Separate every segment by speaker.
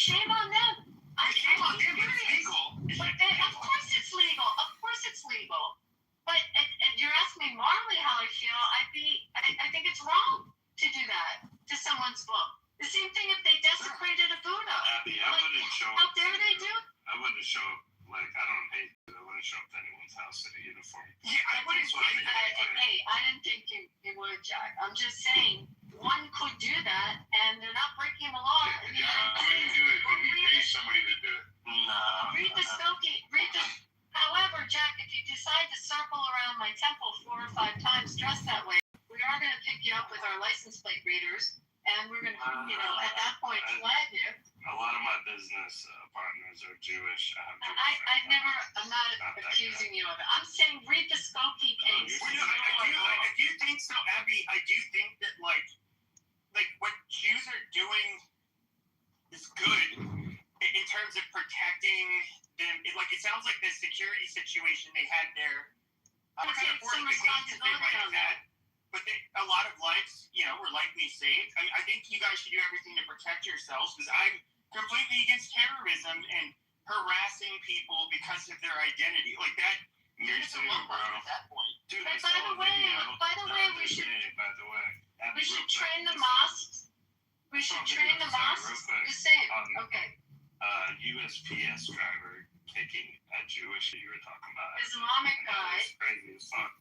Speaker 1: shame on them.
Speaker 2: Shame on them, but it's legal.
Speaker 1: Of course it's legal. Of course it's legal. But and you're asking me morally how I feel. I think it's wrong to do that to someone's book. The same thing if they desecrated a Buddha.
Speaker 3: Abby, I wouldn't show up.
Speaker 1: How dare they do it?
Speaker 3: I wouldn't show up. Like, I don't hate it. I wouldn't show up to anyone's house in a uniform.
Speaker 2: Yeah, I wouldn't.
Speaker 1: Hey, I didn't think you would, Jack. I'm just saying one could do that, and they're not breaking the law.
Speaker 3: Yeah, I wouldn't do it. If you pay somebody to do it. Nah.
Speaker 1: Read the Skokie. However, Jack, if you decide to circle around my temple 4 or 5 times dressed that way, we are going to pick you up with our license plate readers, and we're going to, at that point, flag you.
Speaker 3: A lot of my business partners are Jewish.
Speaker 1: I'm not accusing you of it. I'm saying read the Skokie case.
Speaker 2: I do think so, Abby. I do think that, like what Jews are doing is good in terms of protecting them. It sounds like the security situation they had there.
Speaker 1: Some responsibility on that.
Speaker 2: But a lot of lives, were likely saved. I think you guys should do everything to protect yourselves, because I'm completely against terrorism and harassing people because of their identity. Like that, there's a low line at that point.
Speaker 3: Dude,
Speaker 1: But by the way, we should train the mosques. We should train the mosques the same. Okay.
Speaker 3: USPS driver kicking a Jewish you were talking about.
Speaker 1: Islamic guy.
Speaker 3: It's crazy as fuck.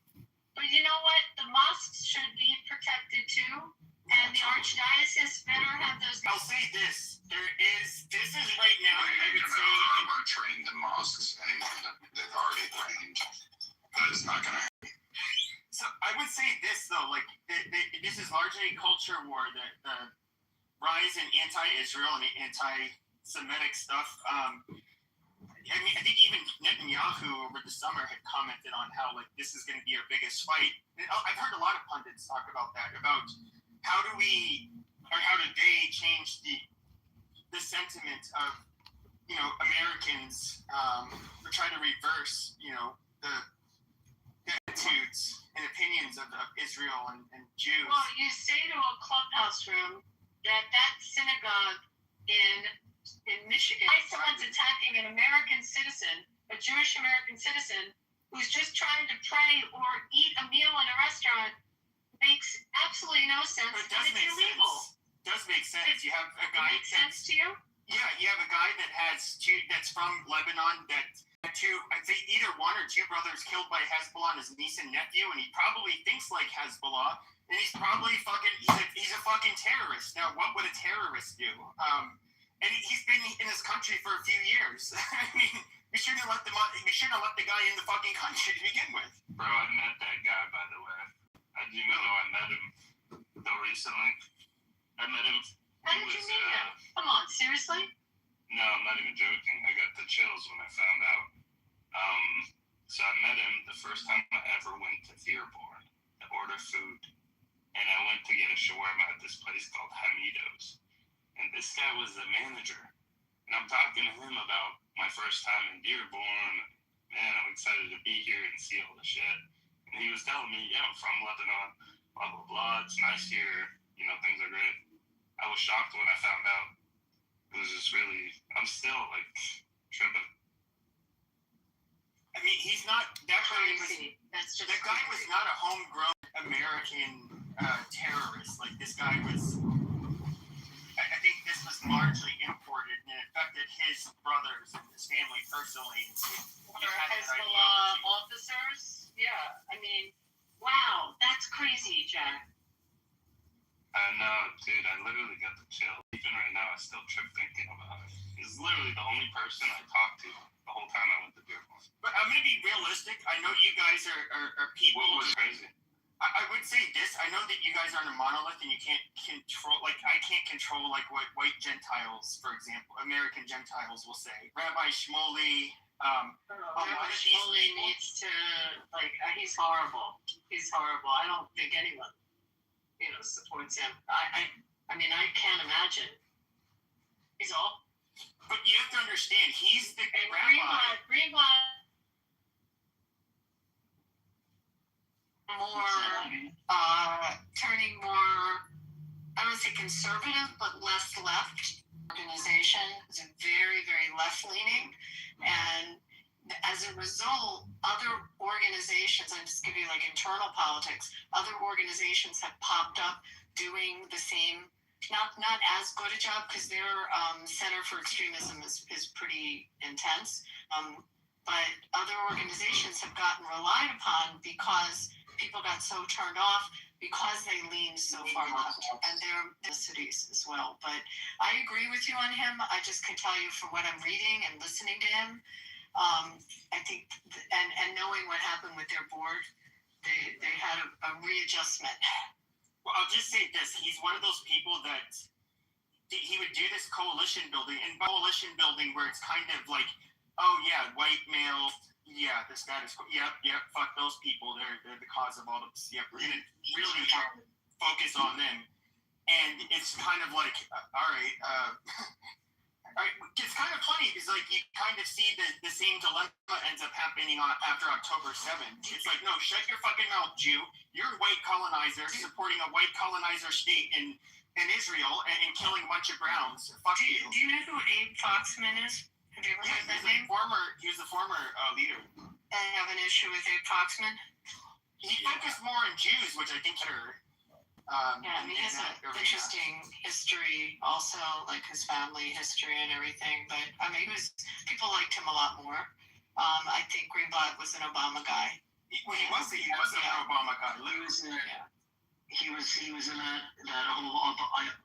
Speaker 1: But you know what? The mosques should be protected too, and the archdiocese better have those.
Speaker 2: I'll say this: this is right now. I would say
Speaker 4: or train the mosques. Anyone that they've already trained, that is not going to happen.
Speaker 2: So I would say this though: like this is largely a culture war. The rise in anti-Israel and anti-Semitic stuff. I think even Netanyahu over the summer had commented on how this is going to be our biggest fight. And I've heard a lot of pundits talk about that, about how do they change the sentiment of Americans, or try to reverse the attitudes and opinions of Israel and Jews.
Speaker 1: Well, you say to a clubhouse room that synagogue in Michigan, someone's attacking an American citizen, a Jewish American citizen, who's just trying to pray or eat a meal in a restaurant, makes absolutely no sense.
Speaker 2: But it does make
Speaker 1: illegal.
Speaker 2: sense. It does make sense. You have a guy.
Speaker 1: Makes sense to you?
Speaker 2: Yeah, you have a guy that's from Lebanon that I think either one or two brothers killed by Hezbollah, his niece and nephew, and he probably thinks like Hezbollah, and he's probably he's a fucking terrorist. Now, what would a terrorist do? And he's been in this country for a few years. I mean, we shouldn't have let the guy in the fucking country to begin with.
Speaker 3: Bro, I met that guy, by the way. I met him though recently. I met him.
Speaker 1: How did you meet him? Come on, seriously?
Speaker 3: No, I'm not even joking. I got the chills when I found out. So I met him the first time I ever went to Dearborn to order food. And I went to get a shawarma at this place called Hamido's. And this guy was the manager. And I'm talking to him about my first time in Dearborn. Man, I'm excited to be here and see all the shit. And he was telling me, yeah, I'm from Lebanon, blah, blah, blah. It's nice here. Things are great. I was shocked when I found out. It was just really, I'm still tripping.
Speaker 2: I mean, he's not, that guy was not a homegrown American terrorist. Like, this guy was, I think this was largely imported, and it affected his brothers and his family personally.
Speaker 1: Hezbollah officers? Yeah, I mean, wow, that's crazy, Jack.
Speaker 3: I know, dude, I literally got the chill. Even right now, I still trip thinking about it. He's literally the only person I talked to the whole time I went to Dearborn.
Speaker 2: But I'm going to be realistic. I know you guys are people.
Speaker 3: What was crazy?
Speaker 2: I would say this. I know that you guys aren't a monolith and you can't control, I can't control, what white Gentiles, for example, American Gentiles will say. Rabbi Shmuley,
Speaker 1: Rabbi Shmuley needs to, he's horrible. He's horrible. I don't think anyone, supports him. I mean, I can't imagine. He's all.
Speaker 2: But you have to understand, he's the rabbi.
Speaker 1: Greenblatt. Turning more, I don't want to say conservative, but less left. organization is very, very left-leaning, and as a result, other organizations, I'm just giving you like internal politics, other organizations have popped up doing the same, not as good a job because their Center for Extremism is pretty intense. But other organizations have gotten relied upon because people got so turned off because they leaned so far left, and their cities as well. But I agree with you on him. I just can tell you from what I'm reading and listening to him, I think, and knowing what happened with their board, they had a readjustment.
Speaker 2: Well, I'll just say this: he's one of those people that he would do this coalition building, and coalition building where it's kind of like, oh yeah, white male, yeah, the status quo, yep, fuck those people, they're the cause of all of this. Yep, we're gonna really focus on them, and it's kind of like, all right, it's kind of funny because like you kind of see the same dilemma ends up happening after October 7th. It's like, no, shut your fucking mouth, Jew. You're a white colonizer supporting a white colonizer state in Israel and killing a bunch of browns. Fuck you.
Speaker 1: Do you know who Abe Foxman is? Have you ever heard that name?
Speaker 2: He was the former leader.
Speaker 1: I have an issue with Abe Foxman.
Speaker 2: He focused more on Jews, which I think are.
Speaker 1: He has an interesting history, also like his family history and everything. But people liked him a lot more. I think Greenblatt was an Obama guy.
Speaker 2: He was an Obama guy.
Speaker 5: He was in that whole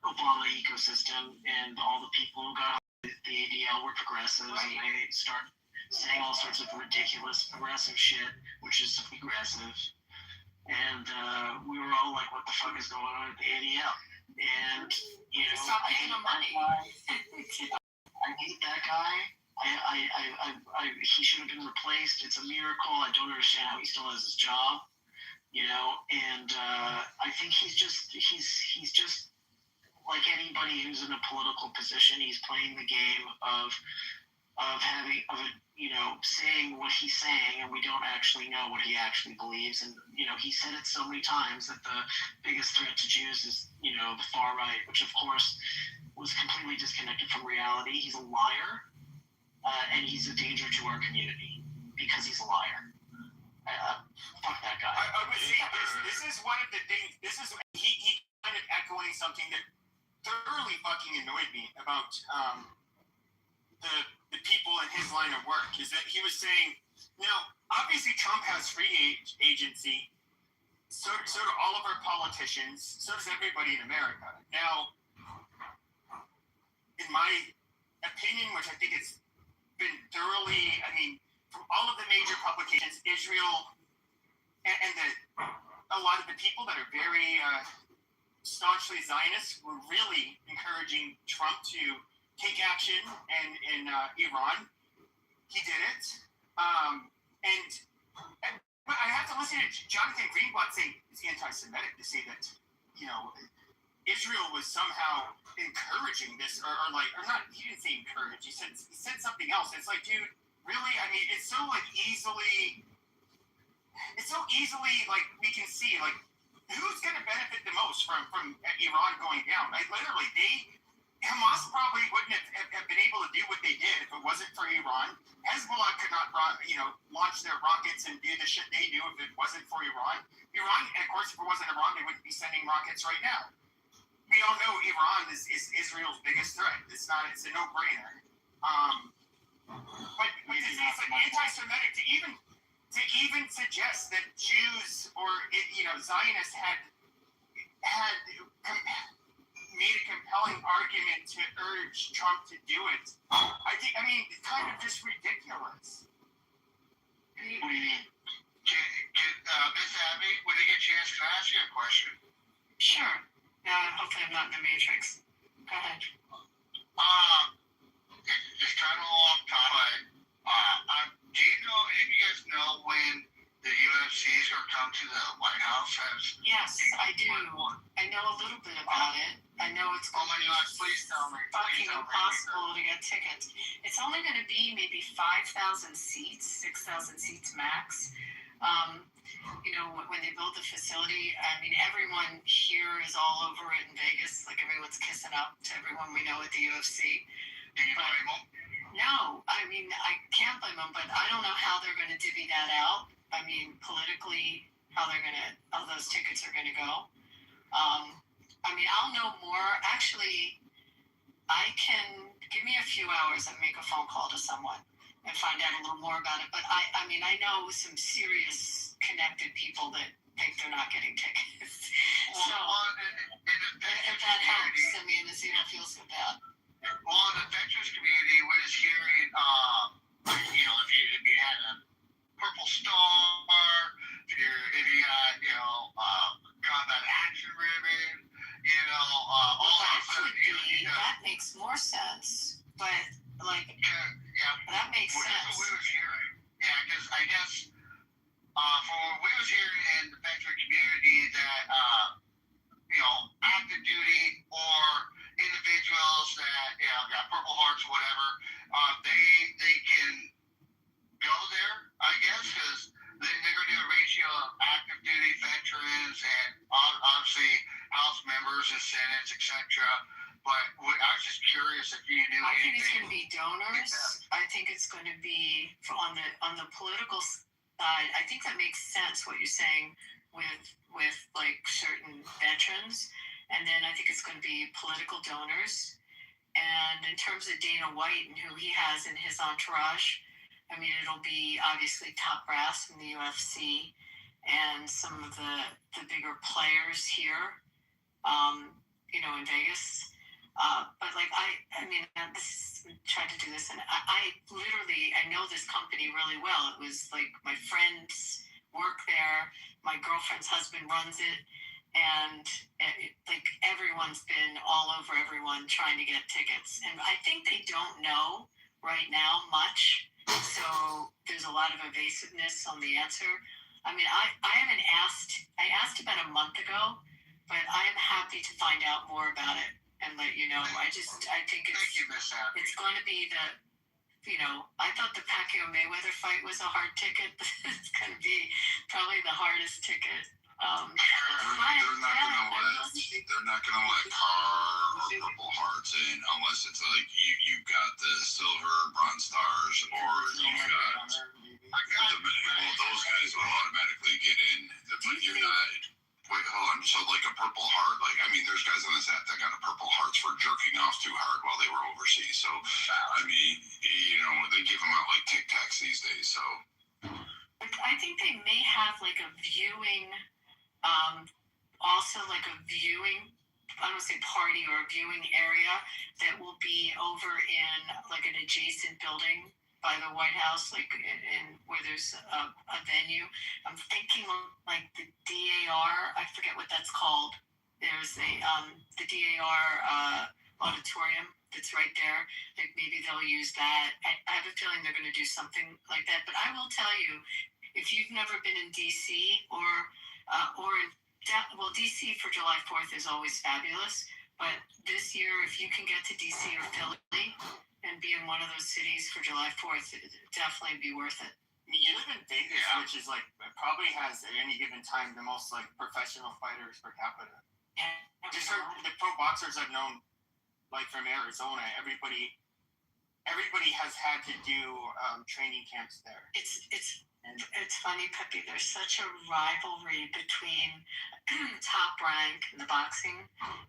Speaker 5: Obama ecosystem, and all the people who got the ADL were progressives, right. And they start saying all sorts of ridiculous progressive shit, which is aggressive. And we were all like, what the fuck is going on at the ADL? And,
Speaker 1: stop paying him money.
Speaker 5: I hate that guy. He should have been replaced. It's a miracle. I don't understand how he still has his job. And I think he's just like anybody who's in a political position. He's playing the game of saying what he's saying, and we don't actually know what he actually believes. And he said it so many times that the biggest threat to Jews is the far right, which of course was completely disconnected from reality. He's a liar, and he's a danger to our community because he's a liar. Fuck that guy.
Speaker 2: I would say this is one of the things. He kind of echoing something that thoroughly fucking annoyed me about the people in his line of work, is that he was saying, now obviously Trump has free agency, so do all of our politicians, so does everybody in America. Now, in my opinion, which I think it's been thoroughly, from all of the major publications, Israel, and a lot of the people that are very staunchly Zionist were really encouraging Trump to take action in Iran. He did it. But I have to listen to Jonathan Greenblatt say it's anti-Semitic to say that, Israel was somehow encouraging this, or not, he didn't say encourage, he said something else. It's like, dude, really? It's so easily like we can see, like, who's going to benefit the most from Iran going down? Literally, Hamas probably wouldn't have been able to do what they did if it wasn't for Iran. Hezbollah could not, launch their rockets and do the shit they do if it wasn't for Iran. Iran, and of course, if it wasn't Iran, they wouldn't be sending rockets right now. We all know Iran is Israel's biggest threat. It's a no-brainer. But it's like anti-Semitic to even suggest that Jews or Zionists had made a compelling argument to urge Trump to do it. It's kind of just ridiculous.
Speaker 5: What do you mean? Miss Abby, when I get a chance, can I ask you a question?
Speaker 1: Sure. Hopefully I'm not in the Matrix. Go ahead.
Speaker 5: It's kind of a long time. Do you know, any of you guys know when the UFC is going to come to the White House?
Speaker 1: Yes, I do. I know a little bit about it. I know it's
Speaker 5: oh my gosh, please tell me.
Speaker 1: Fucking impossible to get tickets. It's only going to be maybe 5,000 seats, 6,000 seats max. You know, when they build the facility, I mean, everyone here is all over it in Vegas. Like everyone's kissing up to everyone we know at the UFC.
Speaker 4: Do you blame them?
Speaker 1: No, I mean, I can't blame them, but I don't know how they're going to divvy that out. I mean, politically, how those tickets are going to go. I mean, I'll know more. Actually, give me a few hours and make a phone call to someone and find out a little more about it. But I mean, I know some serious connected people that think they're not getting tickets. So, if that helps, I mean, so you don't feel so bad.
Speaker 4: Well, in the veterans community, we're just hearing, you know, if you had a purple star, if you got, you know, combat action ribbon, you know, all
Speaker 1: Well,
Speaker 4: that
Speaker 1: that
Speaker 4: stuff.
Speaker 1: could be, that makes more sense. But, like,
Speaker 4: Yeah,
Speaker 1: that makes
Speaker 4: well, that's
Speaker 1: sense.
Speaker 4: what we was hearing. Yeah, because I guess from what we was hearing in the veteran community that you know, active duty or individuals that you know got purple hearts or whatever, they can go there, I guess, because they're going to do a ratio of active duty veterans and obviously House members and Senates, etc. But I was just curious if you knew
Speaker 1: I think
Speaker 4: anything.
Speaker 1: it's going to be donors. I think it's going to be on the political side. I think that makes sense what you're saying with like certain veterans, and then I think it's going to be political donors. And in terms of Dana White and who he has in his entourage, I mean, it'll be obviously top brass from the UFC and some of the bigger players here, you know, in Vegas. But like I mean, tried to do this, and I literally I know this company really well. It was like my friends work there. My girlfriend's husband runs it, and like everyone's been all over everyone trying to get tickets. And I think they don't know right now much, so there's a lot of evasiveness on the answer. I mean, I haven't asked. I asked about a month ago, but I am happy to find out more about it and let you know. I think
Speaker 4: Thank you, Miss Abby.
Speaker 1: it's going to be you know, I thought the Pacquiao Mayweather fight was a hard ticket. It's going to be probably the hardest ticket.
Speaker 4: They're not gonna let Car or Purple Hearts in unless it's like you got the silver, bronze stars, or you got those guys will automatically get in, but you're not. Wait, hold on. So like a Purple Heart, like I mean, there's guys on this app that got a Purple Hearts for jerking off too hard while they were overseas. So I mean, you know, they give them out like Tic Tacs these days. So
Speaker 1: I think they may have like a viewing. Also like a viewing, I don't want to say party or a viewing area that will be over in like an adjacent building by the White House, like in where there's a venue. I'm thinking like the DAR, I forget what that's called. There's the DAR auditorium that's right there. Like maybe they'll use that. I have a feeling they're going to do something like that. But I will tell you, if you've never been in DC or DC for July 4th is always fabulous. But this year, if you can get to DC or Philly and be in one of those cities for July 4th, it'd definitely be worth it.
Speaker 2: You live in Vegas, which is like probably has at any given time the most like professional fighters per capita.
Speaker 1: Yeah.
Speaker 2: Just the pro boxers I've known, like from Arizona, everybody has had to do training camps there.
Speaker 1: It's funny, Pepe. There's such a rivalry between Top Rank in the boxing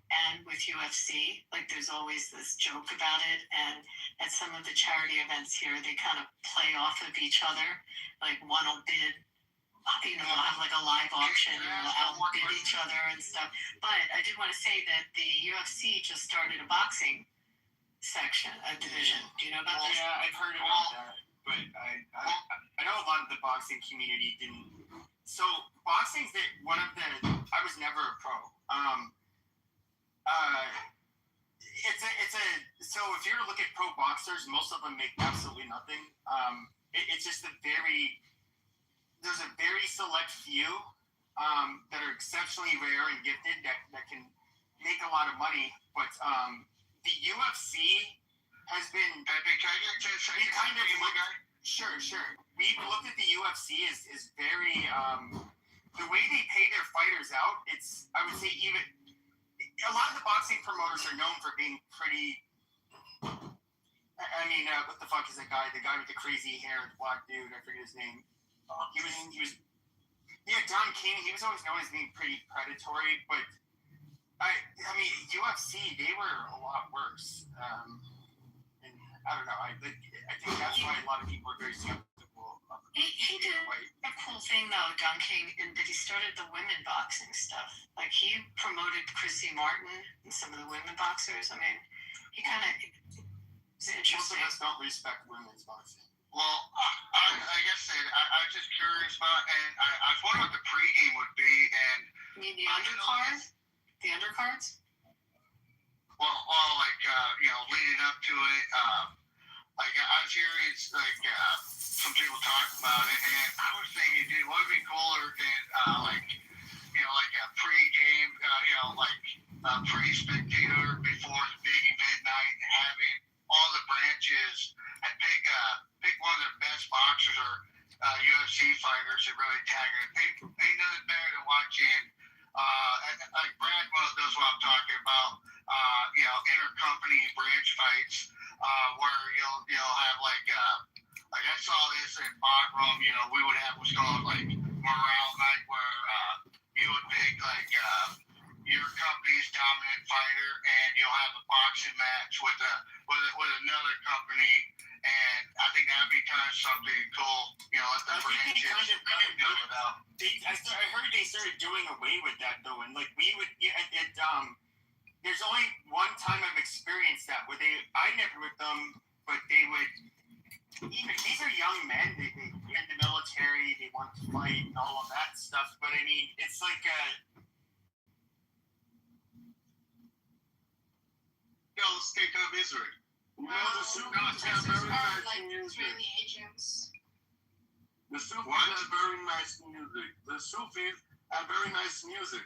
Speaker 1: and with UFC. Like there's always this joke about it, and at some of the charity events here, they kind of play off of each other. Like one will bid, you know, they'll have like a live auction and they'll outbid each other and stuff. But I did want to say that the UFC just started a boxing section, a division. Do you know about that?
Speaker 2: Yeah, I've heard about that. But I know a lot of the boxing community didn't. So boxing's I was never a pro. So if you're to look at pro boxers, most of them make absolutely nothing. It's just there's a very select few that are exceptionally rare and gifted that can make a lot of money. But the UFC has been kind of Sure. We've looked at the UFC is very the way they pay their fighters out. It's, I would say, even a lot of the boxing promoters are known for being pretty. I mean, what the fuck is that guy? The guy with the crazy hair, the black dude. I forget his name. He was. Yeah, Don King. He was always known as being pretty predatory, but I mean, UFC, they were a lot worse. And I don't know. I think that's why a lot of people are very skeptical of
Speaker 1: He did a cool thing though, Don King, in that he started the women boxing stuff. Like he promoted Chrissy Martin and some of the women boxers. I mean, he kind of was
Speaker 2: Most
Speaker 1: interesting.
Speaker 2: of us don't respect women's boxing.
Speaker 4: Well, I guess that I was just curious about, and I was wondering what the pregame would be, and
Speaker 1: You mean the undercard? The undercards?
Speaker 4: well, like leading up to it, like I was hearing some people talk about it, and I was thinking, dude, what would be cooler than like a pregame, pre-spectator before the big event night, having all the branches and pick one of the best boxers or UFC fighters to really tag it. Ain't nothing better than watching. Like Brad knows what I'm talking about. Intercompany branch fights where you'll have like I saw this in Bagram. We would have what's called like morale night where you would pick like your company's dominant fighter, and you'll have a boxing match with another company, and I think that'd be kind of something cool. Let the branches do it out.
Speaker 2: I heard they started doing away with that though, and like we would, there's only one time I've experienced that where I never with them, but they would. Even these are young men. They in the military. They want to fight and all of that stuff. But I mean, it's like
Speaker 4: State of Israel.
Speaker 6: The Sufis have very nice music.
Speaker 1: agents.
Speaker 6: The Sufis have very nice music. The Sufis have very nice music.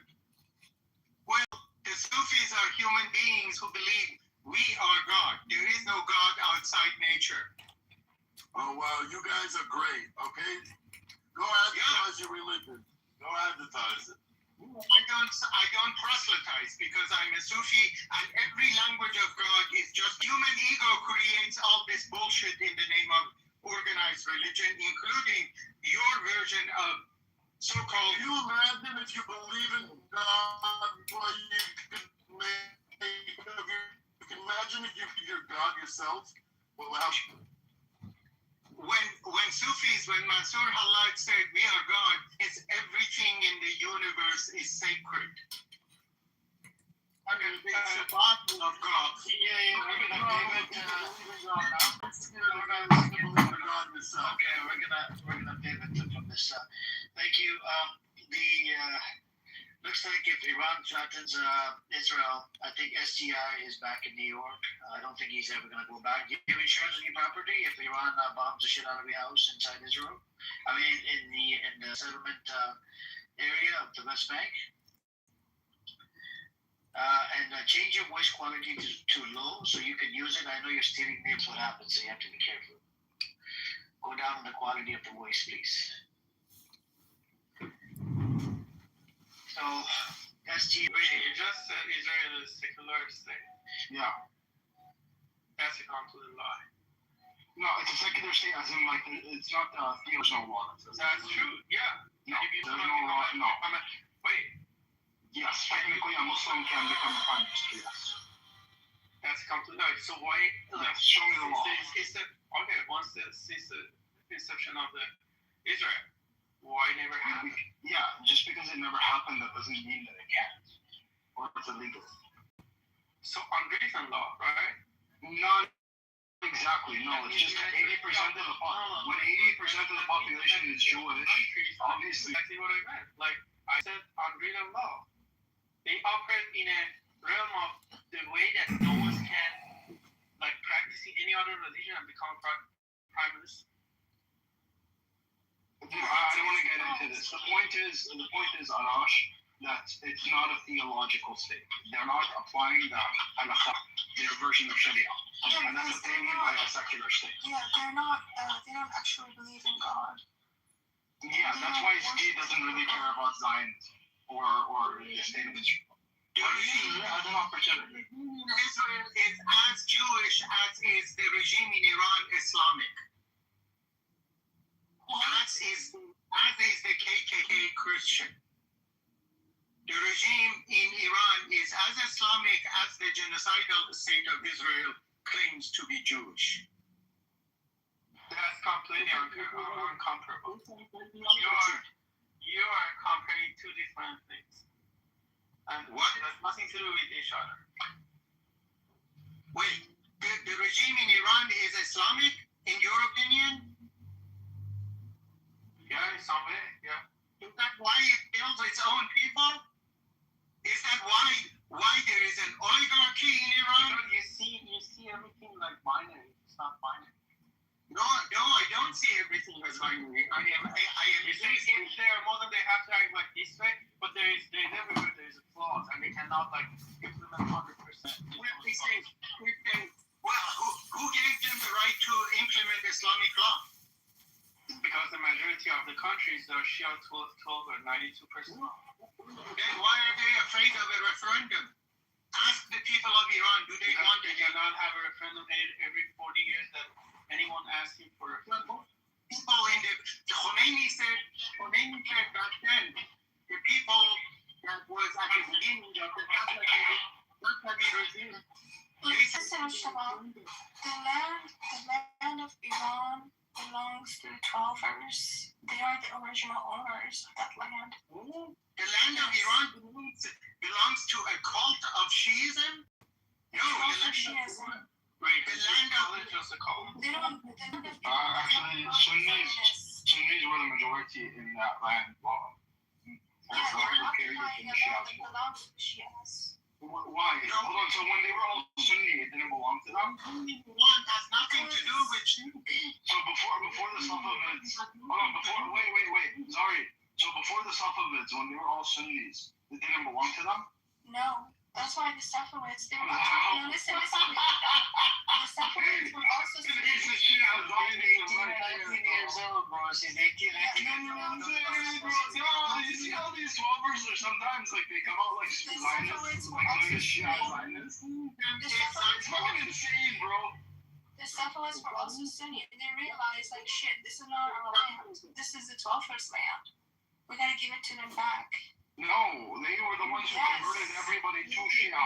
Speaker 4: Well, the Sufis are human beings who believe we are God. There is no God outside nature.
Speaker 6: Oh, wow, you guys are great, okay? Go advertise your religion. Go advertise it.
Speaker 4: I don't proselytize because I'm a Sufi, and every language of God is just human ego creates all this bullshit in the name of organized religion, including your version of so-called.
Speaker 6: Can you imagine if you believe in God, what you could make of your... You can imagine if you're God yourself? Well, how...
Speaker 4: When Sufis, when Mansur Halak said we are God, it's everything in the universe is sacred. It's a bottle of God.
Speaker 6: We're gonna
Speaker 5: pivot from this. Thank you. Looks like if Iran threatens Israel, I think STI is back in New York. I don't think he's ever going to go back. Do you have insurance on your property if Iran bombs the shit out of your house inside Israel? I mean, in the settlement area of the West Bank. And change your voice quality to low so you can use it. I know you're stealing me. That's what happens, so you have to be careful. Go down on the quality of the voice, please. So, ST.
Speaker 3: You just said Israel is a secular state.
Speaker 6: Yeah.
Speaker 3: That's a complete lie.
Speaker 6: No, it's a secular state, as in, like, it's not theological law.
Speaker 3: That's true, yeah.
Speaker 6: No, there's no law, no.
Speaker 3: Wait.
Speaker 6: Yes, technically a Muslim can become a prime minister, yes.
Speaker 3: That's a complete lie. So why,
Speaker 6: Yes, show me the law.
Speaker 3: Once since the inception of the Israel, why never happened?
Speaker 6: Yeah, just because it never happened, that doesn't mean that it can't. Or it's illegal.
Speaker 3: So unwritten law, right?
Speaker 6: Not exactly, no. It's just that 80% of the when 80% of the population is Jewish, obviously.
Speaker 3: Exactly what I meant. Like I said, unwritten law. They operate in a realm of the way that no one can, like, practicing any other religion and become prime minister.
Speaker 6: I don't want to get into this. The point is, Arash, that it's not a theological state. They're not applying the halakha, their version of Sharia.
Speaker 7: And that's what they mean by a secular state.
Speaker 8: Yeah, they don't actually believe in God.
Speaker 7: Yeah, that's why he doesn't really care about Zionism or the state of Israel. They're not pretending.
Speaker 4: Israel is as Jewish as is the regime in Iran Islamic. As is the KKK Christian. The regime in Iran is as Islamic as the genocidal state of Israel claims to be Jewish.
Speaker 3: That's completely uncomparable. You are comparing two different things. And
Speaker 4: What?
Speaker 3: has nothing to do with each other.
Speaker 4: Wait, the regime in Iran is Islamic, in your opinion?
Speaker 3: Yeah, in some way, yeah.
Speaker 4: Is that why it kills its own people? Is that why there is an oligarchy in Iran?
Speaker 3: Because you see everything like binary. It's not binary.
Speaker 4: No, I don't see everything as binary. I am
Speaker 3: You see, if they are modern, they have to act like this way, but there's everywhere there's a flaws, and they cannot like implement 100%.
Speaker 4: Well, who gave them the right to implement Islamic law?
Speaker 3: Because the majority of the countries are Shia 12 or 92%.
Speaker 4: Then why are they afraid of a referendum? Ask the people of Iran, do they want
Speaker 3: They cannot have a referendum every 40 years that anyone asks him for a referendum.
Speaker 4: people in the Khomeini said back then, the people that was at the beginning of the Pahlavi regime,
Speaker 8: Listen, Shabab, the land of Iran belongs to the Twelvers. They are the original owners of that land.
Speaker 4: the land of Iran belongs to a cult of Shiism? No,
Speaker 8: Also Shiism.
Speaker 3: Wait,
Speaker 4: the land of
Speaker 3: just a call.
Speaker 8: They don't. The land of
Speaker 7: Actually, Sunnis were the majority in that land. Wow.
Speaker 8: Yeah, they're occupying a land that belongs to the Shias.
Speaker 7: Why? Hold on. So when they were all Sunni, it didn't belong to them.
Speaker 4: One has nothing to do with
Speaker 7: So before the Safavids, hold on. Wait. Sorry. So before the Safavids, when they were all Sunnis, it didn't belong to them.
Speaker 8: No, that's why the Safavids. They were. No, listen. The Safavids were also.
Speaker 7: You see how these Twelvers are sometimes like they come out like Zionists, like Shia Zionists. It's fucking insane, bro.
Speaker 8: The Safavids were also Sunni, and they realized, like, shit, this is not our land. This is the Twelvers' land. We gotta give it to them back.
Speaker 7: No, they were the ones who converted everybody to Shia.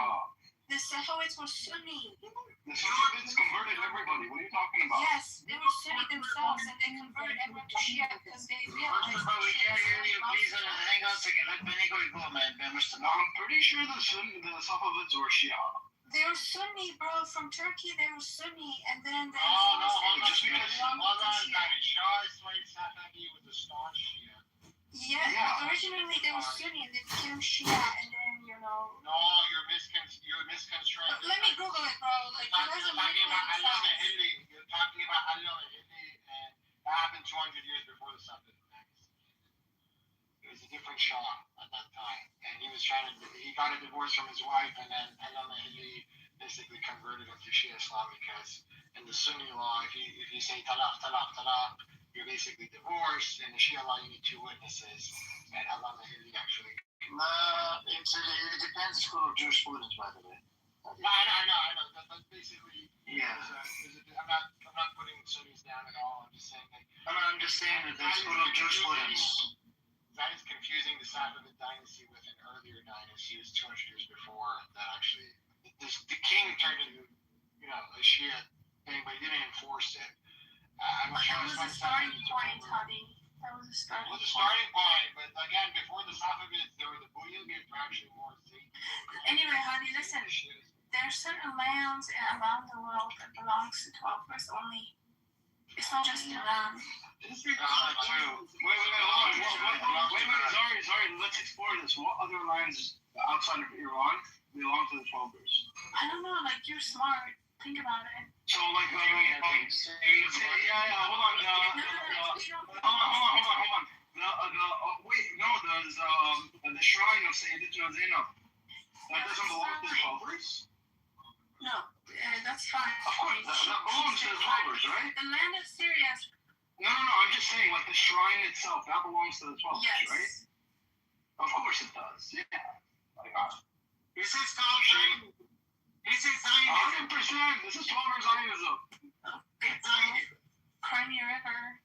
Speaker 8: The Safavids were Sunni.
Speaker 7: The Safavids converted everybody. What are you talking about?
Speaker 8: Yes, they were Sunni themselves, and they converted everyone to Shia because they realized.
Speaker 4: we can't hear you. Please hang on a second. Let Benny go, man.
Speaker 7: No, I'm pretty sure the Safavids were Shia.
Speaker 8: They were Sunni, bro. From Turkey, they were Sunni, and then they.
Speaker 7: Just because.
Speaker 4: Shah Ismail Safavi was a staunch Shia.
Speaker 8: Yeah, originally they were Sunni, and they became Shia, and then, you know.
Speaker 4: No, you're misconstruing.
Speaker 8: Let me Google it, bro. Like, it doesn't make any sense.
Speaker 4: You're talking about Allah Mahili, and that happened 200 years before the Safavid. It was a different Shah at that time, and he got a divorce from his wife, and then Allah Mahili basically converted him to Shia Islam because in the Sunni law, if you say talaq, you're basically divorced. In the Shia law, you need two witnesses, and Allah Mahili actually. It depends the school of jurisprudence, by the way. I know. That's basically.
Speaker 7: Yeah.
Speaker 4: I'm not putting Sunnis down at all. I'm just saying that.
Speaker 7: I'm just saying that the school of jurisprudence.
Speaker 4: That is confusing the Safavid dynasty with an earlier dynasty. It was 200 years before that actually. The king turned into, a Shia thing, but he didn't enforce it.
Speaker 8: That was a starting point, honey. That was a starting
Speaker 4: It was a starting point, but again, before the Safavids, there were the Buyugids were actually more safe.
Speaker 8: Anyway, honey, listen. There are certain lands around the world that belongs to Twelvers only. It's not just Iran.
Speaker 7: Wait, hold on. Wait, sorry. Let's explore this. What other lands outside of Iran belong to the Twelvers?
Speaker 8: I don't know, like, you're smart. Think about it.
Speaker 7: So, like, hold on. The shrine of Sayyidatina Zainab. That doesn't belong to the Twelvers?
Speaker 8: No, that's fine.
Speaker 7: Of course, that belongs to the Twelvers, right?
Speaker 8: The land of Syria.
Speaker 7: No, I'm just saying, like, the shrine itself, that belongs to the Twelvers,
Speaker 8: Yes.
Speaker 7: right? Of course it does, yeah. Like,
Speaker 4: This is called Zionism. This is Zionism.
Speaker 7: 100%, this is Twelver Zionism.
Speaker 4: It's Zionism.
Speaker 8: Crimea River.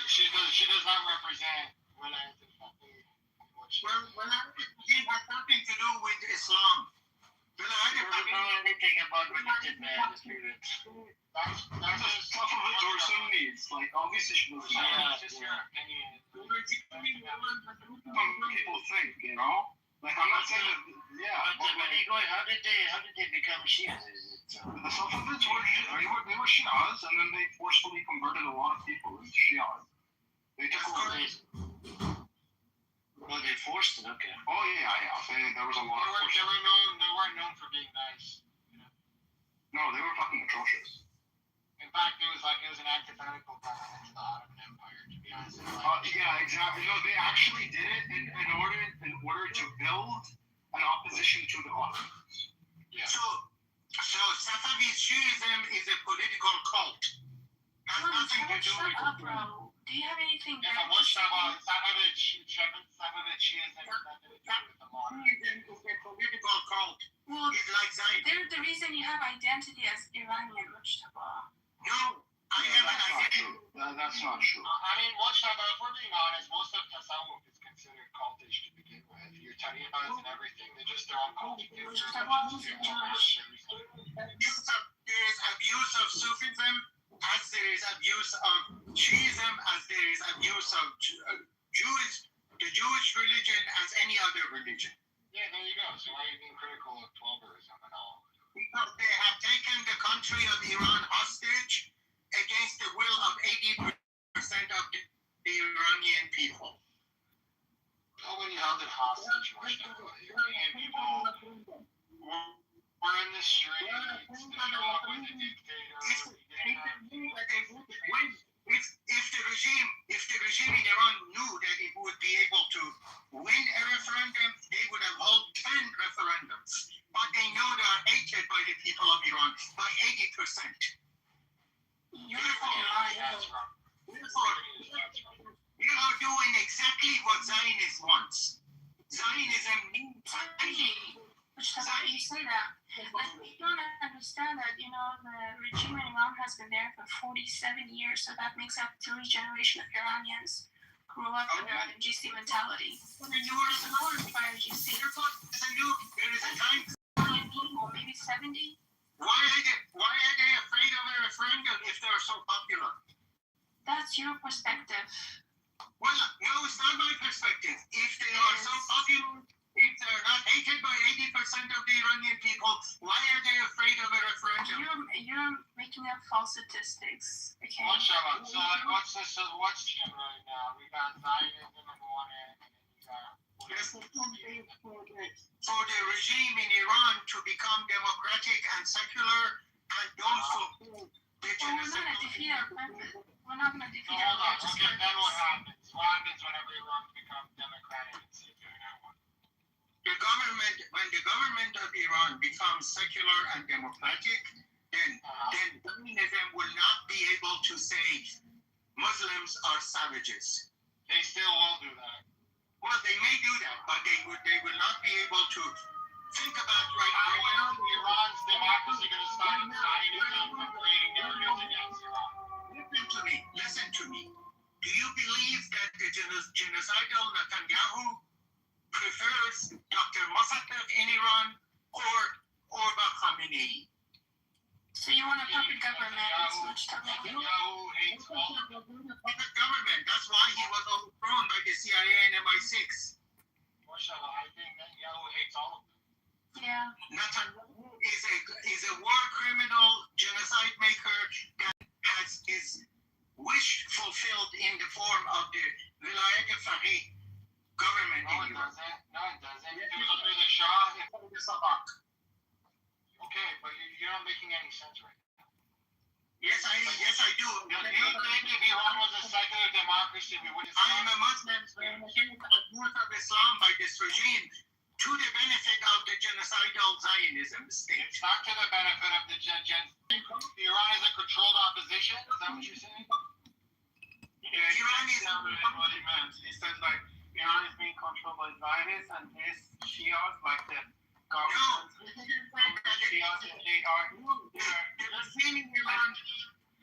Speaker 4: She does not represent Wilayat al-Faqih. Well, it has nothing to do with Islam. Wilayat al-Faqih know anything about religion, man. That's
Speaker 7: Some of it or some needs, like, obviously she doesn't know.
Speaker 4: just your opinion.
Speaker 7: Some people think, you know? Like, I'm not saying that, yeah.
Speaker 4: How did they become Shias?
Speaker 7: The Safavids they were Shias, and then they forcefully converted a lot of people into Shias. They took over.
Speaker 4: Well, they forced it, okay.
Speaker 7: Oh yeah. There was a lot of force.
Speaker 4: They weren't known for being nice.
Speaker 7: No, they were fucking atrocious.
Speaker 4: In fact, it was an antithetical government to the Ottoman Empire, to be honest.
Speaker 7: Yeah, exactly. No, they actually did it in order to build an opposition to the Ottomans.
Speaker 4: Yeah. So Safavid Shiism is a political cult. Has nothing to do with
Speaker 8: Shut up, bro. Do you have anything
Speaker 4: Yeah,
Speaker 8: bad
Speaker 4: what
Speaker 8: to say?
Speaker 4: Safavid Shiism has nothing to do with the modern. Shiism is a political cult.
Speaker 8: Well,
Speaker 4: It's like Zionism.
Speaker 8: they're the reason you have identity as Iranian, Mujtaba.
Speaker 4: No, I have an
Speaker 7: That's not
Speaker 4: identity.
Speaker 7: true. That's not true.
Speaker 4: I mean, Mujtaba, if we're being honest, most of Tasawwuf is considered cultish to begin with. Your Tariqas and everything, they're just their own cultic
Speaker 8: Mujtaba is Jewish.
Speaker 4: There is abuse of Sufism, as there is abuse of Shiism, as there is abuse of the Jewish religion, as any other religion. Yeah, there you go. So why are you being critical of Twelverism and all? Because they have taken the country of Iran hostage against the will of 80% of the Iranian people. Nobody held it hostage. Iranian people were in the streets. They fought with the dictator. If the regime in Iran knew that it would be able to win a referendum, they would have held 10 referendums. But they know they are hated by the people of Iran by 80%.
Speaker 8: You're fucking lying.
Speaker 4: You are doing exactly what Zionists wants. Zionism means
Speaker 8: Mujtaba, you say that. But you don't understand that, the regime in Iran has been there for 47 years, so that makes up 3 generations of Iranians grew up under an NGC mentality. You were supported by NGC.
Speaker 4: There is a time.
Speaker 8: People, maybe 70.
Speaker 4: Why are they afraid of a referendum if they're so popular?
Speaker 8: That's your perspective.
Speaker 4: Well, no, it's not my perspective. If they are so popular, if they're not hated by 80% of the Iranian people, why are they afraid of a referendum?
Speaker 8: You're making up false statistics. Okay.
Speaker 4: What's right now? We got Zionism on one end, and then you got for the regime in Iran to become democratic and secular and don't fulfill the genocide.
Speaker 8: We're not gonna defeat
Speaker 4: Hold on. Okay, then what happens? What happens whenever Iran becomes democratic and secular? When the government of Iran becomes secular and democratic, then Zionism will not be able to say Muslims are savages. They still will do that. Well, they may do that, but they will not be able to think about how Iran's democracy going to stop Zionism from creating narratives against Iran. Listen to me. Do you believe that the genocidal Netanyahu prefers Dr. Mossadegh in Iran or Khamenei?
Speaker 8: So you want a puppet government?
Speaker 4: Netanyahu hates all of them. Puppet government. That's why he was overthrown by the CIA and MI6. Mashallah, I think Netanyahu hates all of them.
Speaker 8: Yeah.
Speaker 4: Netanyahu is a war criminal, genocide maker that has his wish fulfilled in the form of the Wilayat al-Faqih government. No, it doesn't. If it was under the Shah, it's under the Sabak. Okay, but you're not making any sense right now. Yes, I do. Do you think if Iran was a secular democracy, we would have... I am a Muslim. I'm accused of Islam by this regime. to the benefit of the genocidal Zionism state.
Speaker 7: It's not to the benefit of the Iran is a controlled opposition. Is that what you're saying? Yeah,
Speaker 4: Iran is
Speaker 7: what he meant. He said like Iran is being controlled by Zionists and his Shias, like the government. Shias, they are.
Speaker 4: the regime in Iran.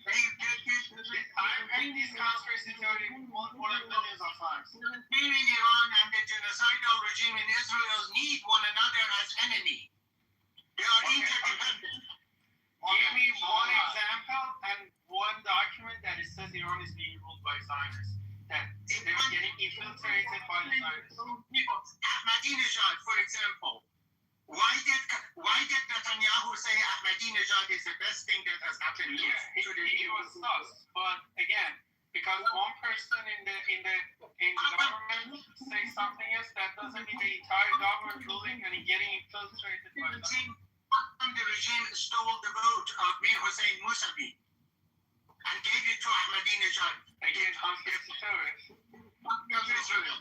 Speaker 7: I've read these conspiracy theories more than millions of times.
Speaker 4: The regime in Iran and the genocidal regime in Israel need one another as enemy. They are interdependent.
Speaker 7: Give me one example and one document that it says Iran is being ruled by Zionists. That they're getting infiltrated by the Zionists.
Speaker 4: People, Ahmadinejad, for example. Why did Netanyahu say Ahmadinejad is the best thing that has happened to
Speaker 7: It was sus, but again, because one person in the government says something else, that doesn't mean the entire government ruling and getting infiltrated by them.
Speaker 4: The regime stole the vote of Mir Hossein Mousavi and gave it to Ahmadinejad.
Speaker 7: Again, conspiracy theories.
Speaker 4: Israel.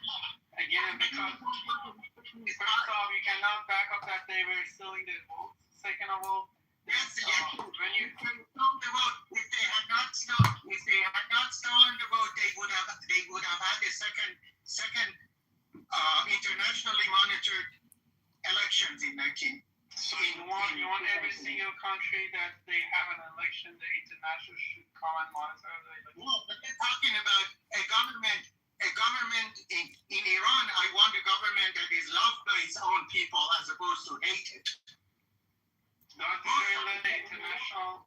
Speaker 7: Again, because first off, you cannot back up that they were stealing the votes. Second of all,
Speaker 4: Yes,
Speaker 7: when you
Speaker 4: stole the vote. If they had not stolen the vote, they would have had a second internationally monitored elections in 19.
Speaker 7: so you want every single country that they have an election, the international should come and monitor the election.
Speaker 4: No, but they're talking about a government in Iran. I want a government that is loved by its own people as opposed to hated.
Speaker 7: Not let the international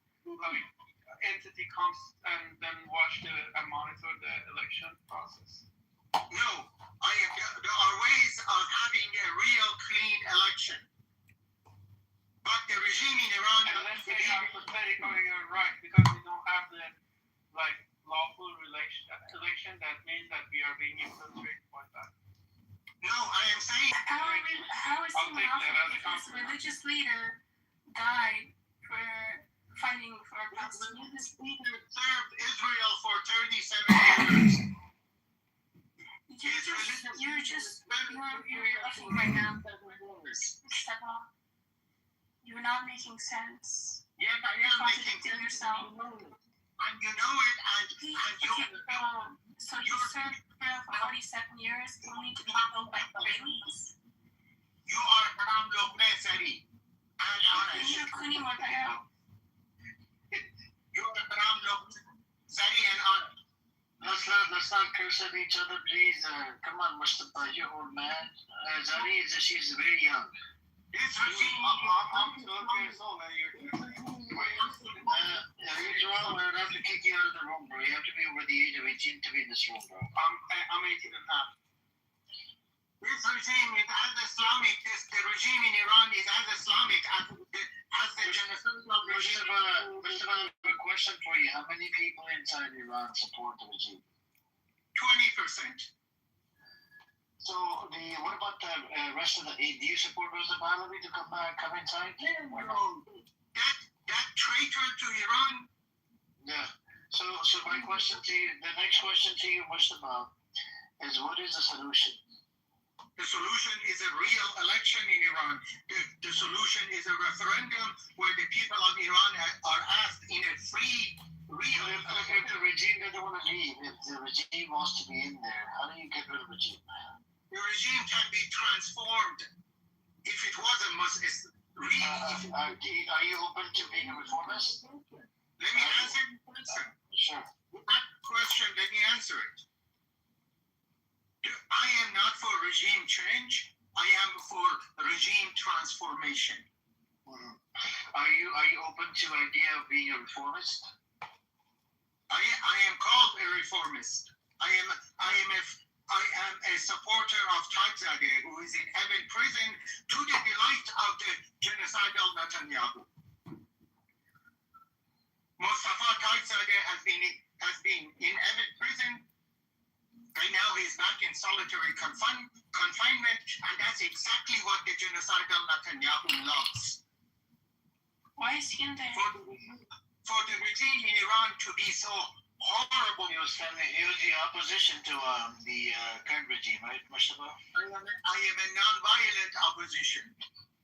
Speaker 7: entity comes and then watch and monitor the election process.
Speaker 4: No, there are ways of having a real clean election. But the regime in Iran,
Speaker 7: And let's say hypothetically you're right, because we don't have the lawful election, that means that we are being infiltrated by that.
Speaker 4: no, I am saying
Speaker 8: How is
Speaker 7: I'll
Speaker 8: it
Speaker 7: take that
Speaker 8: lawful
Speaker 7: as a
Speaker 8: if this
Speaker 7: compliment.
Speaker 8: religious leader died for fighting for
Speaker 4: the
Speaker 8: Palestine?
Speaker 4: religious leader served Israel for 37 years.
Speaker 8: You're laughing right now. Step off. You're not making sense.
Speaker 4: Yes, I am making
Speaker 8: Contradicting yourself.
Speaker 4: And you know it, and you
Speaker 8: So you served Israel for 47 years only to be killed by Israelis?
Speaker 4: you are Haram Lokne Sari and honest.
Speaker 8: You're cleaning what the hell?
Speaker 4: You are Haram Lokne Sari and honest.
Speaker 5: Let's not curse at each other, please. Come on, Mustafa, you old man. Zari she's very young.
Speaker 4: This regime,
Speaker 7: I'm 12 years old and you're
Speaker 5: We're have to kick you out of the room, bro. You have to be over the age of 18 to be in this room, bro.
Speaker 7: I'm 18 and a half.
Speaker 4: this regime is as Islamic. The regime in Iran is as Islamic as the genocidal regime.
Speaker 5: Mustafa, I have a question for you. How many people inside Iran support the regime?
Speaker 4: 20%.
Speaker 5: So, what about the rest of the aid? Do you support Reza Pahlavi to come inside?
Speaker 4: That traitor to Iran.
Speaker 5: Yeah. So my question to you, the next question to you, Mustafa, is what is the solution?
Speaker 4: The solution is a real election in Iran. The solution is a referendum where the people of Iran are asked in a free, real.
Speaker 5: If the regime doesn't want to leave, if the regime wants to be in there, how do you get rid of the regime?
Speaker 4: The regime can be transformed if it was a Muslim.
Speaker 5: Are you open to being a reformist?
Speaker 4: Let me answer the question.
Speaker 5: Sure.
Speaker 4: That question, let me answer it. I am not for regime change. I am for regime transformation.
Speaker 5: Mm-hmm. Are you open to the idea of being a reformist?
Speaker 4: I am called a reformist. I am a supporter of Taibzadeh, who is in heaven prison to the delight of the genocidal Netanyahu. Mustafa Taibzadeh has been in heaven prison. Right now he is back in solitary confinement, and that's exactly what the genocidal Netanyahu loves.
Speaker 8: Why is he in there?
Speaker 4: For the regime in Iran to be so horrible.
Speaker 5: He was the opposition to the current regime, right, Mustafa?
Speaker 4: I am a non-violent opposition.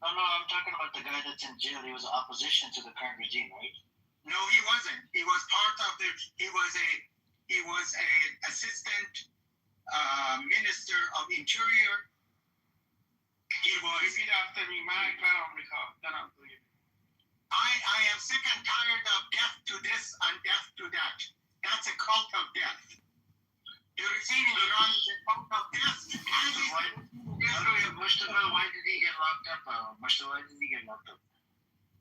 Speaker 5: No, I'm talking about the guy that's in jail. He was opposition to the current regime, right?
Speaker 4: No, he wasn't. He was part of the. He was a assistant minister of interior. He was.
Speaker 7: Repeat after me. من اکبر آمریکا. جناب بگید.
Speaker 4: I am sick and tired of death to this and death to that. That's a cult of death. The regime in Iran is a cult of death.
Speaker 5: Mustafa, why did he get locked up? Mustafa, why did he get locked up?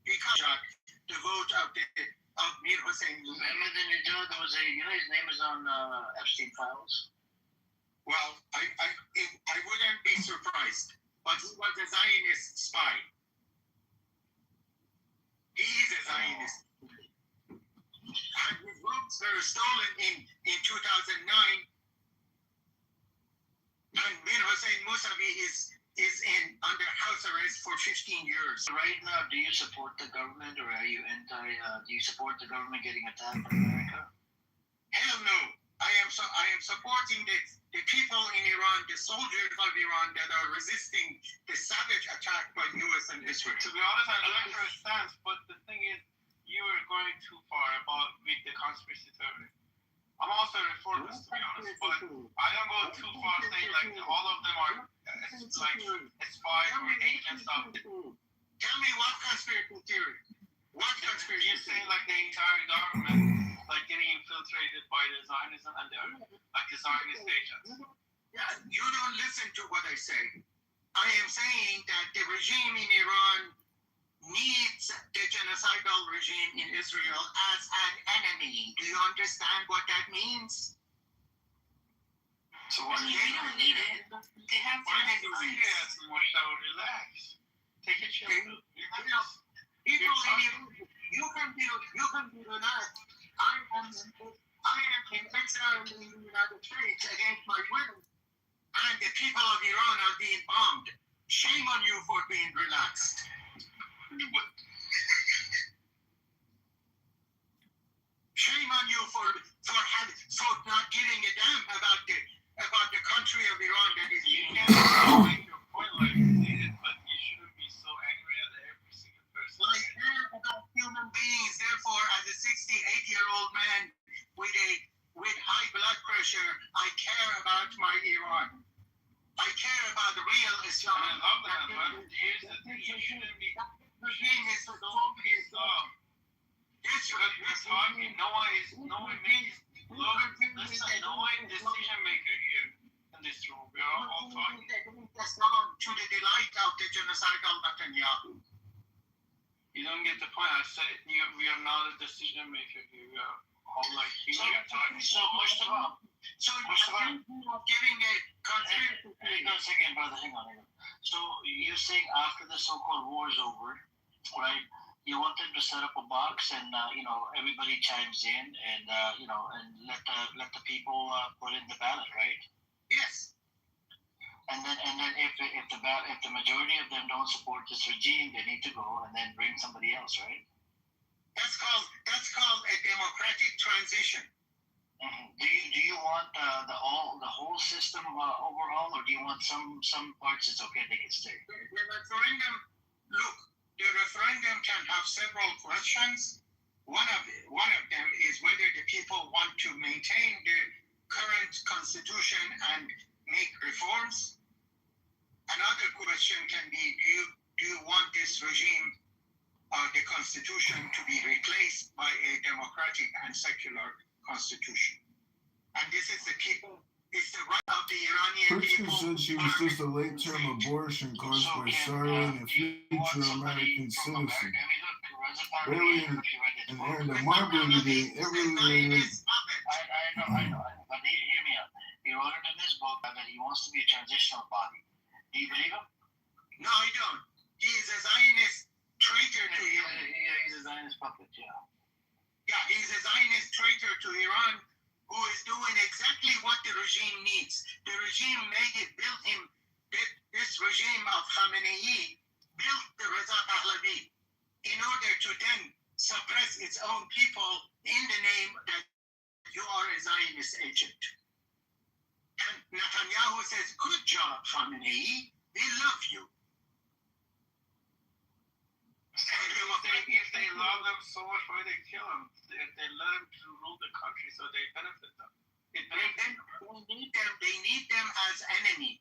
Speaker 4: Because the vote of Mir Hussein.
Speaker 5: Ahmadinejad was his name is on Epstein files.
Speaker 4: Well, I wouldn't be surprised, but he was a Zionist spy. He is a Zionist. And his votes were stolen in 2009. And Mir Hussein Mousavi is under house arrest for 15 years.
Speaker 5: Right now, do you support the government, or are you do you support the government getting attacked by America?
Speaker 4: Hell no. I am supporting the people in Iran, the soldiers of Iran that are resisting the savage attack by US and Israel.
Speaker 7: To be honest, I like your stance, but the thing is, you are going too far with the conspiracy theory. I'm also a reformist, to be honest, but I don't go too far saying like all of them are like spies or agents of.
Speaker 4: Tell me what conspiracy theory? What conspiracy?
Speaker 7: You're saying like the entire government like getting infiltrated by the Zionism and they're like the Zionist agents.
Speaker 4: Yeah, you don't listen to what I say. I am saying that the regime in Iran needs the genocidal regime in Israel as an enemy. Do you understand what that means?
Speaker 7: So what?
Speaker 8: They don't need it. They have
Speaker 4: Why they do it?
Speaker 7: Yes, relax. Take a chill.
Speaker 4: People in Iran, you can be relaxed. I am in exile in the United States against my will, and the people of Iran are being bombed. Shame on you for being relaxed. Shame on you for not giving a damn about the country of Iran that is.
Speaker 7: You can't make your point like you did, but you shouldn't be so angry at every single person.
Speaker 4: I care about human beings. Therefore, as a 68-year-old man with high blood pressure, I care about my Iran. I care about the real Islam.
Speaker 7: I love that, but here's the thing: you shouldn't be.
Speaker 4: Regime is so pissed off.
Speaker 7: This should be talking. No one is decision maker here in this room. We are all talking.
Speaker 4: Islam to the delight of the genocidal Netanyahu.
Speaker 7: You don't get the point. I said we are not a decision maker here. We are all like here. We are talking.
Speaker 5: So Mustafa,
Speaker 4: Giving a conspiracy.
Speaker 5: hang on a second, brother. Hang on. So you're saying after the so-called war is over, right? You want them to set up a box and everybody chimes in and and let the people put in the ballot, right?
Speaker 4: Yes.
Speaker 5: And then if the majority of them don't support this regime, they need to go and then bring somebody else, right?
Speaker 4: That's called a democratic transition.
Speaker 5: Mm-hmm. Do you want the whole system overhaul, or do you want some parts it's okay they can stay?
Speaker 4: The referendum can have several questions. One of them is whether the people want to maintain the current constitution and make reforms. Another question can be, do you want this regime, the constitution, to be replaced by a democratic and secular constitution? And this is the people. It's the right of the Iranian
Speaker 9: Pritzker
Speaker 4: people.
Speaker 9: said she was just a late-term abortion caused by sorrow and a future American citizen. Barely and earned a Marbury today every
Speaker 5: I know. But hear me out. He wrote it in his book that he wants to be a transitional body. Do you believe him?
Speaker 4: No, I don't. He is a Zionist traitor to Iran.
Speaker 5: Yeah, he's a Zionist puppet, yeah.
Speaker 4: Yeah, he's a Zionist traitor to Iran who is doing exactly what the regime needs. The regime built him, this regime of Khamenei built the Reza Pahlavi in order to then suppress its own people in the name that you are a Zionist agent. And Netanyahu says, good job, Khamenei, we love you.
Speaker 7: If they love them so much, why they kill them? They let them to rule the country, so they benefit them.
Speaker 4: They need them as enemy.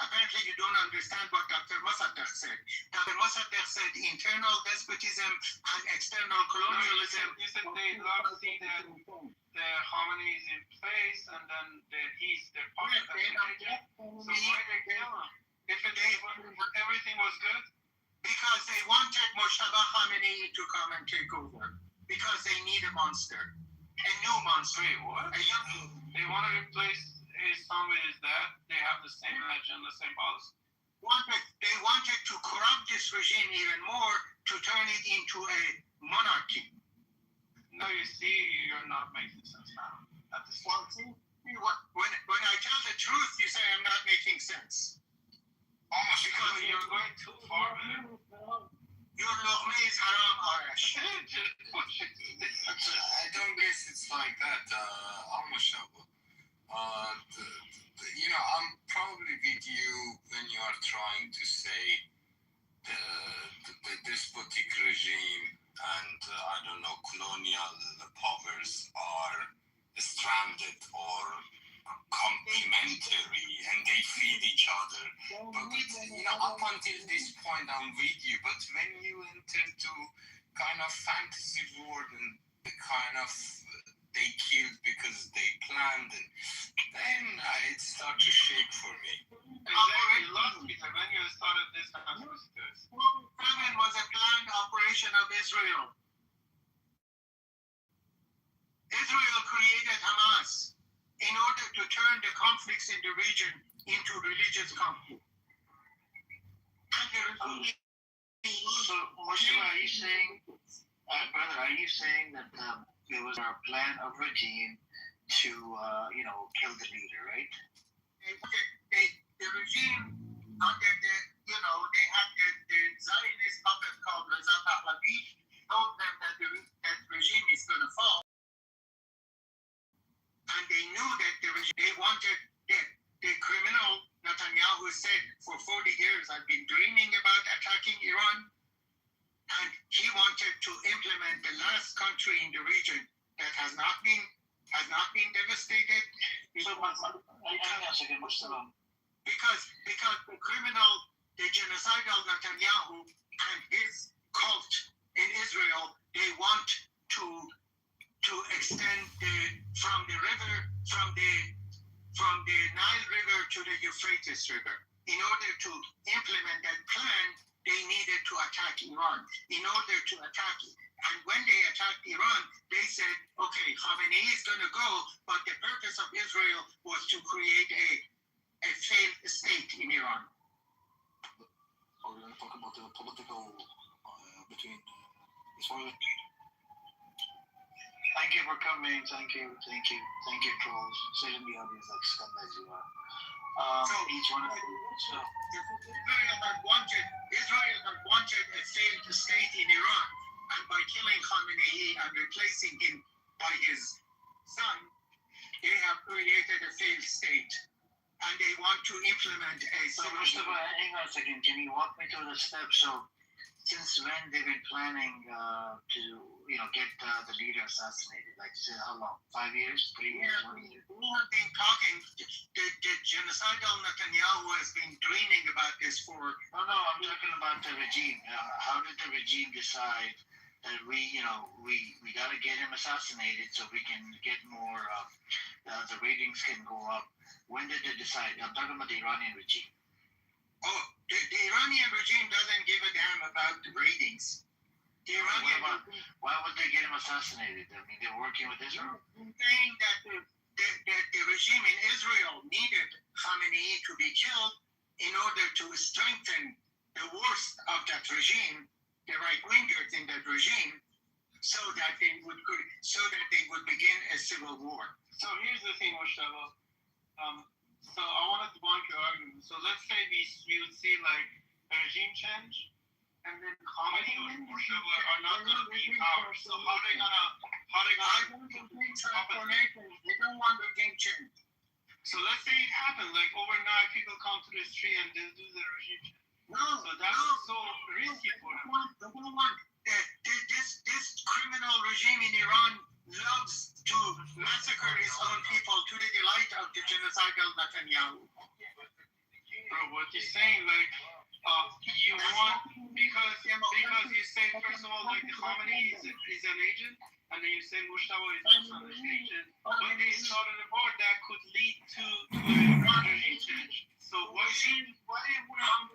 Speaker 4: Apparently, you don't understand what Dr. Mossadegh said. Dr. Mossadegh said internal despotism and external colonialism.
Speaker 7: You said they love to see that the Khamenei is in place, and then he's their puppet. So why they kill him? If everything was good?
Speaker 4: Because they wanted Moshtaba Khamenei to come and take over. Because they need a monster. A new monster.
Speaker 7: Wait, what? They want to replace his son with his dad. They have the same agenda, the same policy.
Speaker 4: They wanted to corrupt this regime even more to turn it into a monarchy.
Speaker 7: No, you see, you're not making sense now. At this point.
Speaker 4: When I tell the truth, you say I'm not making sense.
Speaker 7: Almost because you're going too far, man.
Speaker 4: Your luqma is haram, Arash.
Speaker 10: I don't guess it's like that, almost. I'm probably with you when you are trying to say the despotic regime and colonial powers are stranded or complementary and they feed each other. But up until this point I'm with you. But when you enter to kind of fantasy world and the kind of they killed because they planned, and then it started to shake for me.
Speaker 7: Exactly, last week when you started this conspiracy.
Speaker 4: 7 was a planned operation of Israel. Israel created Hamas in order to turn the conflicts in the region into religious conflict.
Speaker 5: So, Moshe, are you saying, brother, are you saying that it was our plan of regime to, kill the leader, right?
Speaker 4: The regime, under they had the Zionist puppet called Reza Pahlavi, told them that that regime is going to fall. And they knew that they wanted the criminal Netanyahu said for 40 years I've been dreaming about attacking Iran, and he wanted to implement the last country in the region that has not been devastated.
Speaker 5: So, hang on a second,
Speaker 4: because the criminal, the genocidal Netanyahu and his cult in Israel, they want to extend from the Nile River to the Euphrates River. In order to implement that plan, they needed to attack Iran. In order to attack it. And when they attacked Iran, they said, okay, Khamenei is going to go, but the purpose of Israel was to create a failed state in Iran.
Speaker 6: Are we going to talk about the political between Israel?
Speaker 5: Thank you for coming. Thank you, trolls. Sit in the audience like scum as you are. Each one of you. So,
Speaker 4: Israel had wanted a failed state in Iran, and by killing Khamenei and replacing him by his son, they have created a failed state, and they want to implement a.
Speaker 5: So, Mustafa, hang on a second. Can you walk me through the steps? So, since when they've been planning to, get the leader assassinated? Like, say, how long? 5 years? 3 years? 1 year?
Speaker 4: We have been talking. The genocidal Netanyahu has been dreaming about this for.
Speaker 5: No, I'm talking about the regime. How did the regime decide that we got to get him assassinated so we can get more, the ratings can go up? When did they decide? I'm talking about the Iranian regime.
Speaker 4: Oh, the Iranian regime doesn't give a damn about the ratings.
Speaker 5: Why would they get him assassinated? I mean, they're working with Israel.
Speaker 4: Saying that the regime in Israel needed Khamenei to be killed in order to strengthen the worst of that regime, the right-wingers in that regime, so that they would begin a civil war.
Speaker 7: So here's the thing, Mustafa. So I wanted to debunk your argument. So let's say we would see like a regime change, and then Khamenei or Mustafa are not going to be in power. So how are they gonna?
Speaker 4: I want to bring transformation change.
Speaker 7: So let's say it happened, like overnight, people come to the street and they do the regime change.
Speaker 4: No,
Speaker 7: So that's so risky for them.
Speaker 4: This criminal regime in Iran loves to massacre its own people to the delight of the genocidal Netanyahu.
Speaker 7: Bro, what you're saying, like, you want, because you say, first of all, like, Khamenei is an agent, and then you say Mustafa is also an agent, but they started a war that could lead to a regime change. So why do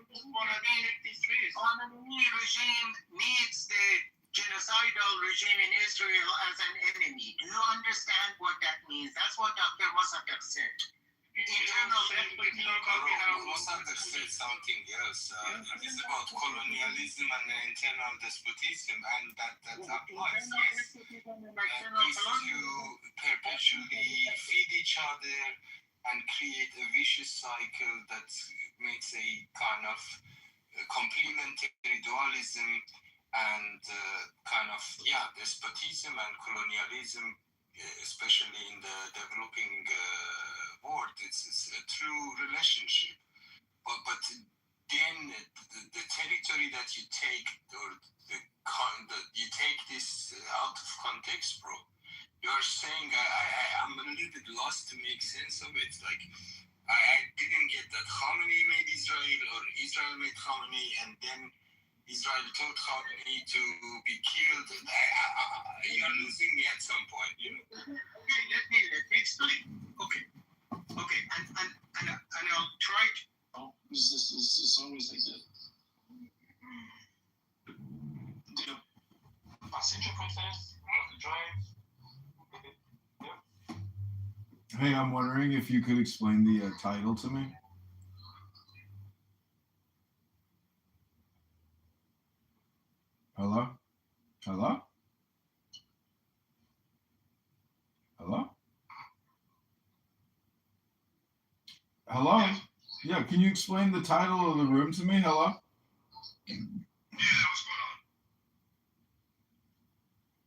Speaker 7: we want to take this risk?
Speaker 4: Khamenei regime needs the genocidal regime in Israel as an enemy. Do you understand what that means? That's what Dr. Mossadegh said.
Speaker 3: Mossadegh said something else. It's about colonialism and internal despotism, and that applies. Yes, these two perpetually feed each other and create a vicious cycle that makes a kind of complementary dualism and despotism and colonialism, especially in the developing world. It's a true relationship. But then the territory that you take, or you take this out of context, bro. You're saying I'm a little bit lost to make sense of it. Like, I didn't get that Khamenei made Israel, or Israel made Khamenei, and then Israel told Khamenei to be killed. You're losing me at some point, you know.
Speaker 4: Okay, let me explain. Okay, and I'll try to.
Speaker 5: Oh, it's always like that. The passenger princess drive.
Speaker 9: Hey, I'm wondering if you could explain the title to me. Hello? Hello? Hello? Hello? Yeah, can you explain the title of the room to me? Hello?
Speaker 4: Yeah, what's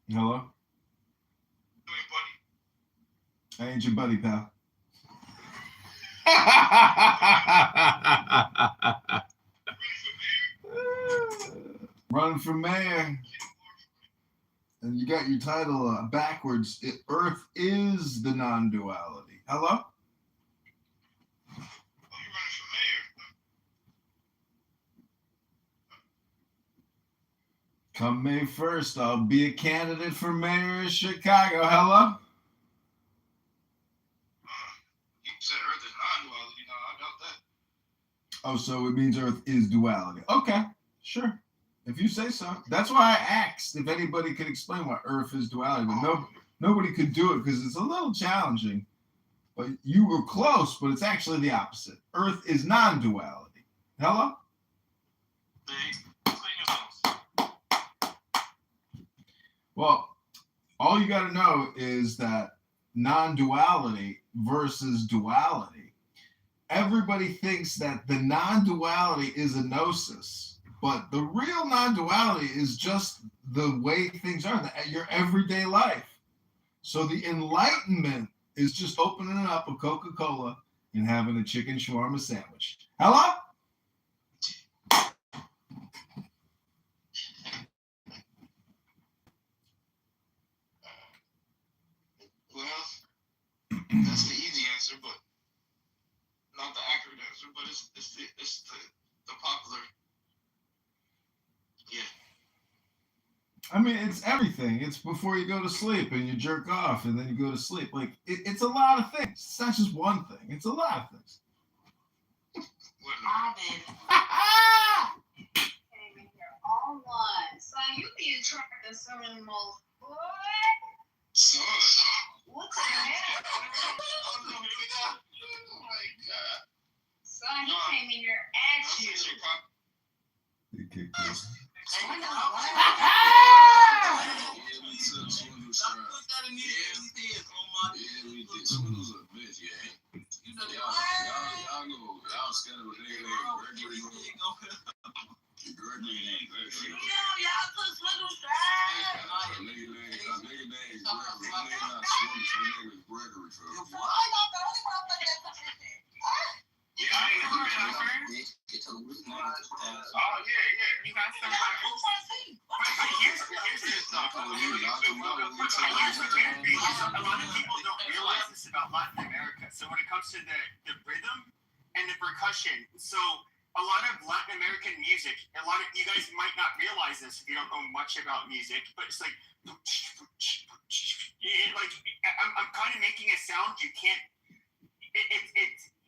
Speaker 4: going on?
Speaker 9: Hello?
Speaker 4: Doing, buddy?
Speaker 9: I ain't your buddy, pal. Running for mayor. And you got your title backwards. Earth is the non-duality. Hello?
Speaker 4: Oh, you're running for mayor?
Speaker 9: Come May 1st, I'll be a candidate for mayor of Chicago. Hello?
Speaker 4: You said Earth is non-duality. No, I doubt that.
Speaker 9: Oh, so it means Earth is duality. Okay, sure. If you say so. That's why I asked if anybody could explain why Earth is duality, but nobody could do it because it's a little challenging. But you were close, but it's actually the opposite. Earth is non-duality. Hello? Well, all you got to know is that non-duality versus duality. Everybody thinks that the non-duality is a gnosis, but the real non-duality is just the way things are, your everyday life. So the enlightenment is just opening up a Coca-Cola and having a chicken shawarma sandwich. Hello?
Speaker 4: Well, that's the easy answer, but not the accurate answer. But it's the popular. Yeah.
Speaker 9: I mean, it's everything. It's before you go to sleep and you jerk off and then you go to sleep. Like, it's a lot of things. It's not just one thing. It's a lot of things.
Speaker 1: All one. So you be attracted to someone most boy.
Speaker 4: So,
Speaker 1: What the hell?
Speaker 4: oh my God.
Speaker 1: Son, he came in here at you.
Speaker 9: You kicked this.
Speaker 2: A lot of people don't realize this about Latin America. So when it comes to the rhythm and the percussion, so a lot of Latin American music, a lot of you guys might not realize this if you don't know much about music, but it's like, I'm kind of making a sound you can't,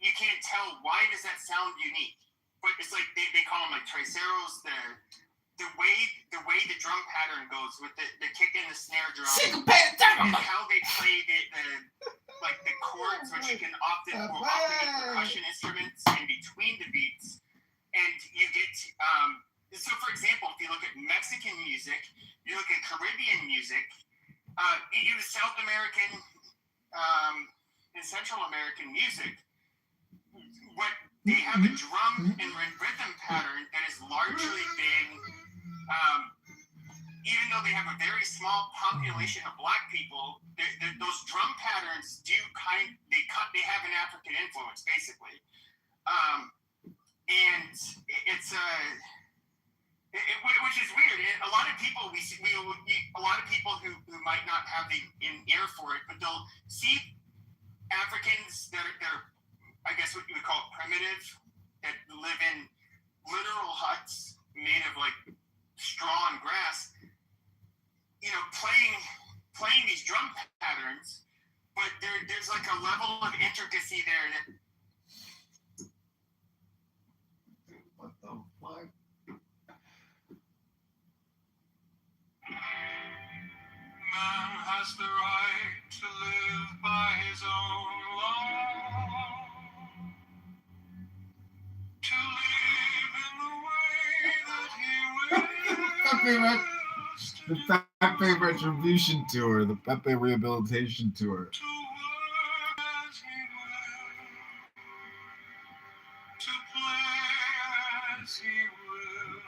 Speaker 2: you can't tell why does that sound unique, but it's like they call them like triceros, the way the drum pattern goes with the kick and the snare drum, and how they play the chords, which you can often get percussion instruments in between the beats, and you get so for example, if you look at Mexican music, you look at Caribbean music, even South American and Central American music, what they have a drum and rhythm pattern that has largely been, even though they have a very small population of Black people, those drum patterns they have an African influence basically, and it's which is weird. A lot of people a lot of people who might not have an ear for it, but they'll see Africans that are I guess what you would call primitive, that live in literal huts made of like straw and grass, playing these drum patterns, but there's like a level of intricacy there that.
Speaker 9: What the fuck?
Speaker 3: Man has the right to live by his own law, to live in the way that he wills,
Speaker 9: The Pepe Retribution Tour, the Pepe Rehabilitation Tour.
Speaker 3: to work as he will, to play as he will,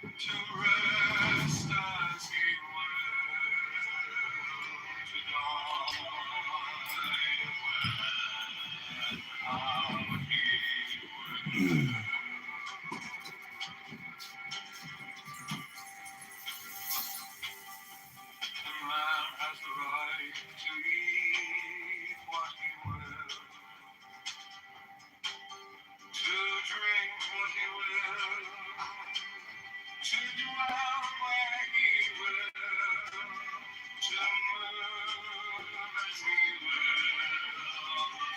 Speaker 3: to rest as he will, to die when how he will. The man has the right to eat what he will, to drink what he will, to dwell where he will, to move as he will on the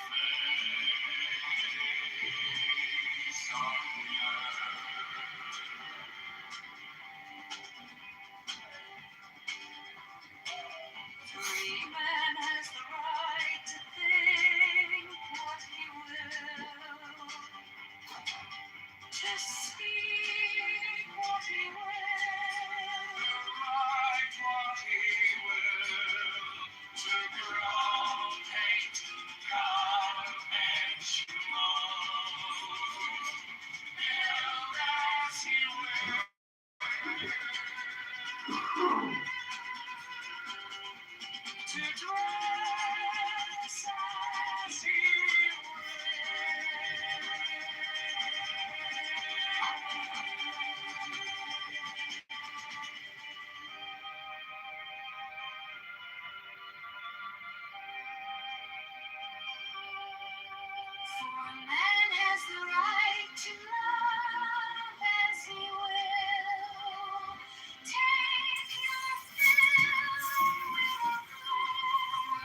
Speaker 3: face of the earth.
Speaker 1: Free man has the right to think what he will, to speak what he will,
Speaker 3: To write what he will, to grow, paint, carve, etch, mold, build as he will. To dress as he
Speaker 1: for a man has the right to love as he will, take your fill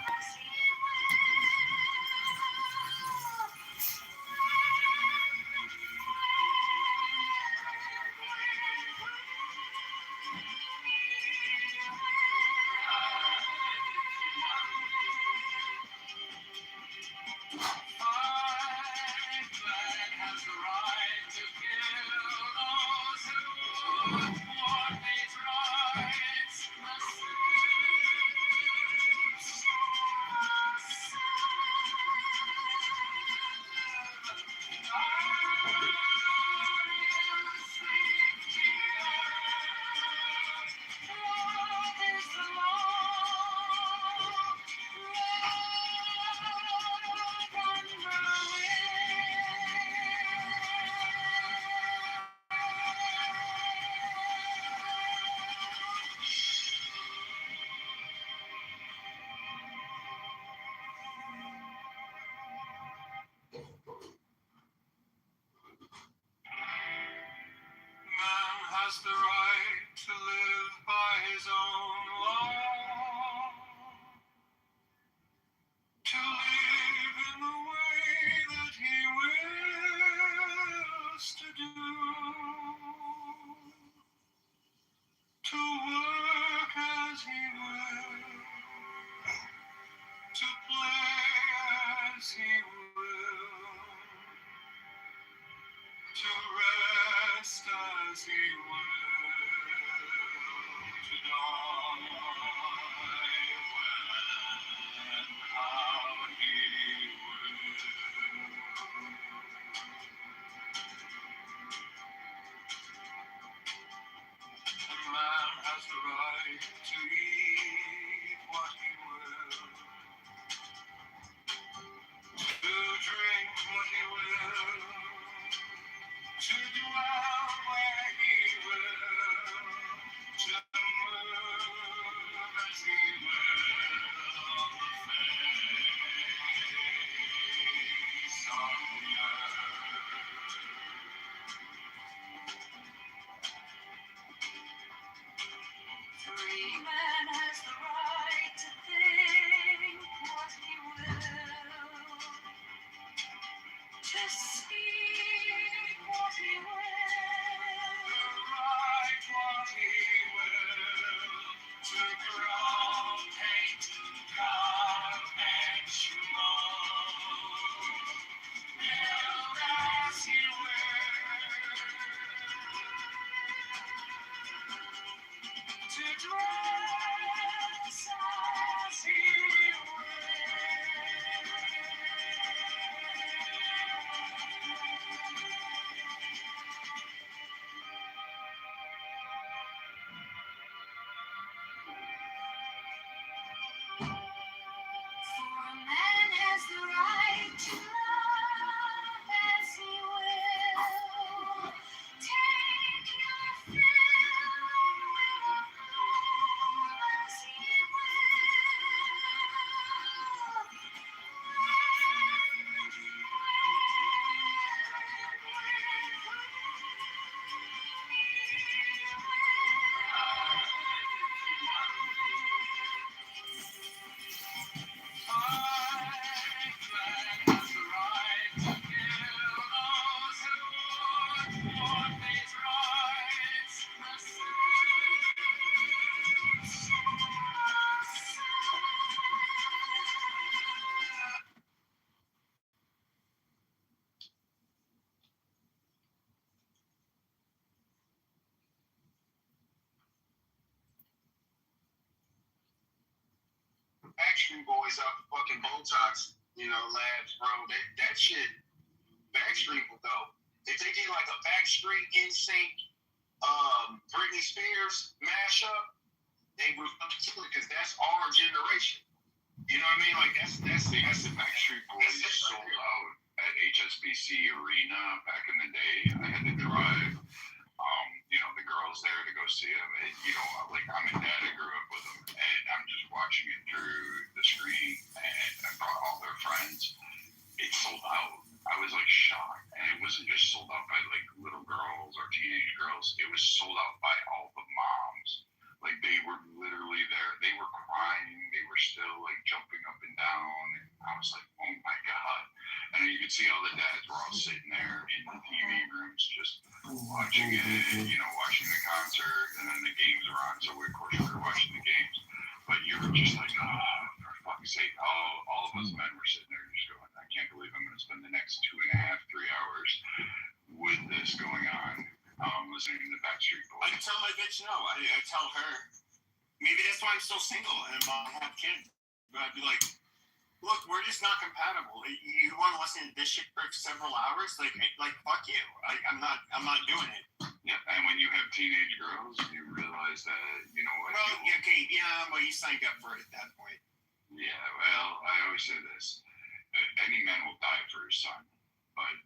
Speaker 1: as he
Speaker 3: Man has the right to has the right to live by his own law, to live in the way that he wills to do, to work as he will, to play as he will, to rest as he will, to die when and how he will. A man has the right to eat what he will, to drink what he will, to dwell where he will, to move as he will on the face of the earth.
Speaker 1: Free man has the right to think what he will, to speak what he will,
Speaker 3: To write what he will, to grow, paint, carve, etch, mold, build as he will, to dress as he
Speaker 1: for a man has the right to love as he will, take your fill and will of love as he
Speaker 6: Backstreet Boys out the fucking Botox, labs, bro. That shit, Backstreet will go. If they did like a Backstreet NSYNC, Britney Spears mashup, they would because that's our generation. You know what I mean? Like that's
Speaker 3: The Backstreet Boys sold out at HSBC Arena back in the day. I had to drive, the girls there to go see them. And, I'm a dad, I grew up with them, and I'm just watching it through the screen, and I brought all their friends. It sold out. I was like shocked, and it wasn't just sold out by like little girls or teenage girls. It was sold out by all the moms. Like they were literally there. They were crying. They were still like jumping up and down. And I was like, oh my God. And you could see all the dads were all sitting there in the TV rooms just watching it, watching the concert. And then the games were on. So of course we were watching the games. But you were just like, oh, for fuck's sake. All of us men were sitting there just going, I can't believe I'm going to spend the next 2.5, 3 hours with this going on. Listening to the Backstreet Boys.
Speaker 2: I tell my bitch no. I tell her, maybe that's why I'm still single and I have kids. But I'd be like, look, we're just not compatible. You want to listen to this shit for several hours? Like fuck you. I'm not doing it.
Speaker 3: Yeah, and when you have teenage girls, you realize that, you know what?
Speaker 2: Well, well, you signed up for it at that point.
Speaker 3: Yeah, well, I always say this. Any man will die for his son. But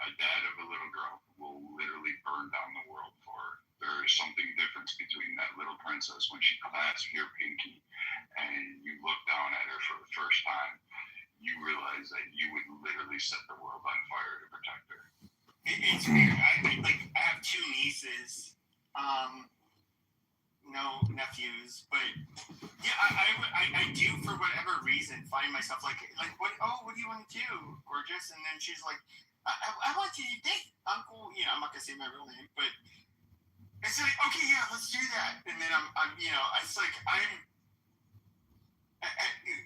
Speaker 3: a dad of a little girl will literally burn down the world for her. There is something different between that little princess when she clasps your pinky and you look down at her for the first time. You realize that you would literally set the world on fire to protect her.
Speaker 2: It's weird. I have two nieces, no nephews, but yeah, I do for whatever reason find myself like what do you want to do, gorgeous? And then she's like, I want you to date Uncle. You know, I'm not gonna say my real name, but it's like, okay, yeah, let's do that. And then I'm you know, it's like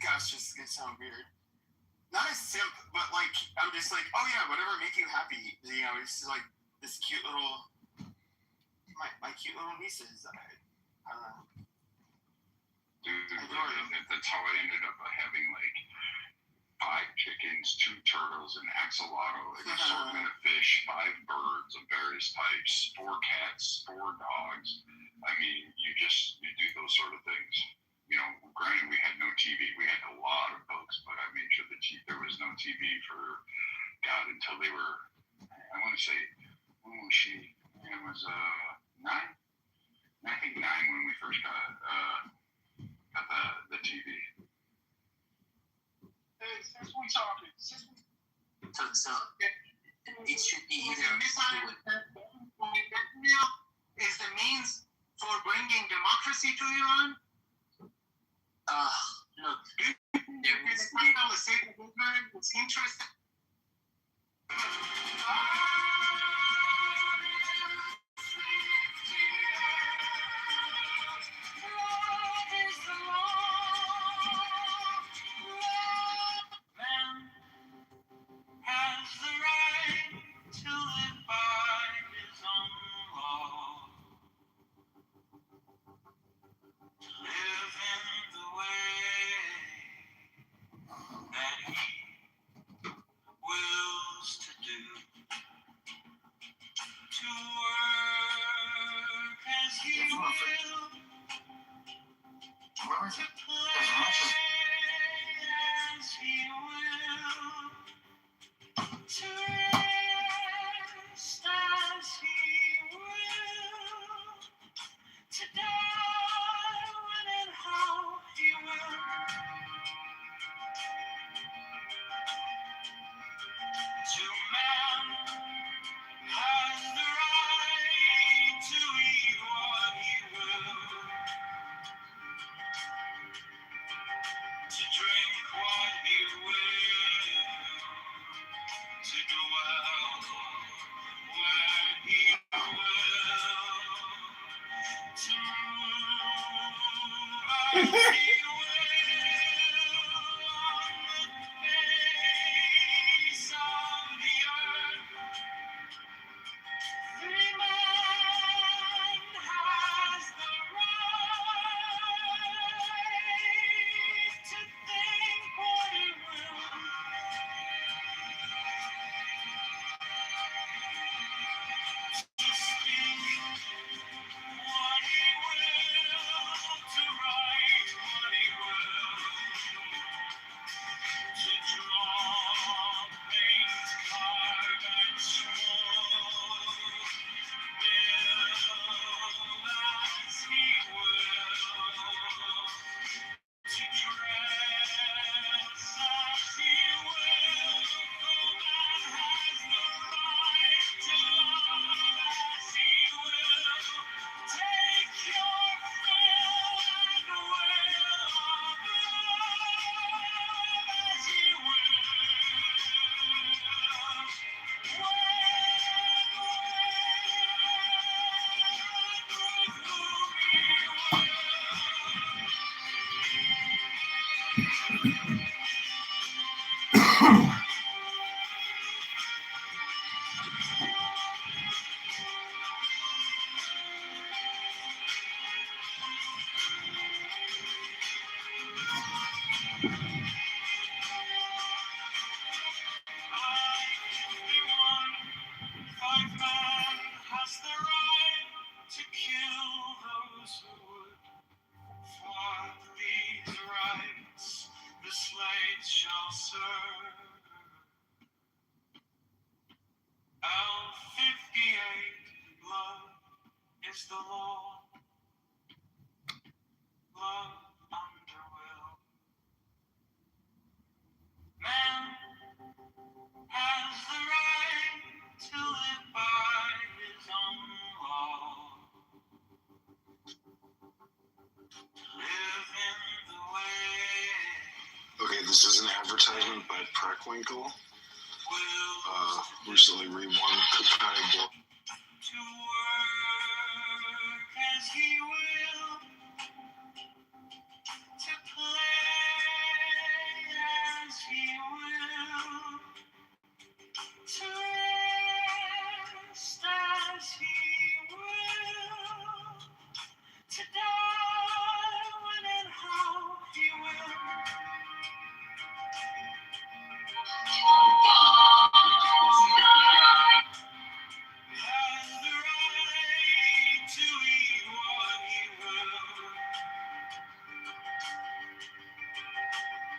Speaker 2: gosh, this is gonna sound weird. Not a simp, but like I'm just like, oh yeah, whatever make you happy. You know, it's like this cute little my cute little nieces. I don't know.
Speaker 11: That's how I ended up having like 5 chickens, 2 turtles, an axolotl, an assortment of fish, 5 birds of various types, 4 cats, 4 dogs. I mean, you do those sort of things. You know, granted, we had no TV. We had a lot of books, but I made sure that there was no TV for God until they were, I want to say, when was she? It was 9. I think 9 when we first got the TV.
Speaker 6: Since we talking,
Speaker 5: So it should be either
Speaker 4: is the means for bringing democracy to Iran?
Speaker 5: look,
Speaker 4: It's interesting.
Speaker 3: Has the right to live by his own law, to live in the way that he wills to do, to work as he will, to play as he will, to rest as he will, to die when and how he will. To man has the right to eat what he will, to drink what he will, to dwell where he will, to move as he will on the face of the earth. The man has the right to think what he will, to speak what he will, to write what he will, to draw, paint, carve, and smoke, build as he will, to dress as he will. No man has the right to love as he will. Take your fill and will of love as he will. With whom he will. Fight man has the right to kill those who would. For these rights the slaves shall serve. L58, love is the law. Love under will. Man has the right to live by his own law,
Speaker 12: This is an advertisement by Preckwinkle. Recently re-won Kukai book.
Speaker 13: To work as he will, to play as he will, to rest as he will, to die when and how he will. Has the right to eat what he will,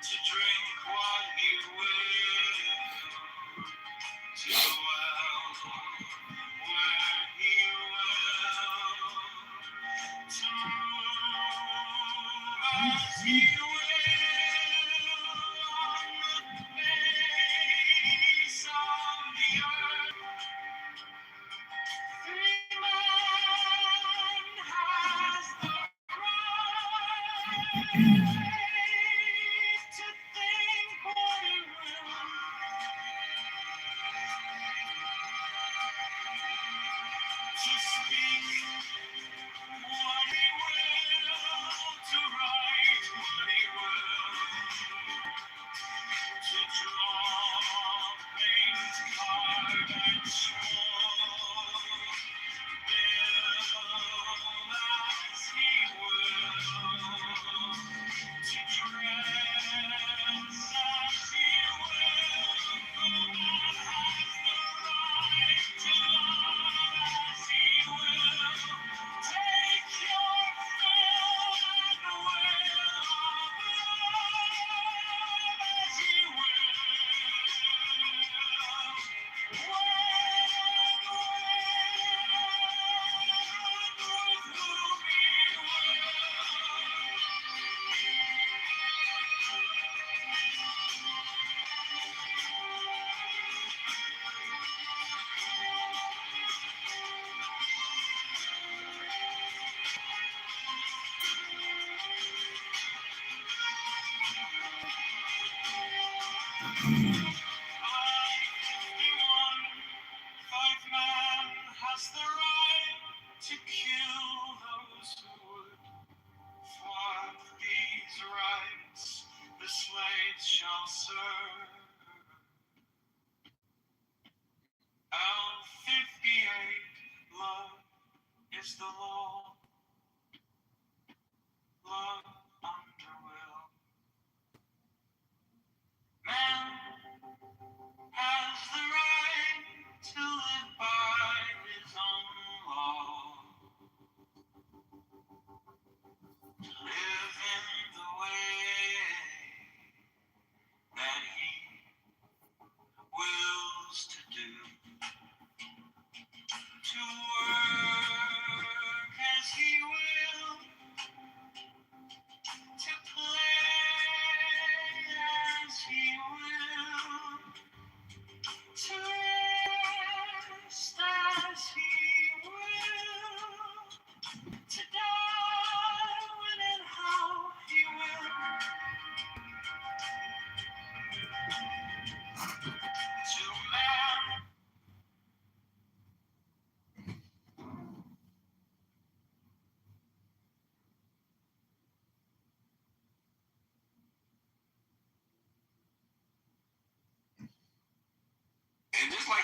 Speaker 13: to drink what he will, to dwell where he will, to move as he will on the face of the earth. Free man has the right to think what he will, to speak what he will, to write what he will, to draw, paint, carve, and scroll, build as he will, to dress as he will. Man has the right to love as he will. Take your fill and will of love as he will. With whom he Five man has the right to kill those who would. For these rights the slaves shall serve. L58, love is the law. Love under will. Man has the right to live by his own law, to live in the way that he wills to do, to work as he will, to play as he will, to rest as he will, to die when and how he will, to man.
Speaker 10: And just like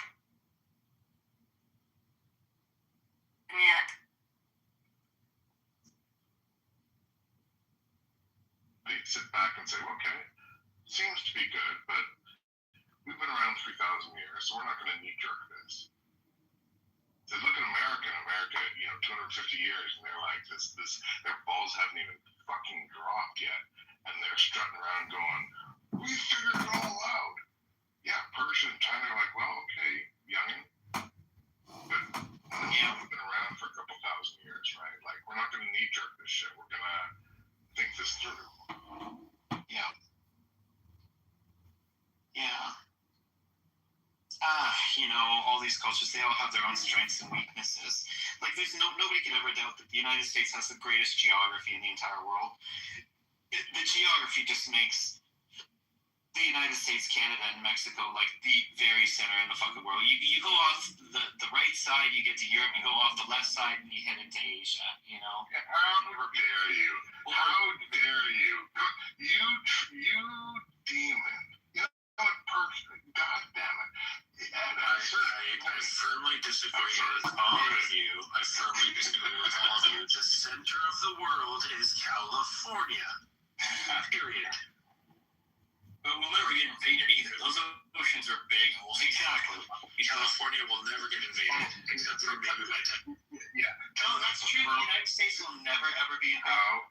Speaker 11: They sit back and say, okay, seems to be good, but we've been around 3,000 years, so we're not going to knee jerk this. They look at America, 250 years, and they're like, their balls haven't even fucking dropped yet, and they're strutting around going, we figured it all out. Yeah, Persia and China are like, well, okay, youngin', but we've been around for a couple thousand years, right? Like, we're not going to knee jerk this shit. We're going to think this through.
Speaker 5: Yeah. All these cultures, they all have their own strengths and weaknesses. Like, there's nobody can ever doubt that the United States has the greatest geography in the entire world. The geography just makes
Speaker 14: the United States, Canada, and Mexico, like the very center in the fucking world. You go off the right side, you get to Europe. You go off the left side, and you head into Asia. You know.
Speaker 11: How dare you? How dare you? You demon. You know what? Perfect. God damn it.
Speaker 10: I firmly disagree with all of you. I firmly disagree with all of you. The center of the world is California. Period. But we'll never get invaded either. Those oceans are big holes. Exactly. California will never get invaded, except for maybe by time.
Speaker 11: Yeah.
Speaker 14: No, that's true. The United States will never ever be invaded.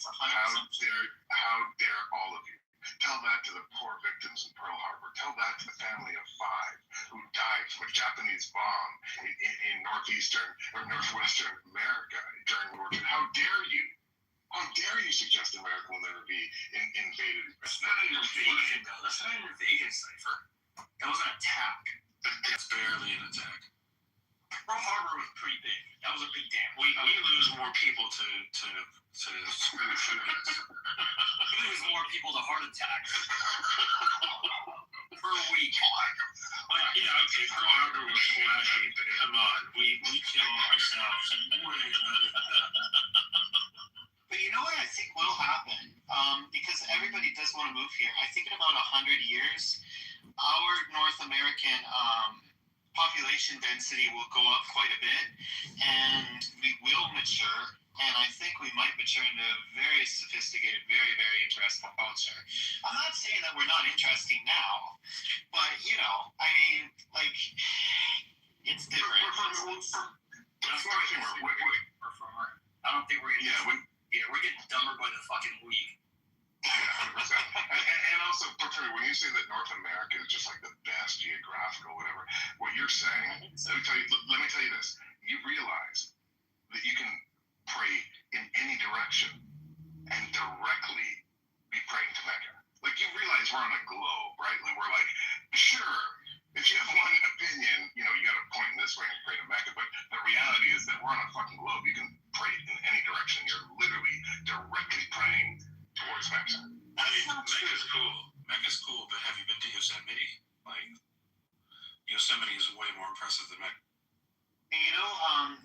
Speaker 11: How dare all of you? Tell that to the poor victims in Pearl Harbor. Tell that to the family of 5 who died from a Japanese bomb in northeastern or northwestern America during World War II. How dare you? How dare you suggest America will never be invaded?
Speaker 10: That's not an invasion, though. That's not an invasion, Cypher. That was an attack. That's barely an attack. Pearl Harbor was pretty big. That was a big dam. We lose more people to screw shootings. We lose more people to heart attacks per week. But yeah, okay, Pearl Harbor was flashy, but come on, we kill ourselves way better than that.
Speaker 14: But you know what I think will happen? Because everybody does want to move here. I think in about 100 years, our North American population density will go up quite a bit, and we will mature. And I think we might mature into a very sophisticated, very, very interesting culture. I'm not saying that we're not interesting now, but you know, I mean, like, it's different.
Speaker 10: I don't think we're gonna. Yeah, we're getting dumber by the fucking week.
Speaker 11: And also, when you say that North America is just like the best geographical, whatever, what you're saying, let me tell you this. You realize that you can pray in any direction and directly be praying to Mecca. Like, you realize we're on a globe, right? Like, we're like, sure, if you have one opinion, you know, you got to point in this way and pray to Mecca, but the reality is that we're on a fucking globe. You can pray in any direction. You're literally directly praying towards Mecca.
Speaker 10: I mean, Mecca's cool. Mecca's cool, but have you been to Yosemite? Like, Yosemite is way more impressive than Mecca.
Speaker 14: And you know,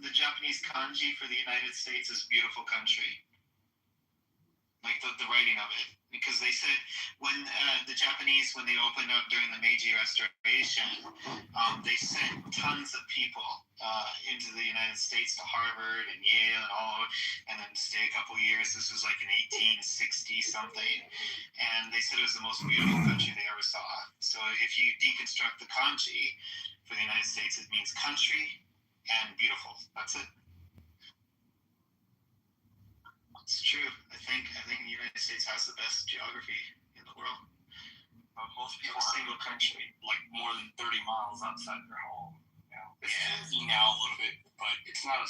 Speaker 14: the Japanese kanji for the United States is beautiful country. Like the writing of it. Because they said when the Japanese, when they opened up during the Meiji Restoration, they sent tons of people into the United States to Harvard and Yale and all, and then stay a couple years. This was like in 1860 something. And they said it was the most beautiful country they ever saw. So if you deconstruct the kanji for the United States, it means country and beautiful. That's it. It's true. I think the United States has the best geography in the world.
Speaker 10: Most people have single country, like more than 30 miles outside their home. You know, it's easy now a little bit, but it's not as.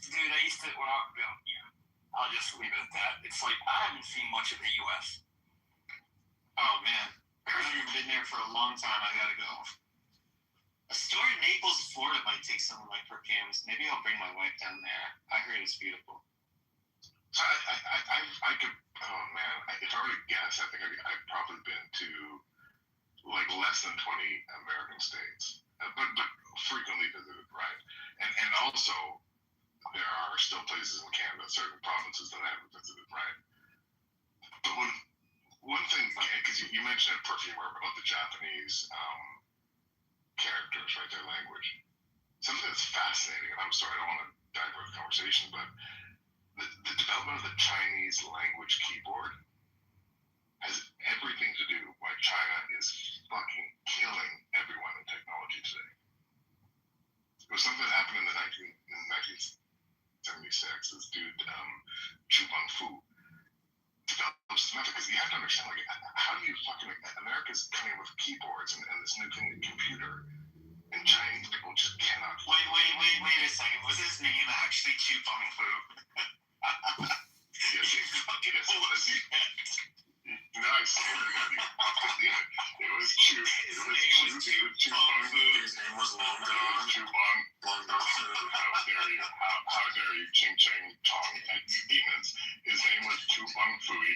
Speaker 10: Dude, I used to I'll just leave it at that. It's like I haven't seen much of the U.S.
Speaker 14: Oh man, I haven't been there for a long time. I gotta go. A store in Naples, Florida might take some of my perfumes. Maybe I'll bring my wife down there. I heard it's beautiful.
Speaker 11: So I could, oh man, if I were to guess, I think I've probably been to like less than 20 American states, but frequently visited, right? And also, there are still places in Canada, certain provinces that I haven't visited, right? But one thing, because you mentioned at Perfumer about the Japanese characters, right, their language. Something that's fascinating, and I'm sorry, I don't want to divert the conversation, but the development of the Chinese language keyboard has everything to do why China is fucking killing everyone in technology today. It was something that happened in 1976. This dude, Chu Bang Fu, developed this method, because you have to understand, like, how do you fucking, America's coming up with keyboards and this new thing, the computer, and Chinese people just cannot.
Speaker 14: Wait a second. Was his name actually Chu Bang Fu?
Speaker 11: Yes, nice. It was Chu. Chu Bang Fu.
Speaker 10: His name was Long Dong.
Speaker 11: Chu Bang. How dare you? How dare you? Ching Ching Chong at you demons. His name was Chu Bang Fu. You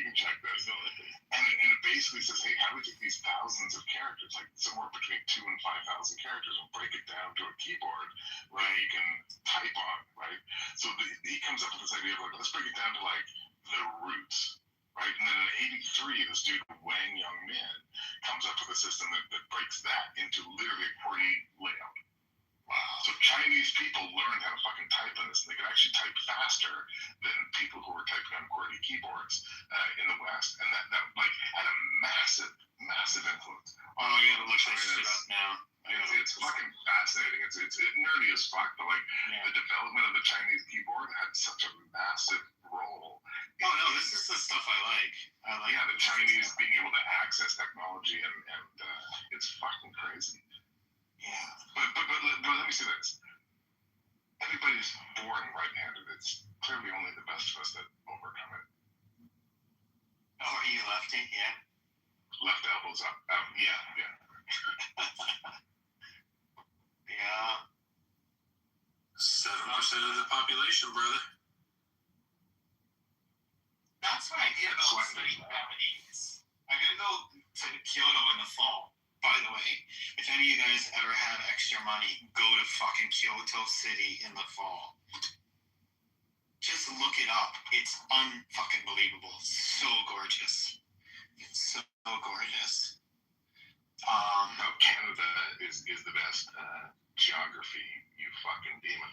Speaker 11: can check this. And it basically says, hey, how do we take these thousands of characters, like somewhere between 2,000 and 5,000 characters, and break it down to a keyboard where you can type on, right? So he comes up with this idea of like, let's break it down to like the roots, right? And then in '83, this dude Wang Youngmin comes up with a system that breaks that into literally a QWERTY layout. Wow. So Chinese people learned how to fucking type on this. They could actually type faster than people who were typing on QWERTY keyboards in the West, and that like had a massive influence.
Speaker 3: Oh, yeah, it looks like shit up now.
Speaker 11: It's fucking fascinating. It's nerdy as fuck, but like the development of the Chinese keyboard had such a massive role.
Speaker 3: Oh no, this is the stuff I like.
Speaker 11: Yeah, the Chinese being able to access technology and it's fucking crazy.
Speaker 3: Yeah.
Speaker 11: But let me say this. Everybody's born right-handed. It's clearly only the best of us that overcome it.
Speaker 3: Oh, are you lefty? Yeah.
Speaker 11: Left elbows up. Yeah.
Speaker 3: Yeah.
Speaker 10: 7% of the population, brother.
Speaker 3: That's what I did about studying Japanese. I'm gonna go to Kyoto in the fall. By the way, if any of you guys ever have extra money, go to fucking Kyoto City in the fall. Just look it up. It's unfucking believable. So gorgeous. It's so gorgeous.
Speaker 11: No, Canada is the best geography. You fucking demon.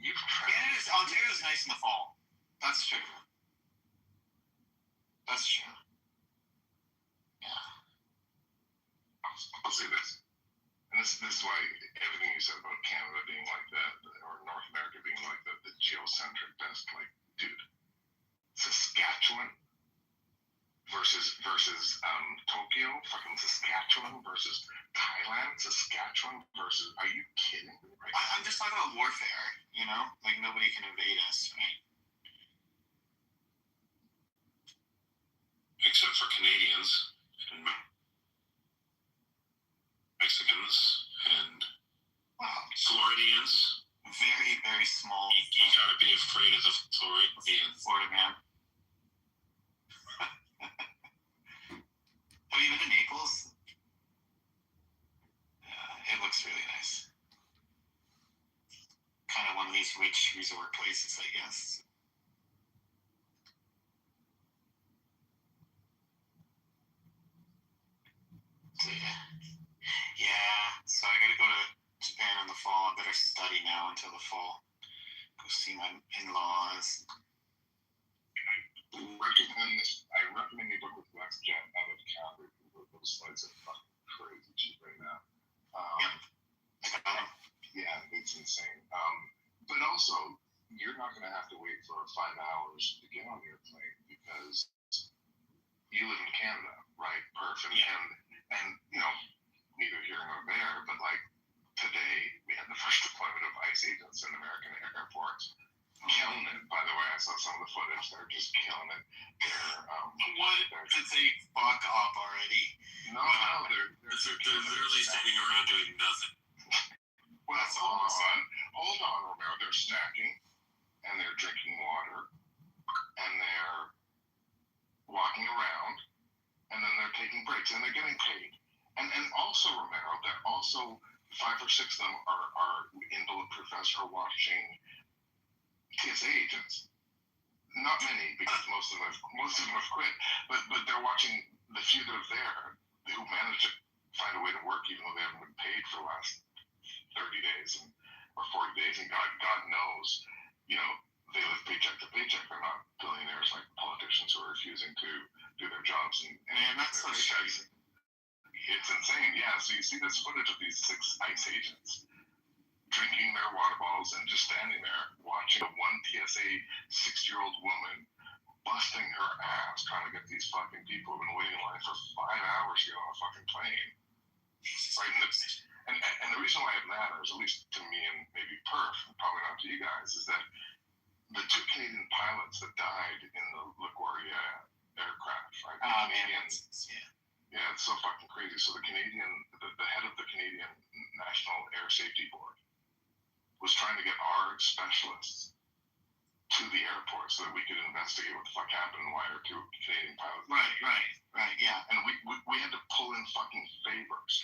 Speaker 11: You've traveled.
Speaker 3: Ontario's nice in the fall. That's true. That's true.
Speaker 11: I'll say this, and this is why everything you said about Canada being like that, or North America being like the geocentric best, like, dude, Saskatchewan versus Tokyo, fucking Saskatchewan versus Thailand, Saskatchewan versus, are you kidding me? Right?
Speaker 3: I'm just talking about warfare, you know? Like, nobody can invade us, right?
Speaker 10: Except for Canadians and Mexicans and Floridians.
Speaker 3: Very, very small.
Speaker 10: You gotta be afraid of the Floridians.
Speaker 3: Florida man. Have you been to Naples? It looks really nice. Kind of one of these rich resort places, I guess. So, yeah, so I gotta go to Japan in the fall. I better study now until the fall. Go see my in-laws.
Speaker 11: I recommend you book with WestJet out of Calgary. Those flights are fucking crazy cheap right now.
Speaker 3: Yep. I got them.
Speaker 11: Yeah, it's insane. But also, you're not going to have to wait for 5 hours to get on the airplane because you live in Canada, right? Perfect.
Speaker 3: Yeah.
Speaker 11: And you know, neither here nor there, but like today, we had the first deployment of ICE agents in American airports. Killing it, by the way. I saw some of the footage. They're just killing it.
Speaker 3: Did they fuck up already?
Speaker 11: No, they're
Speaker 10: literally standing around doing nothing.
Speaker 11: Well, hold on, Romero. They're snacking, and they're drinking water, and they're walking around, and then they're taking breaks, and they're getting paid. And also, Romero, that also 5 or 6 of them are in Bulletproof Vest are watching TSA agents. Not many, because most of them have quit, but they're watching the few that are there who manage to find a way to work even though they haven't been paid for the last 30 days or 40 days. And God knows, you know, they live paycheck to paycheck. They're not billionaires like politicians who are refusing to do their jobs. And
Speaker 3: that's so shitty.
Speaker 11: It's insane, yeah. So you see this footage of these 6 ICE agents drinking their water bottles and just standing there watching one TSA 60-year-old woman busting her ass trying to get these fucking people who've been waiting in line for 5 hours to get on a fucking plane. Right? And the reason why it matters, at least to me and maybe Perf, and probably not to you guys, is that the 2 Canadian pilots that died in the LaGuardia aircraft, right? Yeah, it's so fucking crazy. So the head of the Canadian National Air Safety Board was trying to get our specialists to the airport so that we could investigate what the fuck happened and why our 2 Canadian pilots.
Speaker 2: Right, yeah.
Speaker 11: And we had to pull in fucking favors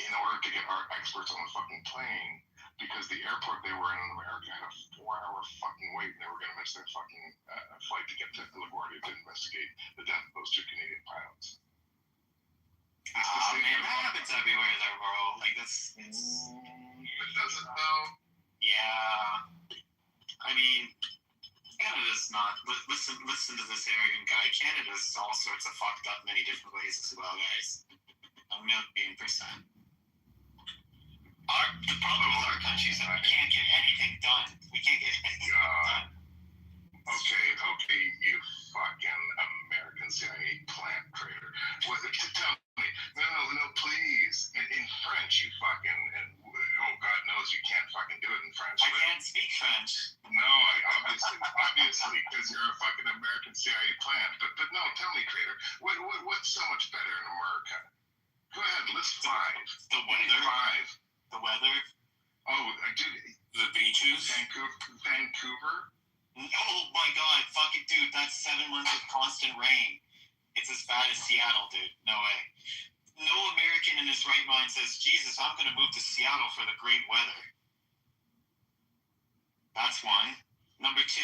Speaker 11: in order to get our experts on the fucking plane because the airport they were in America had a 4-hour fucking wait and they were going to miss their fucking flight to get to LaGuardia to investigate the death of those 2 Canadian pilots.
Speaker 2: Oh man, that happens everywhere though, bro. Like it's
Speaker 11: But does it though?
Speaker 2: yeah. I mean, Canada's not. Listen to this arrogant guy. Canada's all sorts of fucked up many different ways as well, guys. 1,000,000%. The problem with our country is that we can't get anything done. We can't get anything done.
Speaker 11: Okay, you fucking American CIA plant traitor. What? Tell me, no, please. In French, you fucking, oh God knows you can't fucking do it in French.
Speaker 2: I can't speak French.
Speaker 11: No, obviously, because you're a fucking American CIA plant. But no, tell me, traitor, what's so much better in America? Go ahead, list 5.
Speaker 2: The weather.
Speaker 11: 5.
Speaker 2: The weather.
Speaker 11: Oh, dude.
Speaker 10: The beaches.
Speaker 11: Vancouver.
Speaker 2: Oh my God, fucking dude, that's 7 months of constant rain. It's as bad as Seattle, dude. No way. No American in his right mind says, Jesus, I'm going to move to Seattle for the great weather. That's one. Number 2,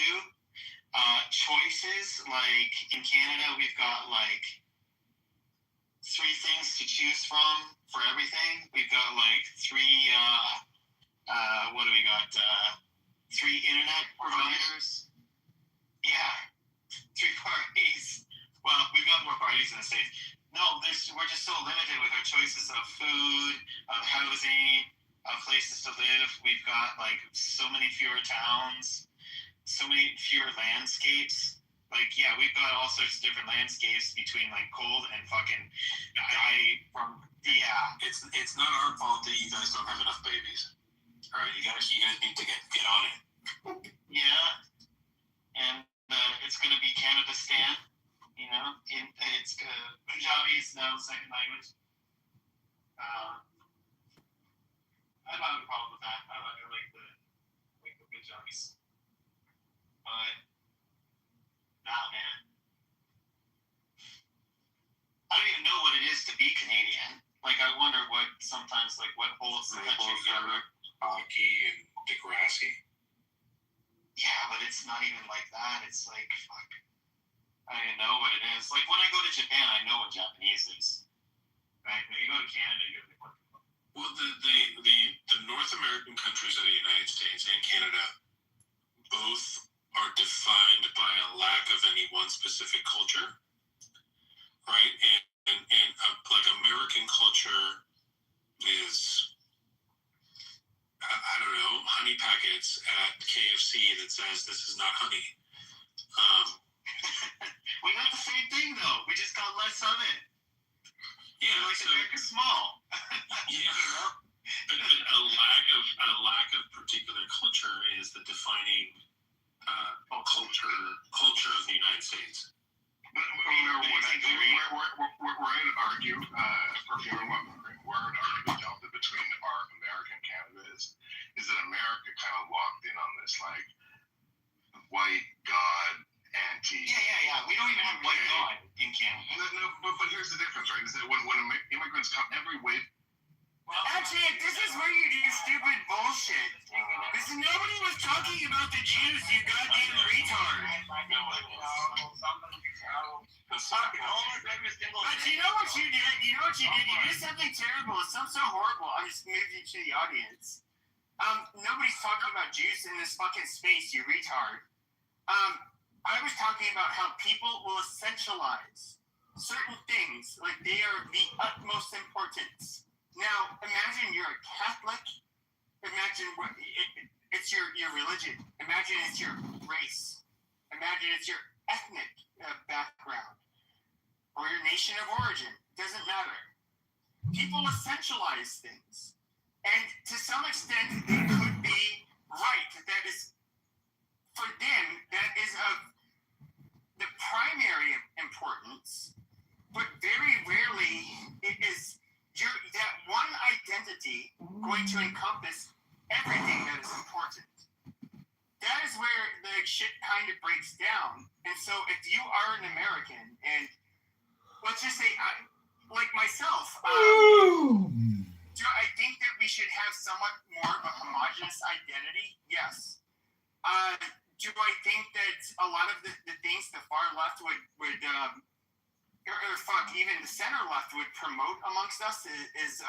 Speaker 2: choices. Like in Canada, we've got like 3 things to choose from for everything. We've got like 3, what do we got? 3 internet providers. Yeah, 3 parties. Well, we've got more parties in the States. No, we're just so limited with our choices of food, of housing, of places to live. We've got like so many fewer towns, so many fewer landscapes. Like, yeah, we've got all sorts of different landscapes between like cold and fucking die from. Yeah,
Speaker 10: It's not our fault that you guys don't have enough babies. All right, you guys need to get on it.
Speaker 2: Yeah, and it's gonna be Canada-stan. You know, it's Punjabi is now the second language. I don't have a problem with that. I like the Punjabis. But nah, man. I don't even know what it is to be Canadian. Like, I wonder what holds the country together.
Speaker 10: Hockey and Degrassi.
Speaker 2: Yeah, but it's not even like that. It's like, fuck. I don't even know what it is. Like, when I go to Japan, I know what Japanese is. Right? When you go to Canada, you're like, what the fuck?
Speaker 10: Well, the North American countries of the United States and Canada both are defined by a lack of any one specific culture, right? And like American culture is, I don't know, honey packets at KFC that says this is not honey.
Speaker 2: We got the same thing though. We just got less of it.
Speaker 10: Yeah,
Speaker 2: like
Speaker 10: so,
Speaker 2: America's small.
Speaker 10: Yeah, you know? But a lack of particular culture is the defining culture of the United States.
Speaker 11: We're in argue, we're in the delta between our America and Canada is that America kind of locked in on this like white God anti.
Speaker 2: Yeah. We don't even have white God in Canada.
Speaker 11: No, but here's the difference, right? Is that when immigrants come, every wave.
Speaker 1: Well, actually, this is where you do stupid bullshit. Because nobody was talking about the Jews, you goddamn retard. But you know what you did? You did something terrible. It sounds so horrible. I just moved you to the audience. Nobody's talking about Jews in this fucking space, you retard. I was talking about how people will essentialize certain things like they are the utmost importance. Now, imagine you're a Catholic. Imagine it's your religion. Imagine it's your race. Imagine it's your ethnic background or your nation of origin. Doesn't matter. People essentialize things. And to some extent, they could be right. That is, for them, that is of the primary importance. But very rarely it is that one identity going to encompass everything that is important. That is
Speaker 2: where the shit kind of breaks down. And so if you are an American, and let's just say, like myself, do I think that we should have somewhat more of a homogenous identity? Yes. Do I think that a lot of the things the far left would or fuck, even the center left would promote amongst us is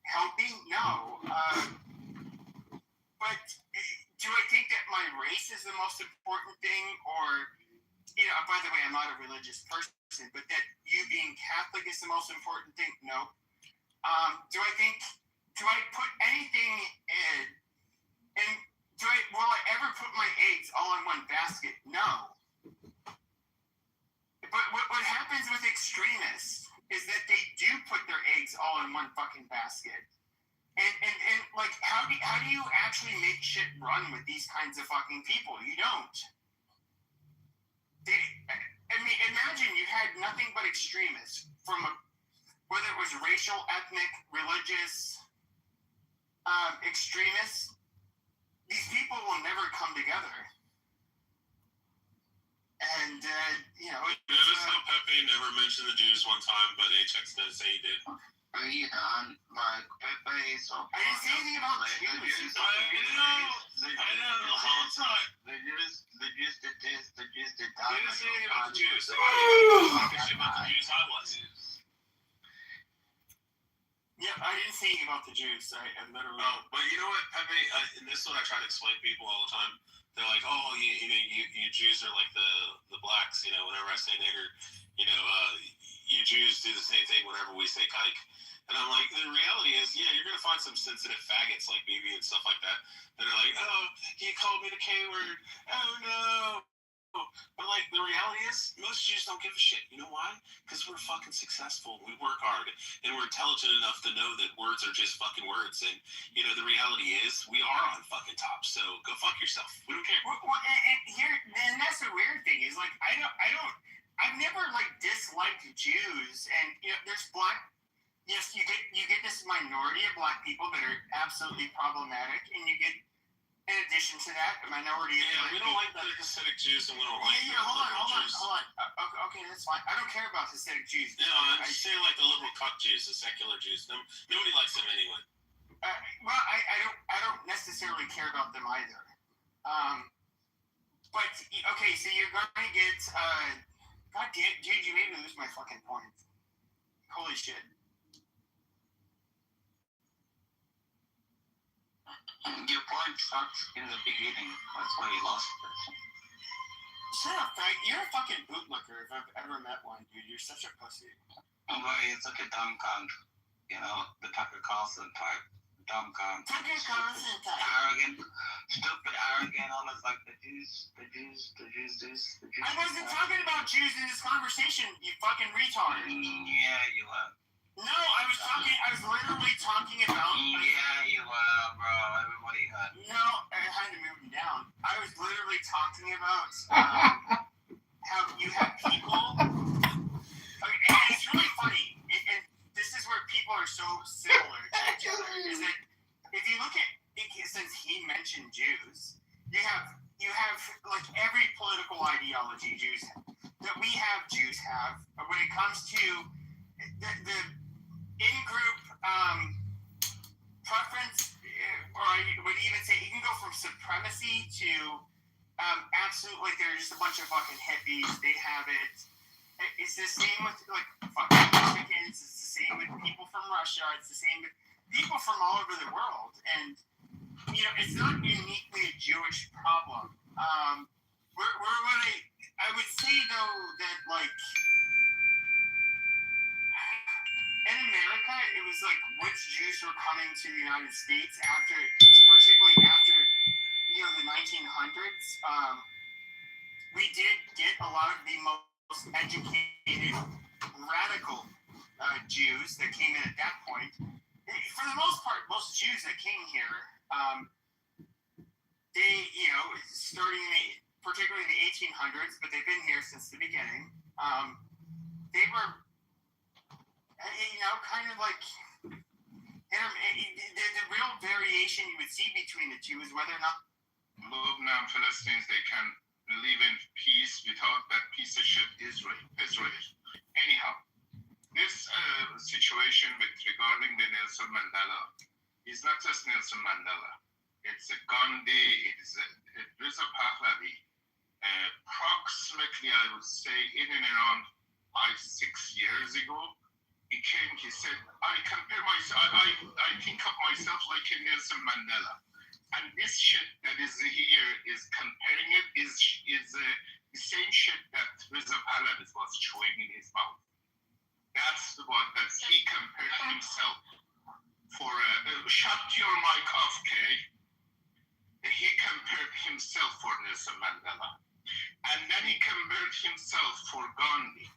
Speaker 2: healthy? No. But do I think that my race is the most important thing? Or, by the way, I'm not a religious person, but that you being Catholic is the most important thing? No. Do I put anything in, and will I ever put my eggs all in one basket? No. But what happens with extremists is that they do put their eggs all in one fucking basket. And like, how do you actually make shit run with these kinds of fucking people? You don't. Imagine you had nothing but extremists from whether it was racial, ethnic, religious extremists. These people will never come together. And,
Speaker 3: Notice how Pepe never mentioned the Jews one time, but HX does say he did.
Speaker 4: Like Pepe is so.
Speaker 2: I didn't say anything about Jews.
Speaker 3: I know the whole time.
Speaker 4: The Jews did this, the Jews did that.
Speaker 3: I didn't say anything about the Jews. Talking shit about the Jews, I was.
Speaker 2: Yeah, I didn't say anything about the Jews. I literally.
Speaker 3: Oh, but you know what, Pepe? And this is what I try to explain to people all the time. They're like, oh, you Jews are like the blacks. Whenever I say nigger, you Jews do the same thing whenever we say kike. And I'm like, the reality is, yeah, you're gonna find some sensitive faggots like BB and stuff like that that are like, oh, he called me the K word. Oh no. But like, the reality is, most Jews don't give a shit. You know why? Because we're fucking successful. We work hard, and we're intelligent enough to know that words are just fucking words. And the reality is, we are on fucking top. So go fuck yourself. We don't care.
Speaker 2: Well, and that's the weird thing is like, I've never like disliked Jews, and there's black. Yes, you get this minority of black people that are absolutely problematic, and you get. In addition to that, a minority of
Speaker 3: we don't like the Hasidic Jews, and we don't like
Speaker 2: hold on. Okay, that's fine. I don't care about Hasidic Jews.
Speaker 3: No, I'm just saying like the liberal cuck Jews, the secular Jews. Nobody likes them anyway.
Speaker 2: Well, I don't necessarily care about them either. But okay, so you're going to get. God damn, dude, you made me lose my fucking point. Holy shit.
Speaker 4: Your point sucks in the beginning. That's why you lost it.
Speaker 2: Shut up, Frank. You're a fucking bootlicker if I've ever met one, dude. You're such a pussy.
Speaker 4: Well, it's like a dumb cunt. The Tucker Carlson type. Dumb cunt.
Speaker 2: Tucker Carlson type.
Speaker 4: Arrogant. Stupid, arrogant. Almost like the Jews.
Speaker 2: I wasn't talking about Jews in this conversation, you fucking retard.
Speaker 4: Yeah, you were.
Speaker 2: No, I was literally talking about.
Speaker 4: Yeah, you were, bro. Everybody heard.
Speaker 2: No, I had to move him down. I was literally talking about how you have people. And it's really funny. And this is where people are so similar to each other. Is that if you look at, since he mentioned Jews, you have like every political ideology Jews have. But when it comes to the in-group preference, or I would even say you can go from supremacy to absolutely, they're just a bunch of fucking hippies. They have it. It's the same with like fucking Mexicans. It's the same with people from Russia. It's the same with people from all over the world. And it's not uniquely a Jewish problem. I would say though that like. In America, it was like which Jews were coming to the United States particularly after, the 1900s. We did get a lot of the most educated, radical Jews that came in at that point. For the most part, most Jews that came here, they, starting particularly in the 1800s, but they've been here since the beginning. They were. Kind of like the real variation you would see between the two is whether or not
Speaker 3: Lebanon Philistines, they can live in peace without that piece of shit Israel. Anyhow, this situation regarding the Nelson Mandela is not just Nelson Mandela. It's a Gandhi, it is a Reza Pahlavi. Approximately, I would say, in and around 5-6 years ago, he came, he said, I compare myself, I think of myself like a Nelson Mandela. And this shit that is here is comparing it is the same shit that Reza Pahlavi was chewing in his mouth. That's the one that he compared himself for. Shut your mic off, Kay. He compared himself for Nelson Mandela. And then he compared himself for Gandhi.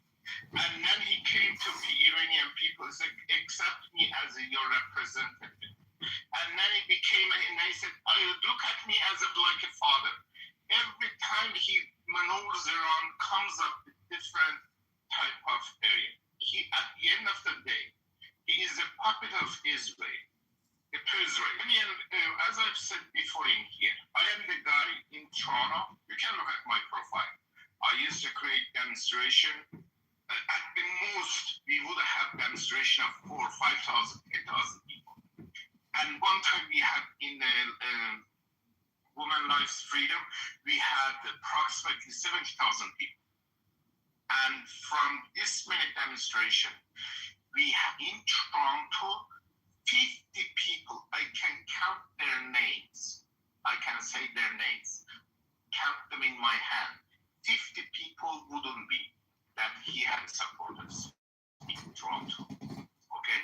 Speaker 3: And then he came to the Iranian people and said, accept me as your representative. And then he became, and he said, look at me as like a father. Every time he maneuvers around, comes up with different type of area. At the end of the day, he is a puppet of Israel. As I've said before in here, I am the guy in Toronto. You can look at my profile. I used to create demonstration. At the most, we would have demonstration of 4,000, 5,000, 10,000 people. And one time we had in the Women Lives Freedom, we had approximately 70,000 people. And from this many demonstration, we have in Toronto 50 people. I can count their names. I can say their names. Count them in my hand. 50 people wouldn't be that he had supporters in Toronto. Okay?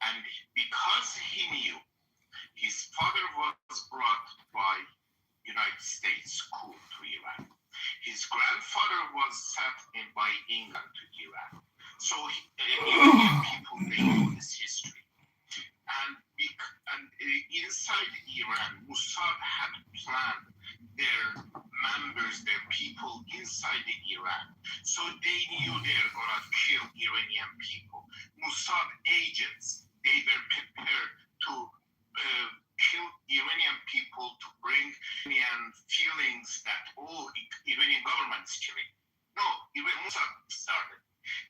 Speaker 3: And because he knew his father was brought by United States coup to Iran. His grandfather was sent in by England to Iran. So Iranian people, they know this history. And inside Iran, Mossad had planned their members, their people inside Iran. So they knew they were going to kill Iranian people. Mossad agents, they were prepared to kill Iranian people to bring Iranian feelings that, Iranian government is killing. No, Mossad started.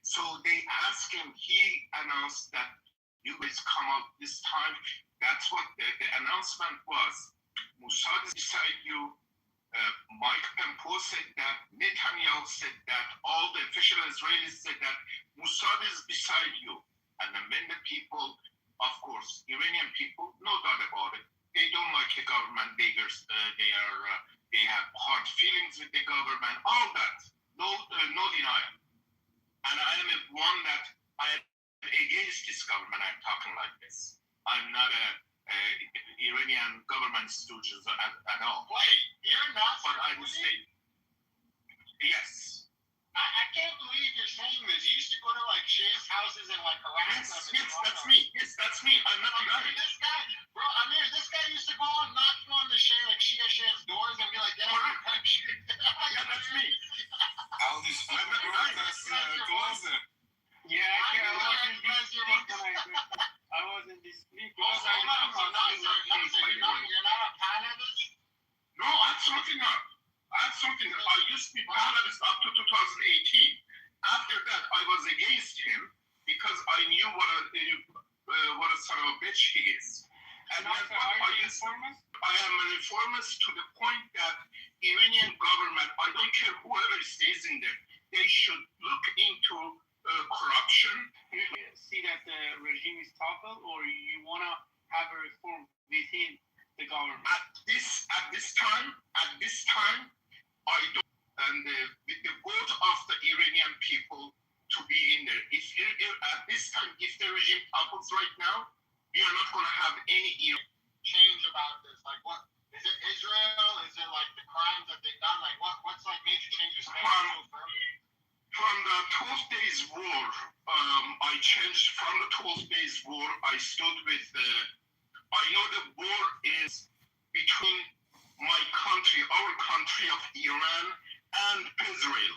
Speaker 3: So they asked him, he announced that you guys come out this time. That's what the announcement was. Mossad is beside you. Mike Pompeo said that. Netanyahu said that. All the official Israelis said that. Mossad is beside you. And then the people, of course, Iranian people, no doubt about it. They don't like the government. They have hard feelings with the government. All that, no denial. And I am one that I am against this government. I'm talking like this. I'm not a Iranian government stooges at all.
Speaker 4: Wait, you're not?
Speaker 3: But I would say, yes.
Speaker 4: I can't believe you're saying this. You used to go to like Sheikh's houses and like harass them.
Speaker 3: Yes, that's me. Yes, that's me. I'm not denying.
Speaker 4: This guy, bro, Amir, this guy used to go on knocking on the Sheikh, like Shia Sheikh's doors and be like, yeah,
Speaker 3: that's me.
Speaker 10: All these closer.
Speaker 7: Yeah, I wasn't this week.
Speaker 4: You're not a fan of this?
Speaker 3: No, absolutely not. Absolutely not. I used to be part of this up to 2018. After that, I was against him because I knew what a son of a bitch he is. And that's what I am a reformist to the point that Iranian government, I don't care whoever stays in there, they should look into corruption.
Speaker 7: You see that the regime is toppled, or you want to have a reform within the government?
Speaker 3: At this time, I don't. And with the vote of the Iranian people to be in there, if at this time, if the regime topples right now, we are not going to have any
Speaker 4: change about this. Like, what is it? Israel? Is it like the crimes that they've done? Like, what's like major changes?
Speaker 3: From the 12 Days War, I changed from the 12 Days War. I stood with I know the war is between my country, our country of Iran, and Israel,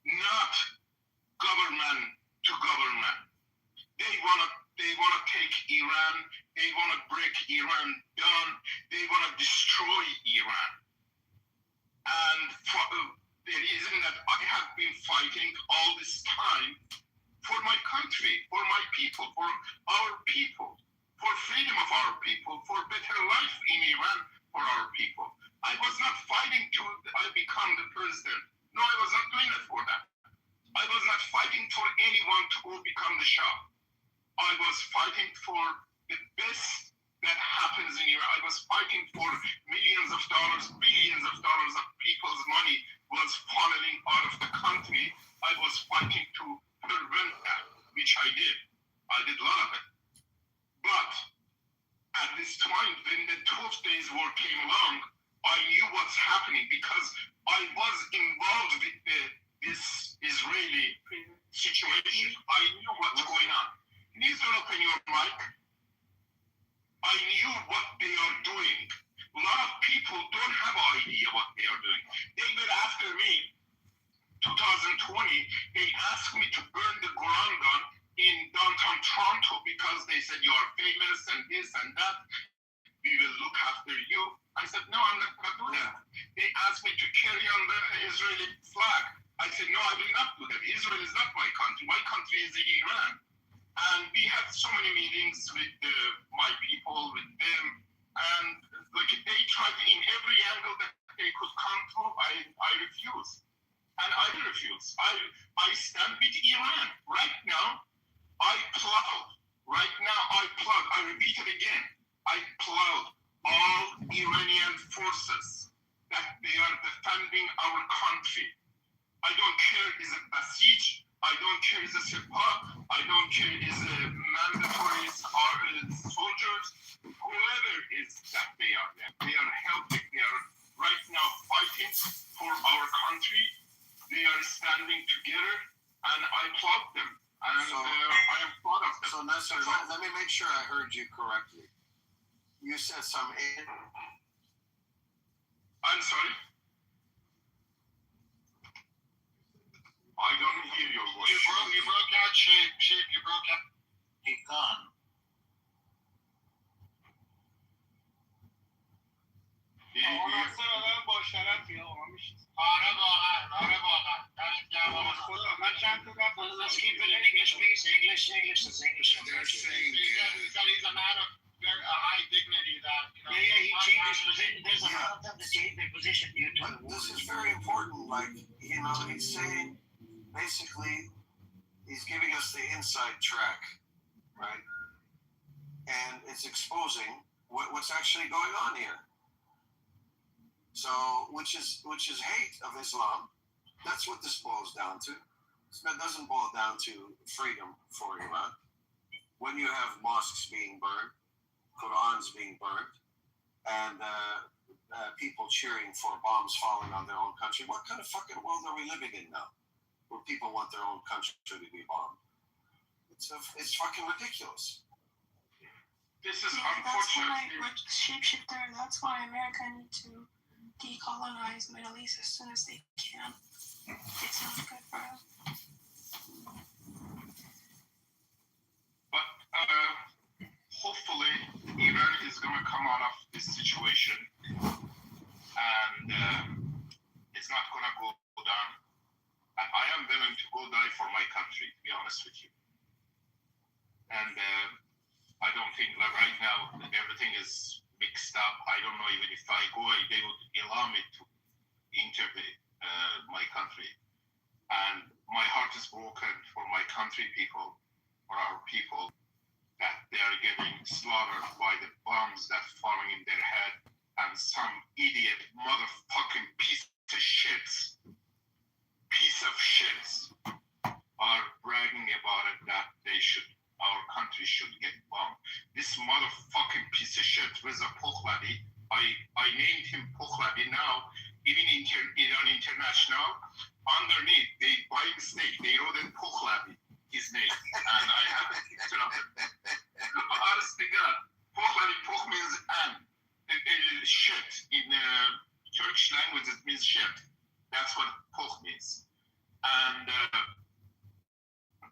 Speaker 3: not government to government. They wanna take
Speaker 11: Iran. They want to break Iran down. They want to destroy Iran. And for the reason that I have been fighting all this time for my country, for my people, for our people, for freedom of our people, for better life in Iran for our people. I was not fighting to become the president. No, I was not doing it for that. I was not fighting for anyone to go become the Shah. I was fighting for the best that happens in Iran. I was fighting for millions of dollars, billions of dollars of people's money was funneling out of the country. I was fighting to prevent that, which I did. I did a lot of it. But at this time, when the 12 days war came along, I knew what's happening because I was involved with this Israeli situation. I knew what's going on. Please don't open your mic. I knew what they are doing. A lot of people don't have an idea what they are doing. They were after me, 2020, they asked me to burn the Quran down in downtown Toronto because they said you are famous and this and that. We will look after you. I said, no, I'm not going to do that. They asked me to carry on the Israeli flag. I said, no, I will not do that. Israel is not my country. My country is Iran. And we had so many meetings with my people, with them, and like they tried in every angle that they could come through. I refuse, and I refuse. I stand with Iran right now. I plowed. Right now, I plowed. I repeat it again. I plowed all Iranian forces that they are defending our country. I don't care is it Basij. I don't care is a Sepah, I don't care is a mandatory or soldiers, whoever is that they are there. They are helping, they are right now fighting for our country. They are standing together and I applaud them. And
Speaker 15: So-
Speaker 11: I am proud of them.
Speaker 15: So Nasser, let me make sure I heard you correctly. You said some
Speaker 11: I'm sorry? I don't hear your voice.
Speaker 4: You broke out, Shape, you broke out.
Speaker 14: He's gone. Let's keep it in English, please. English is English.
Speaker 10: They're saying
Speaker 4: That he's a man of very high dignity that, you know.
Speaker 14: Yeah, he changed his position. There's a lot of them that change their position due to the war.
Speaker 15: This is very important. Like, he's saying, basically, he's giving us the inside track, right? And it's exposing what's actually going on here. So, which is hate of Islam. That's what this boils down to. It doesn't boil down to freedom for Iran. When you have mosques being burned, Qurans being burned, and people cheering for bombs falling on their own country, what kind of fucking world are we living in now? Where people want their own country to be bombed? It's fucking ridiculous.
Speaker 11: This is
Speaker 8: Yeah, that's why,
Speaker 11: unfortunate.
Speaker 8: like shapeshifter, that's why America need to decolonize Middle East as soon as they can. It's not good for us.
Speaker 11: But hopefully Iran is going to come out of this situation and it's not going to go down. And I am willing to go die for my country, to be honest with you. And I don't think that right now everything is mixed up. I don't know even if I go, they would allow me to enter my country. And my heart is broken for my country people, for our people, that they are getting slaughtered by the bombs that falling in their head, and some idiot motherfucking piece of shits are bragging about it that our country should get bombed. This motherfucking piece of shit, Reza Pahlavi, I named him Pahlavi now, even in Iran International, underneath, by mistake, they wrote in Pahlavi, his name, and I have a picture of it. Honest to God, Pahlavi, Pokh means shit. In Turkish language, it means shit. That's what Pokh means. And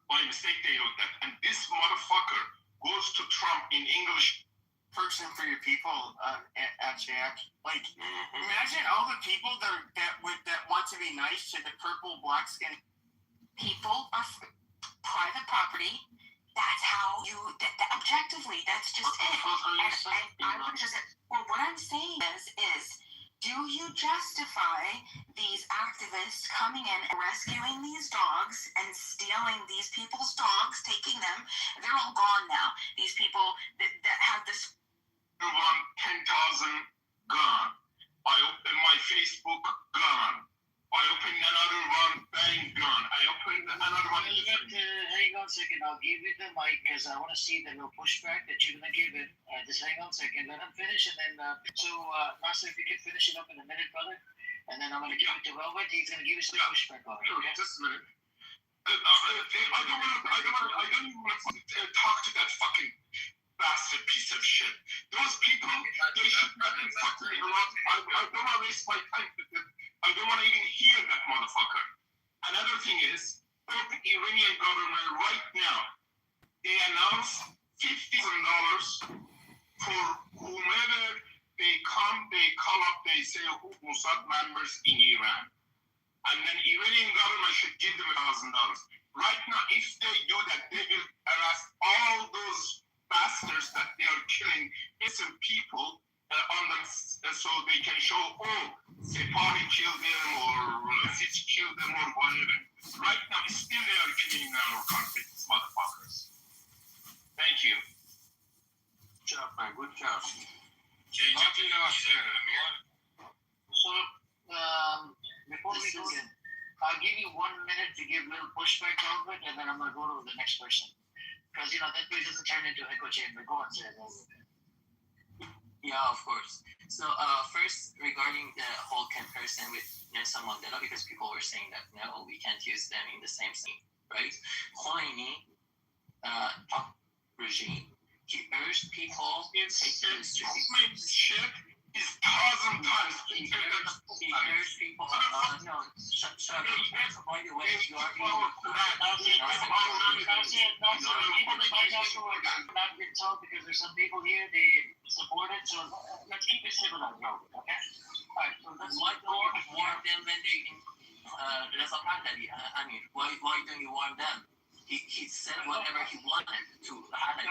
Speaker 11: by mistake, they wrote that. And this motherfucker
Speaker 6: goes to Trump in English.
Speaker 2: Person for your people, Jack. Like, imagine all the people that want to be nice to the purple, black skin
Speaker 16: people are private property. That's how you. Objectively, that's just it. And I would just. Well, what I'm saying is, do you justify these activists coming in and rescuing these dogs and stealing these people's dogs, taking them? They're all gone now. These people that have this.
Speaker 6: 10,000 gone. I open my Facebook, gone. I open another one, bang, gone. I open another one.
Speaker 5: Hang on a second. I'll give you the mic because I want to see the little pushback that you're going to give it. Just hang on a second. Let him finish. And then, Nasser, if you can finish it up in a minute, brother. And then I'm going to give it to Velvet. He's going to give you some pushback on it. Okay?
Speaker 6: Just a minute. I don't even want to talk to that fucking bastard piece of shit. Those people, they should not be fucking around. I don't want to waste my time with them. I don't want to even hear that motherfucker. Another thing is, the Iranian government right now, they announced $50,000 for whomever they come, they call up, they say who Mossad members in Iran. And then Iranian government should give them $1,000. Right now, if they do that, they will arrest all those bastards that they are killing innocent people on them, so they can show, oh, Separi killed them or Fitch killed them or whatever. Right now, still they are killing our country, these motherfuckers. Thank you.
Speaker 15: Good job, man. Good job.
Speaker 5: So, before we go in, I'll give you 1 minute to give a little pushback over it, and then I'm going to go to the next person. Because, that way doesn't turn into echo chamber. Go on, say it.
Speaker 17: Yeah, of course. So, first, regarding the whole comparison with Nelson Mandela, because people were saying that, no, we can't use them in the same thing, right? Khomeini regime, he urged people to take to the streets.
Speaker 6: Shit is 1,000 times.
Speaker 17: He urged people, no, shut up. By the way, you are being
Speaker 5: not been told because there's some people here, they support it, so let's keep it civilized, okay? Alright, so let's
Speaker 17: why don't you warn them when they I mean, why don't you warn them? He said whatever he wanted to happen.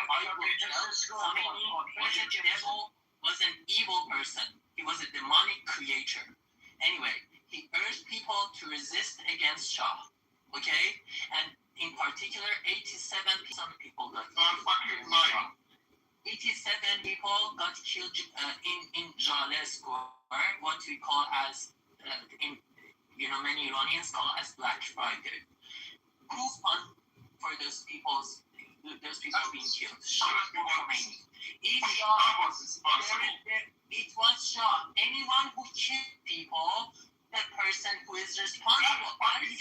Speaker 17: Was an evil person. He was a demonic creator. Anyway, he urged people to resist against Shah. Okay? And in particular, 87 people got killed. 87 people got killed in Jaleh Square, what we call as, many Iranians call as Black Friday. Who's on for those people being killed? Shah or Khomeini? It was Shah. Anyone who killed people, that person who is responsible. That's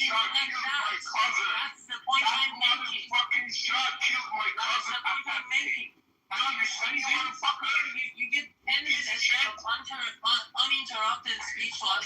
Speaker 17: the point I'm making.
Speaker 6: Fucking Shah killed my cousin at that day.
Speaker 17: You get 10 minutes of uninterrupted speech to us.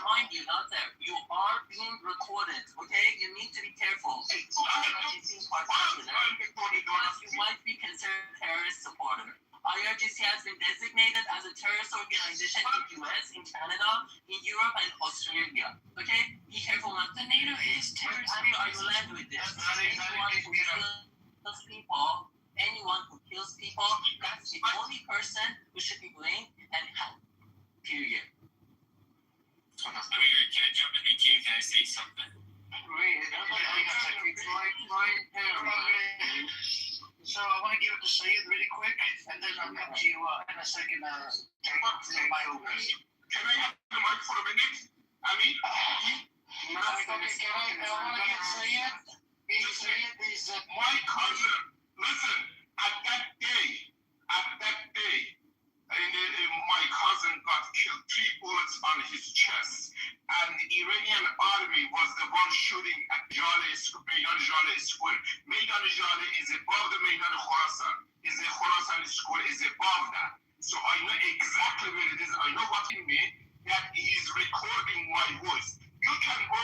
Speaker 17: Remind you, not there. You are being recorded, okay? You need to be careful. IRGC because you might be considered a terrorist supporter. IRGC has been designated as a terrorist organization in the US, in Canada, in Europe, and Australia. Okay? Be careful not to.
Speaker 8: NATO is terrorist.
Speaker 17: I will end with this. Anyone who kills people, that's the only person who should be blamed and held. Period.
Speaker 3: Can I jump in the queue? Can I say something?
Speaker 5: So I want to give it to Sayed really quick, and then I'll come to you in a second. Take my over.
Speaker 6: Can I have the mic for a minute? I mean,
Speaker 5: I want to get Sayed.
Speaker 6: My cousin, listen, at that day, my cousin got killed, 3 bullets on his chest, and the Iranian army was the one shooting at Meydan Jaleh Square. Meydan Jaleh is above the Meydan Khorasan. Khorasan Square is above that. So I know exactly where it is. I know what he mean, that he is recording my voice. You can go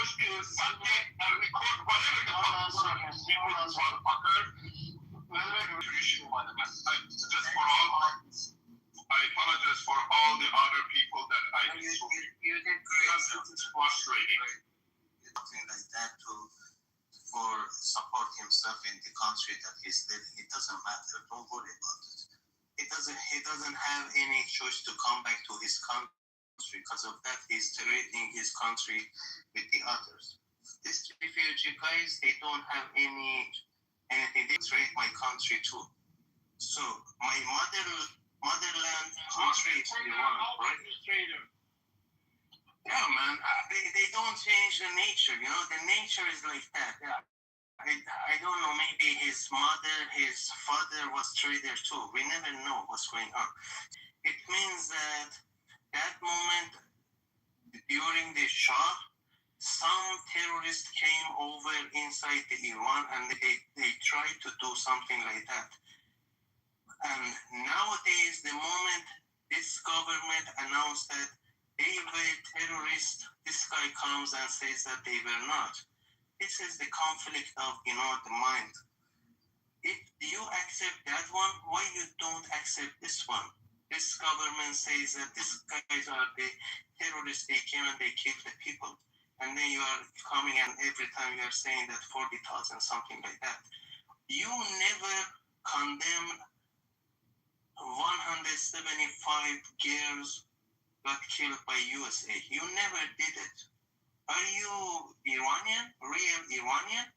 Speaker 7: apologize for all the other people that I destroyed.
Speaker 18: You did great.
Speaker 7: Because it is frustrating.
Speaker 18: Something like that for support himself in the country that he's living. It doesn't matter. Don't worry about it. He doesn't have any choice to come back to his country. Because of that, he's trading his country with the others. These refugee guys, they don't have anything. They trade my country too. So my motherland country is Iran, right? Yeah, man. They don't change the nature. You know, the nature is like that. Yeah. I don't know. Maybe his mother, his father was trader too. We never know what's going on. It means that moment during the Shah, some terrorists came over inside the Iran and they tried to do something like that. And nowadays, the moment this government announced that they were terrorists, this guy comes and says that they were not. This is the conflict of, the mind. If you accept that one, why you don't accept this one? This government says that these guys are the terrorists, they came and they killed the people. And then you are coming and every time you are saying that 40,000, something like that. You never condemn 175 girls got killed by USA. You never did it. Are you Iranian? Real Iranian?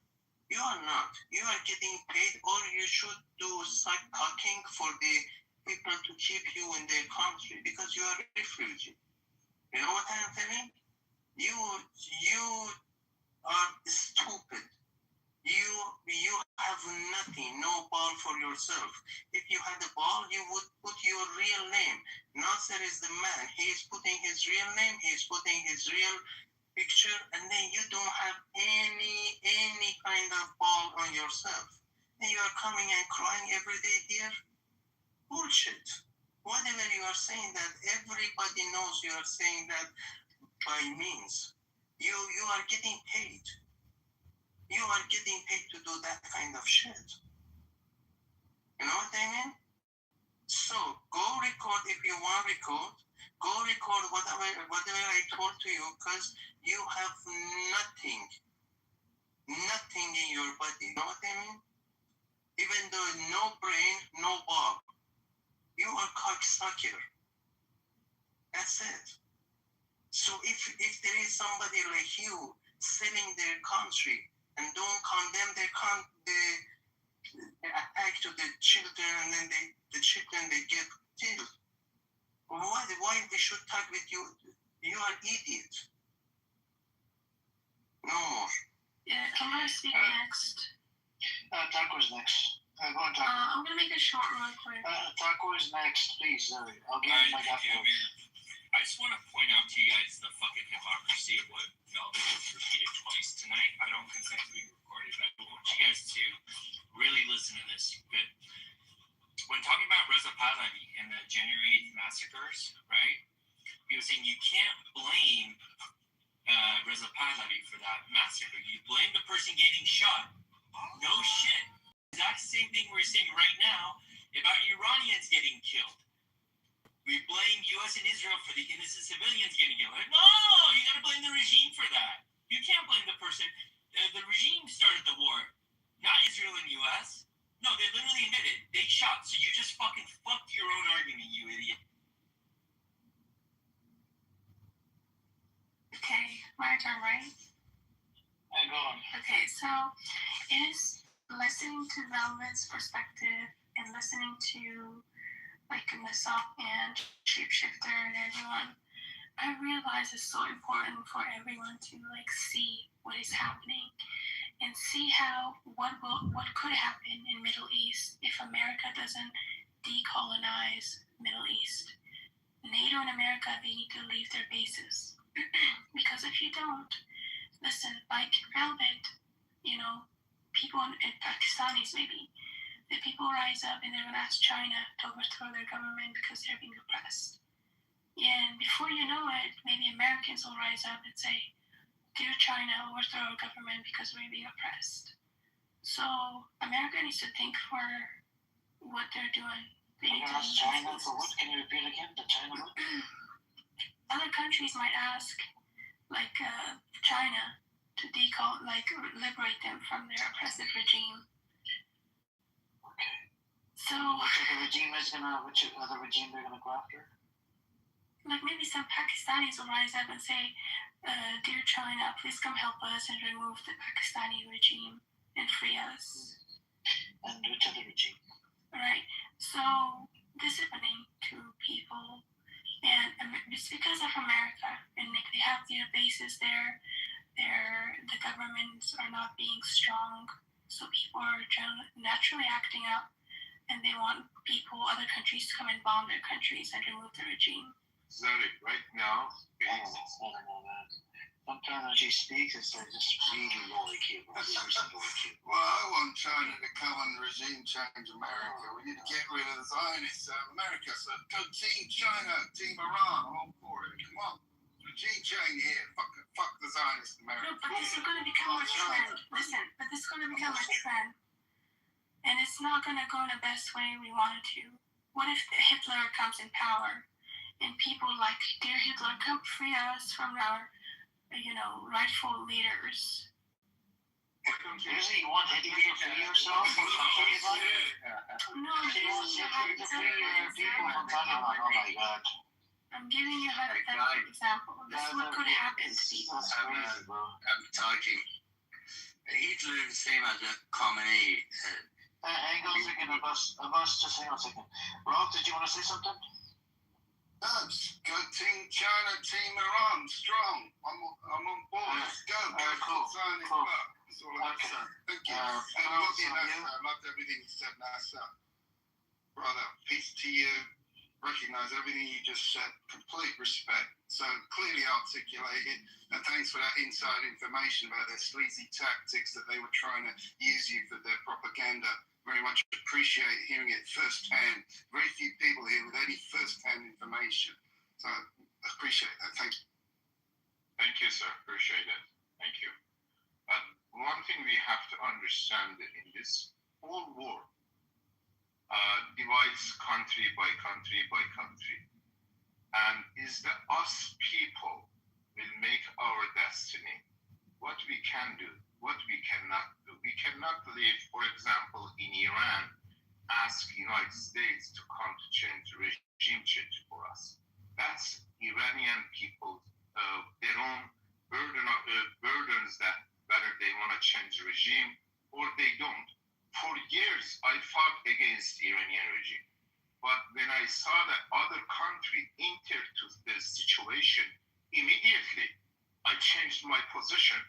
Speaker 18: You are not. You are getting paid, or you should do side cooking for the people to keep you in their country because you are a refugee. You know what I'm saying? You are stupid. You have nothing, no ball for yourself. If you had a ball, you would put your real name. Nasser is the man. He is putting his real name. He is putting his real picture, and then you don't have any kind of ball on yourself. And you are coming and crying every day here? Bullshit. Whatever you are saying that, everybody knows you are saying that by means. You are getting paid. You are getting paid to do that kind of shit. You know what I mean? So, go record if you want to record. Go record whatever I told to you, because you have nothing in your body. You know what I mean? Even though no brain, no ball. You are cocksucker. That's it. So if there is somebody like you selling their country and don't condemn the attack to the children, and then the children they get killed, why we should talk with you? You are idiot. No more.
Speaker 8: Yeah, I'm gonna speak next.
Speaker 14: Taco's next. Go on, Taco.
Speaker 8: I'm gonna make it short real quick.
Speaker 14: Taco is next, please. I'll give you my
Speaker 3: I just want to point out to you guys the fucking hypocrisy of what Velvet just repeated twice tonight. I don't consent to being recorded, but I want you guys to really listen to this. Good. When talking about Reza Pahlavi and the January 8th massacres, right? He was saying you can't blame Reza Pahlavi for that massacre. You blame the person getting shot. No shit. Exact same thing we're saying right now about Iranians getting killed. We blame U.S. and Israel for the innocent civilians getting killed. No, you gotta blame the regime for that. You can't blame the person. The regime started the war, not Israel and U.S. No, they literally admitted they shot. So you just fucking fucked your own argument, you idiot.
Speaker 8: Okay, my turn, right?
Speaker 14: Go on.
Speaker 8: Okay, so is listening to Velvet's perspective and listening to like Masop and Shapeshifter and everyone, I realize it's so important for everyone to like see what is happening and see how what could happen in Middle East if America doesn't decolonize Middle East. NATO and America, they need to leave their bases. Because if you don't, listen, like Velvet, people in Pakistanis maybe, the people rise up and they're going to ask China to overthrow their government because they're being oppressed. Yeah, and before you know it, maybe Americans will rise up and say, dear China, overthrow our government because we're being oppressed. So America needs to think for what they're doing. They need to
Speaker 5: ask China for what? Can you repeat again? The China what?
Speaker 8: Other countries might ask, like China, to liberate them from their oppressive regime.
Speaker 5: Okay.
Speaker 8: So,
Speaker 5: which other regime they're gonna go after?
Speaker 8: Like maybe some Pakistanis will rise up and say, "Dear China, please come help us and remove the Pakistani regime and free us."
Speaker 5: And which other regime?
Speaker 8: Right. So this is happening to people, and it's because of America, and they have their bases there. The governments are not being strong, so people are naturally acting up, and they want other countries to come and bomb their countries and remove the regime.
Speaker 11: Sorry, right now,
Speaker 5: I don't know that. Sometimes when she speaks, it's like just really low IQ.
Speaker 6: Well, I want China to come and regime change America. We need to get rid of the Zionists out of America. So go Team China, Team Iran, I'm all for it. Come on. Regime change here. Fuck the Zionist America.
Speaker 8: No, but this is going to become a trend. Listen, but this is going to become a trend. And it's not going to go in the best way we want it to. What if Hitler comes in power and people like, "Dear Hitler, come free us from our, rightful leaders"?
Speaker 5: Usually you want Hitler to free yourself from everybody?
Speaker 8: No, I'm giving you a hypothetical example.
Speaker 5: Oh my god.
Speaker 8: I'm giving you a hypothetical example. This is what could happen to people.
Speaker 5: That's crazy, bro.
Speaker 18: I'm talking. Hitler is the same as Khamenei.
Speaker 5: Hang on a second, Abbas, just hang on a second. Rob, did you want to say something?
Speaker 6: Go Team China, Team Iran, strong. I'm on board. Let's go.
Speaker 5: Cool.
Speaker 6: Zionist
Speaker 5: Cool.
Speaker 6: fuck. That's all I can say. Thank you. And I love you, Nasa. I loved everything you said, Nasa. Brother, peace to you. Recognize everything you just said. Complete respect. So clearly articulated. And thanks for that inside information about their sleazy tactics that they were trying to use you for their propaganda. Very much appreciate hearing it firsthand. Very few people here with any firsthand information. So I appreciate that. Thank you.
Speaker 11: thank you, sir. Appreciate it. Thank you. But one thing we have to understand that in this whole war divides country by country by country. And is that us people will make our destiny. What we can do, what we cannot do. We cannot live, for example, in Iran, ask United States to come to change regime change for us. That's Iranian people, their own burdens that whether they want to change the regime or they don't. For years, I fought against Iranian regime. But when I saw that other country entered to this situation, immediately I changed my position.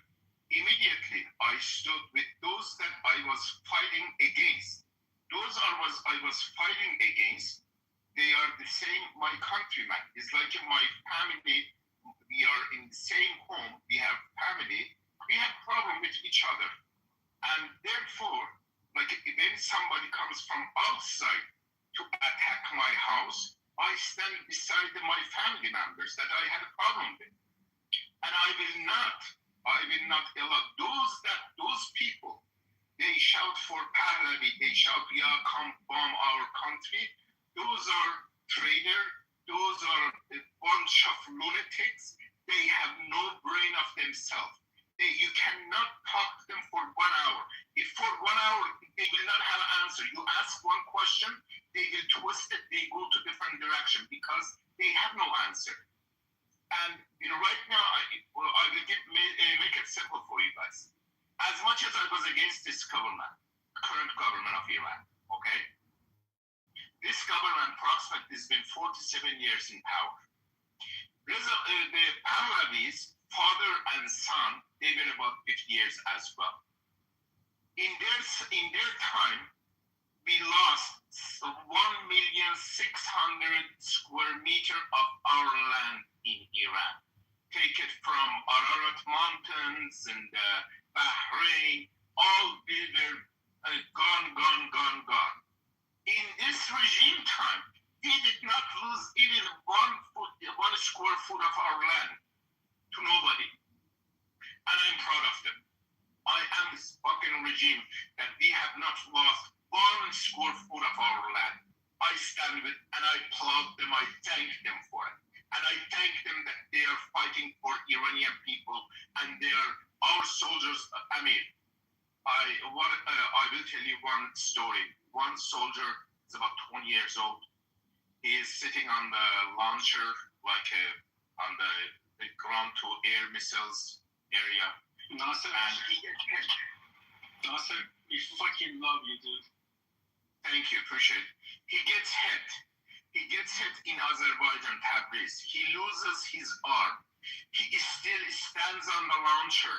Speaker 11: Immediately I stood with those that I was fighting against. Those I was fighting against, they are the same, my countrymen. It's like my family, we are in the same home, we have family, we have problem with each other. And therefore, like when somebody comes from outside to attack my house, I stand beside my family members that I had a problem with. And I will not allow those people, they shout for Pahlavi, they shout, "Yeah, come bomb our country." Those are traitors, those are a bunch of lunatics. They have no brain of themselves. You cannot talk to them for 1 hour. If for 1 hour they will not have an answer, you ask one question, they will twist it, they go to different direction because they have no answer. And right now, I will make it simple for you guys. As much as I was against this government, current government of Iran, okay? This government approximately has been 47 years in power. The Pahlavis, father and son, they've been about 50 years as well. In their time, we lost 1,600,000 square meters of our land in Iran. Take it from Ararat Mountains and Bahrain, all they were gone. In this regime time, we did not lose even 1 square foot of our land to nobody. And I'm proud of them. I am this fucking regime that we have not lost 1 square foot of our land.
Speaker 6: I stand with and I applaud them. I thank them for it. And I thank them that they are fighting for Iranian people and they are our soldiers. I mean, I will tell you one story. One soldier is about 20 years old. He is sitting on the launcher, like on the ground-to-air missiles area.
Speaker 7: Nasser,
Speaker 6: and he gets hit.
Speaker 7: Nasser, we fucking love you, dude.
Speaker 6: Thank you, appreciate it. He gets hit. He gets hit in Azerbaijan, Tabriz. He loses his arm. He still stands on the launcher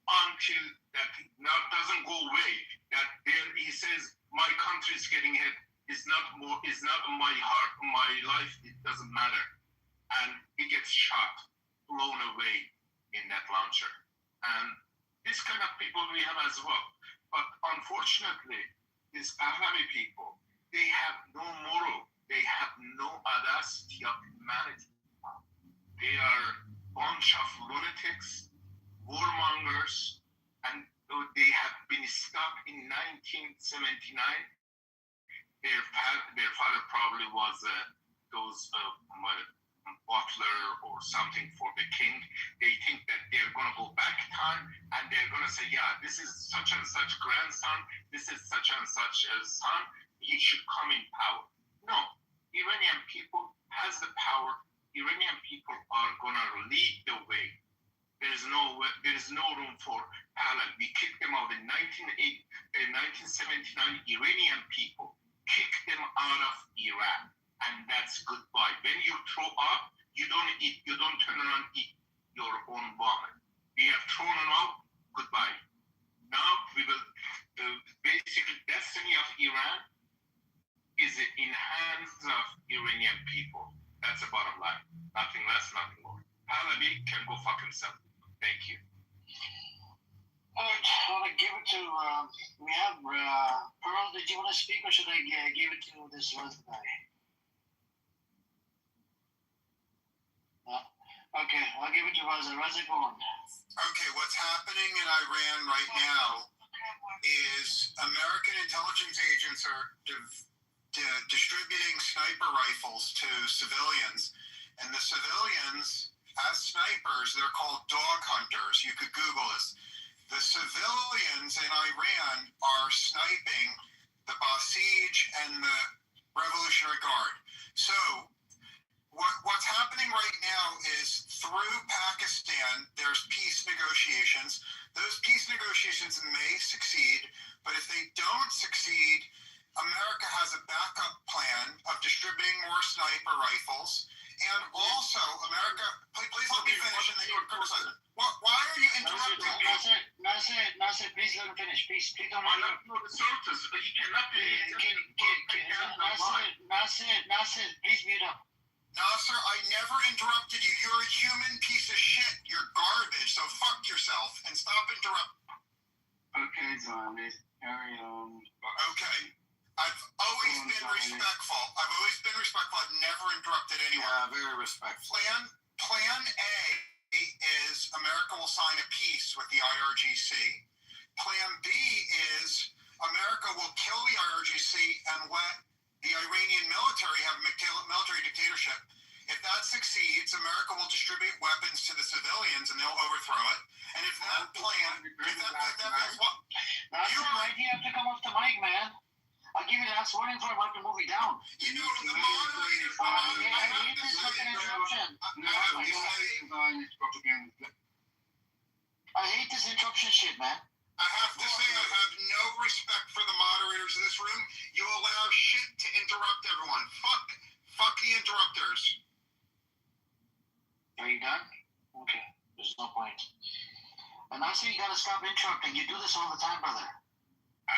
Speaker 6: until that doesn't go away. That there he says, my country is getting hit. It's not my heart, my life. It doesn't matter. And he gets shot, blown away in that launcher. And this kind of people we have as well. But unfortunately, these Pahlavi people, they have no moral. They have no audacity of humanity. They are a bunch of lunatics, warmongers, and they have been stuck in 1979. Their father probably was butler or something for the king. They think that they're going to go back time and they're going to say, yeah, this is such and such grandson, this is such and such a son, he should come in power. No, Iranian people has the power. Iranian people are going to lead the way. There is no room for Pahlavi. We kicked them out in 1979. Iranian people kicked them out of Iran, and that's goodbye. When you throw up, you don't eat. You don't turn around and eat your own vomit. We have thrown them out. Goodbye. Now we will. The basic destiny of Iran is in hands of Iranian people. That's the bottom line. Nothing less, nothing more. Pahlavi can go fuck himself. Thank you.
Speaker 5: All right, I want to give it to, we have Pearl. Did you want to speak or should I give it to this Reza guy? Okay, I'll give it to Reza. Reza, go on.
Speaker 19: Okay, what's happening in Iran right now is American intelligence agents are distributing sniper rifles to civilians, and the civilians, as snipers, they're called dog hunters. You could Google this. The civilians in Iran are sniping the Basij and the Revolutionary Guard. So what's happening right now is through Pakistan, there's peace negotiations. Those peace negotiations may succeed, but if they don't succeed, America has a backup plan of distributing more sniper rifles. And also, America, please let me finish and then you criticize it. Why are you interrupting me?
Speaker 5: Nasser, please let him finish. Please don't interrupt.
Speaker 6: No, the sources, but you cannot be.
Speaker 5: Nasser, please mute up.
Speaker 19: Nasser, I never interrupted you. You're a human piece of shit. You're garbage. So fuck yourself and stop interrupting.
Speaker 7: Okay, Zombie. Carry on.
Speaker 19: Okay. I've always been respectful. I've never interrupted anyone.
Speaker 15: Yeah, very respectful.
Speaker 19: Plan A is America will sign a peace with the IRGC. Plan B is America will kill the IRGC and let the Iranian military have military dictatorship. If that succeeds, America will distribute weapons to the civilians and they'll overthrow it. And if that plan, that's what
Speaker 5: you have to come off the mic, man. I'll give you that warning for him. I have to move you down.
Speaker 19: You know, the moderator.
Speaker 5: I hate this fucking interruption. I hate this interruption shit, man.
Speaker 19: I have to say, I have no respect for the moderators of this room. You allow shit to interrupt everyone. Fuck the interrupters.
Speaker 5: Are you done? Okay. There's no point. And I say you gotta stop interrupting. You do this all the time, brother.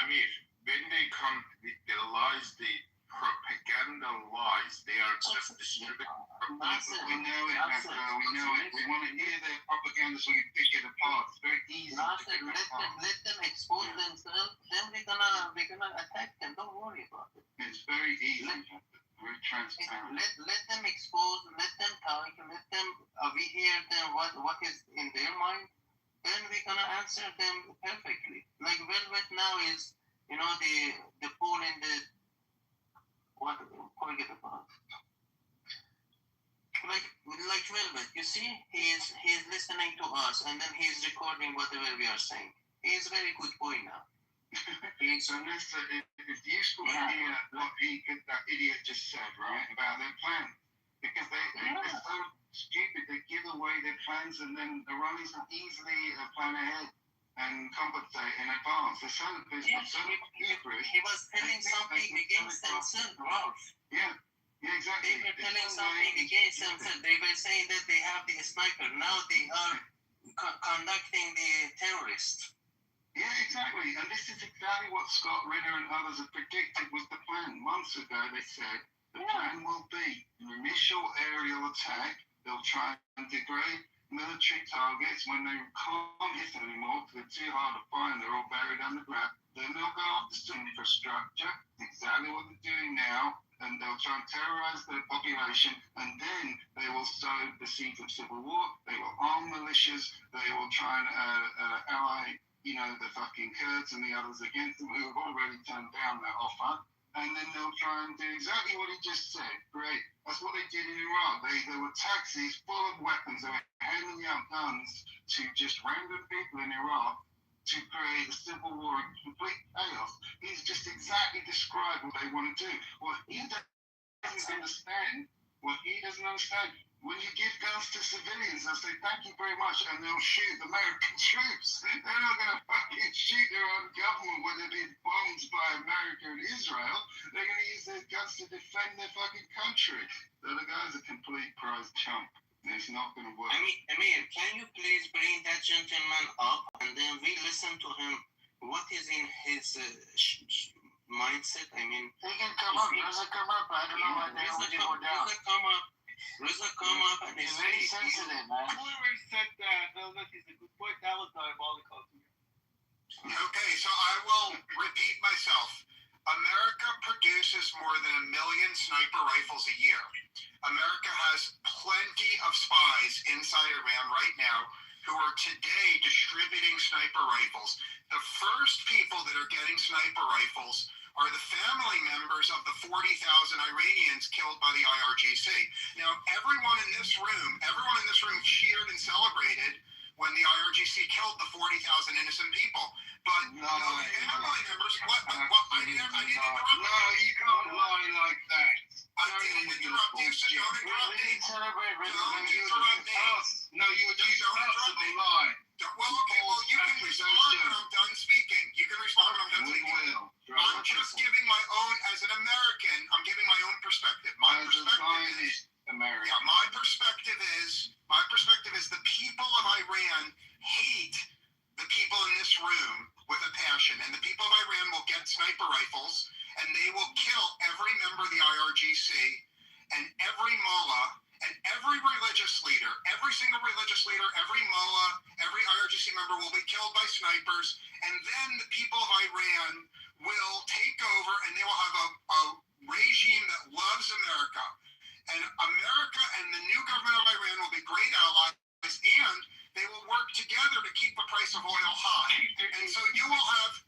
Speaker 6: Amir, when they come with the lies, the propaganda lies, they are just distributing propaganda.
Speaker 7: We know it, Macro. We know it. We want to hear their propaganda so we can pick it apart. It's very easy.
Speaker 18: Let them expose themselves. Then we're gonna attack them. Don't worry about it.
Speaker 7: It's very easy. Very transparent.
Speaker 18: Let them expose. Let them talk. Let them. We hear them. What is in their mind. Then we're gonna answer them perfectly. Like Velvet now is, the pool in the forget about it. Like Velvet, you see, he is listening to us, and then he is recording whatever we are saying. He is a very good boy now.
Speaker 11: So it's useful to hear what that idiot just said, right, about their plan. Because they're so stupid, they give away their plans, and then the Iranians can easily plan ahead and compensate in advance. They're so business, so hubris.
Speaker 18: He was telling something against themselves, Ralph.
Speaker 11: Yeah, exactly.
Speaker 18: They were telling something against themselves. They were saying that they have the sniper. Now they are conducting the terrorists.
Speaker 11: Yeah, exactly. And this is exactly what Scott Ritter and others have predicted was the plan. Months ago, they said the plan will be an initial aerial attack. They'll try and degrade military targets when they can't hit anymore because they're too hard to find. They're all buried underground. Then they'll go after some infrastructure, exactly what they're doing now, and they'll try and terrorize the population, and then they will sow the seeds of civil war. They will arm militias. They will try and ally, the fucking Kurds and the others against them who have already turned down that offer. And then they'll try and do exactly what he just said. Great. That's what they did in Iraq. There were taxis full of weapons. They were handing out guns to just random people in Iraq to create a civil war and complete chaos. He's just exactly described what they want to do. What he doesn't understand, when you give guns to civilians, they'll say, thank you very much, and they'll shoot American troops. They're not going to fucking shoot their own government when they're being bombed by America and Israel. They're going to use their guns to defend their fucking country. The other guy's a complete prize chump. It's not going to work.
Speaker 18: Amir, can you please bring that gentleman up, and then we listen to him, what is in his mindset? I mean,
Speaker 5: he can come up. Reza, come up. I don't know why they don't go down.
Speaker 18: Reza, come up, and
Speaker 5: he's very sensitive, man.
Speaker 7: Whoever said that is a good point, that was diabolical to me.
Speaker 19: Okay, so I will repeat myself. America produces more than 1 million sniper rifles a year. America has plenty of spies inside Iran right now who are today distributing sniper rifles. The first people that are getting sniper rifles are the family members of the 40,000 Iranians killed by the IRGC. Now, everyone in this room cheered and celebrated when the IRGC killed the 40,000 innocent people. But no family members. I didn't interrupt.
Speaker 11: No, you can't lie like that.
Speaker 19: I didn't interrupt you, so don't interrupt me. Don't interrupt me.
Speaker 11: No, you accused us of a lie.
Speaker 19: Well, okay, you can respond when I'm done speaking. You can respond when I'm done speaking. I'm just giving my own, as an American, I'm giving my own perspective. My perspective is the people of Iran hate the people in this room with a passion, and the people of Iran will get sniper rifles, and they will kill every member of the IRGC and every mullah and every religious leader, every single religious leader, every mullah, every IRGC member will be killed by snipers, and then the people of Iran will take over, and they will have a regime that loves America. And America and the new government of Iran will be great allies, and they will work together to keep the price of oil high. And so you will have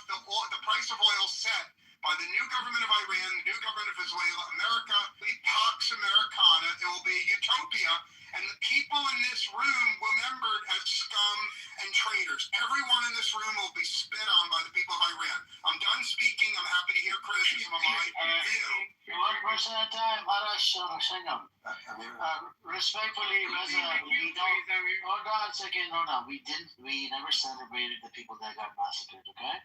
Speaker 19: the price of oil set by the new government of Iran, the new government of Venezuela, America, the Pax Americana. It will be a utopia, and the people in this room will be remembered as scum and traitors. Everyone in this room will be spit on by the people of Iran. I'm done speaking. I'm happy to hear criticism of my view.
Speaker 5: One person at a time. Respectfully, Reza, we don't. Hold on a second. We never celebrated the people that got massacred. Okay.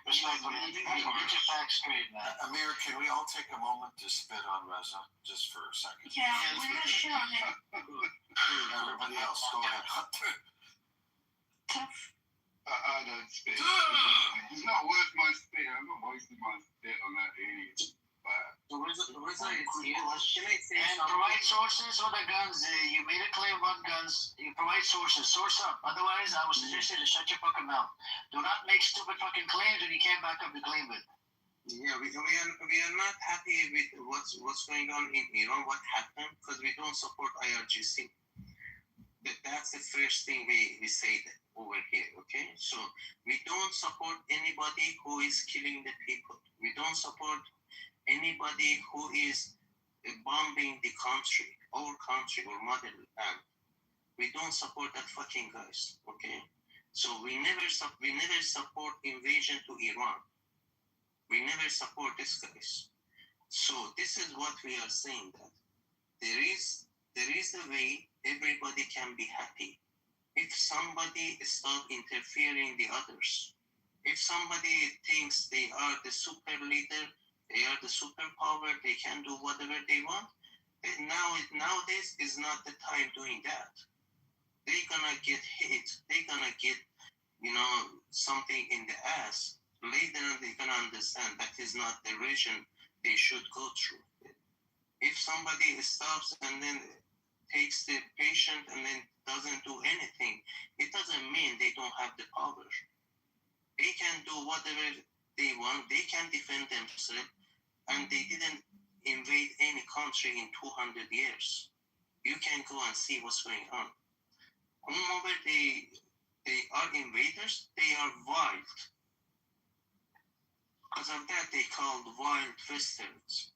Speaker 5: Respectfully, get your facts straight, man.
Speaker 15: Amir, can we all take a moment to spit on Reza just for a second?
Speaker 8: Yeah, we're not shit on him.
Speaker 15: Everybody else, go ahead.
Speaker 11: I don't spit. It's not worth my spit. I'm not wasting my spit on that idiot.
Speaker 5: And provide sources for the guns. You made a claim about guns. You provide sources. Source up. Otherwise, I would suggest you to shut your fucking mouth. Do not make stupid fucking claims when you can't back up the claim with.
Speaker 18: Yeah, we are not happy with what's going on in Iran. What happened? Because we don't support IRGC. That's the first thing we say over here. Okay, so we don't support anybody who is killing the people. We don't support anybody who is bombing the country, our country, or motherland, we don't support that fucking guys, okay? So we never support invasion to Iran. We never support this guys. So this is what we are saying, that there is a way everybody can be happy. If somebody start interfering the others, if somebody thinks they are the super leader, they are the superpower, they can do whatever they want, nowadays is not the time doing that. They're gonna get hit, they're gonna get, something in the ass. Later they're gonna understand that is not the region they should go through. If somebody stops and then takes the patient and then doesn't do anything, it doesn't mean they don't have the power. They can do whatever they want, they can defend themselves, and they didn't invade any country in 200 years. You can go and see what's going on. Whomever they are invaders, they are wild. Because of that, they called wild westerns.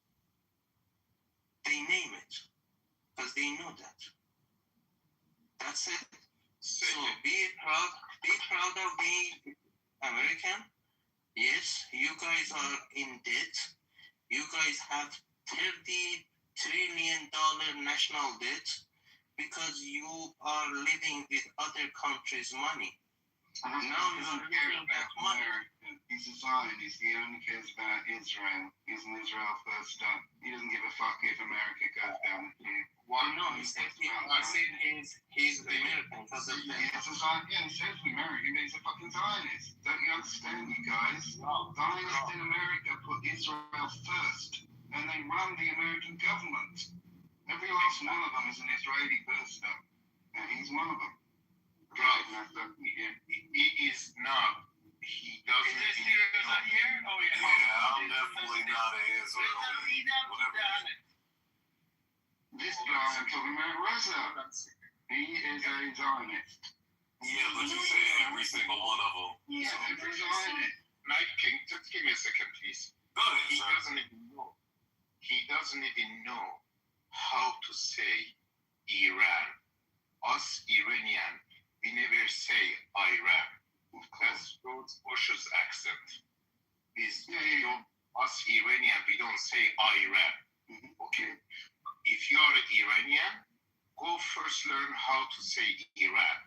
Speaker 18: They name it because they know that. That's it. So be proud of being American. Yes, you guys are in debt. You guys have $30 trillion national debt because you are living with other countries' money. Now you are living that money.
Speaker 20: He's a Zionist. He only cares about Israel. He's an Israel first up. He doesn't give a fuck if America goes down with you.
Speaker 18: Why not? He's American because of that.
Speaker 20: He's a Zionist. Yeah, he says he's American, but he's a fucking Zionist. Don't you understand, you guys? Zionists in America put Israel first, and they run the American government. Every last one of them is an Israeli first up, and he's one of them.
Speaker 11: He is not. He doesn't.
Speaker 7: Is this serious out here? Oh yeah.
Speaker 11: Yeah, I'm definitely not a Israeli. Whatever.
Speaker 20: This guy I'm talking about, Reza, he is a Zionist.
Speaker 11: Yeah, but you say every single one of them.
Speaker 20: Yeah, every Zionist.
Speaker 11: Night King, just give me a second, please. Go ahead, He doesn't even know. He doesn't even know how to say Iran. Us Iranian, we never say Iran. That's George Bush's accent. Us Iranian, we don't say Iran. Okay. If you are Iranian, go first learn how to say Iran.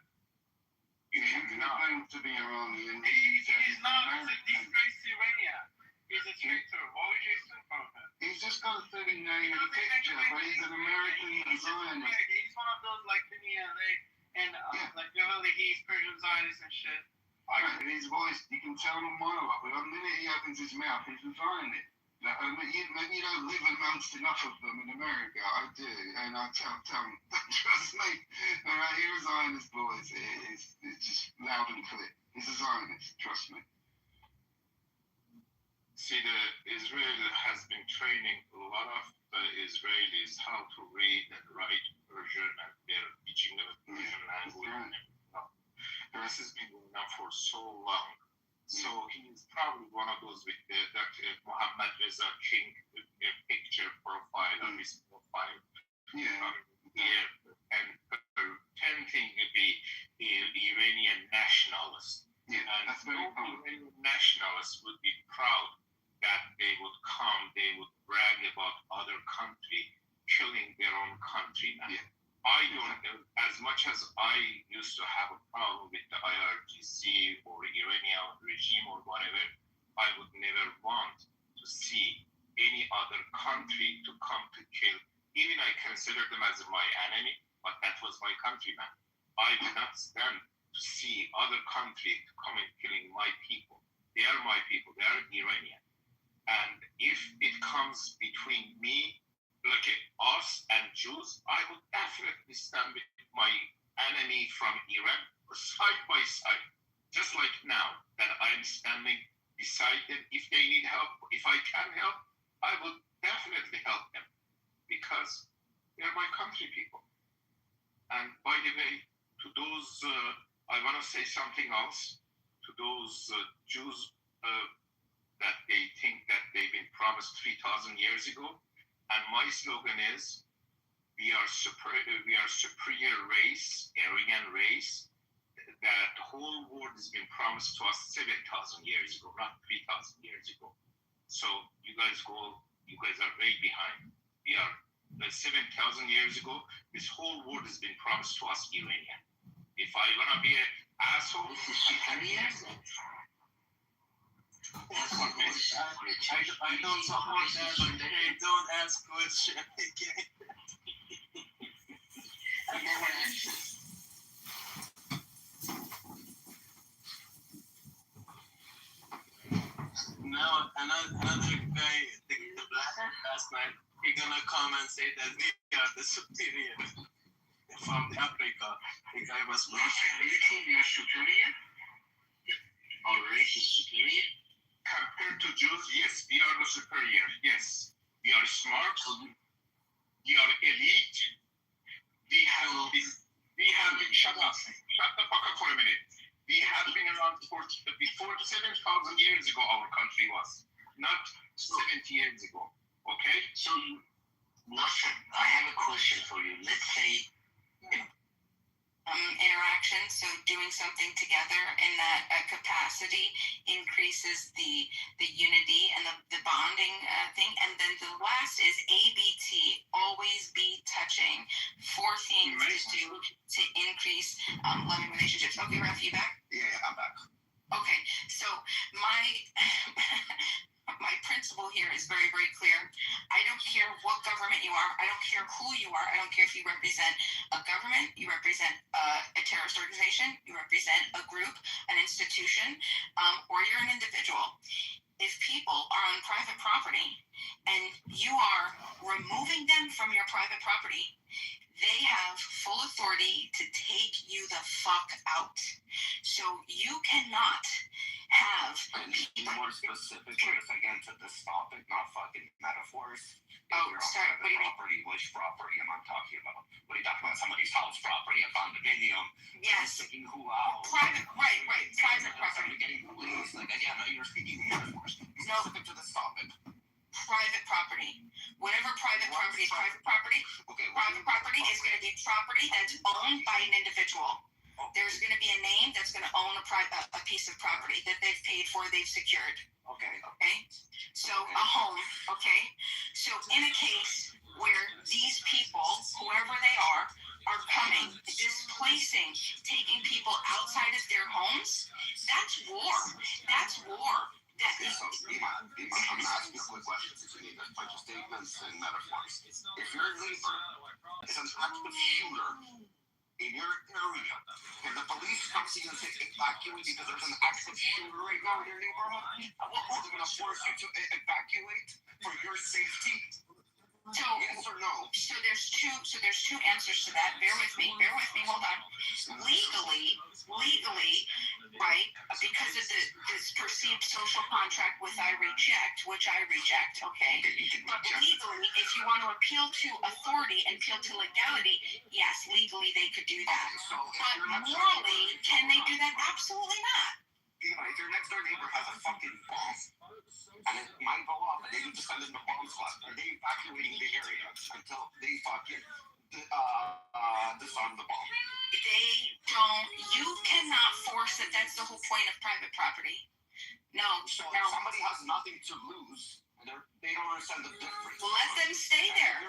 Speaker 11: You cannot.
Speaker 20: Claim to be Iranian.
Speaker 7: He's not a disgrace to Irania. He's a traitor. Why would you still from him?
Speaker 20: He's just got a silly name and a picture, but he's an American Zionist.
Speaker 7: He's one of those like like Beverly Hills Persian Zionists and shit.
Speaker 20: In his voice, you can tell him a mile up. But the minute he opens his mouth, he's a Zionist. Maybe you don't live amongst enough of them in America. I do, and I tell them, trust me, when I hear a Zionist voice, it's just loud and clear. He's a Zionist, trust me.
Speaker 11: See, Israel has been training a lot of the Israelis how to read and write Persian, and they're teaching them Persian language. This has been going on for so long. So he's probably one of those with Dr. Mohammed Reza King picture profile on his profile. Here, and pretending to be Iranian nationalist. And no Iranian nationalist would be proud that they would come, they would brag about other country killing their own country. I don't, as much as I used to have a problem with the IRGC or Iranian regime or whatever, I would never want to see any other country to come to kill. Even I consider them as my enemy, but that was my countryman. I would not stand to see other country to come and killing my people. They are my people, they are Iranian. And if it comes between me, like us and Jews, I would definitely stand with my enemy from Iran side by side, just like now that I'm standing beside them. If they need help, if I can help, I will definitely help them because they're my country people. And by the way, to those, I want to say something else to those Jews
Speaker 3: that they think that they've been promised 3,000 years ago. And my slogan is, we are superior race, Aryan race, that the whole world has been promised to us 7,000 years ago, not 3,000 years ago. So you guys are way behind. We are 7,000 years ago, this whole world has been promised to us Iranian. If I wanna be an asshole, this is superior.
Speaker 14: I don't support that. Okay, don't ask questions again. Now another guy, the black last night, he gonna come and say that we are the superior from Africa. The guy was
Speaker 3: Racially, we are superior. Our race is superior. Compared to Jews, yes, we are the superior. Yes, we are smart. We are elite. We have been shut the fuck up for a minute. We have been around before 7,000 years ago. Our country was not 70 years ago. Okay.
Speaker 5: So, Nelson, I have a question for you. Let's say
Speaker 16: interaction, so doing something together in that capacity increases the unity and the bonding thing. And then the last is ABT, always be touching. 4 things to do to increase loving relationships. Okay, Ralph, you back?
Speaker 6: Yeah, I'm back.
Speaker 16: Okay, so my principle here is very, very clear. I don't care what government you are. I don't care who you are. I don't care if you represent a government, you represent a terrorist organization, you represent a group, an institution, or you're an individual. If people are on private property and you are removing them from your private property, they have full authority to take you the fuck out. So you cannot have
Speaker 10: people more specific again to this topic, not fucking metaphors.
Speaker 16: Oh, sorry, what do you mean?
Speaker 10: Property, which property am I talking about? What are you talking about? Somebody's house property, a condominium.
Speaker 16: Yes.
Speaker 10: Who out?
Speaker 16: Private, right, private property.
Speaker 10: Getting police, like again, you're speaking metaphors.
Speaker 16: No.
Speaker 10: Specific to this topic.
Speaker 16: Private property. Whatever private property is private property.
Speaker 10: Okay.
Speaker 16: Private property is going to be property that's owned by an individual. There's going to be a name that's going to own a piece of property that they've paid for, they've secured.
Speaker 10: Okay.
Speaker 16: So a home. Okay. So in a case where these people, whoever they are coming, displacing, taking people outside of their homes, that's war. That's war.
Speaker 10: Okay, so I'm going to ask you a quick question since we need a bunch of statements and metaphors. If your neighbor is an active shooter in your area, and the police come to you and say evacuate because there's an active shooter right now in your neighborhood, are they going to force you to evacuate for your safety?
Speaker 16: So,
Speaker 10: yes or no?
Speaker 16: So there's two answers to that. Bear with me, hold on. Legally, right, because of this perceived social contract which I reject, okay? But legally, if you want to appeal to authority and appeal to legality, yes, legally they could do that. But morally, can they do that? Absolutely not.
Speaker 10: If your next door neighbor has a fucking bomb, and it might go off, and they need to send in the bomb squad, are they evacuating the area until they fucking disarm the bomb?
Speaker 16: They don't. You cannot force it. That's the whole point of private property. No.
Speaker 10: So if somebody has nothing to lose, and they don't understand the difference.
Speaker 16: Let them stay there.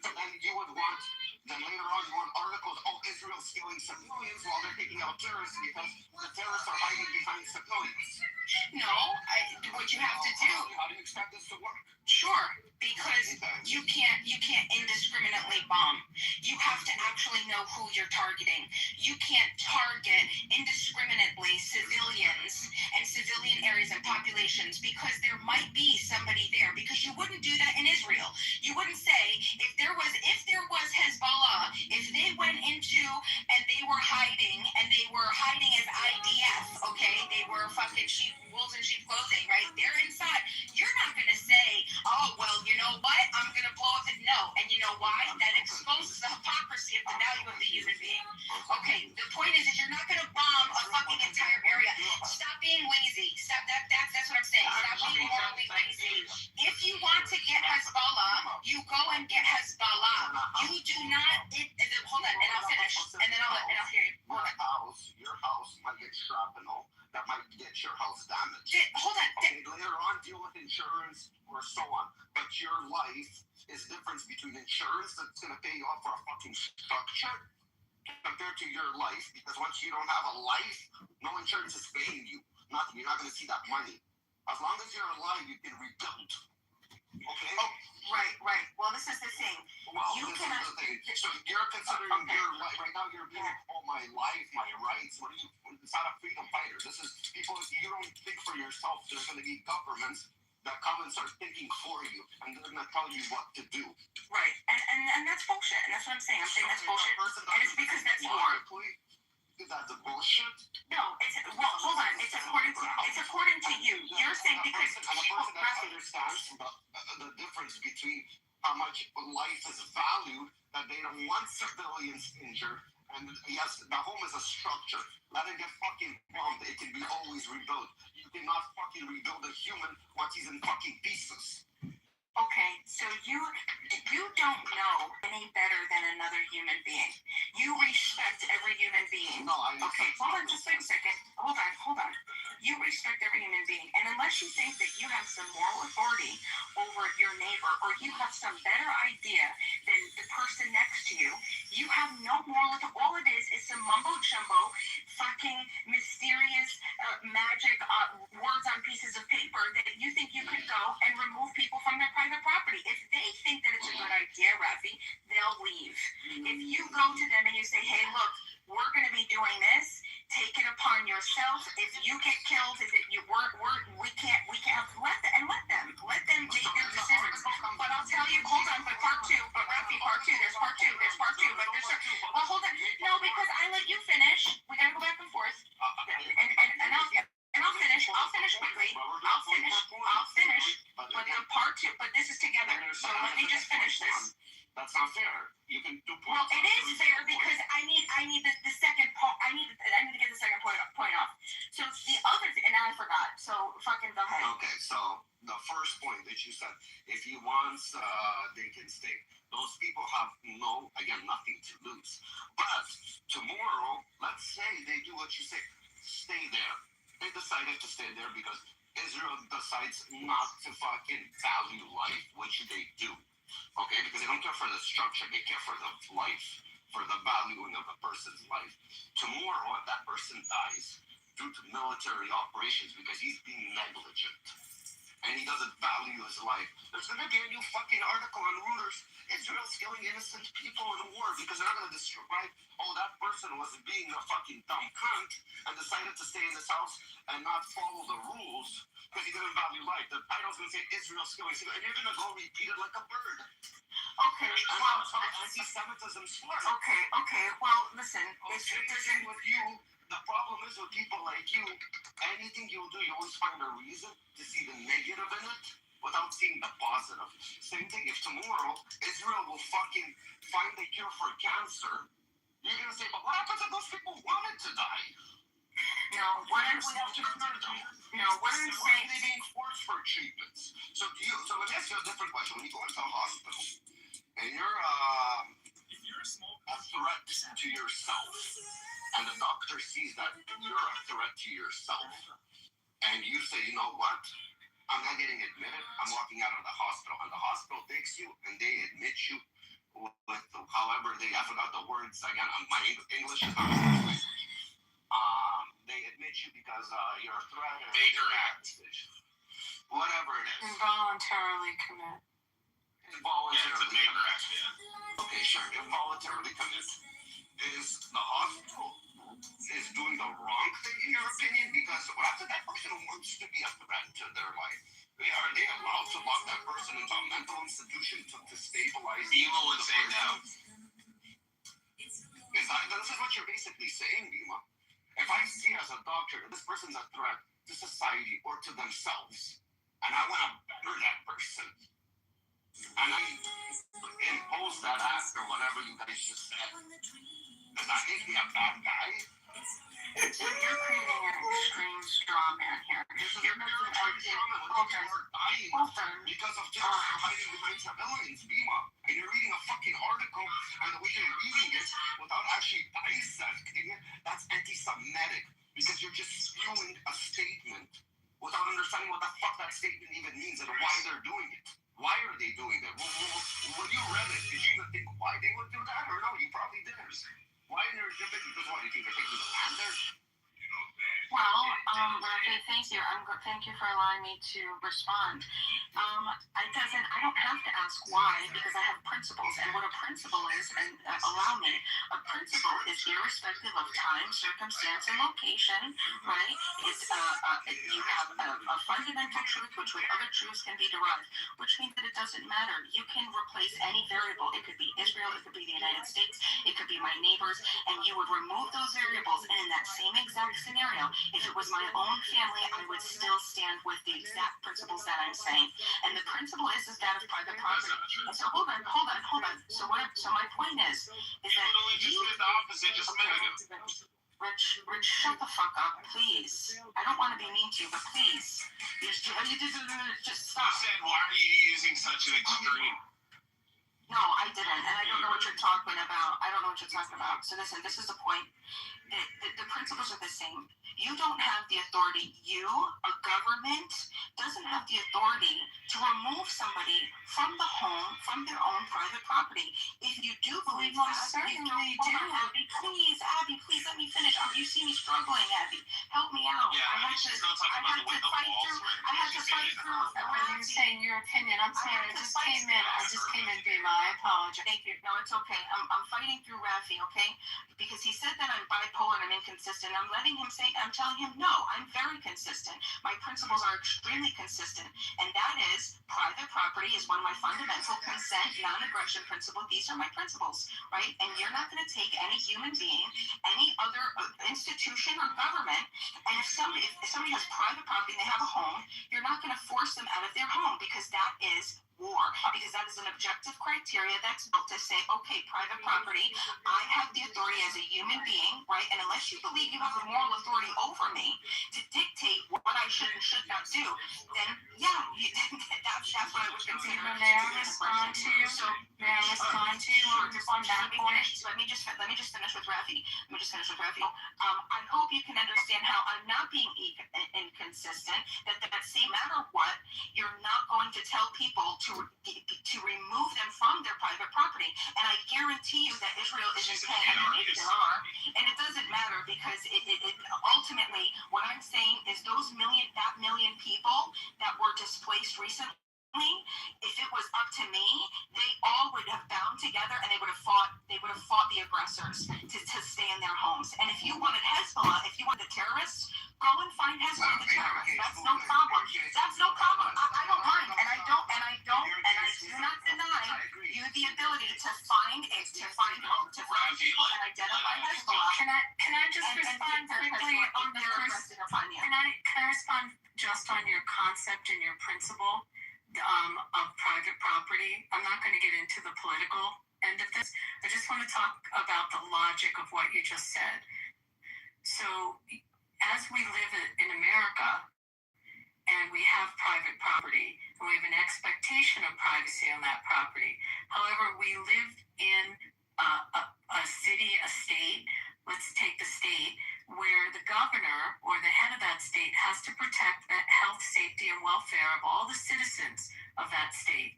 Speaker 10: So then you would want, then later on you want articles, Israel's stealing civilians while they're taking out terrorists because the terrorists are hiding behind civilians.
Speaker 16: No, what you have to do.
Speaker 10: How do you expect this to work?
Speaker 16: Sure, because you can't indiscriminately bomb. You have to actually know who you're targeting. You can't target indiscriminately civilians and civilian areas and populations because there might be somebody there. Because you wouldn't do that in Israel. You wouldn't say if there was Hezbollah, if they went into and they were hiding as IDF, okay, they were fucking wolves in sheep clothing, right? They're inside. You're not gonna say, oh well, you know what? I'm gonna blow up it. No, and you know why? That exposes the hypocrisy of the value of the human being. Okay, the point is you're not gonna bomb a fucking entire area. Stop being lazy. Stop that. That's what do not. Hold on, and I'll finish, and then I'll hear you.
Speaker 6: Your house might get shrapnel that might get your house damaged.
Speaker 16: Hold on.
Speaker 6: Okay, later on, deal with insurance or so on. But your life is the difference between insurance that's going to pay you off for a fucking structure compared to your life. Because once you don't have a life, no insurance is paying you. Nothing. You're not going to see that money. As long as you're alive, you can rebuild. Okay?
Speaker 16: Oh, right. Well, this is the thing.
Speaker 6: Well, this is the thing. So you're considering your life. Right now, you're being, my life, my rights. What are you? It's not a freedom fighter. This is people, you don't think for yourself. There's going to be governments that come and start thinking for you. And they're going to tell you what to do.
Speaker 16: Right. And that's bullshit. And that's what I'm saying. I'm saying that's bullshit. And it's because that's war.
Speaker 6: Is that the bullshit?
Speaker 16: No, hold on. It's according to you. You're saying because
Speaker 6: a person that understands the difference between how much life is valued, that they don't want civilians injured, and yes, the home is a structure. Let it get fucking bombed. It can be always rebuilt. You cannot fucking rebuild a human once he's in fucking pieces.
Speaker 16: Okay, so you don't know any better than another human being. You respect every human being.
Speaker 6: No, I
Speaker 16: Okay, hold on just wait a second. Hold on. You respect every human being. And unless you think that you have some moral authority over your neighbor or you have some better idea than the person next to you, you have no moral authority. All it is some mumbo-jumbo, fucking mysterious magic words on pieces of paper that you think you could go and remove people from their private property. If they think that it's a good idea, Rafi, they'll leave. If you go to them and you say, hey, look, we're going to be doing this, take it upon yourself. If you get killed, we can't let them make their decisions. But I'll tell you, hold on, but Rafi, part two, there's part two, but well, hold on. No, because I let you finish. We got to go back and forth. And I'll finish quickly. I'll finish. But the part two, but this is together. So let me just finish this.
Speaker 6: That's not fair. You can do points.
Speaker 16: Well, it is fair because I need the second point. I need to get the second point off. So the other thing, and I forgot. So fucking go ahead.
Speaker 6: Okay, so the first point that you said, if he wants, they can stay. Those people have nothing to lose. But tomorrow, let's say they do what you say, stay there. They decided to stay there because Israel decides not to fucking value life, which they do. Okay, because they don't care for the structure, they care for the life, for the valuing of a person's life. Tomorrow, if that person dies due to military operations because he's being negligent and he doesn't value his life, there's going to be a new fucking article on Reuters. Israel's killing innocent people in war because they're not going to describe, that person was being a fucking dumb cunt and decided to stay in his house and not follow the rules because he didn't value life. The title's going to say Israel's killing, and you're going to go repeat it like a bird.
Speaker 16: Okay, well,
Speaker 6: anti-Semitism starts.
Speaker 16: Okay, well, listen,
Speaker 6: with you, the problem is with people like you, anything you'll do, you always find a reason to see the negative in it without seeing the positive. Same thing, if tomorrow Israel will fucking find a cure for cancer, you're going to say, but what happens if those people wanted to die?
Speaker 16: No, what I'm saying,
Speaker 6: they're being forced for treatments. So let me ask you a different question. When you go into a hospital and you're a threat to yourself, and the doctor sees that you're a threat to yourself, and you say, you know what? I'm not getting admitted. I'm walking out of the hospital, and the hospital takes you and they admit you with however I forgot the words again. My English is not good. They admit you because you're a threat.
Speaker 10: Baker Act.
Speaker 6: Whatever it is.
Speaker 16: Involuntarily commit.
Speaker 6: Involuntarily
Speaker 10: Baker
Speaker 6: commit.
Speaker 10: Act, yeah.
Speaker 6: Okay, sure. Involuntarily commit. Is the hospital is doing the wrong thing in your opinion? Because after that person wants to be a threat to their life, are they allowed to lock that person into a mental institution to stabilize?
Speaker 10: Bima would say no.
Speaker 6: This is what you're basically saying, Bima. If I see as a doctor that this person's a threat to society or to themselves, and I want to better that person, and I impose that act or whatever you guys just said, does that make me a bad guy?
Speaker 16: So you're creating an extreme straw man here. You're making
Speaker 6: dying because of just hiding behind civilians, Bima. And you're reading a fucking article, and
Speaker 5: you think they're taking the land there?
Speaker 16: Well, Rafi, thank you. Thank you for allowing me to respond. I don't have to ask why because I have principles, and what a principle is, and allow me, a principle is irrespective of time, circumstance, and location, right? It's you have a fundamental truth which with other truths can be derived, which means that it doesn't matter. You can replace any variable. It could be Israel, it could be the United States, it could be my neighbors, and you would remove those variables, and in that same exact scenario, if it was my own family, I would still stand with the exact principles that I'm saying. And the principle is that of private property. And so hold on. So my point is that you
Speaker 3: the opposite just a minute ago.
Speaker 16: Rich, shut the fuck up, please. I don't want to be mean to you, but please. Just stop.
Speaker 3: You said, why are you using such an extreme?
Speaker 16: No, I didn't, and I don't know what you're talking about. So listen, this is the point. The principles are the same. You don't have the authority. You, a government, doesn't have the authority to remove somebody from the home, from their own private property. If you do believe that,
Speaker 8: certainly
Speaker 16: hold on, Abby, please let me finish. You see me struggling, Abby. Help me out.
Speaker 3: Yeah,
Speaker 16: I had to fight through.
Speaker 8: You're saying your opinion. I'm sorry. I just came in, Bima. I apologize.
Speaker 16: Thank you. No, it's okay. I'm fighting through Rafi, okay? Because he said that I'm bipolar and I'm inconsistent. I'm telling him, no, I'm very consistent. My principles are extremely consistent. And that is private property is one of my fundamental consent, non-aggression principle. These are my principles, right? And you're not going to take any human being, any other institution or government, and if somebody has private property and they have a home, you're not going to force them out of their home because that is war, because that is an objective criteria that's built to say, okay, private property, I have the authority as a human being, right? And unless you believe you have a moral authority over me to dictate what I should and should not do, then yeah, that's what I would consider.
Speaker 8: May I respond to you? Or just on that point?
Speaker 16: Let me just finish with Rafi. I hope you can understand how I'm not being inconsistent. That same matter what, you're not going to tell people to remove them from their private property. And I guarantee you that Israel isn't paying, and maybe there are, and it doesn't matter because it ultimately what I'm saying is that million people that were displaced recently, if it was up to me, they all would have bound together and they would have fought the aggressors to stay in their homes. And if you wanted Hezbollah, if you wanted the terrorists, go and find Hezbollah the terrorists. That's no problem. I don't mind, and I do not deny you the ability to find people and identify Hezbollah.
Speaker 8: Can I just respond quickly on the first? Can I respond just on your concept and your principle of private property? I'm not going to get into the political end of this. I just want to talk about the logic of what you just said. So, as we live in America, and we have private property, and we have an expectation of privacy on that property. However, we live in a city, a state, let's take the state, where the governor or the head of that state has to protect the health, safety, and welfare of all the citizens of that state.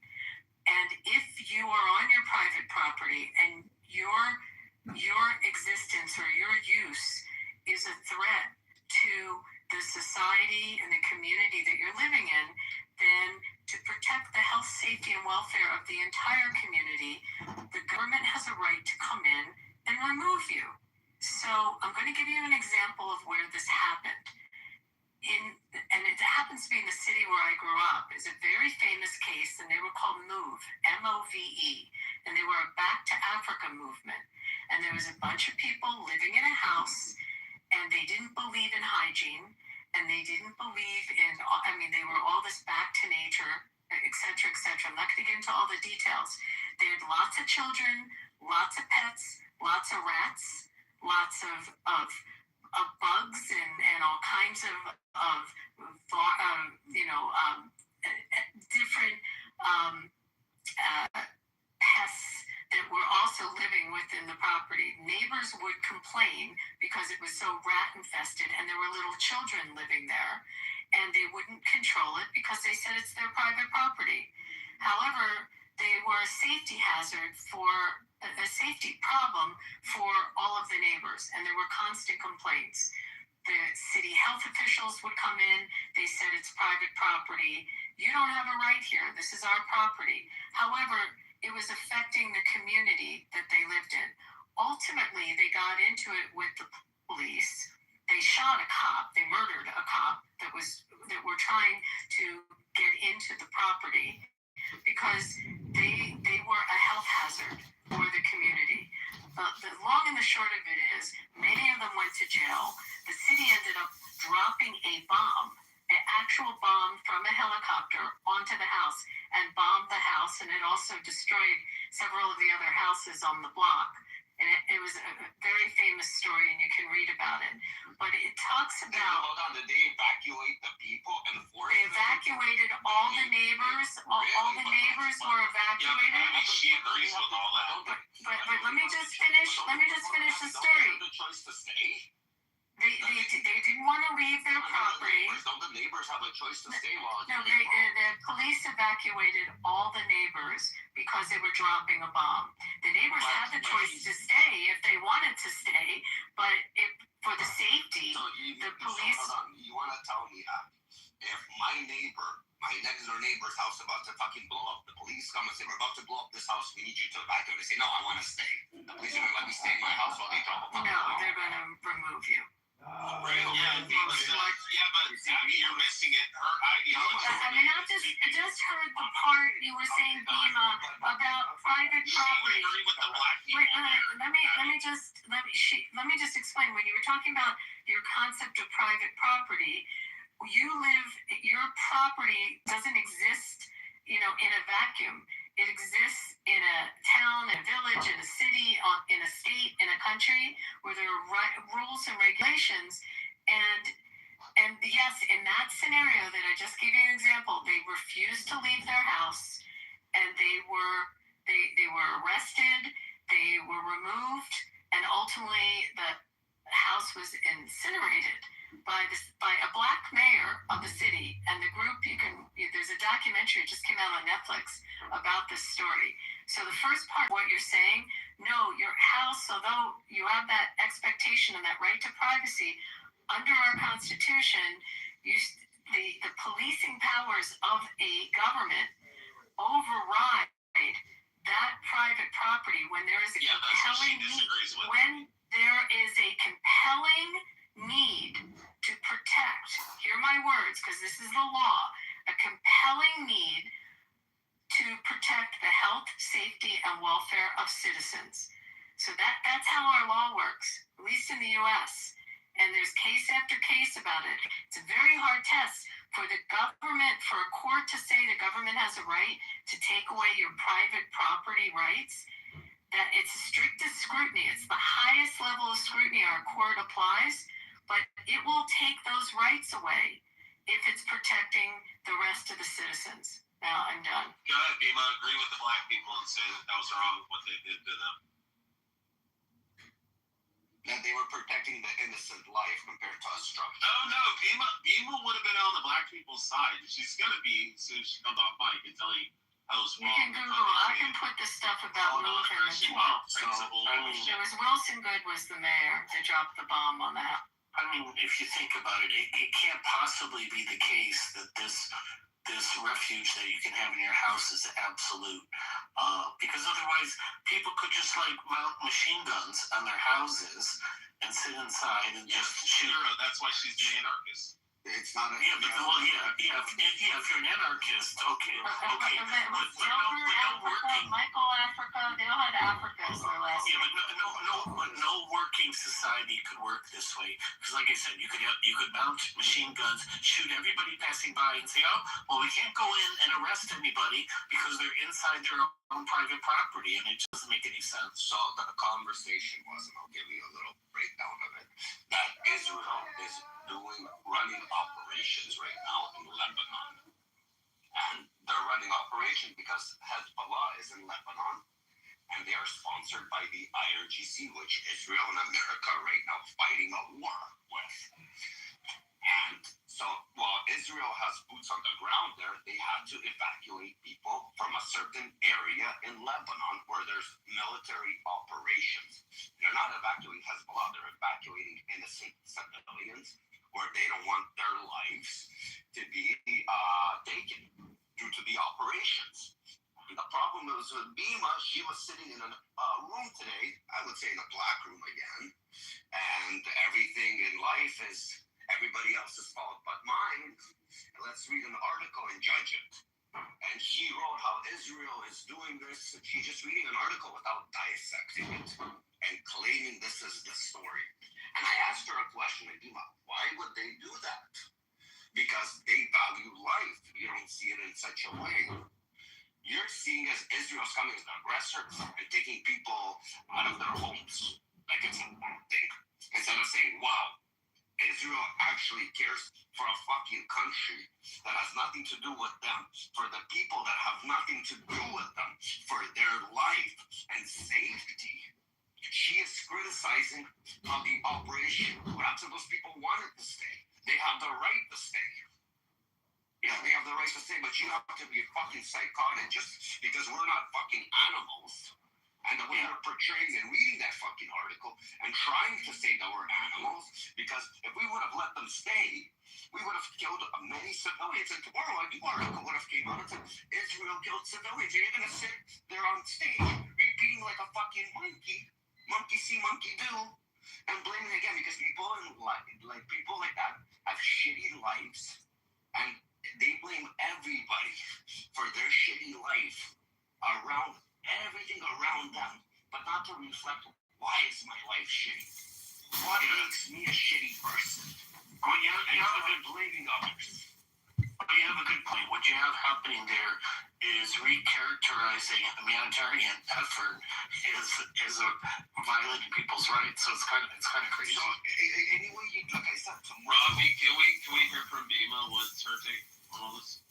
Speaker 8: And if you are on your private property and your existence or your use is a threat to the society and the community that you're living in, then to protect the health, safety, and welfare of the entire community, the government has a right to come in and remove you. So I'm going to give you an example of where this happened. And it happens to be in the city where I grew up. It's a very famous case, and they were called MOVE, M-O-V-E, and they were a Back to Africa movement. And there was a bunch of people living in a house, and they didn't believe in hygiene, and they didn't believe in, they were all this back to nature, et cetera, et cetera. I'm not going to get into all the details. They had lots of children, lots of pets, lots of rats, lots of bugs and all kinds of different pests that were also living within the property. Neighbors would complain because it was so rat infested and there were little children living there, and they wouldn't control it because they said it's their private property. However, they were a safety hazard for
Speaker 1: a safety problem for all of the neighbors, and there were constant complaints. The city health officials would come in. They said it's private property. You don't have a right here. This is our property. However, it was affecting the community that they lived in. Ultimately, they got into it with the police. They shot a cop. They murdered a cop that were trying to get into the property because they were a health hazard for the community. The long and the short of it is, many of them went to jail. The city ended up dropping a bomb, an actual bomb from a helicopter onto the house, and bombed the house, and it also destroyed several of the other houses on the block. And it was a very famous story, and you can read about it. But it talks about...
Speaker 10: Hold on, did they evacuate the people and force
Speaker 1: They evacuated all the neighbors. All the neighbors were evacuated.
Speaker 10: Yeah, she agrees with all that.
Speaker 1: But let me just finish the story.
Speaker 10: The choice to stay.
Speaker 1: They didn't want to leave their property.
Speaker 10: Don't the neighbors have a choice to stay while
Speaker 1: No, the police evacuated all the neighbors because they were dropping a bomb. The neighbors had the choice to stay if they wanted to stay, but for the safety, the police...
Speaker 10: Hold on, you want to tell me that if my next door neighbor's house about to fucking blow up, the police come and say, we're about to blow up this house, we need you to evacuate. They say, no, I want to stay. The police are going to let me stay in my house while they drop a bomb.
Speaker 1: No, they're going to remove you.
Speaker 10: Really?
Speaker 3: Yeah, but you're missing it. Her ideology.
Speaker 1: I mean, I just heard the part you were saying, Bima, about private property. Wait, let me just explain. When you were talking about your concept of private property, your property doesn't exist, in a vacuum. It exists in a town, a village, in a city, in a state, in a country where there are rules and regulations. And yes, in that scenario that I just gave you an example, they refused to leave their house, and they were arrested, they were removed, and ultimately the house was incinerated by a black mayor of the city. And the group, there's a documentary that just came out on Netflix about this story. So the first part, what you're saying, no, your house, although you have that expectation and that right to privacy, under our Constitution, the policing powers of a government override that private property when there is a compelling need. When there is a compelling need to protect, hear my words, because this is the law, a compelling need to protect the health, safety, and welfare of citizens. So that's how our law works, at least in the U.S., and there's case after case about it. It's a very hard test for the government, for a court to say the government has a right to take away your private property rights, that it's strictest scrutiny. It's the highest level of scrutiny our court applies, but it will take those rights away if it's protecting the rest of the citizens. Now, I'm done.
Speaker 3: Go ahead, Bima. Agree with the black people and say that was wrong what they did to them.
Speaker 10: That they were protecting the innocent life compared to us drunk.
Speaker 3: Oh no, Bima would have been on the black people's side. She's gonna be as soon as she comes off mic and tell you how it's wrong.
Speaker 1: You can Google. I can put the stuff about moving as well. It was Wilson Good was the mayor that dropped the bomb on that.
Speaker 5: I mean, if you think about it, it can't possibly be the case that this refuge that you can have in your house is absolute, because otherwise people could just mount machine guns on their houses and sit inside and just shoot.
Speaker 3: That's why she's an anarchist.
Speaker 10: It's not a...
Speaker 5: Yeah, but if you're an anarchist, okay. But no working...
Speaker 1: Michael Africa, they all had Africa as their last name.
Speaker 5: Yeah, but no working society could work this way. Because like I said, you could mount machine guns, shoot everybody passing by and say, oh, well, we can't go in and arrest anybody because they're inside their own private property, and it doesn't make any sense.
Speaker 10: So the conversation was, and I'll give you a little breakdown of it, that Israel is running operations right now in Lebanon. And they're running operations because Hezbollah is in Lebanon, and they are sponsored by the IRGC, which Israel and America right now fighting a war with. And so while Israel has boots on the ground there, they had to evacuate people from a certain area in Lebanon where there's military operations. They're not evacuating Hezbollah, they're evacuating innocent civilians where they don't want their lives to be taken due to the operations. And the problem was with Bima, she was sitting in a room today, I would say in a black room again, and everything in life is everybody else's fault but mine. And let's read an article and judge it. And she wrote how Israel is doing this. She's just reading an article without dissecting it and claiming this is the story. And I asked her a question, Adima, why would they do that? Because they value life. You don't see it in such a way. You're seeing as Israel's coming as an aggressor and taking people out of their homes like it's a bad thing. Instead of saying, wow, Israel actually cares for a fucking country that has nothing to do with them, for the people that have nothing to do with them, for their life and safety. She is criticizing how the operation, perhaps those people wanted to stay. They have the right to stay. Yeah, they have the right to stay, but you have to be fucking psychotic just because we're not fucking animals. And the way we're portraying and reading that fucking article and trying to say that we're animals, because if we would have let them stay, we would have killed many civilians. And tomorrow a new article would have came out and said, Israel killed civilians. You're going to sit there on stage repeating like a fucking monkey see, monkey do, and blaming again because people like people like that have shitty lives, and they blame everybody for their shitty life around everything around them, but not to reflect why is my life shitty? What makes me a shitty person?
Speaker 5: Well, you have a good
Speaker 10: blaming others.
Speaker 5: You have a good point. What you have happening there is recharacterizing the humanitarian effort as a violating people's rights. So it's kind of crazy.
Speaker 10: So anyway, like I said,
Speaker 3: Robbie, can we hear from Bima what's her take on all this?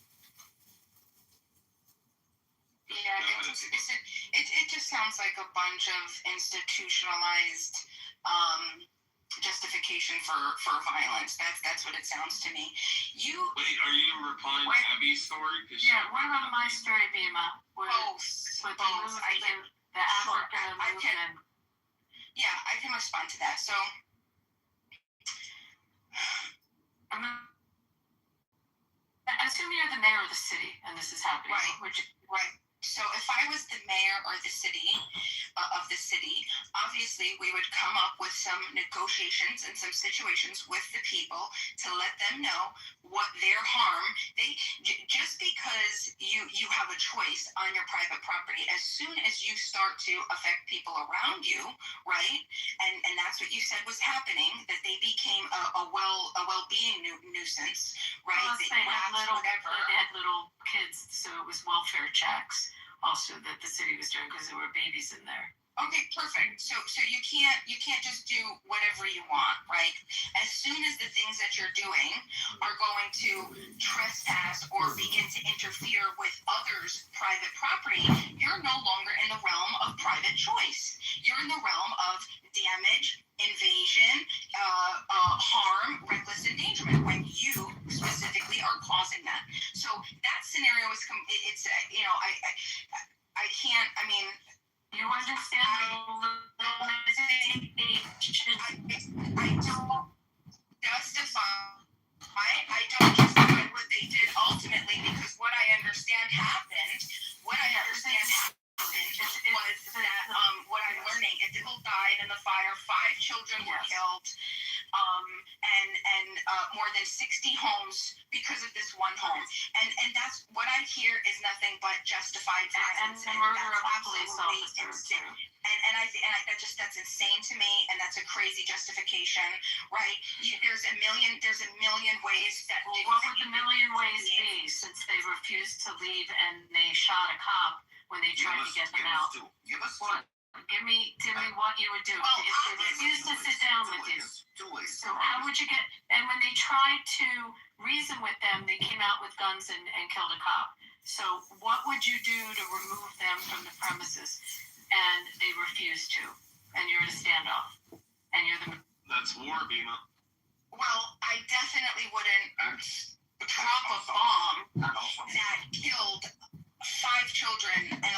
Speaker 16: Yeah, it just sounds like a bunch of institutionalized justification for violence. That's what it sounds to me.
Speaker 3: Wait, are you replying to Abby's story?
Speaker 1: Yeah, what about my story, Bima?
Speaker 16: Both.
Speaker 1: The African movement.
Speaker 16: Yeah, I can respond to that. So,
Speaker 1: assume you're the mayor of the city, and this is happening.
Speaker 16: Right. So if I was the mayor or the city of the city, obviously we would come up with some negotiations and some situations with the people to let them know what their harm. Just because you have a choice on your private property, as soon as you start to affect people around you, right? And that's what you said was happening, that they became a well-being nuisance, right?
Speaker 1: Well, they had little kids, so it was welfare checks also that the city was doing because there were babies in there.
Speaker 16: Okay, perfect. So you can't just do whatever you want, right? As soon as the things that you're doing are going to trespass or begin to interfere with others' private property, you're no longer in the realm of private choice. You're in the realm of damage, invasion, harm, reckless endangerment, when you specifically are causing that. So that scenario is, I can't, I mean,
Speaker 1: you understand
Speaker 16: I don't justify what they did ultimately, because what I understand happened was that what I'm learning is people died in the fire, 5 children were killed, and more than 60 homes because of this one home. And that's what I hear is nothing but justified violence.
Speaker 1: And the murder of a police officer.
Speaker 16: And that's insane to me, and that's a crazy justification, right? There's a million ways that.
Speaker 1: Well, what would the million ways be, since they refused to leave and they shot a cop when they tried to get them out?
Speaker 10: Give us
Speaker 1: what? Give me what you would do if they refused to sit down with you. So how would you get? And when they tried to reason with them, they came out with guns and killed a cop. So what would you do to remove them from the premises? And they refused to. And you're in a standoff. And you're the.
Speaker 3: That's war, Bima.
Speaker 16: Well, I definitely definitely wouldn't drop a bomb that killed 5 children and 11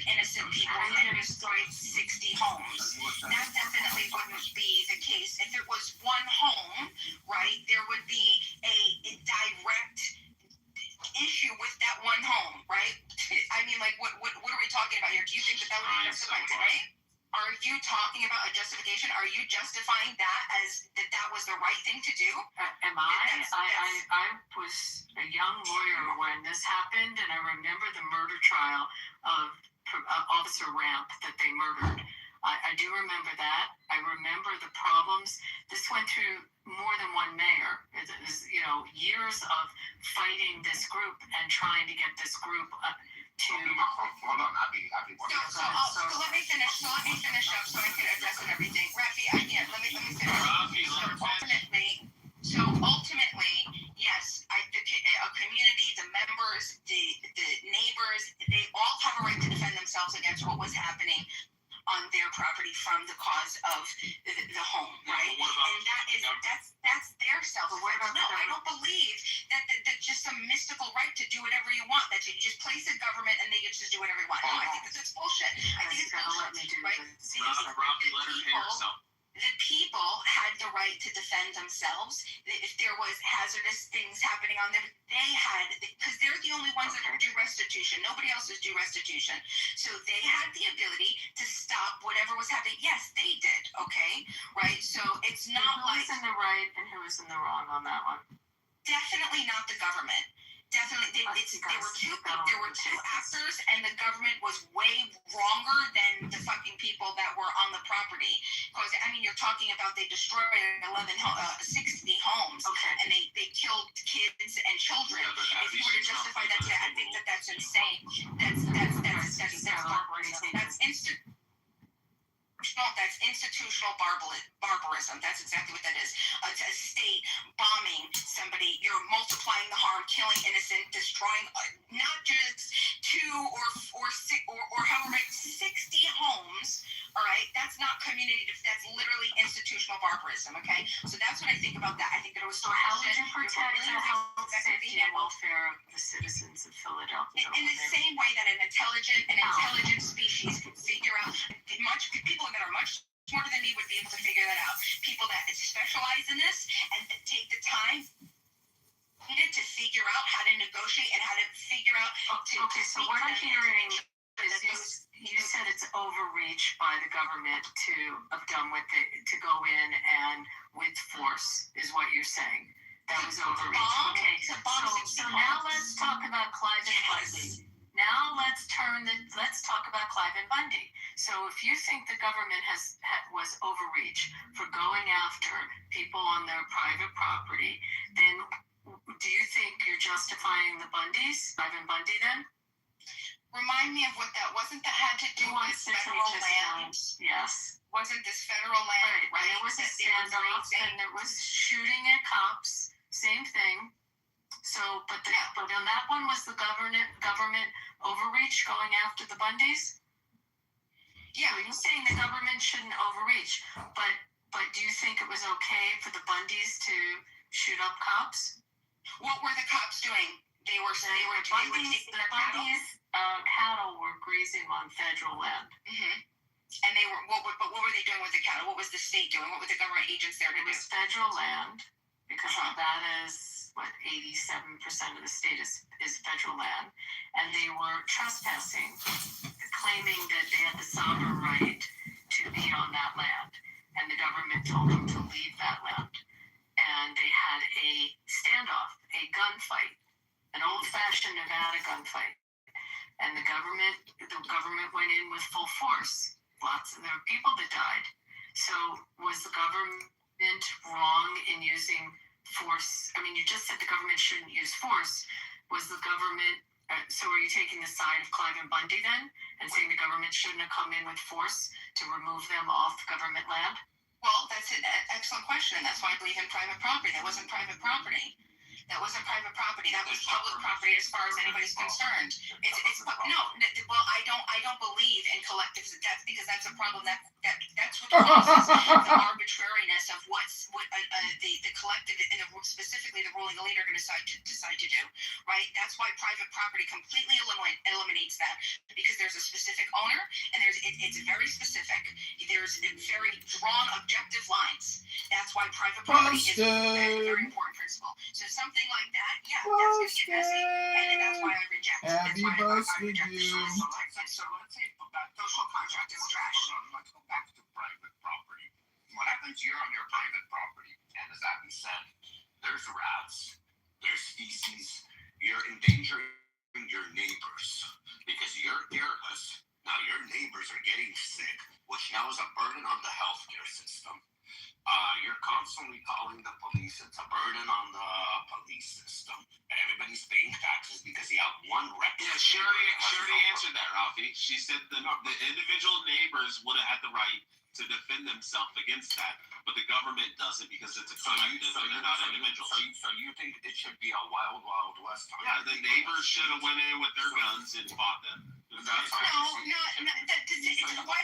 Speaker 16: innocent people and destroyed 60 homes. That definitely wouldn't be the case. If it was one home, right, there would be a direct issue with that one home, right? I mean, like, what are we talking about here? Do you think that would be justified today? Are you talking about a justification? Are you justifying that as that was the right thing to do?
Speaker 1: Am I? I was a young lawyer when this happened, and I remember the murder trial of Officer Ramp that they murdered. I do remember that. I remember the problems. This went through more than one mayor. It was, years of fighting this group and trying to get this group to.
Speaker 6: Hold on, I'll be
Speaker 16: So let me finish. So let me finish up so I can address everything. Rafi, let me finish. So ultimately, yes, a community, the members, the neighbors, they all have a right to defend themselves against what was happening on their property from the cause of the home, right? And that's their self-defense. No, I don't believe that just some mystical right to do whatever you want, that you just place a government and they can just do whatever you want. No, I think that's bullshit. I think it's bullshit, right? The people had the right to defend themselves. If there was hazardous things happening on them, they had, because they're the only ones that can do restitution. Nobody else is do restitution. So they had the ability to stop whatever was happening. Yes, they did. Okay, right? So it's not
Speaker 1: who was in the right and who was in the wrong on that one.
Speaker 16: Definitely not the government. Definitely, there were two actors, and the government was way wronger than the fucking people that were on the property. Because you're talking about they destroyed 60 homes, and they killed kids and children. If you were to justify that today, I think that's insane. That's institutional barbarism. That's exactly what that is. A state bombing somebody, you're multiplying the harm, killing innocent, destroying not just 2 or 6 or however many, 60 homes. All right, that's not community. That's literally institutional barbarism. Okay, so that's what I think about that. I think that it was so.
Speaker 1: How would you protect the health, safety, and welfare of the citizens of Philadelphia?
Speaker 16: In the same way that an intelligent species can figure out people that are much smarter than me would be able to figure that out. People that specialize in this and that take the time needed to figure out how to negotiate and how to figure out.
Speaker 1: So what I'm hearing is you said it's overreach by the government to have done to go in and with force is what you're saying. That was overreach. Okay. So now let's talk about Clive and Bundy. Now let's talk about Clive and Bundy. So if you think the government was overreach for going after people on their private property, then do you think you're justifying the Bundys, Clive and Bundy then?
Speaker 16: Remind me of what that wasn't. That had to do with federal land.
Speaker 1: Yes.
Speaker 16: Wasn't this federal land? Right.
Speaker 1: It was a standoff, and there was shooting at cops. Same thing. So, but on that one, was the government overreach going after the Bundys? Yeah, you're saying the government shouldn't overreach, but do you think it was okay for the Bundys to shoot up cops?
Speaker 16: What were the cops doing? The Bundys'
Speaker 1: cattle were grazing on federal land.
Speaker 16: Mm-hmm. And they were. What were they doing with the cattle? What was the state doing? What were the government agents there to do?
Speaker 1: It was federal land, because Nevada is 87% of the state is federal land, and they were trespassing, claiming that they had the sovereign right to be on that land, and the government told them to leave that land, and they had a standoff, a gunfight, an old-fashioned Nevada gunfight, and the government went in with full force. There were people that died. So was the government wrong in using force? I mean, you just said the government shouldn't use force. Was the government, so are you taking the side of Clive and Bundy then, and saying the government shouldn't have come in with force to remove them off government land?
Speaker 16: Well, that's an excellent question, and that's why I believe in private property. That wasn't private property. That wasn't private property. That was public property as far as anybody's concerned. Well, I don't believe in collectives. That's because that's a problem. That's what causes the arbitrariness of what the collective and specifically the ruling elite are going to decide to do, right? That's why private property completely eliminates that, because there's a specific owner and it's very specific. There's very drawn objective lines. That's why private property is a very, very important principle. So something like that, yeah, that's going to get messy, and that's why I reject.
Speaker 9: Abby busted you.
Speaker 16: So let's say that social contract is trash.
Speaker 10: Let's go back to private property. What happens? You're on your private property, and as Abby said, there's rats, there's feces. You're endangering your neighbors because you're careless. Now your neighbors are getting sick, which now is a burden on the healthcare system. You're constantly calling the police. It's a burden on the police system. And everybody's paying taxes because you have one record.
Speaker 2: Yeah, Shirley answered that, Ralphie. She said the individual neighbors would have had the right to defend themselves against that, but the government doesn't because it's a collective and they're not individuals.
Speaker 10: So you think it should be a wild, wild west?
Speaker 2: Yeah, the neighbors should have went in with their guns and fought them.
Speaker 16: Why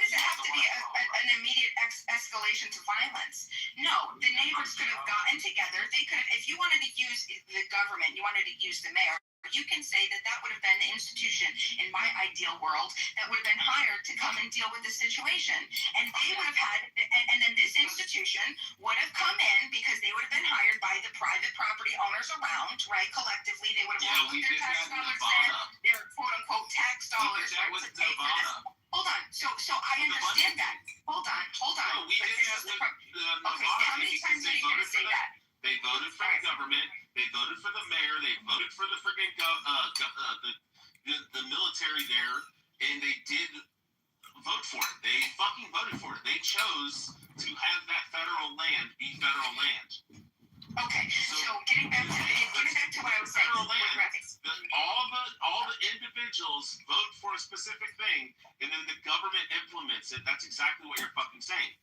Speaker 16: does it have to be an immediate escalation to violence? No, the neighbors could have gotten together. They could have, if you wanted to use the government, you wanted to use the mayor, you can say that would have been the institution in my ideal world that would have been hired to come and deal with the situation. And they would have had, and then this institution would have come in because they would have been hired by the private property owners around, right? Collectively, they would have put their tax dollars in, their quote unquote tax dollars, right, to pay for this. Hold on. So I understand that. Hold on.
Speaker 2: No, we did have
Speaker 16: okay, how many times are you going to say that?
Speaker 2: They voted for the government. They voted for the mayor. They voted for the friggin' the military there, and they did vote for it. They fucking voted for it. They chose to have that federal land be federal land.
Speaker 16: Okay, so getting back to what I was saying.
Speaker 2: Federal land. All the individuals vote for a specific thing, and then the government implements it. That's exactly what you're fucking saying.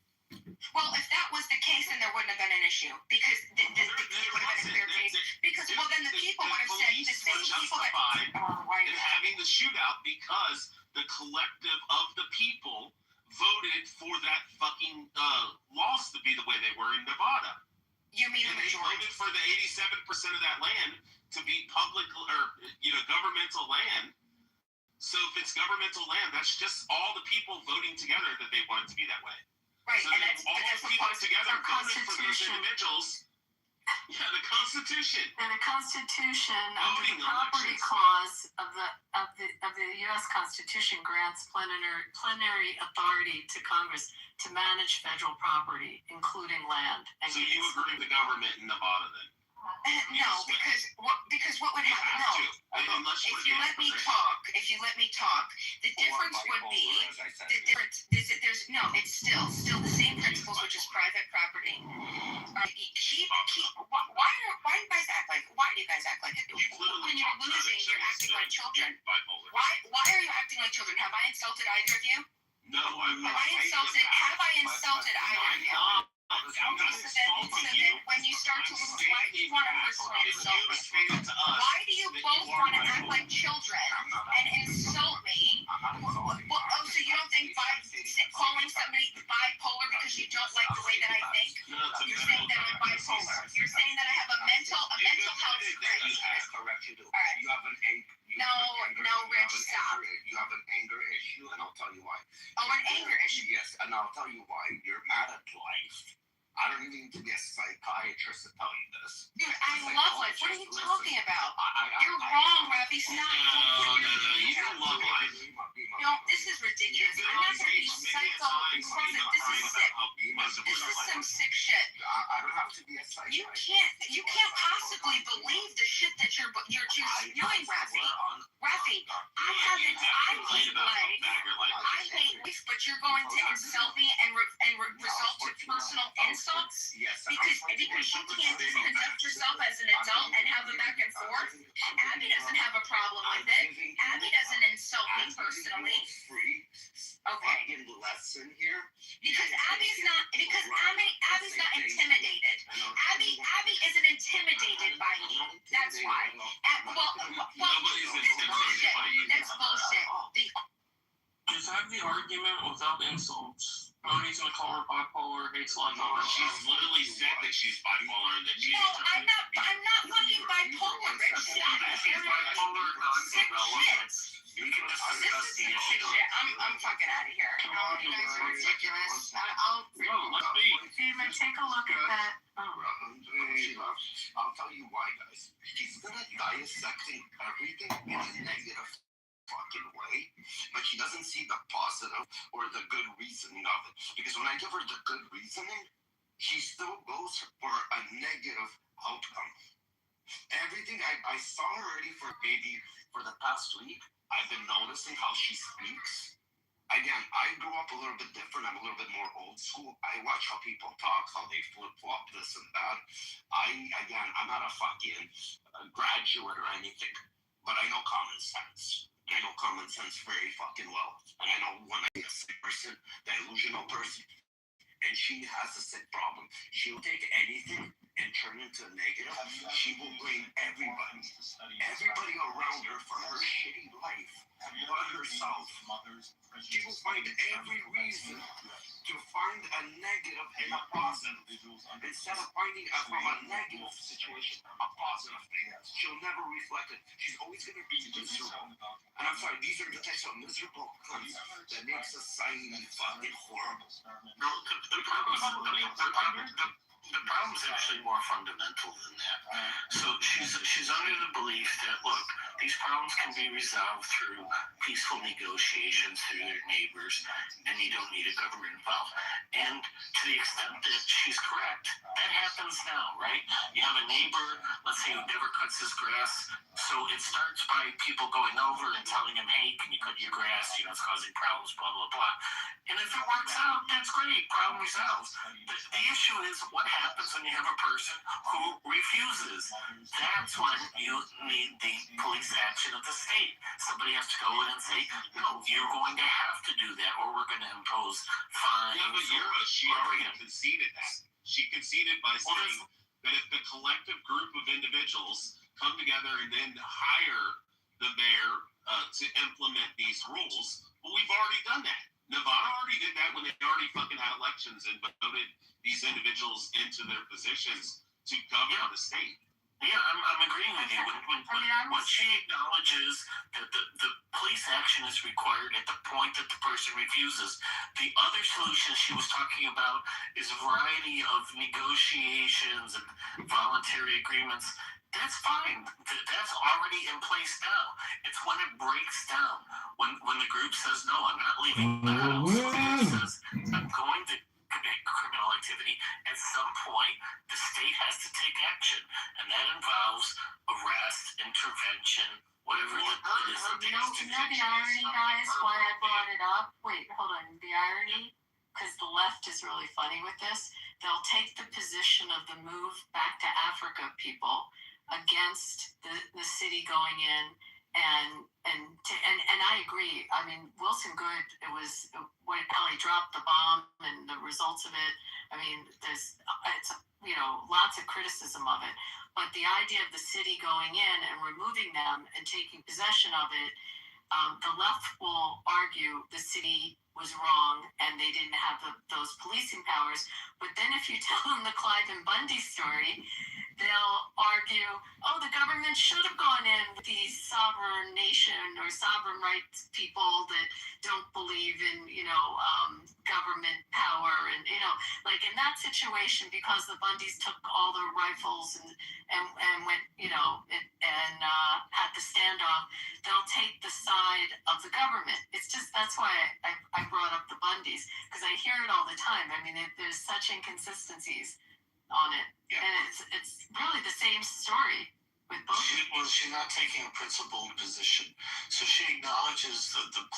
Speaker 16: Well, if that was the case, then there wouldn't have been an issue because it would have been a clear case. Because then the people would have said the same people that
Speaker 2: in having the shootout because the collective of the people voted for that fucking laws to be the way they were in Nevada.
Speaker 16: You mean the majority?
Speaker 2: They voted for the 87% of that land to be public or governmental land. So if it's governmental land, that's just all the people voting together that they want it to be that way.
Speaker 16: Right,
Speaker 2: so
Speaker 16: and that's
Speaker 2: all the people together voted for those individuals. Yeah, the Constitution.
Speaker 21: And the Constitution, under the property clause of the U.S. Constitution, grants plenary authority to Congress to manage federal property, including land.
Speaker 2: And so you agree with the government in Nevada then?
Speaker 16: No, because what would happen? No, if you let me talk, the difference would be the difference. It's still the same principles, which is private property. Why do you guys act like? Why do you guys act like it? When you're losing, you're acting like children. Why are you acting like children? Have I insulted either of you?
Speaker 2: No, I'm not.
Speaker 16: Have I insulted either of you? So then when you start to lose, why do you want to personally insult me? Why do you both want to act like children and insult me? So you don't think calling somebody bipolar because you don't like the way that I think? You're saying that I'm bipolar. You're saying that I have a mental health crisis.
Speaker 10: Correct, you do.
Speaker 16: All right.
Speaker 10: You have an anger.
Speaker 16: No, Rich, stop.
Speaker 10: You have an anger issue, and I'll tell you why.
Speaker 16: Oh, an anger issue?
Speaker 10: Yes, and I'll tell you why. You're mad at life. I don't even need to be a psychiatrist to tell you this.
Speaker 16: Dude, I love life. What are you talking about? You're wrong, Ravi. Stop.
Speaker 2: No. You don't love life.
Speaker 16: No, this is ridiculous. I'm not going to be psycho-inclusive. This is sick. This is some sick shit.
Speaker 10: I don't have to be a psychiatrist.
Speaker 16: You can't possibly believe the shit that you're doing, Rafi. Rafi, I hate life. I hate life, but you're going to insult me and result to personal insults because you can't conduct yourself as an adult and have a back and forth. Abby doesn't have a problem with it. Abby doesn't insult me personally. Okay.
Speaker 10: Lesson here.
Speaker 16: Because Abby's not intimidated. Abby isn't intimidated by me. That's why.
Speaker 2: Nobody's intimidated by you.
Speaker 16: That's bullshit.
Speaker 22: Just have the argument without insults. Nobody's gonna call her
Speaker 7: bipolar, hates law.
Speaker 10: She's literally said that she's bipolar, that she's.
Speaker 16: No, I'm not fucking bipolar, Rich.
Speaker 7: She's bipolar,
Speaker 16: Sick shit.
Speaker 10: You can
Speaker 16: This
Speaker 10: discuss
Speaker 16: is
Speaker 10: the
Speaker 16: sick
Speaker 10: issue.
Speaker 16: shit. I'm fucking out of here. No, you guys are ridiculous. I'll
Speaker 21: David, take a look at that.
Speaker 10: I'll tell you why, guys. She's good at dissecting everything in a negative fucking way, but she doesn't see the positive or the good reasoning of it. Because when I give her the good reasoning, she still goes for a negative outcome. Everything I saw her already for maybe for the past week, I've been noticing how she speaks. Again, I grew up a little bit different. I'm a little bit more old school. I watch how people talk, how they flip-flop this and that. I'm not a fucking graduate or anything, but I know common sense. I know common sense very fucking well. And I know when I see a sick person, delusional person, and she has a sick problem, she'll take anything and turn it into a negative. She will blame everybody around her for her shitty life, but herself. She will find every reason to find a negative and a positive. Instead of finding from a negative situation a positive thing, she'll never reflect it. She's always going to be miserable. And I'm sorry, these are the types of miserable cunts that make society fucking horrible.
Speaker 5: No, the problem is actually more fundamental than that. So she's under the belief that, look, these problems can be resolved through peaceful negotiations through their neighbors, and you don't need a government involved. And to the extent that she's correct, that happens now, right? You have a neighbor, let's say, who never cuts his grass, so it starts by people going over and telling him, hey, can you cut your grass? You know, it's causing problems, blah, blah, blah. And if it works out, that's great, problem resolved. The issue is what happens when you have a person who refuses. That's when you need the police action of the state. Somebody has to go in and say, no, you're going to have to do that, or we're going to impose fines.
Speaker 3: Yeah, but she already conceded that. She conceded by saying that if the collective group of individuals come together and then hire the mayor to implement these rules, well, we've already done that. Nevada already did that when they already fucking had elections and voted these individuals into their positions to govern the state.
Speaker 5: Yeah, I'm agreeing with you. When she acknowledges that the police action is required at the point that the person refuses, the other solution she was talking about is a variety of negotiations and voluntary agreements. That's fine. That's already in place now. It's when it breaks down. When the group says, no, I'm not leaving the house. When the group says, I'm going to commit criminal activity, at some point, the state has to take action. And that involves arrest, intervention, whatever it is.
Speaker 21: You know the irony, guys, why I brought it up? Wait, hold on. The irony, because the left is really funny with this. They'll take the position of the move back to Africa people against the city going in, and I agree. I mean, Wilson Good, it was when Ellie dropped the bomb and the results of it. I mean, it's lots of criticism of it, but the idea of the city going in and removing them and taking possession of it, the left will argue the city was wrong and they didn't have those policing powers. But then if you tell them the Clive and Bundy story, they'll argue, oh, the government should have gone in with these sovereign nation or sovereign rights people that don't believe in, government power. And, like in that situation, because the Bundys took all the rifles and went, had the standoff, they'll take the side of the government. It's just, that's why I brought up the Bundys, because I hear it all the time. I mean, there's such inconsistencies on it. Yeah. And it's really the same story with both.
Speaker 5: She's not taking a principled position. So she acknowledges that the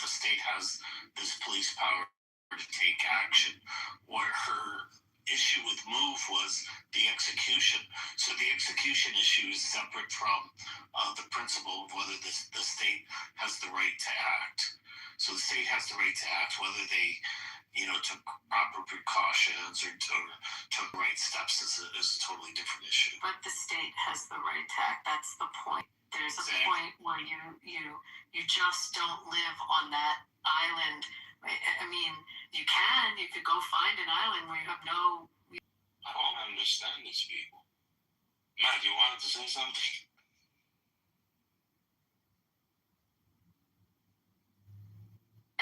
Speaker 5: state has this police power to take action. What her issue with MOVE was the execution. So the execution issue is separate from the principle of whether the state has the right to act. So the state has the right to act, whether they took proper precautions or took right steps is a totally different issue.
Speaker 21: But the state has the right to act. That's the point. There's a point where you just don't live on that island I mean, you could go find an island where you have no.
Speaker 10: I don't understand these people. Matt, you wanted to say something?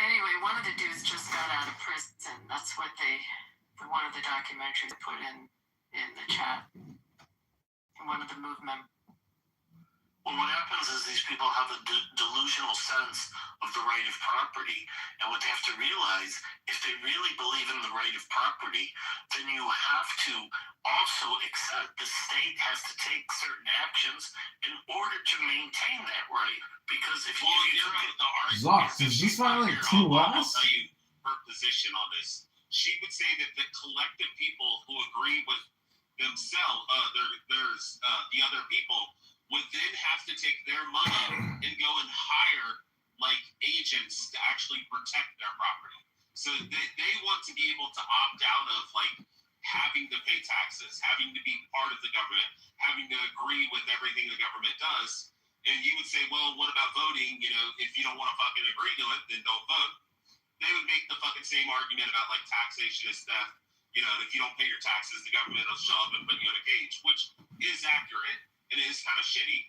Speaker 21: Anyway, one of the dudes just got out of prison. That's what one of the documentaries put in the chat. One of the movement.
Speaker 5: Well, what happens is these people have a delusional sense of the right of property. And what they have to realize, if they really believe in the right of property, then you have to also accept the state has to take certain actions in order to maintain that right. Because if
Speaker 9: Zox, does this violate two
Speaker 3: I'll
Speaker 9: laws?
Speaker 3: tell you her position on this. She would say that the collective people who agree with themselves, the other people, would then have to take their money and go and hire like agents to actually protect their property. So they want to be able to opt out of like having to pay taxes, having to be part of the government, having to agree with everything the government does. And you would say, well, what about voting? You know, if you don't want to fucking agree to it, then don't vote. They would make the fucking same argument about like taxation and stuff. You know, if you don't pay your taxes, the government will show up and put you in a cage, which is accurate. It is kind of shitty,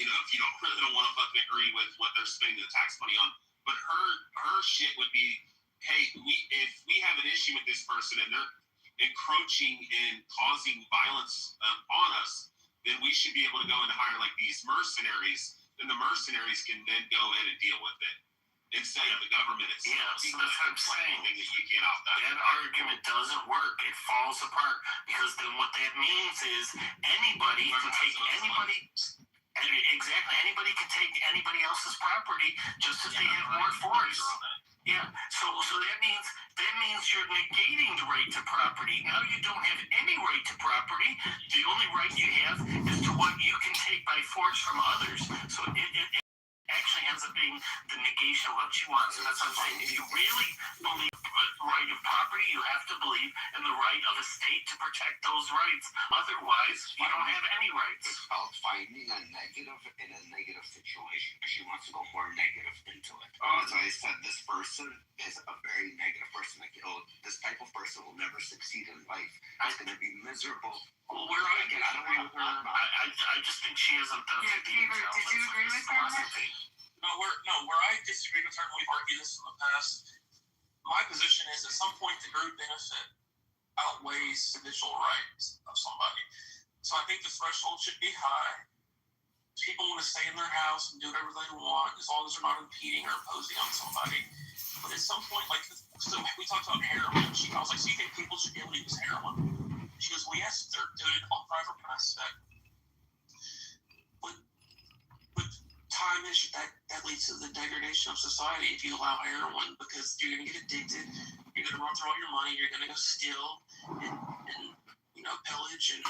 Speaker 3: you know, if you really don't want to fucking agree with what they're spending the tax money on. But her shit would be, hey, if we have an issue with this person and they're encroaching and causing violence on us, then we should be able to go and hire like these mercenaries, and the mercenaries can then go ahead and deal with it instead of the government itself.
Speaker 5: Yeah, so that's what I'm saying.
Speaker 3: That you can't opt out.
Speaker 5: That argument doesn't work. It falls apart because then what that means is anybody can take anybody. Exactly, anybody can take anybody else's property just if they have more force. Yeah, so that means you're negating the right to property. Now you don't have any right to property. The only right you have is to what you can take by force from others. So it actually ends up being the negation of what you want. So that's what I'm saying. If you really believe the right of property, you have to believe in the right of a state to protect those rights. Otherwise, you don't have any rights.
Speaker 10: It's about finding a negative in a negative situation because she wants to go more negative into it. As I said, this person is a very negative person. Like, this type of person will never succeed in life. It's going to be miserable.
Speaker 5: Well, where I disagree with her, I just think she hasn't done it.
Speaker 21: Did you agree with her?
Speaker 12: Where I disagree with her, and we've argued this in the past, my position is at some point the group benefit outweighs the individual rights of somebody. So I think the threshold should be high. People want to stay in their house and do whatever they want as long as they're not impeding or imposing on somebody. But at some point, like, so we talked about heroin. I was like, so you think people should be able to use heroin? She goes, well, yes, they're doing it on private property. But time is that leads to the degradation of society if you allow heroin, because you're going to get addicted, you're going to run through all your money, you're going to go steal and you know, pillage, and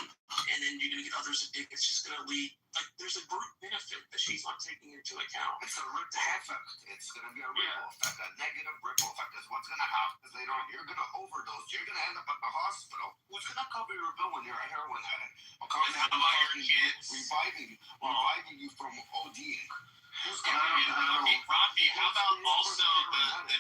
Speaker 12: then you're going to get others addicted. It's just going to lead, like, there's a group benefit that she's not taking into account.
Speaker 10: It's a ripple effect. It's going to be a ripple effect, a negative ripple effect. Because what's going to happen is later on, you're going to overdose. You're going to end up at the hospital. Who's going to cover your bill when you're a heroin addict?
Speaker 3: How about your kids?
Speaker 10: Reviving you from ODing. Who's going to
Speaker 3: Rafi, how about also the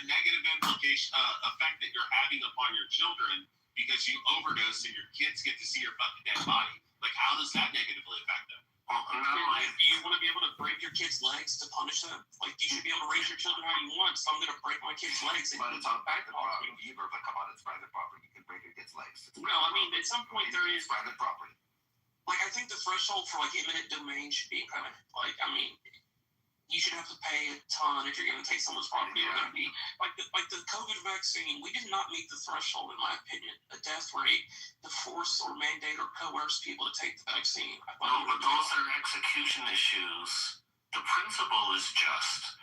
Speaker 3: negative implication effect that you're having upon your children because you overdose and your kids get to see your fucking dead body? Like, how does that negatively affect them?
Speaker 12: Do you want to be able to break your kids' legs to punish them? Like, you should be able to raise your children how you want, so I'm going to break my kids' legs.
Speaker 10: But it's on private property. But come on, it's private property. You can break your kids' legs.
Speaker 12: No, I mean, at some point there is
Speaker 10: private property.
Speaker 12: Like, I think the threshold for, like, eminent domain should be kind of, like, I mean, you should have to pay a ton if you're going to take someone's property. You're going to be, like the COVID vaccine, we did not meet the threshold, in my opinion, a death rate to force or mandate or coerce people to take the vaccine.
Speaker 5: No, but those are execution issues. The principle is just.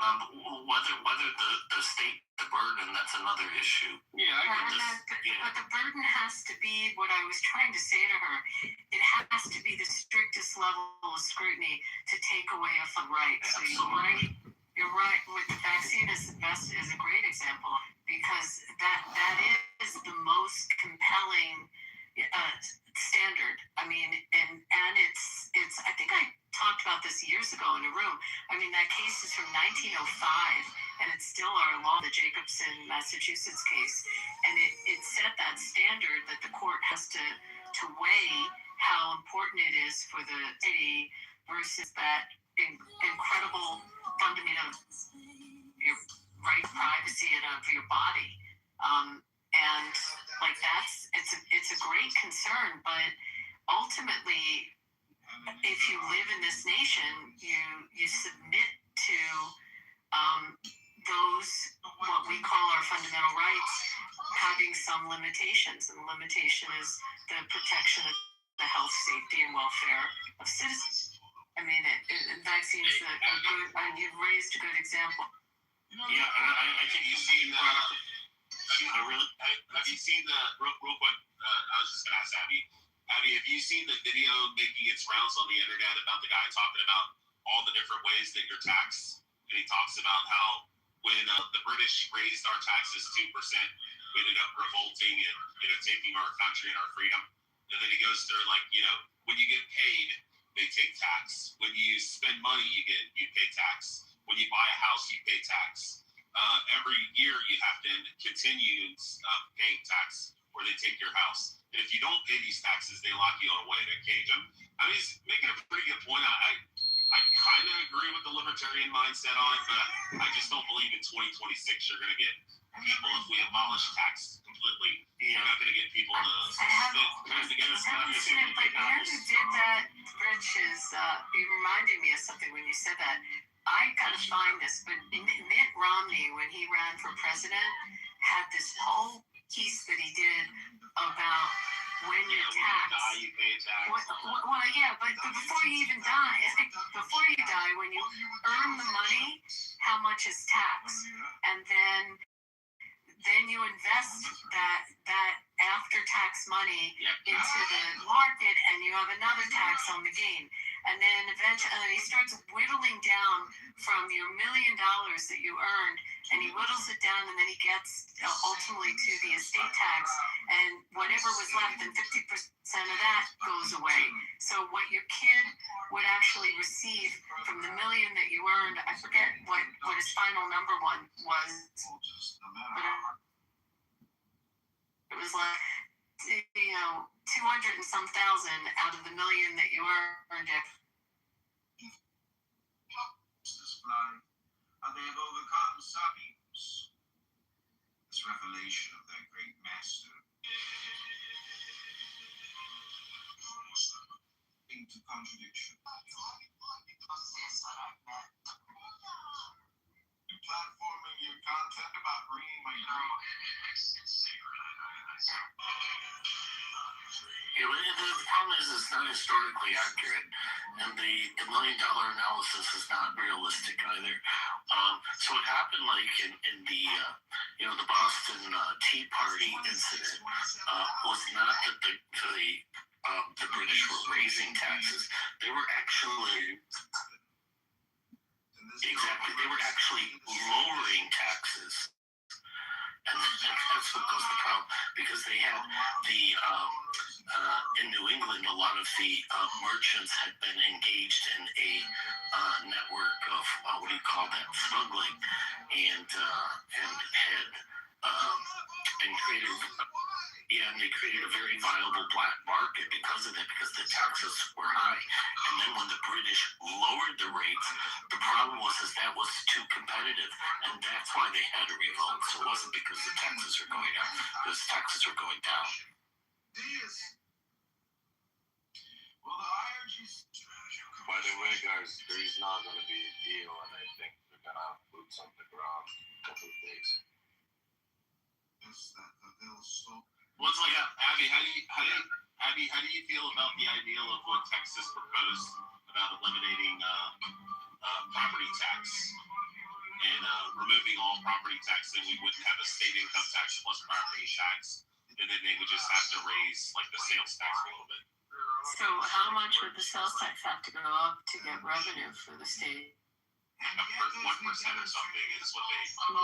Speaker 5: Whether the state, the burden, that's another issue.
Speaker 21: Yeah, but the burden has to be what I was trying to say to her. It has to be the strictest level of scrutiny to take away a right. So you're right. With the vaccine is a great example, because that is the most compelling standard. I mean, and it's I think I talked about this years ago in a room. I mean, that case is from 1905, and it's still our law, the Jacobson, Massachusetts case, and it set that standard that the court has to weigh how important it is for the city versus that incredible fundamental your right to privacy and of your body. And like it's a great concern, but ultimately, if you live in this nation, you submit to those what we call our fundamental rights having some limitations, and the limitation is the protection of the health, safety, and welfare of citizens. I mean, vaccines are good, and you've raised a good example.
Speaker 2: Yeah, I think you've seen have you seen the real quick? I was just gonna ask Abby, have you seen the video making its rounds on the internet about the guy talking about all the different ways that you're taxed? And he talks about how when the British raised our taxes 2%, we ended up revolting and taking our country and our freedom. And then he goes through when you get paid, they take tax. When you spend money, you pay tax. When you buy a house, you pay tax. Every year you have to continue paying tax, or they take your house. And if you don't pay these taxes, they lock you away in a cage. I mean, he's making a pretty good point. I kind of agree with the libertarian mindset on it, but I just don't believe in 2026 you're going to get people, if we abolish tax completely, you're not going to get people to come together.
Speaker 21: But you who did that, Rich, you reminded me of something when you said that. I gotta find this, but Mitt Romney, when he ran for president, had this whole piece that he did about when you're taxed.
Speaker 2: When you die, you pay tax.
Speaker 21: Well, yeah, but before you even die, before you die, when you earn the money, how much is tax? And then you invest that after-tax money into the market, and you have another tax on the gain. And then eventually he starts whittling down from your $1 million that you earned, and he whittles it down, and then he gets ultimately to the estate tax, and whatever was left, and 50% of that goes away. So what your kid would actually receive from the $1 million that you earned, I forget what his final number one was, but it was like 200 and some thousand out of the $1 million that you earned.
Speaker 15: How they have overcome some evils. This revelation of their great master into contradiction. Platforming your content about reading my dream.
Speaker 13: Yeah, but the problem is it's not historically accurate, and the $1 million analysis is not realistic either. So what happened, like in the the Boston Tea Party incident, was not that the British were raising taxes; they were actually lowering taxes. And that's what caused the problem, because they had in New England, a lot of the merchants had been engaged in a network of smuggling, and created a very viable black market because of it, because the taxes were high. And then when the British lowered the rates, the problem was that was too competitive, and that's why they had a revolt. So it wasn't because the taxes were going up, because taxes were going down.
Speaker 3: By the way, guys, there is not going to be a deal, and I think they're going to have boots on the ground in a couple of days.
Speaker 2: Well, it's like, Abby, how do you feel about the ideal of what Texas proposed about eliminating property tax and removing all property tax, and we wouldn't have a state income tax plus property tax, and then they would just have to raise like the sales tax a little bit.
Speaker 21: So how much would the sales tax have to go up to get revenue for the state?
Speaker 2: 1% or something is what they.
Speaker 21: 1%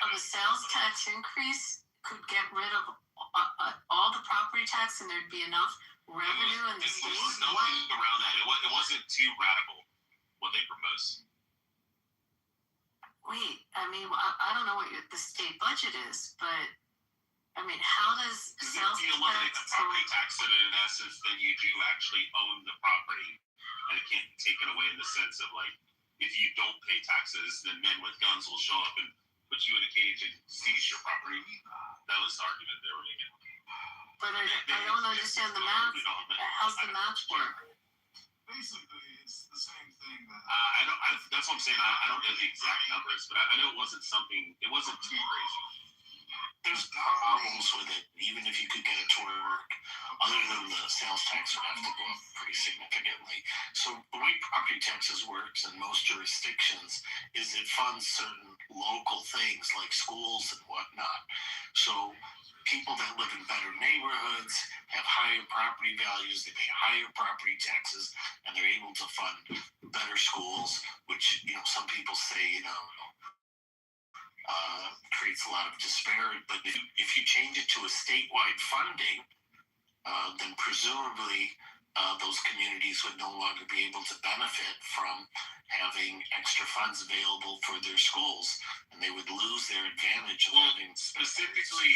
Speaker 21: of a sales tax increase could get rid of all the property tax, and there'd be enough revenue in the state.
Speaker 2: There's no way around that. It wasn't too radical what they proposed.
Speaker 21: wait, I mean, I don't know what the state budget is, but I mean, how does sales
Speaker 3: If you eliminate the property tax, then in essence, then you do actually own the property, and it can't be taken away in the sense of like, if you don't pay taxes, then men with guns will show up and put you in a cage and seize your property. That was the argument they were making.
Speaker 21: But I don't understand the math. How's the math work?
Speaker 3: Basically, it's the same thing that. That's what I'm saying. I don't know the exact numbers, but I know it wasn't too crazy.
Speaker 13: There's problems with it, even if you could get it to work. Other than the sales tax would have to go up pretty significantly. So the way property taxes works in most jurisdictions is it funds certain local things like schools and whatnot. So people that live in better neighborhoods have higher property values, they pay higher property taxes, and they're able to fund better schools, which, some people say, creates a lot of disparity. But if you change it to a statewide funding, then presumably those communities would no longer be able to benefit from having extra funds available for their schools, and they would lose their advantage of having
Speaker 3: specifically,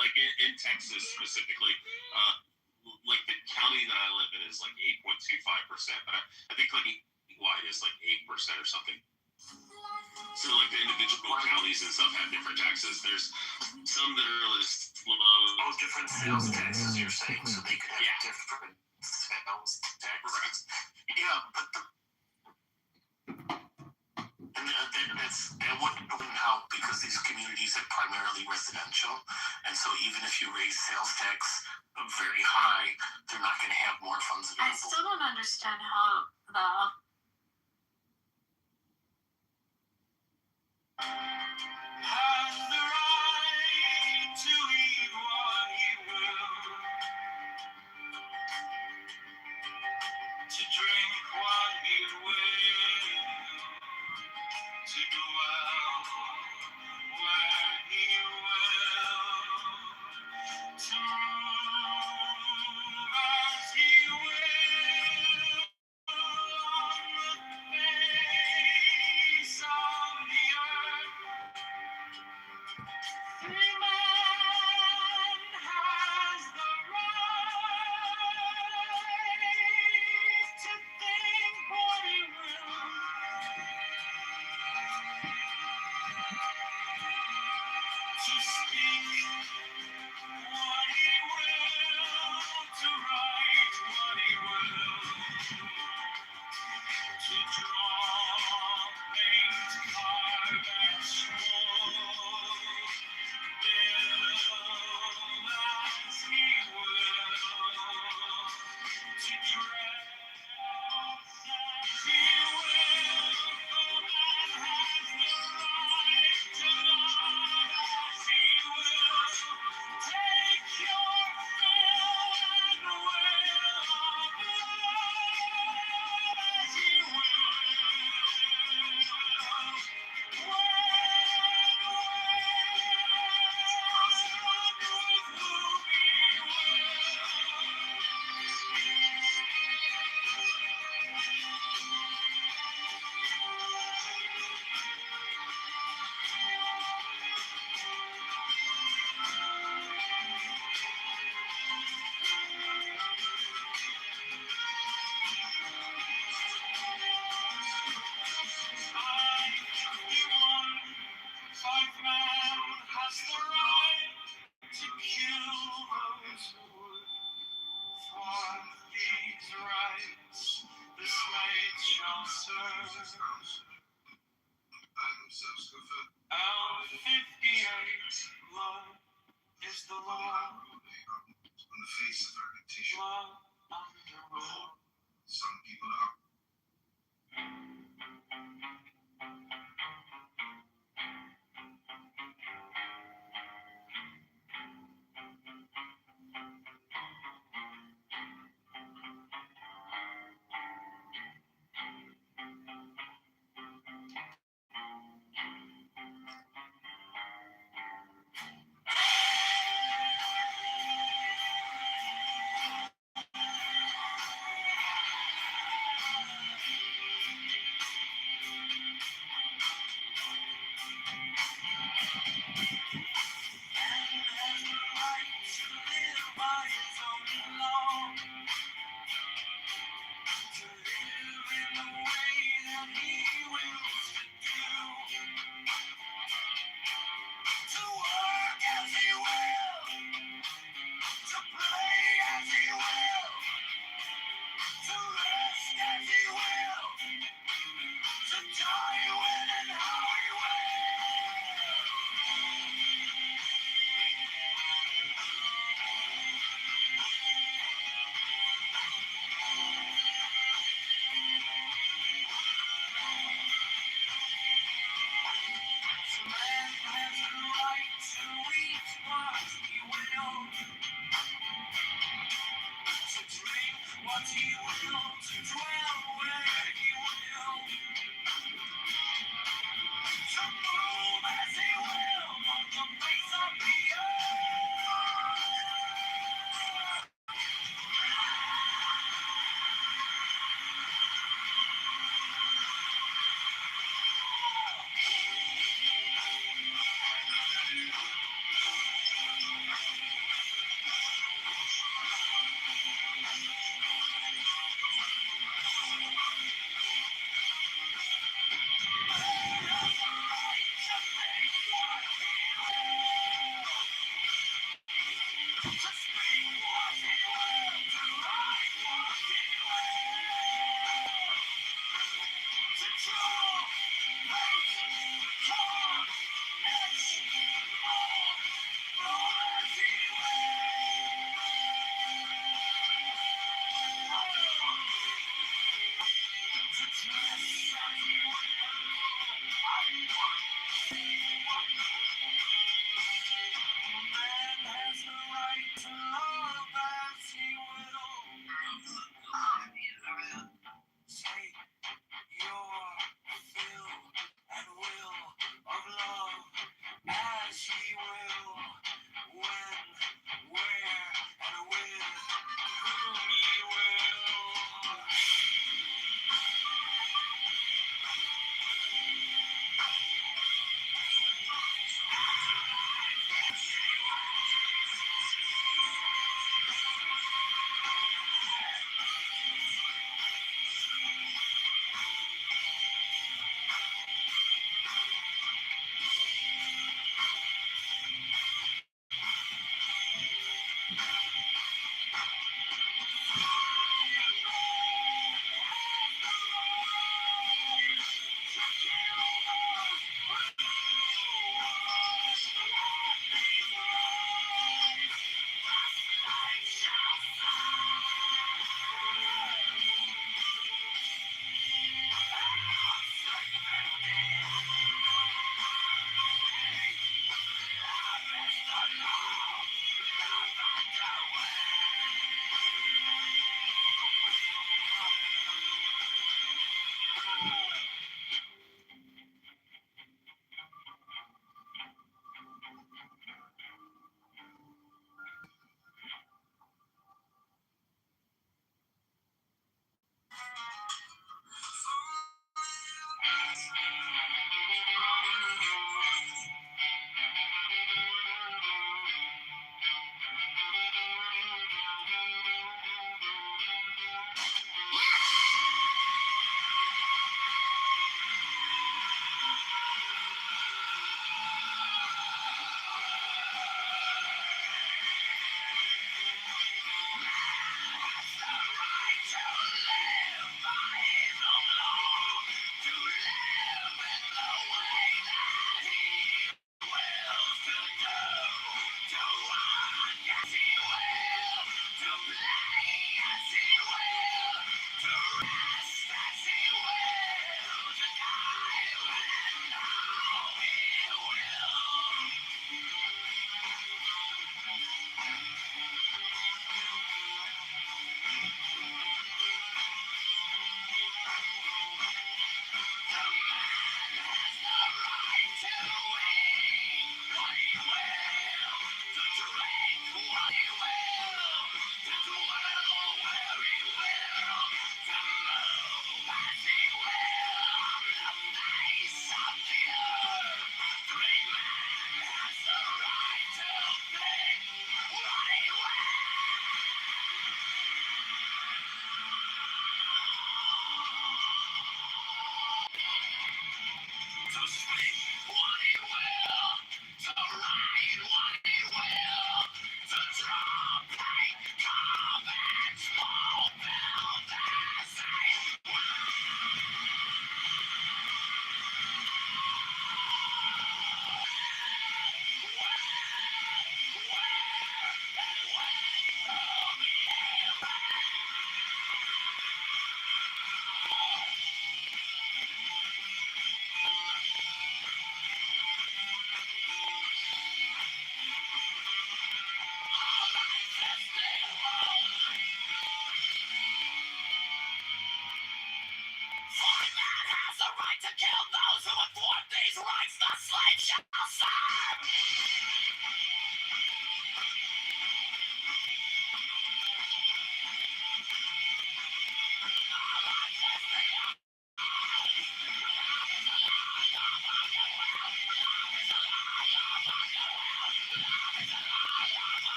Speaker 3: like in Texas specifically, like the county that I live in is like 8.25%, but I think like wide is like 8% or something. So like the individual counties and stuff have different taxes. There's some that are less low.
Speaker 13: Oh, different sales taxes, you're saying, so they could have different sales taxes. Yeah, but that wouldn't help because these communities are primarily residential, and so even if you raise sales tax very high, they're not going to have more funds available.
Speaker 21: I still don't understand how the
Speaker 4: has the right to eat what he will, to drink what he will, to dwell where he will, to move as he will on the face of the earth. Every man has the right to think what he will, to speak what he will, to write what he will, to draw, paint, carve, and scroll. Build as he will, to dress as he will, for man has the right to love as he will, take your fill and will of love as he will. Five man has the right to kill those who would. For these rights the slaves shall serve. L58, love is the law. On the face of our petition, love underworld. Some people are.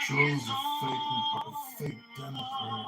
Speaker 9: Joe's a fake Democrat.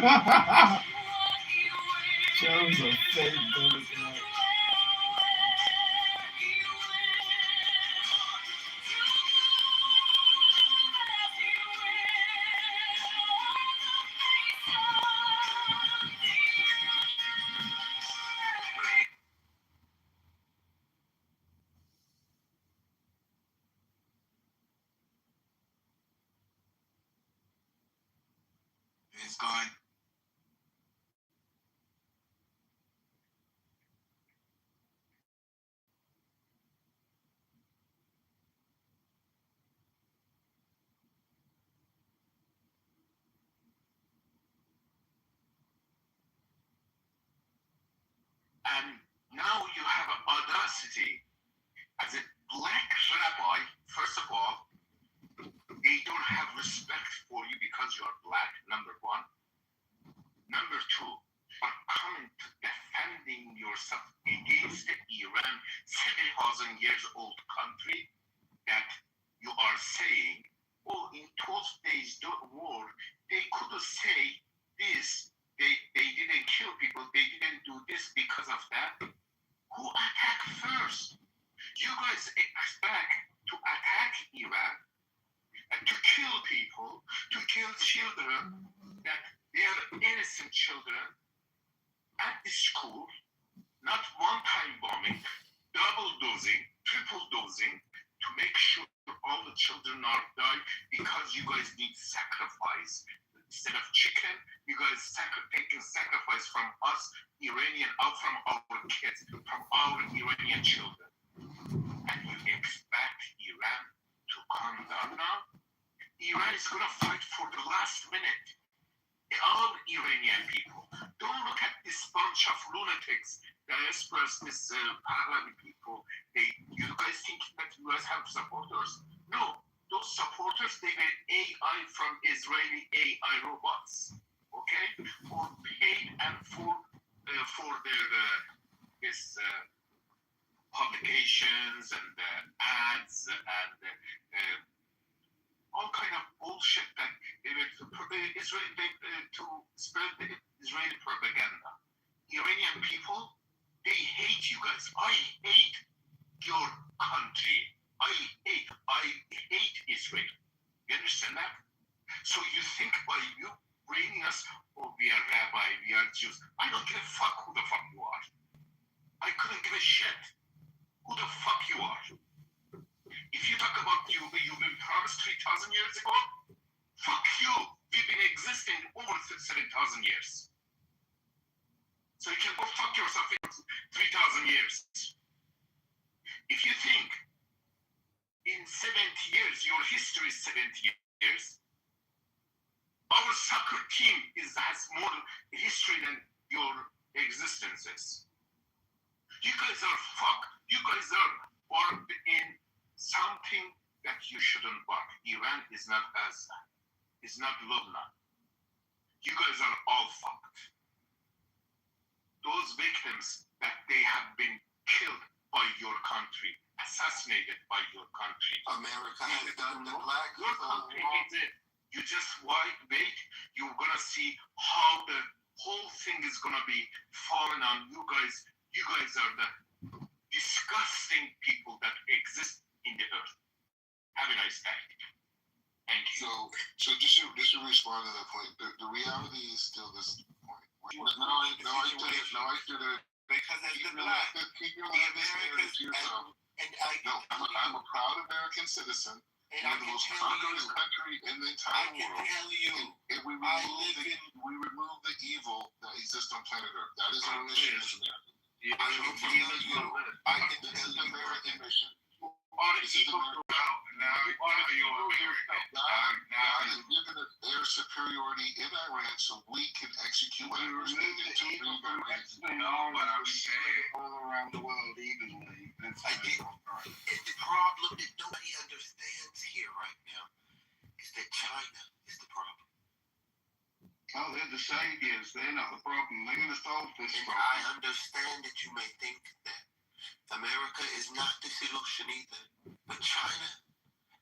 Speaker 9: Joe's a fake Democrat.
Speaker 10: It's going.
Speaker 2: And now you have an audacity as a black rabbi. First of all, they don't have respect for you because you are black, number one. Number two, are coming to defending yourself against Iran, 7,000 years old country, that you are saying, oh, in 12 days war, they could say this, they didn't kill people, they didn't do this because of that. Who attacked first? You guys expect to attack Iran and to kill people, to kill children, that they are innocent children at the school, not one-time bombing, double dosing, triple dosing, to make sure all the children are dying because you guys need sacrifice. Instead of chicken, you guys taking sacrifice from us, Iranian, out from our kids, from our Iranian children. And you expect Iran to calm down now? Iran is going to fight for the last minute. All Iranian people. Don't look at this bunch of lunatics, diasporas, this Pahlavi people. You guys think that you guys have supporters? No. Those supporters, they get AI from Israeli AI robots. Okay? For paid and for their publications and ads and all kind of bullshit that to spread the Israeli propaganda. Iranian people, they hate you guys. I hate your country. I hate Israel. You understand that? So you think by you bringing us, oh, we are rabbi, we are Jews. I don't give a fuck who the fuck you are. I couldn't give a shit who the fuck you are. If you talk about you've been promised 3,000 years ago, fuck you. We've been existing over 7,000 years. So you can go fuck yourself in 3,000 years. If you think in 70 years, your history is 70 years, our soccer team has more history than your existences. You guys are fucked. You guys are born in something that you shouldn't bark. Iran is not Gaza. It's not Lebanon. You guys are all fucked. Those victims that they have been killed by your country, assassinated by your country.
Speaker 10: America has done the black.
Speaker 2: Your country is it. You just wait. You're gonna see how the whole thing is gonna be falling on you guys. You guys are the disgusting people that exist in the earth. Have a nice day. Thank you.
Speaker 11: So just to respond to that point, the reality is still this point. No, I did it.
Speaker 10: Because as the black,
Speaker 11: Keep your Americans to yourself. I'm a proud American citizen.
Speaker 10: And I
Speaker 11: the
Speaker 10: can
Speaker 11: most
Speaker 10: tell
Speaker 11: populous
Speaker 10: you,
Speaker 11: country in the entire world.
Speaker 10: I can tell you,
Speaker 11: And we remove the evil that exists on planet Earth. That is our mission as Americans. I can tell you American mission.
Speaker 7: All the evil now you're American. Now
Speaker 11: you're giving us air superiority in Iran so we can execute whatever's needed to bring Iran.
Speaker 7: No, but I'm saying all around the world evenly.
Speaker 10: I think the problem that nobody understands here right now is that China is the problem.
Speaker 20: Oh, they're the saviors. They're not the problem. They're going to solve this problem.
Speaker 10: I understand that you may think that America is not the solution either, but China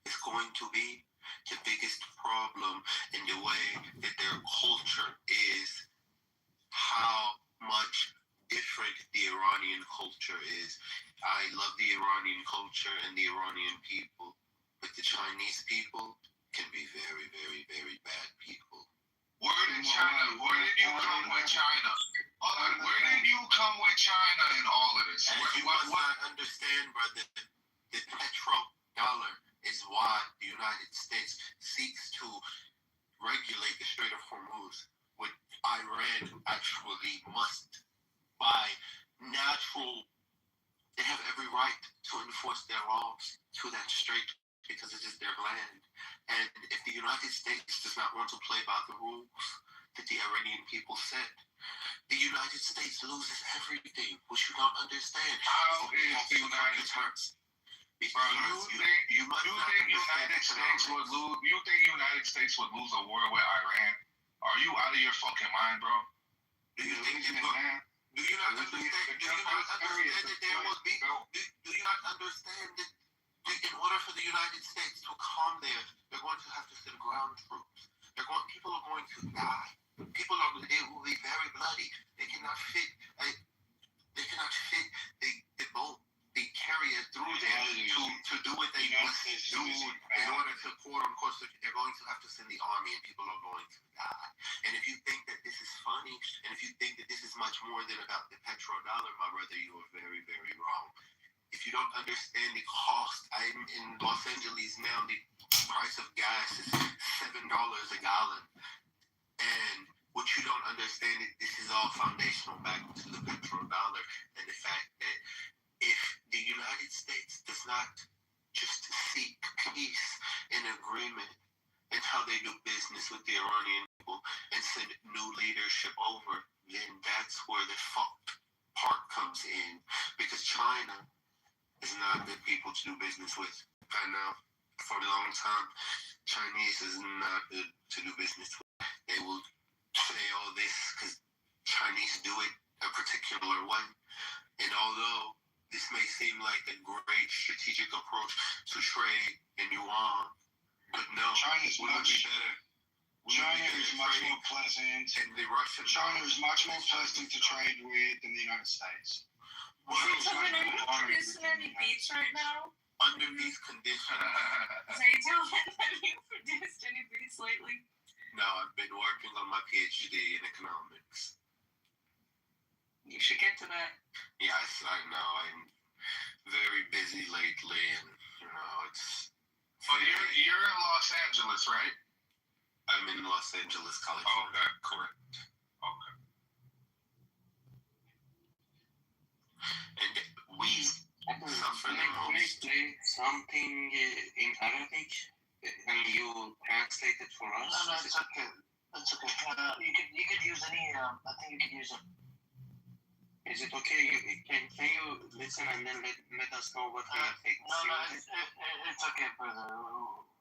Speaker 13: is going to be the biggest problem in the way that their culture is, how much different the Iranian culture is. I love the Iranian culture and the Iranian people, but the Chinese people can be very, very, very bad people.
Speaker 20: Where did you come with China? Where did you come with China in all of this?
Speaker 13: And you must not understand, brother, the petrodollar is why the United States seeks to regulate the Strait of Hormuz, what Iran actually must, by natural, they have every right to enforce their laws to that strait because it is their land. And if the United States does not want to play by the rules that the Iranian people set, the United States loses everything, which you don't understand.
Speaker 20: How is the United States? You think United States would lose? You think United States would lose a war with Iran? Are you out of your fucking mind, bro?
Speaker 13: Do you think it will? Do you not understand? Do you not understand that there will be? Do you not understand that in order for the United States to come there, they're going to have to send ground troops. People are going to die. They will be very bloody. They cannot fit. They cannot fit the boat, the carrier through there to do what they must do in order to quote unquote. They're going to have to send the army, and people are going to die. And if you think that this is funny, and if you think that this is much more than about the petrodollar, my brother, you are very, very wrong. If you don't understand the cost, I'm in Los Angeles now, the price of gas is $7 a gallon. And what you don't understand is this is all foundational back to the petrodollar and the fact that if the United States does not just seek peace and agreement in how they do business with the Iranian people and send new leadership over, then that's where the fucked part comes in. Because China is not good people to do business with. I know for a long time, Chinese is not good to do business with. They will say all this because Chinese do it a particular way. And although this may seem like a great strategic approach to trade in yuan, but no,
Speaker 20: China's much better. China is much more pleasant. China is much more pleasant to trade with than the United States.
Speaker 21: So when are you producing any beats right now?
Speaker 13: Under these conditions.
Speaker 21: So you tell them that you produced any beats lately?
Speaker 13: No, I've been working on my PhD in economics.
Speaker 21: You should get to that.
Speaker 13: Yes, I know. I'm very busy lately, and it's.
Speaker 20: Oh, you're in Los Angeles, right?
Speaker 13: I'm in Los Angeles, California.
Speaker 20: Oh, okay, correct. Okay.
Speaker 13: And we suffer the most.
Speaker 3: Can you play something in Arabic and you translate it for us?
Speaker 5: No, it's okay. That's okay. You could use any. I think you could use it.
Speaker 3: Is it okay? Can you listen and then let us know what we are thinking?
Speaker 5: No, it's okay, brother.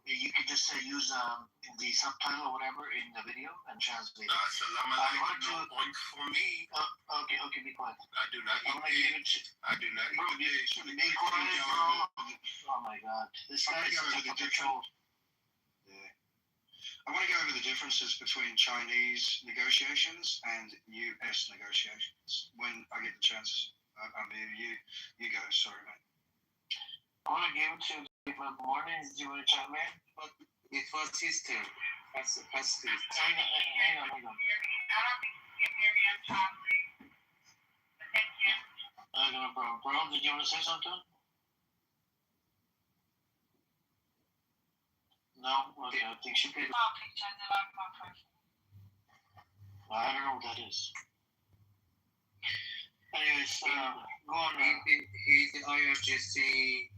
Speaker 5: You could just use the subtitle or whatever in the video and translate it.
Speaker 13: Assalamu alaikum. Point for me.
Speaker 5: Okay, be quiet.
Speaker 13: I do not eat it. I do not eat it.
Speaker 5: Be quiet, bro. Oh my God, this guy's such a control.
Speaker 20: I want to go over the differences between Chinese negotiations and U.S. negotiations when I get the chance. You go. Sorry, mate.
Speaker 5: I want to give it to good morning. Do you want to chat, man?
Speaker 3: But it was his turn. Hang on.
Speaker 5: Bro, did you want to say something? No? Okay, I think she paid. I don't know what that is. Anyways, go on.
Speaker 3: He's the IRGC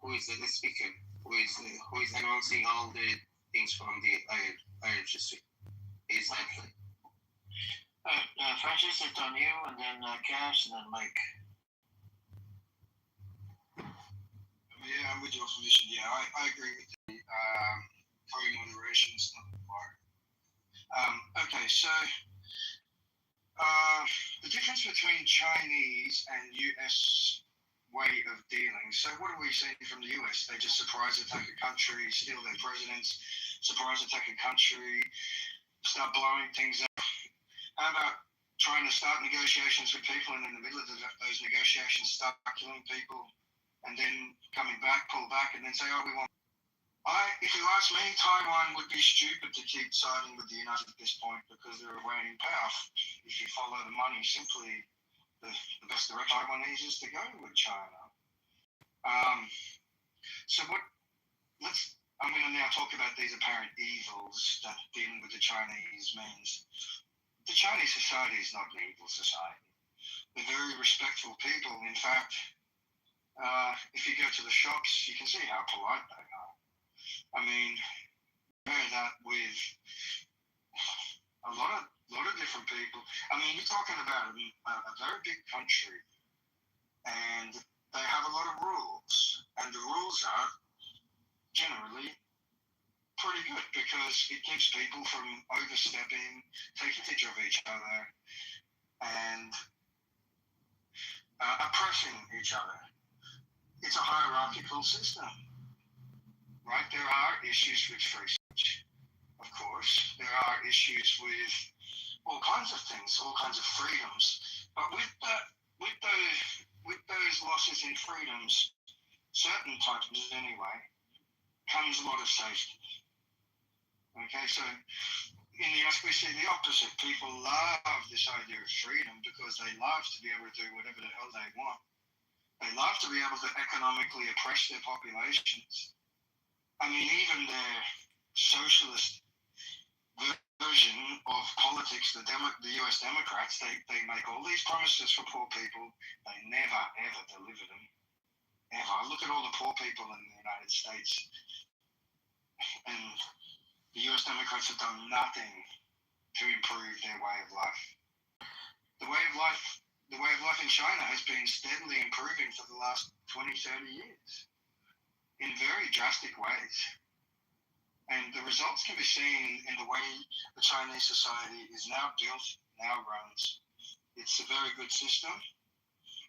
Speaker 3: who is the speaker, who is announcing all the things from the IRGC. Exactly.
Speaker 5: Francis, it's on you, and then Cash, and then Mike.
Speaker 20: Yeah, I'm with your submission. Yeah, I agree with you. Carrying moderation is not required. Okay, so the difference between Chinese and U.S. way of dealing. So what are we seeing from the US? They just surprise attack a country, steal their presidents, surprise attack a country, start blowing things up. How about trying to start negotiations with people and in the middle of those negotiations start killing people and then coming back, pull back and then say, oh, we want... If you ask me, Taiwan would be stupid to keep siding with the United States at this point because they're a reigning power. If you follow the money, simply the best direction Taiwanese is to go with China. So I'm going to now talk about these apparent evils that dealing with the Chinese means. The Chinese society is not an evil society. They're very respectful people. In fact, if you go to the shops, you can see how polite they are. I mean, compare that with a lot of different people. I mean, you're talking about a very big country, and they have a lot of rules, and the rules are generally pretty good because it keeps people from overstepping, taking advantage of each other, and oppressing each other. It's a hierarchical system, right? There are issues with free speech, of course. There are issues with all kinds of things, all kinds of freedoms. But with those losses in freedoms, certain types anyway, comes a lot of safety. Okay, so in the US we see the opposite. People love this idea of freedom because they love to be able to do whatever the hell they want. They love to be able to economically oppress their populations. I mean, even their socialist version of politics, the US Democrats, they make all these promises for poor people. They never, ever deliver them. Ever. Look at all the poor people in the United States. And the US Democrats have done nothing to improve their way of life. The way of life in China has been steadily improving for the last 20, 30 years in very drastic ways. And the results can be seen in the way the Chinese society is now built, now runs. It's a very good system.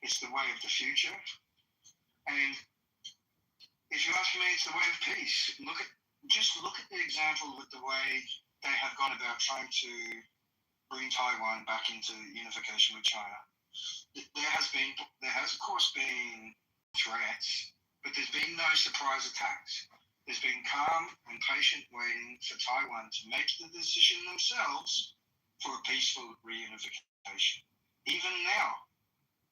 Speaker 20: It's the way of the future. And if you ask me, it's the way of peace. Just look at the example with the way they have gone about trying to bring Taiwan back into unification with China. There has of course been threats, but there's been no surprise attacks. There's been calm and patient waiting for Taiwan to make the decision themselves for a peaceful reunification. Even now,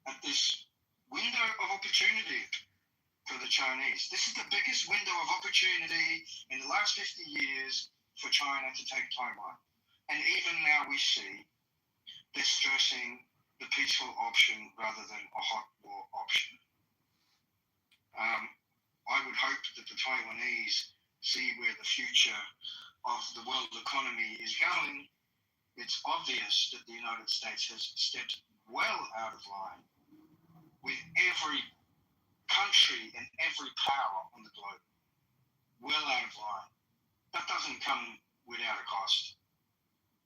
Speaker 20: at this window of opportunity for the Chinese. This is the biggest window of opportunity in the last 50 years for China to take Taiwan. And even now we see they're stressing the peaceful option rather than a hot war option. I would hope that the Taiwanese see where the future of the world economy is going. It's obvious that the United States has stepped well out of line with every country and every power on the globe, well out of line. That doesn't come without a cost.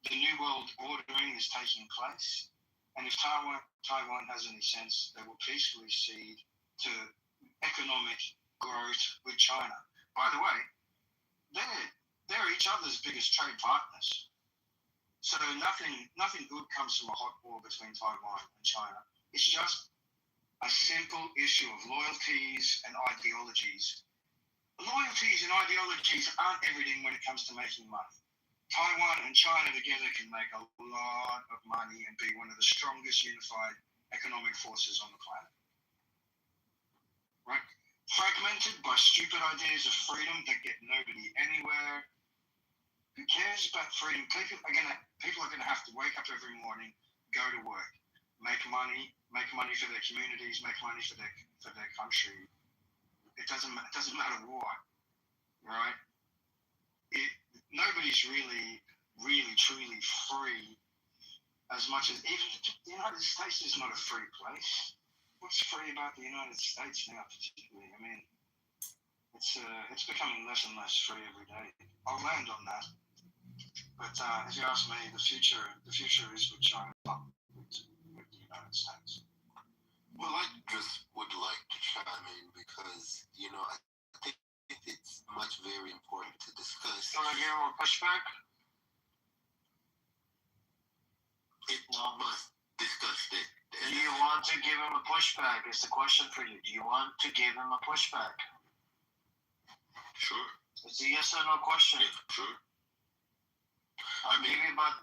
Speaker 20: The New World Ordering is taking place, and if Taiwan has any sense, they will peacefully cede to economic growth with China. By the way, they're each other's biggest trade partners. So nothing good comes from a hot war between Taiwan and China. It's just a simple issue of loyalties and ideologies. Loyalties and ideologies aren't everything when it comes to making money. Taiwan and China together can make a lot of money and be one of the strongest unified economic forces on the planet. Right? Fragmented by stupid ideas of freedom that get nobody anywhere. Who cares about freedom? People are gonna have to wake up every morning, go to work, make money for their communities, make money for their country. It doesn't matter what, right? Nobody's really truly free as much as even the United States is not a free place. What's free about the United States now, particularly? I mean, it's becoming less and less free every day. I'll land on that. But if you ask me, the future is with China, not with the United States.
Speaker 13: Well, I just would like to chime in because, I think it's very important to discuss.
Speaker 14: You want to give him a pushback?
Speaker 13: It must discuss it.
Speaker 14: Do you want to give him a pushback? It's a question for you. Do you want to give him a pushback?
Speaker 13: Sure.
Speaker 14: It's a yes or no question.
Speaker 13: Yeah, sure.
Speaker 14: I'll give you about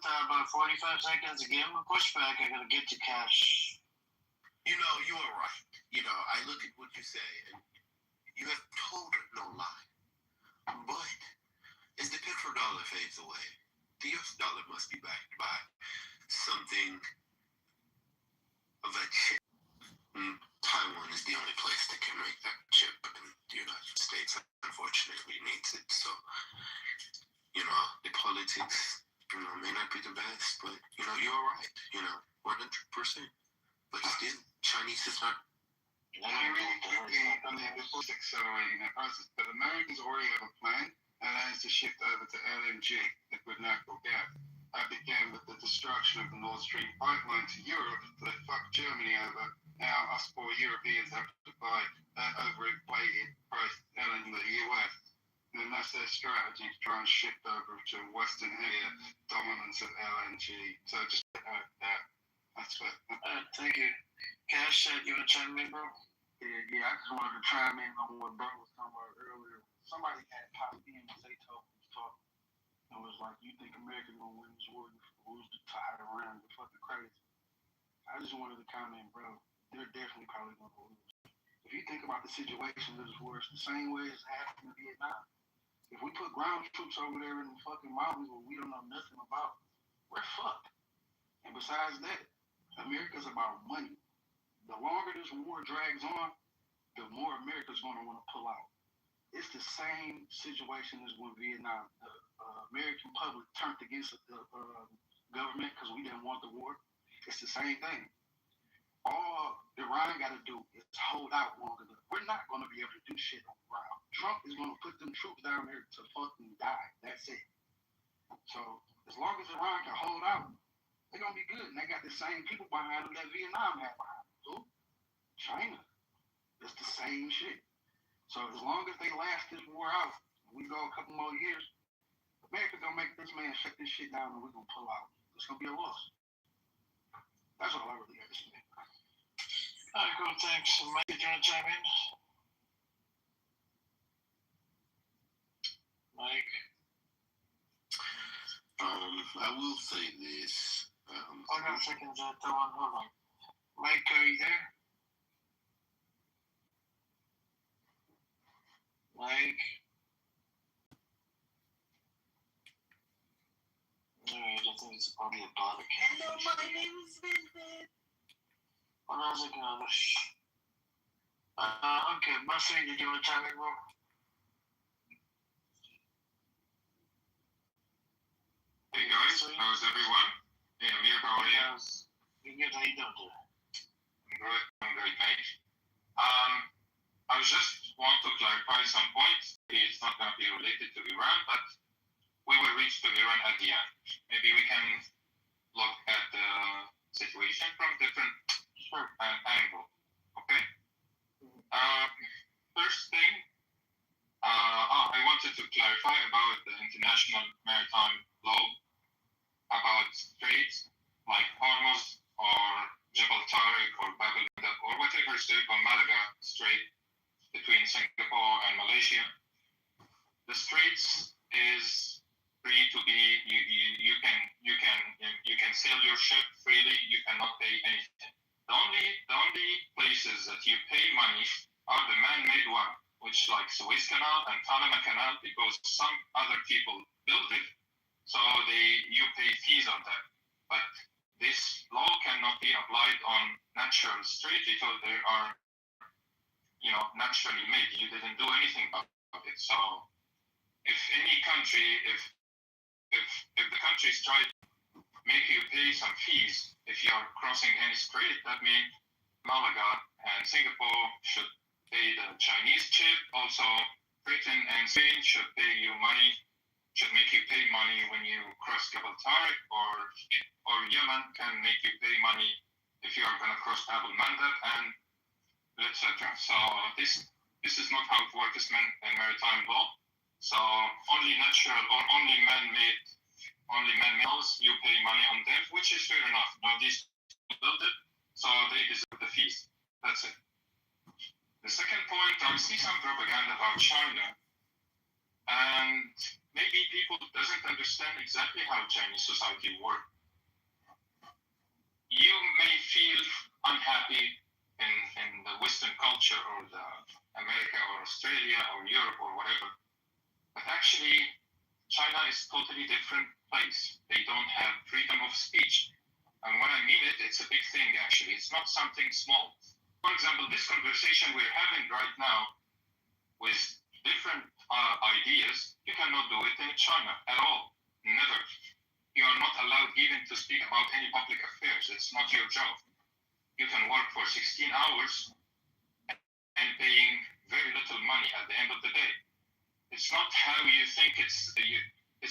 Speaker 14: 45 seconds to give him a pushback. I'm going to get to Cash.
Speaker 13: You are right. I look at what you say, and you have told no lie. But as the petrodollar fades away, the US dollar must be backed by something of a chip. Taiwan is the only place that can make that chip, and the United States unfortunately needs it. So, the politics, may not be the best, but, you're right, 100%. But still, Chinese is not.
Speaker 20: Before accelerating that process, but Americans already have a plan, and that is to shift over to LNG, liquid natural gas. That began with the destruction of the Nord Stream pipeline to Europe, so they fucked Germany over. Now us poor Europeans have to buy overinflated price LNG in the US. And that's their strategy to try and shift over to Western area dominance of LNG. So just that. That's what.
Speaker 14: Thank you. Cash, you want to chime in, bro?
Speaker 17: Yeah, I just wanted to chime in on what bro was talking about earlier. Somebody had popped in and they told me talk. It was like, you think America's gonna win this war? Who's the tied around? You're fucking crazy. I just wanted to comment, bro. They're definitely probably gonna lose. If you think about the situation of this war, it's the same way as happened in Vietnam. If we put ground troops over there in the fucking mountains where we don't know nothing about, we're fucked. And besides that, America's about money. The longer this war drags on, the more America's going to want to pull out. It's the same situation as when Vietnam, the American public turned against the government because we didn't want the war. It's the same thing. All Iran got to do is hold out longer. We're not going to be able to do shit on the ground. Trump is going to put them troops down there to fucking die. That's it. So as long as Iran can hold out, they're going to be good. And they got the same people behind them that Vietnam had behind them. So, China. It's the same shit. So as long as they last this war out, we go a couple more years, America gonna make this man shut this shit down and we're gonna pull out. It's gonna be a loss. That's all I really have to say.
Speaker 14: All right, cool, thanks. Mike, did you want to chime in? Mike?
Speaker 13: I will say this.
Speaker 14: Hold on a second, hold on. Mike, are you there? Mike? Alright, I think it's probably a bot.
Speaker 22: Hello, my name is Vincent.
Speaker 14: Hold on a second, okay, Buster, did you want to chime in, bro?
Speaker 23: Hey guys, how's everyone? Hey Amir, how are you?
Speaker 14: You're good, how you doing today?
Speaker 23: I'm great, mate. I just want to clarify some points. It's not going to be related to Iran, but we will reach to Iran at the end. Maybe we can look at the situation from different angle. Okay? First thing, I wanted to clarify about the international maritime law, about straits like Hormuz or Jebel Tariq or Bab el-Mandeb or whatever strait or Malaga Strait between Singapore and Malaysia. The straits is free to be. You can sail your ship freely. You cannot pay anything. The only places that you pay money are the man-made one, which like Suez Canal and Panama Canal, because some other people built it, so you pay fees on that. But this law cannot be applied on natural straits because they are, naturally made. You didn't do anything about it. So if any country, if the countries try to make you pay some fees if you are crossing any strait, that means Malaga and Singapore should pay the Chinese chip. Also, Britain and Spain should pay you money, should make you pay money when you cross Jebel Tariq, or Yemen can make you pay money if
Speaker 3: if you are going to cross double mandate, and etc. So this is not how it works in maritime law. So only natural or only man-made laws, you pay money on them, which is fair enough. Now these build it, so they deserve the fees. That's it. The second point, I see some propaganda about China, and maybe people doesn't understand exactly how Chinese society works. You may feel unhappy in the Western culture or the America or Australia or Europe or whatever, but actually China is a totally different place. They don't have freedom of speech. And when I mean it, it's a big thing actually. It's not something small. For example, this conversation we're having right now with different ideas, you cannot do it in China at all. Never. You are not allowed even to speak about any public affairs. It's not your job. You can work for 16 hours and paying very little money at the end of the day. It's not how you think it's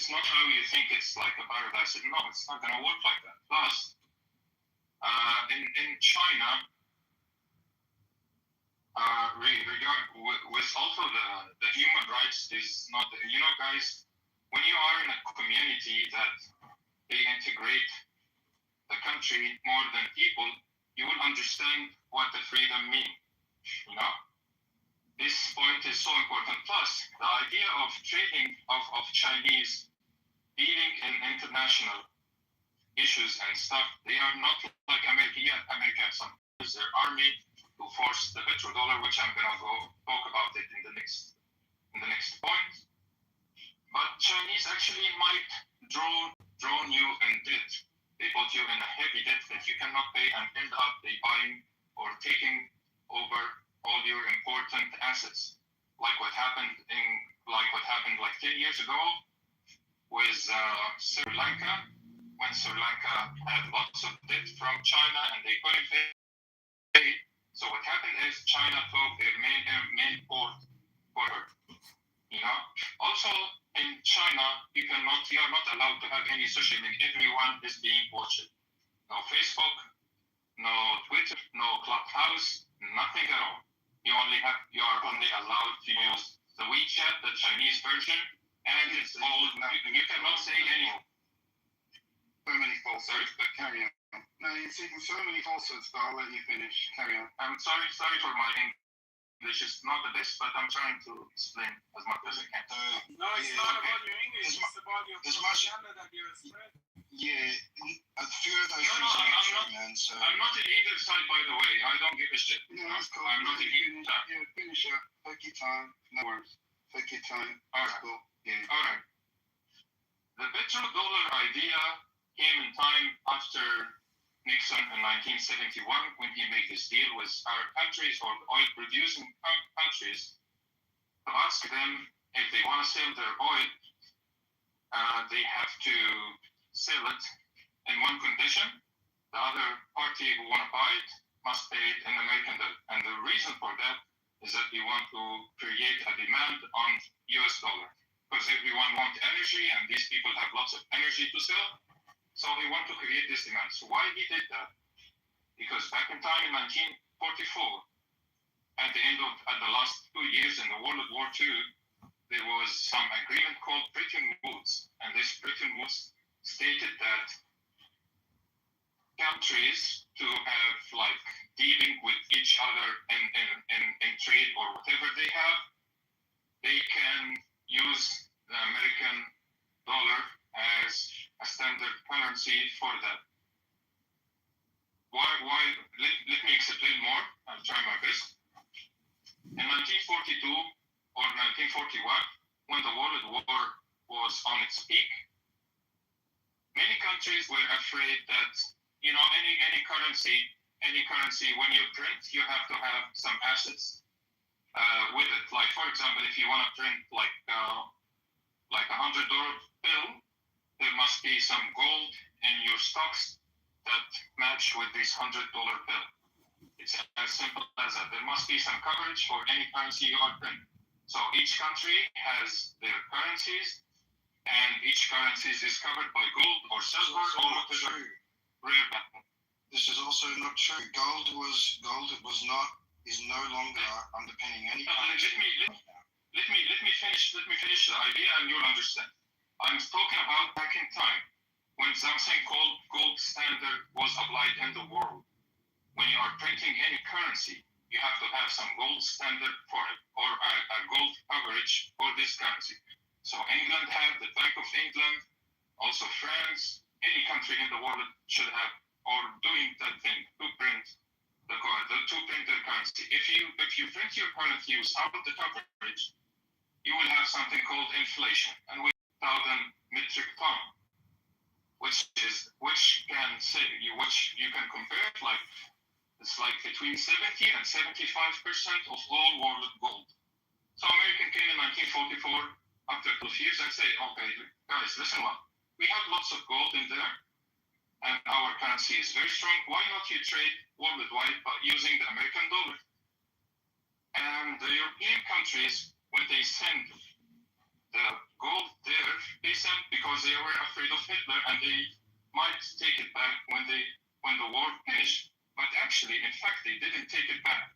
Speaker 3: not how you think it's like a paradise. No, it's not going to work like that. Plus, in China, with also the human rights is not, guys, when you are in a community that they integrate the country more than people, you will understand what the freedom means. This point is so important. Plus, the idea of trading of Chinese dealing in international issues and stuff, they are not like America yet. America has some their army to force the petrodollar, which I'm gonna go talk about it in the next point. But Chinese actually might drown you in debt. They put you in a heavy debt that you cannot pay and end up they buying or taking over all your important assets, like what happened like 10 years ago with Sri Lanka, when Sri Lanka had lots of debt from China and they couldn't pay. So what happened is China took their main port for her. Also in China, you are not allowed to have any social media. Everyone is being watched. No Facebook, no Twitter, no Clubhouse, nothing at all. You are only allowed to use the WeChat, the Chinese version, and it's all you cannot say anything.
Speaker 20: So many falsehoods, but carry on. No, you're saying so many falsehoods, but I'll let you finish. Carry on.
Speaker 3: I'm sorry for my English. It's not the best, but I'm trying to explain as much as I can.
Speaker 7: No, it's not about your English. It's about your propaganda that you're spreading.
Speaker 20: Yeah, a few of those things are true, man. So
Speaker 3: I'm not in either side, by the way. I don't give a shit.
Speaker 20: Yeah, that's cool.
Speaker 3: I'm not in either side.
Speaker 20: Yeah, finish up. Take your time. No worries. Take your time.
Speaker 3: All
Speaker 20: That's
Speaker 3: right.
Speaker 20: cool. Yeah.
Speaker 3: All right. The petrodollar idea came in time after Nixon in 1971 when he made this deal with our countries or oil-producing countries to ask them if they want to sell their oil, they have to sell it in one condition. The other party who want to buy it must pay it in American dollar. And the reason for that is that we want to create a demand on US dollar. Because everyone wants energy and these people have lots of energy to sell. So they want to create this demand. So why he did that? Because back in time in 1944, at the last 2 years in the World War II, there was some agreement called Bretton Woods. And this Bretton Woods stated that countries to have like dealing with each other in trade or whatever they have, they can use the American dollar as a standard currency for that. Why? Let me explain more. I'll try my best. In 1942 or 1941, when the World War was on its peak, many countries were afraid that any currency when you print, you have to have some assets with it. Like for example, if you want to print like $100 bill, there must be some gold in your stocks that match with this $100 bill. It's as simple as that. There must be some coverage for any currency you are printing. So each country has their currencies, and each currency is covered by gold or silver or whatever rare metal.
Speaker 15: This is also not true. Gold is no longer underpinning any currency.
Speaker 3: Let me finish the idea and you'll understand. I'm talking about back in time when something called gold standard was applied in the world. When you are printing any currency, you have to have some gold standard for it, or a gold coverage for this currency. So England had the Bank of England, also France, any country in the world should have, or doing that thing to print to print their currency. If you print your currency without the coverage, you will have something called inflation, and 1,000 metric ton, which you can compare it like it's like between 70 and 75% of all world gold. So American came in 1944 after 12 years and say, okay, guys, listen up. We have lots of gold in there, and our currency is very strong. Why not you trade worldwide by using the American dollar? And the European countries, when they send the gold there, they sent because they were afraid of Hitler and they might take it back when the war finished. But actually, in fact, they didn't take it back.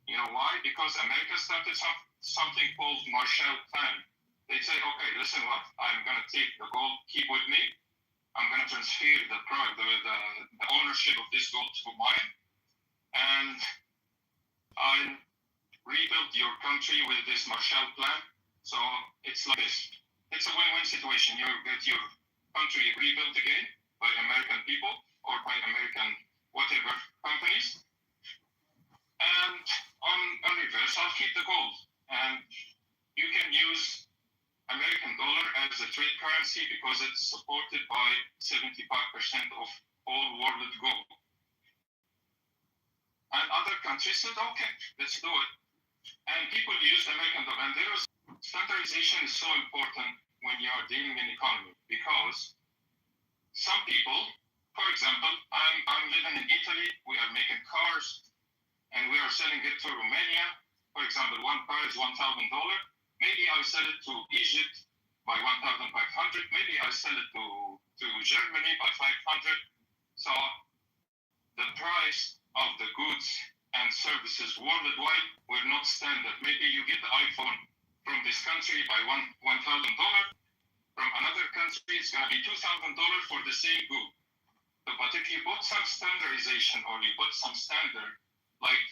Speaker 3: You know why? Because America started something called Marshall Plan. They say, okay, listen what, I'm going to take the gold, keep with me. I'm going to transfer the ownership of this gold to mine. And I'll rebuild your country with this Marshall Plan. So it's like this. It's a win-win situation. You get your country rebuilt again by American people or by American whatever companies. And on reverse, I'll keep the gold. And you can use American dollar as a trade currency because it's supported by 75% of all world gold. And other countries said, okay, let's do it. And people used American dollar. And there was standardization is so important when you are dealing in economy because some people, for example, I'm living in Italy, we are making cars and we are selling it to Romania. For example, one car is $1,000. Maybe I sell it to Egypt by 1,500. Maybe I sell it to Germany by 500. So the price of the goods and services worldwide were not standard. Maybe you get the iPhone from this country by $1,000. From another country, it's going to be $2,000 for the same good. But if you put some standardization or you put some standard, like,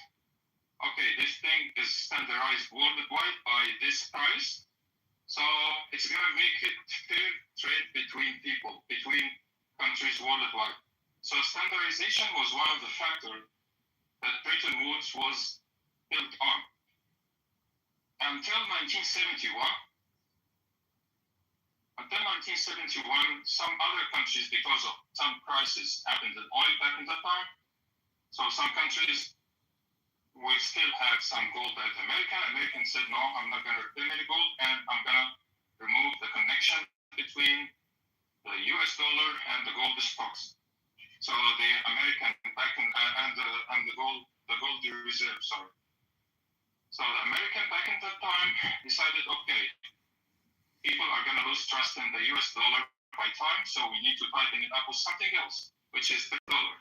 Speaker 3: okay, this thing is standardized worldwide by this price, so it's going to make it fair trade between people, between countries worldwide. So standardization was one of the factors that Bretton Woods was built on. Until 1971, some other countries, because of some crisis happened in oil back in that time, so some countries we still have some gold at America. Americans said, no, I'm not going to return any gold, and I'm going to remove the connection between the US dollar and the gold stocks. So the American back in, and the gold reserve, sorry. So the American back in that time decided, okay, people are going to lose trust in the US dollar by time, so we need to tighten it up with something else, which is the dollar.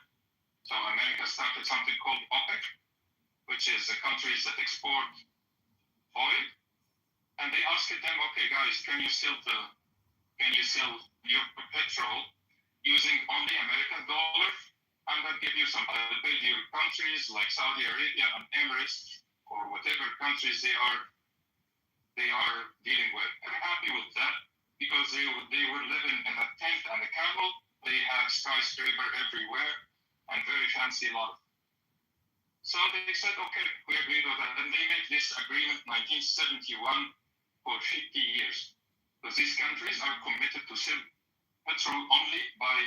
Speaker 3: So America started something called OPEC, which is the countries that export oil, and they asked them, okay, guys, can you sell your petrol using only American dollar? I'm going to give you some pay your countries like Saudi Arabia and Emirates or whatever countries they are dealing with. I'm happy with that because they were living in a tent and a camel. They had skyscraper everywhere and very fancy life. So they said, okay, we agreed with that. And they made this agreement 1971 for 50 years. Because these countries are committed to sell petrol only by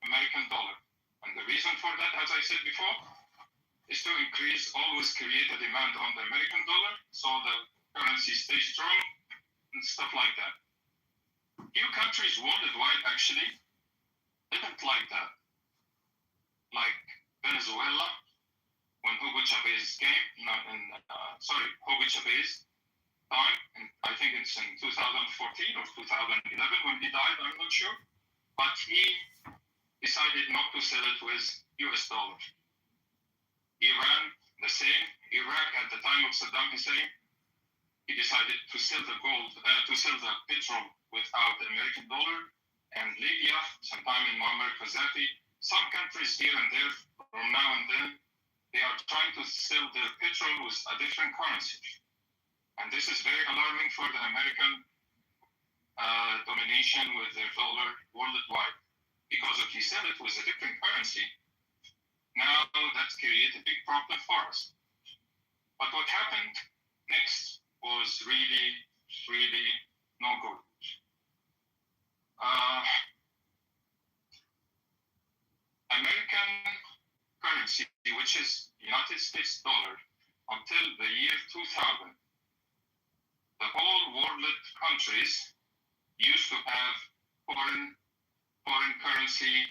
Speaker 3: American dollar. And the reason for that, as I said before, is to always create a demand on the American dollar so the currency stays strong and stuff like that. Few countries worldwide actually didn't like that. Like Venezuela, when Hugo Chavez came, Hugo Chavez time, and I think it's in 2014 or 2011 when he died, I'm not sure. But he decided not to sell it with US dollars. Iran, the same. Iraq, at the time of Saddam Hussein, he decided to sell the petrol without the American dollar. And Libya, sometime in Muammar Gaddafi, some countries here and there, from now and then, they are trying to sell their petrol with a different currency. And this is very alarming for the American domination with their dollar worldwide. Because if you sell it with a different currency, now that's created a big problem for us. But what happened next was really, really no good. American currency, which is United States dollar, until the year 2000, the whole world countries used to have foreign currency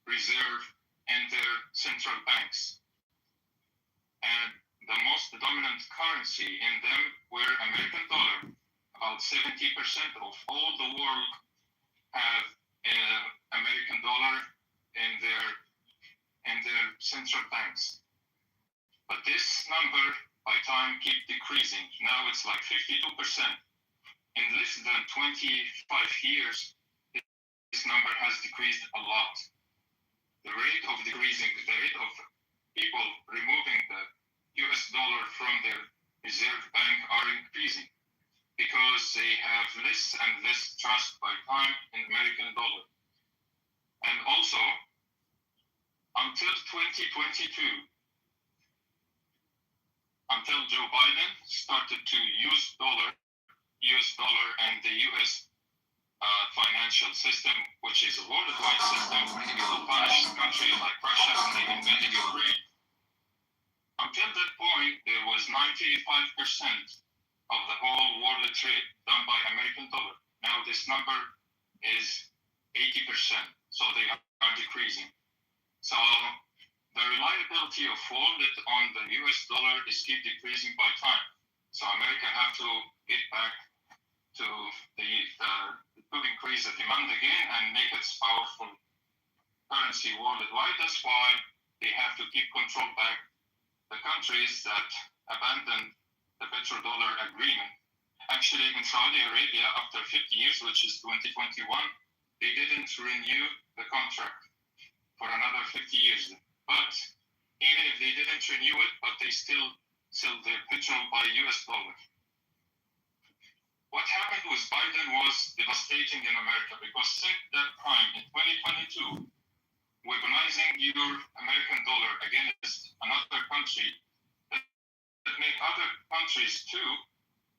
Speaker 3: reserve in their central banks. And the most dominant currency in them were American dollar. About 70% of all the world have American dollar in their central banks. But this number by time keep decreasing. Now it's like 52%. In less than 25 years, this number has decreased a lot. The rate of decreasing, the rate of people removing the US dollar from their reserve bank are increasing because they have less and less trust by time in American dollar. And also, until 2022, until Joe Biden started to use dollar and the US financial system, which is a worldwide system, to punish countries like Russia and they invented Ukraine. Until that point, there was 95% of the whole world trade done by American dollar. Now this number is 80%, so they are decreasing. So the reliability of world on the US dollar is keep decreasing by time. So America have to get back to increase the demand again and make it powerful currency worldwide. That's why they have to keep control back the countries that abandoned the petrodollar agreement. Actually, in Saudi Arabia, after 50 years, which is 2021, they didn't renew the contract for another 50 years. But even if they didn't renew it, but they still sell their petrol by US dollar. What happened with Biden was devastating in America because since that time, in 2022, weaponizing your American dollar against another country that make other countries too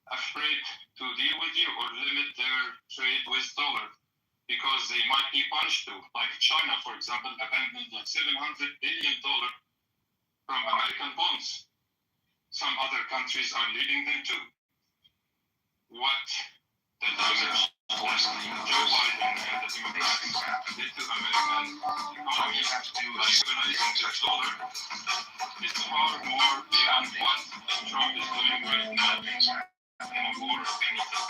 Speaker 3: afraid to deal with you or limit their trade with dollar because they might be punished too. Like China, for example, abandoned like $700 billion from American bonds. Some other countries are leading them too. What the damage Joe Biden and the Democrats did to American economy by weaponizing their dollar is far more beyond what Trump is doing right now in a war of anything.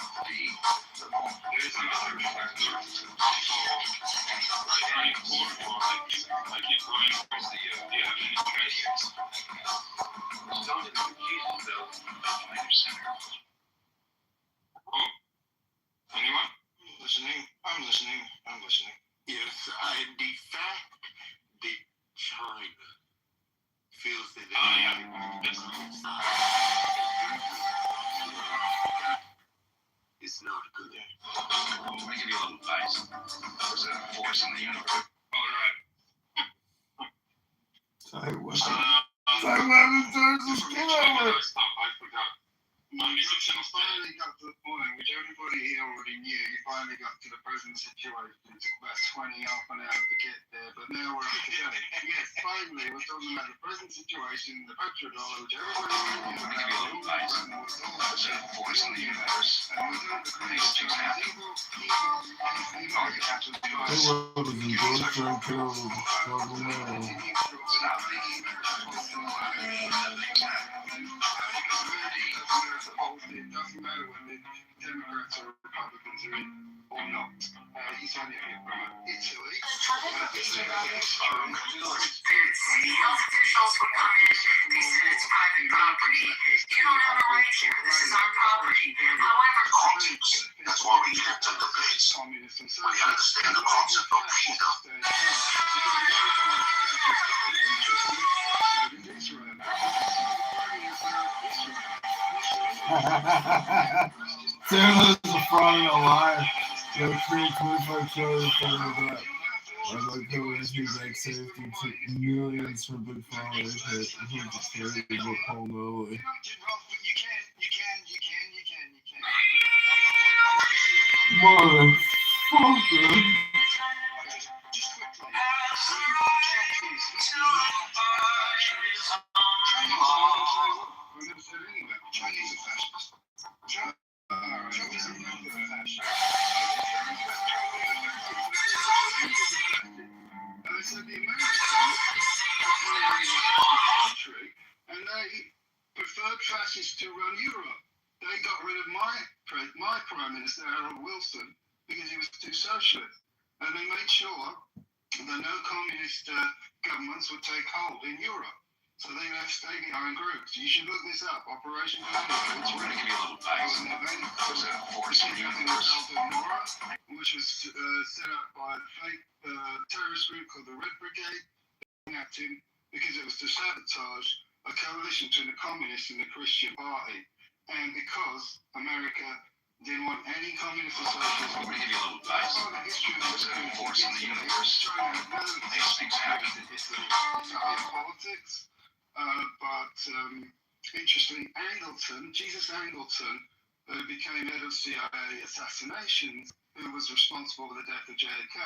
Speaker 3: There is another factor. So right now in court, I keep going from the administration. Don't confuse the bill. Anyone?
Speaker 15: I'm listening.
Speaker 13: Yes, the fact that China feels that it's not good.
Speaker 11: Let me give you a little advice. There's a force in the universe.
Speaker 3: All right.
Speaker 9: I forgot.
Speaker 20: You finally got to the point which everybody here already knew. You finally got to the present situation. It took about 20 half an hour to get there, but now we're up to date. Yes, finally, we're talking about the present situation, the petrodollar, which everybody already knew.
Speaker 11: Let me give you a little advice. There's a force in the universe. These two happen. All you have to do is
Speaker 20: It doesn't matter when the Democrats or Republicans are in or not. Italy.
Speaker 16: The health officials would come in, they said it's private property. You don't have a right here, this is our property. However,
Speaker 11: That's why we get to the base. We understand the concept of freedom.
Speaker 9: Taylor's a fraud and a liar. Yo, free 25 shows for that. I like how his like safety took millions for big fraud. Hit what Paul Nolley. Motherfucker.
Speaker 20: And they preferred fascists to run Europe. They got rid of my Prime Minister, Harold Wilson, because he was too socialist. And they made sure that no communist governments would take hold in Europe. So they left stay-behind groups. You should look this up. Operation Kitover. It's really going to be a little nice. Which was set up by a fake terrorist group called the Red Brigade, acting because it was to sabotage a coalition between the communists and the Christian party. And because America didn't want any communist or socialist to be able to the history of the force in the universe. These things happened in Italian politics. But interestingly, Jesus Angleton, who became head of CIA assassinations, who was responsible for the death of JFK,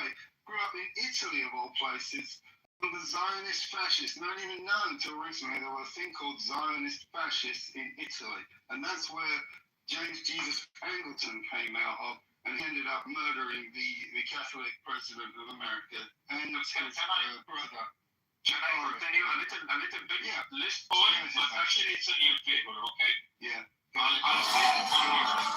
Speaker 20: grew up in Italy of all places. The Zionist fascists, not even known until recently, there was a thing called Zionist fascists in Italy. And that's where James Jesus Angleton came out of, and he ended up murdering the Catholic president of America and his brother.
Speaker 3: Can I continue a little bit? Yeah. List point, but actually it's in your favor, okay?
Speaker 20: Yeah.
Speaker 3: I'll say it one more time.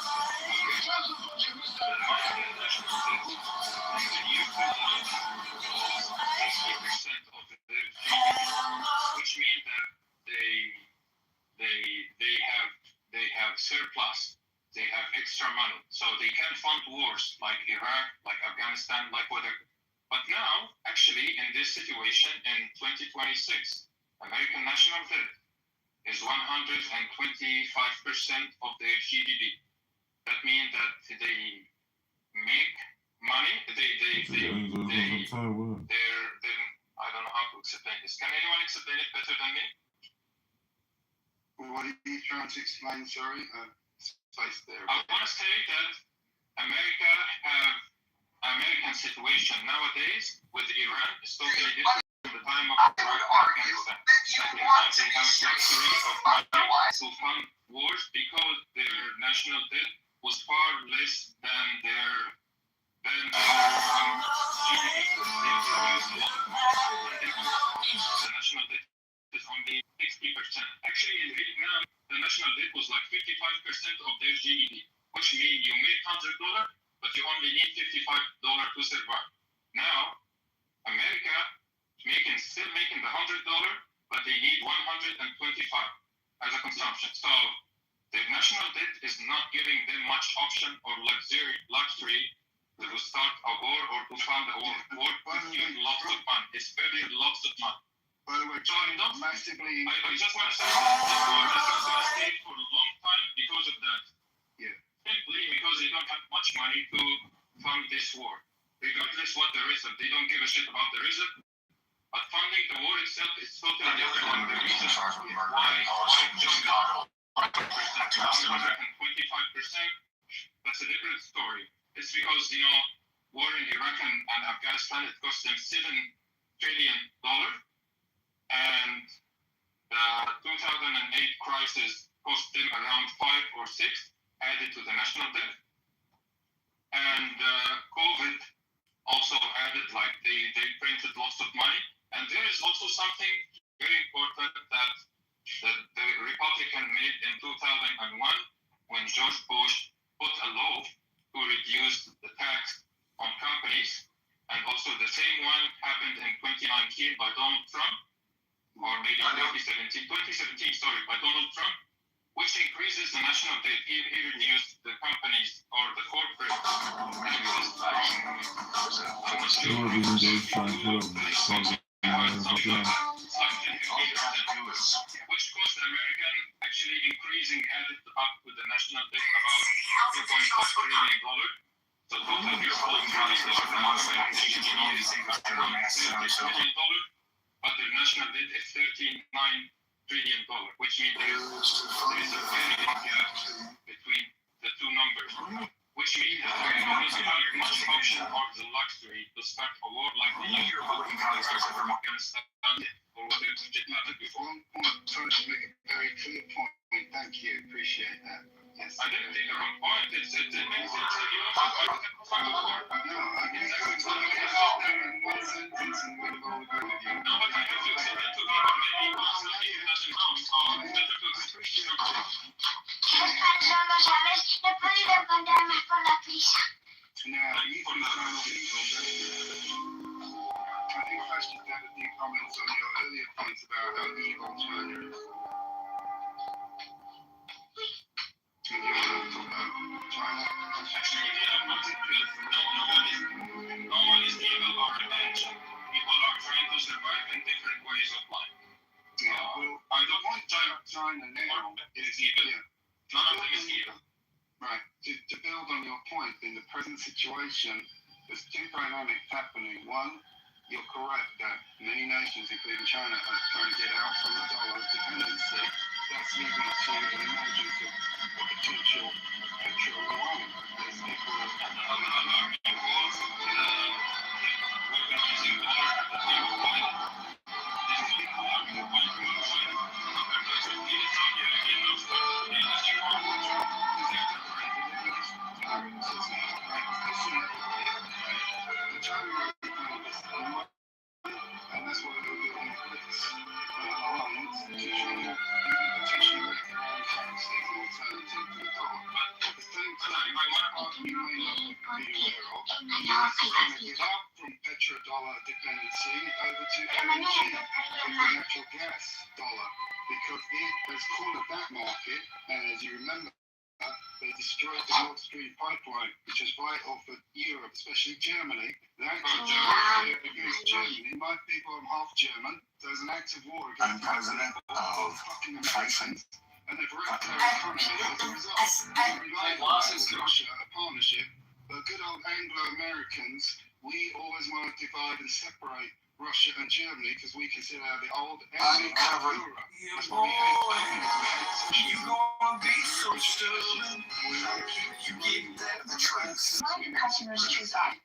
Speaker 3: Which means that they have surplus. They have extra money, so they can fund wars like Iraq, like Afghanistan, like whatever. But now, actually, in this situation in 2026, American national debt is 125% of their GDP. That means that they make money. They're I don't know how to explain this. Can anyone explain it better than me?
Speaker 20: What are you trying to explain? Sorry, space there.
Speaker 3: I want to say that American situation nowadays with Iran is totally different from the time of Iraq and Afghanistan. They have luxury of money to fund wars because their national debt was far less than their GDP. The national debt is only 60%. Actually, in Vietnam, the national debt was like 55% of their GDP, which means you make $100, but you only need $55 to survive. Now, America still making the $100, but they need 125 as a consumption. So their national debt is not giving them much option or luxury to start a war or to fund a war. War consumes lots of money. It's very lots of money.
Speaker 20: By the way, massively.
Speaker 3: I just want to say the war is not going to stay for a long time because of that.
Speaker 20: Yeah.
Speaker 3: Simply because they don't have much money to fund this war. Regardless what the result, they don't give a shit about the result. But funding the war itself is totally different than the reason why Chicago 25%. That's a different story. It's because, war in Iraq and Afghanistan, it cost them $7 trillion. And the 2008 crisis cost them around 5 or 6, added to the national debt. And COVID also added, like they printed lots of money. And there is also something very important that the Republican made in 2001 when George Bush put a law to reduce the tax on companies, and also the same one happened in 2019 by Donald Trump, or maybe 2017, by Donald Trump, which increases the national debt. He reduced the companies or the corporate taxes by which cost American actually increasing added up with the national debt about $2.5 trillion. So total $4 trillion, but the national debt is $39 trillion, which means there is a very big gap between the two numbers, which means that there is not much option or the luxury to start a war like the year of Afghanistan or what it did not before.
Speaker 20: To make a very clear point. Thank you. Appreciate that. Yes.
Speaker 3: I didn't take a wrong point. It makes sense. You know, no, but I have to explain to people. Maybe somebody who doesn't know. Better to explain.
Speaker 20: Now, you can I think I should have a few comments on your earlier points about how evil China is. China.
Speaker 3: Actually, no one is evil or revenge. People are trying to survive in different ways of life.
Speaker 20: Yeah, well,
Speaker 3: I don't want
Speaker 20: China now
Speaker 3: is evil.
Speaker 20: Yeah.
Speaker 3: None of them is evil.
Speaker 20: Right. To build on your point, in the present situation, there's two dynamics happening. One, you're correct that many nations, including China, are trying to get out from the dollar dependency. That's leading to an emergence of a potential petrol requirement. There's people and that's why they're building this alliance to try and potentially make their own currency as an alternative to the dollar. But at the same time, what you may not be aware of, US is going to get out from petrodollar dependency over to LNG, from the natural gas dollar, because it has cornered that market, and as you remember, they destroyed the Nord Stream pipeline, which is vital for Europe, especially Germany. The active war against Germany. My people, I'm half German. There's an active war against President of fucking Americans, and they've wrecked their economy as a result. Russia, a partnership, but good old Anglo-Americans, we always want to divide and separate Russia and Germany because we consider the old enemy of Europe. That's why we hate
Speaker 4: You're gonna be so stubborn. You get that the truth.
Speaker 16: Customers choose on.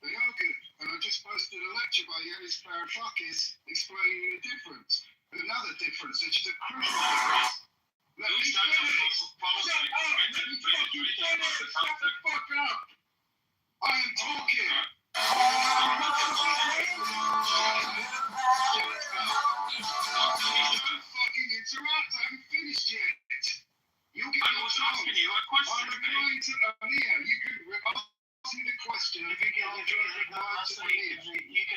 Speaker 20: They are good, and I just posted a lecture by Yanis Varoufakis explaining the difference. And another difference, which is a crucial difference. Let me finish. Shut up! Let me fucking finish! Shut the fuck up! I am talking! Don't fucking interrupt! I haven't finished yet! You'll get
Speaker 3: I was asking you a question.
Speaker 20: I'm replying to Amir. You can me the question. If you can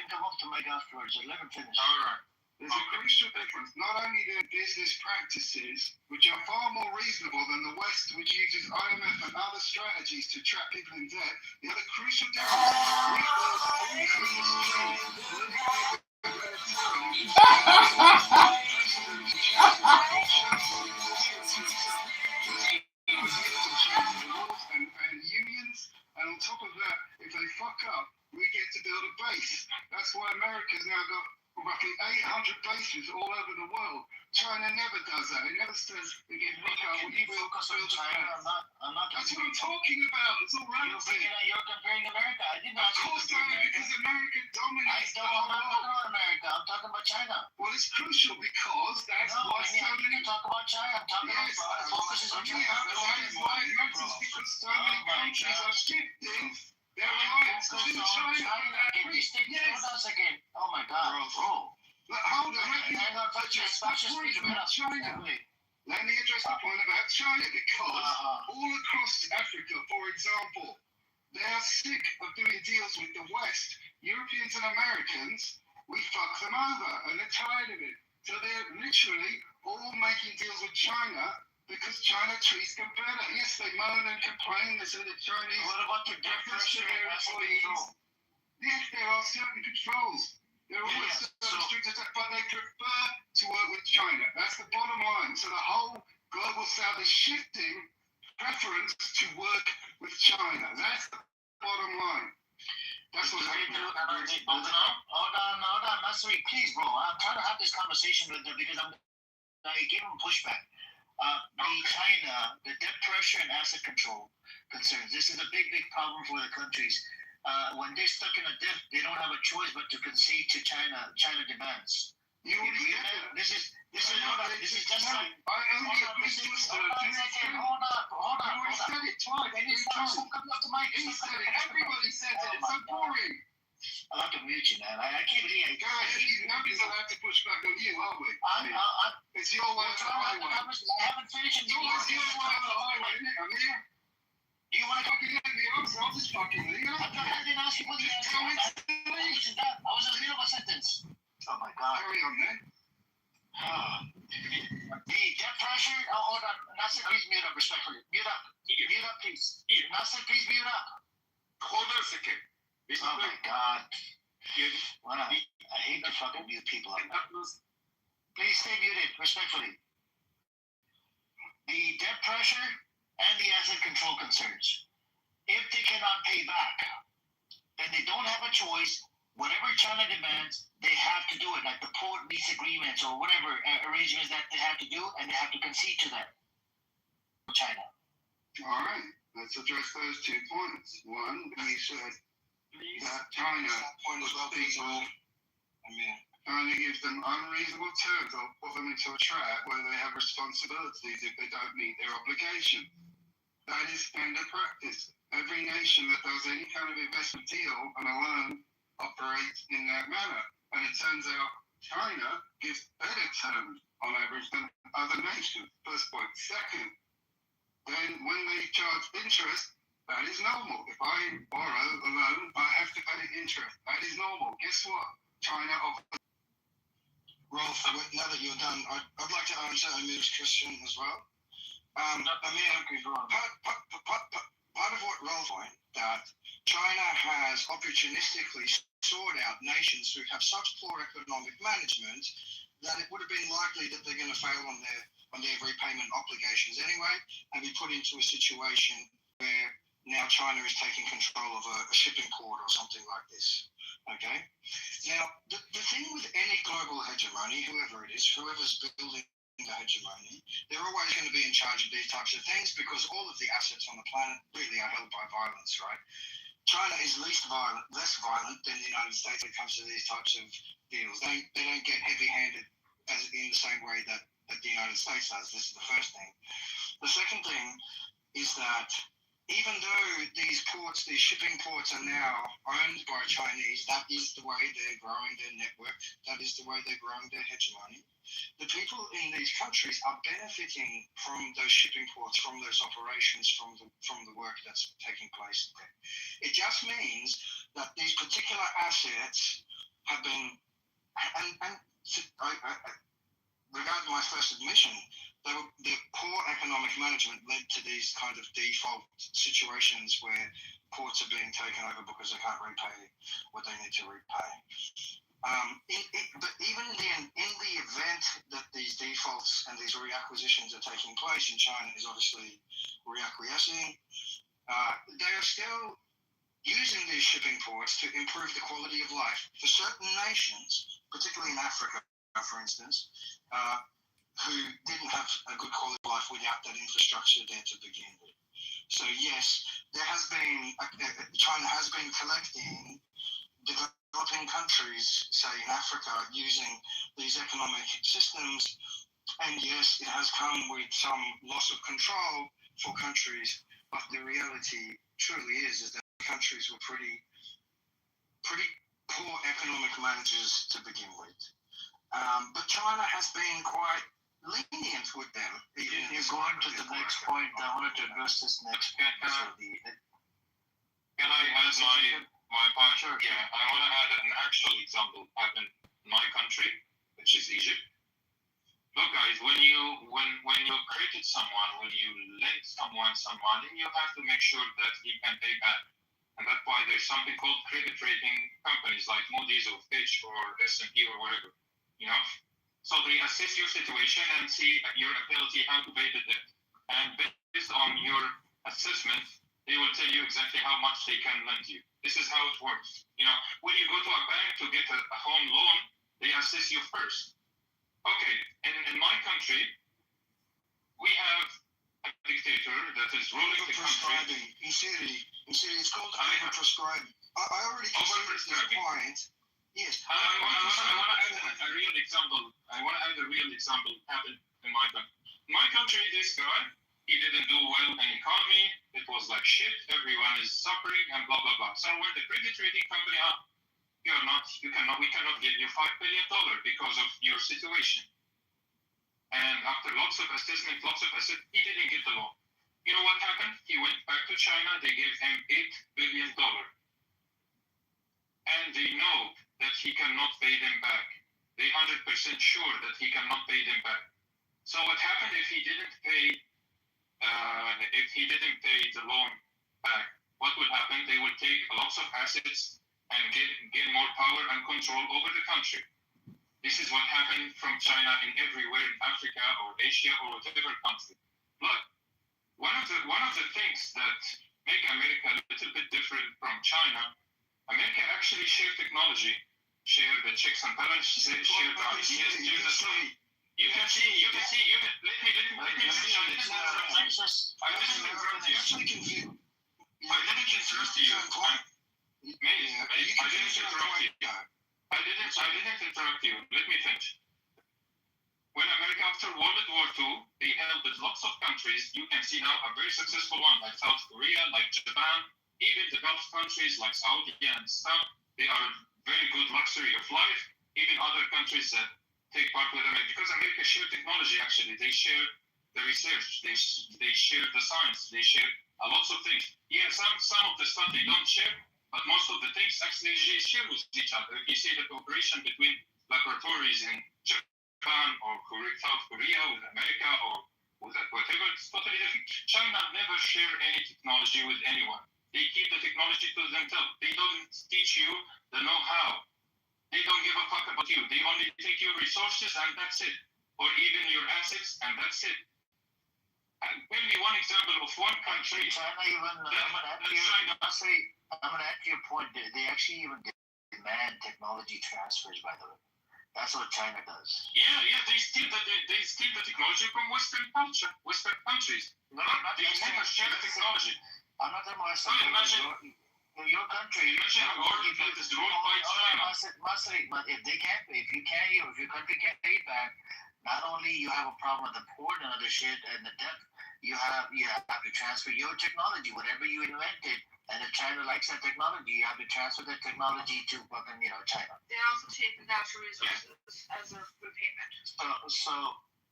Speaker 14: come up to Mike afterwards. Let him finish.
Speaker 20: All right. There's a crucial difference. Not only their business practices, which are far more reasonable than the West, which uses IMF and other strategies to trap people in debt, the other crucial difference and unions, and on top of that, if they fuck up, we get to build a base. That's why America's now got roughly 800 bases all over the world. China never does that. It never says we get fuck up, we build a base.
Speaker 14: I'm not.
Speaker 20: That's what I'm talking about. It's all right.
Speaker 14: You're comparing America. I didn't
Speaker 20: Of course I am, because America dominates the whole
Speaker 14: I'm not
Speaker 20: world.
Speaker 14: talking about America. I'm talking about China.
Speaker 20: Well, it's crucial because that's
Speaker 14: No,
Speaker 20: why
Speaker 14: I need to talk about China. I'm talking
Speaker 20: Yes,
Speaker 14: about focuses on China.
Speaker 20: that is why it matters, because so many countries are shifting their reliance to China.
Speaker 14: Can you stay slow down a second? Oh my God.
Speaker 20: Bro. Hold on, let me
Speaker 14: Hang on,
Speaker 20: address the point about China. Let me address the point about China, because all across Africa, for example, they are sick of doing deals with the West. Europeans and Americans, we fuck them over, and they're tired of it. So they're literally all making deals with China because China treats them better. Yes, they moan and complain. They say the Chinese.
Speaker 14: What about the debt pressure and asset control?
Speaker 20: Yes, there are certain controls. They're always restricted, but they prefer to work with China. That's the bottom line. So the whole global south is shifting preference to work with China. That's the bottom line. That's what's happening.
Speaker 14: Hold on, Masri, please, bro. I'm trying to have this conversation with them because I gave him pushback. China, the debt pressure and asset control concerns. This is a big problem for the countries. When they're stuck in a debt, they don't have a choice but to concede to China. China demands.
Speaker 20: You agree with that?
Speaker 14: This is just like.
Speaker 20: I only agree to a certain extent.
Speaker 14: Hold on.
Speaker 20: You said it twice.
Speaker 14: Stop coming up to Mike.
Speaker 20: He said it. Everybody says it. It's so boring.
Speaker 14: I'll have to mute you, man. I can't believe it.
Speaker 20: Go ahead. Nobody's allowed to push back on you, are we? It's your way or the highway.
Speaker 14: I haven't finished.
Speaker 20: It's your way or the highway, isn't it? I'm here.
Speaker 14: Do you want to
Speaker 20: fucking get the answer? I'll just fucking leave it.
Speaker 14: I didn't ask you for the answer. I was in the middle of a sentence. Oh my God.
Speaker 20: Carry on, man.
Speaker 14: The debt pressure. Oh, hold on. Nasser, please mute up respectfully. Mute up. Mute up, please. Nasser, please mute up.
Speaker 2: Hold on a second.
Speaker 14: Oh my God. Wow. I hate to fucking mute people up. Please stay muted respectfully. The debt pressure and the asset control concerns. If they cannot pay back, then they don't have a choice. Whatever China demands, they have to do it, like the port lease agreements or whatever arrangements that they have to do, and they have to concede to that. China.
Speaker 20: All right, let's address those 2 points. One, we said that China was people. China gives them unreasonable terms or put them into a trap where they have responsibilities if they don't meet their obligation. That is standard practice. Every nation that does any kind of investment deal and a loan operates in that manner. And it turns out China gives better terms on average than other nations. First point. Second, then when they charge interest, that is normal. If I borrow a loan, I have to pay interest. That is normal. Guess what? China offers.
Speaker 15: Rolf, now that you're done, I'd like to answer Amir's question as well. Part of what Rolf point that China has opportunistically sought out nations who have such poor economic management that it would have been likely that they're going to fail on their repayment obligations anyway, and be put into a situation where now China is taking control of a shipping port or something like this. Okay? Now, the thing with any global hegemony, whoever it is, whoever's building the hegemony, they're always going to be in charge of these types of things because all of the assets on the planet really are held by violence, right? China is less violent than the United States when it comes to these types of deals. They don't get heavy-handed as in the same way that the United States does. This is the first thing. The second thing is that even though these shipping ports are now owned by Chinese, that is the way they're growing their network. That is the way they're growing their hegemony. the people in these countries are benefiting from those shipping ports, from those operations, from the work that's taking place there. It just means that these particular assets have been, and regarding my first admission, the poor economic management led to these kind of default situations where ports are being taken over because they can't repay what they need to repay. But even then, in the event that these defaults and these reacquisitions are taking place, and China is obviously reacquiescing, they are still using these shipping ports to improve the quality of life for certain nations, particularly in Africa, for instance, who didn't have a good quality of life without that infrastructure there to begin with. So yes, there has been, China has been collecting developing countries, say in Africa, using these economic systems, and yes, it has come with some loss of control for countries, but the reality truly is that countries were pretty poor economic managers to begin with. But China has been quite lenient with them.
Speaker 5: You're going to the next point. I wanted to address this next point.
Speaker 3: Can I add my point? Sure. Yeah, I want to add an actual example happened in my country, which is Egypt. Look, guys, when you credit someone, when you lend someone some money, you have to make sure that he can pay back. And that's why there's something called credit rating companies like Moody's or Fitch or S&P or whatever. You know? So they assess your situation and see your ability how to pay the debt. And based on your assessment, they will tell you exactly how much they can lend you. This is how it works. You know, when you go to a bank to get a home loan, they assess you first. Okay, in my country, we have a dictator that is ruling the country.
Speaker 15: You see, it's called overprescribing. I already considered this point. Yes.
Speaker 3: I want to add a real example. Happened in my country. In my country, this guy, he didn't do well in economy. It was like shit. Everyone is suffering and blah blah blah. So when the credit rating company, we cannot give you $5 billion because of your situation. And after lots of assessment, he didn't get the loan. You know what happened? He went back to China. They gave him $8 billion. And they know that he cannot pay them back. They're 100% sure that he cannot pay them back. So what happened if he didn't pay the loan back? What would happen? They would take lots of assets and get more power and control over the country. This is what happened from China in everywhere in Africa or Asia or whatever country. Look, one of the things that make America a little bit different from China, America actually share technology, share the checks and balances, share the ideas, share the stuff. Let me finish. I didn't interrupt you. I didn't interrupt you. Let me finish. When America, after World War II, they helped lots of countries. You can see now a very successful one like South Korea, like Japan, even the Gulf countries like Saudi and stuff. They are very good luxury of life. Even other countries that take part with America, because America share technology. Actually, they share the research. They share the science. They share lots of things. Yeah, some of the stuff they don't share, but most of the things actually they share with each other. If you see the cooperation between laboratories in Japan or South Korea with America or with whatever, it's totally different. China never share any technology with anyone. They keep the technology to themselves. They don't teach you the know-how. They don't give a fuck about you. They only take your resources and that's it. Or even your assets and that's it. And give me one example of one country.
Speaker 5: China even, I'm going to add to your point. They actually even demand technology transfers, by the way. That's what China does.
Speaker 3: Yeah, they steal the technology from Western culture, Western countries. They never share the technology.
Speaker 5: I'm not talking about your country.
Speaker 3: Imagine our field is ruled by China.
Speaker 5: If your country can't pay it back, not only you have a problem with the port and other shit and the debt
Speaker 8: you have to transfer your technology, whatever you invented, and if China likes that technology, you have to transfer that technology to fucking China.
Speaker 1: They also take the natural resources as a repayment.
Speaker 8: So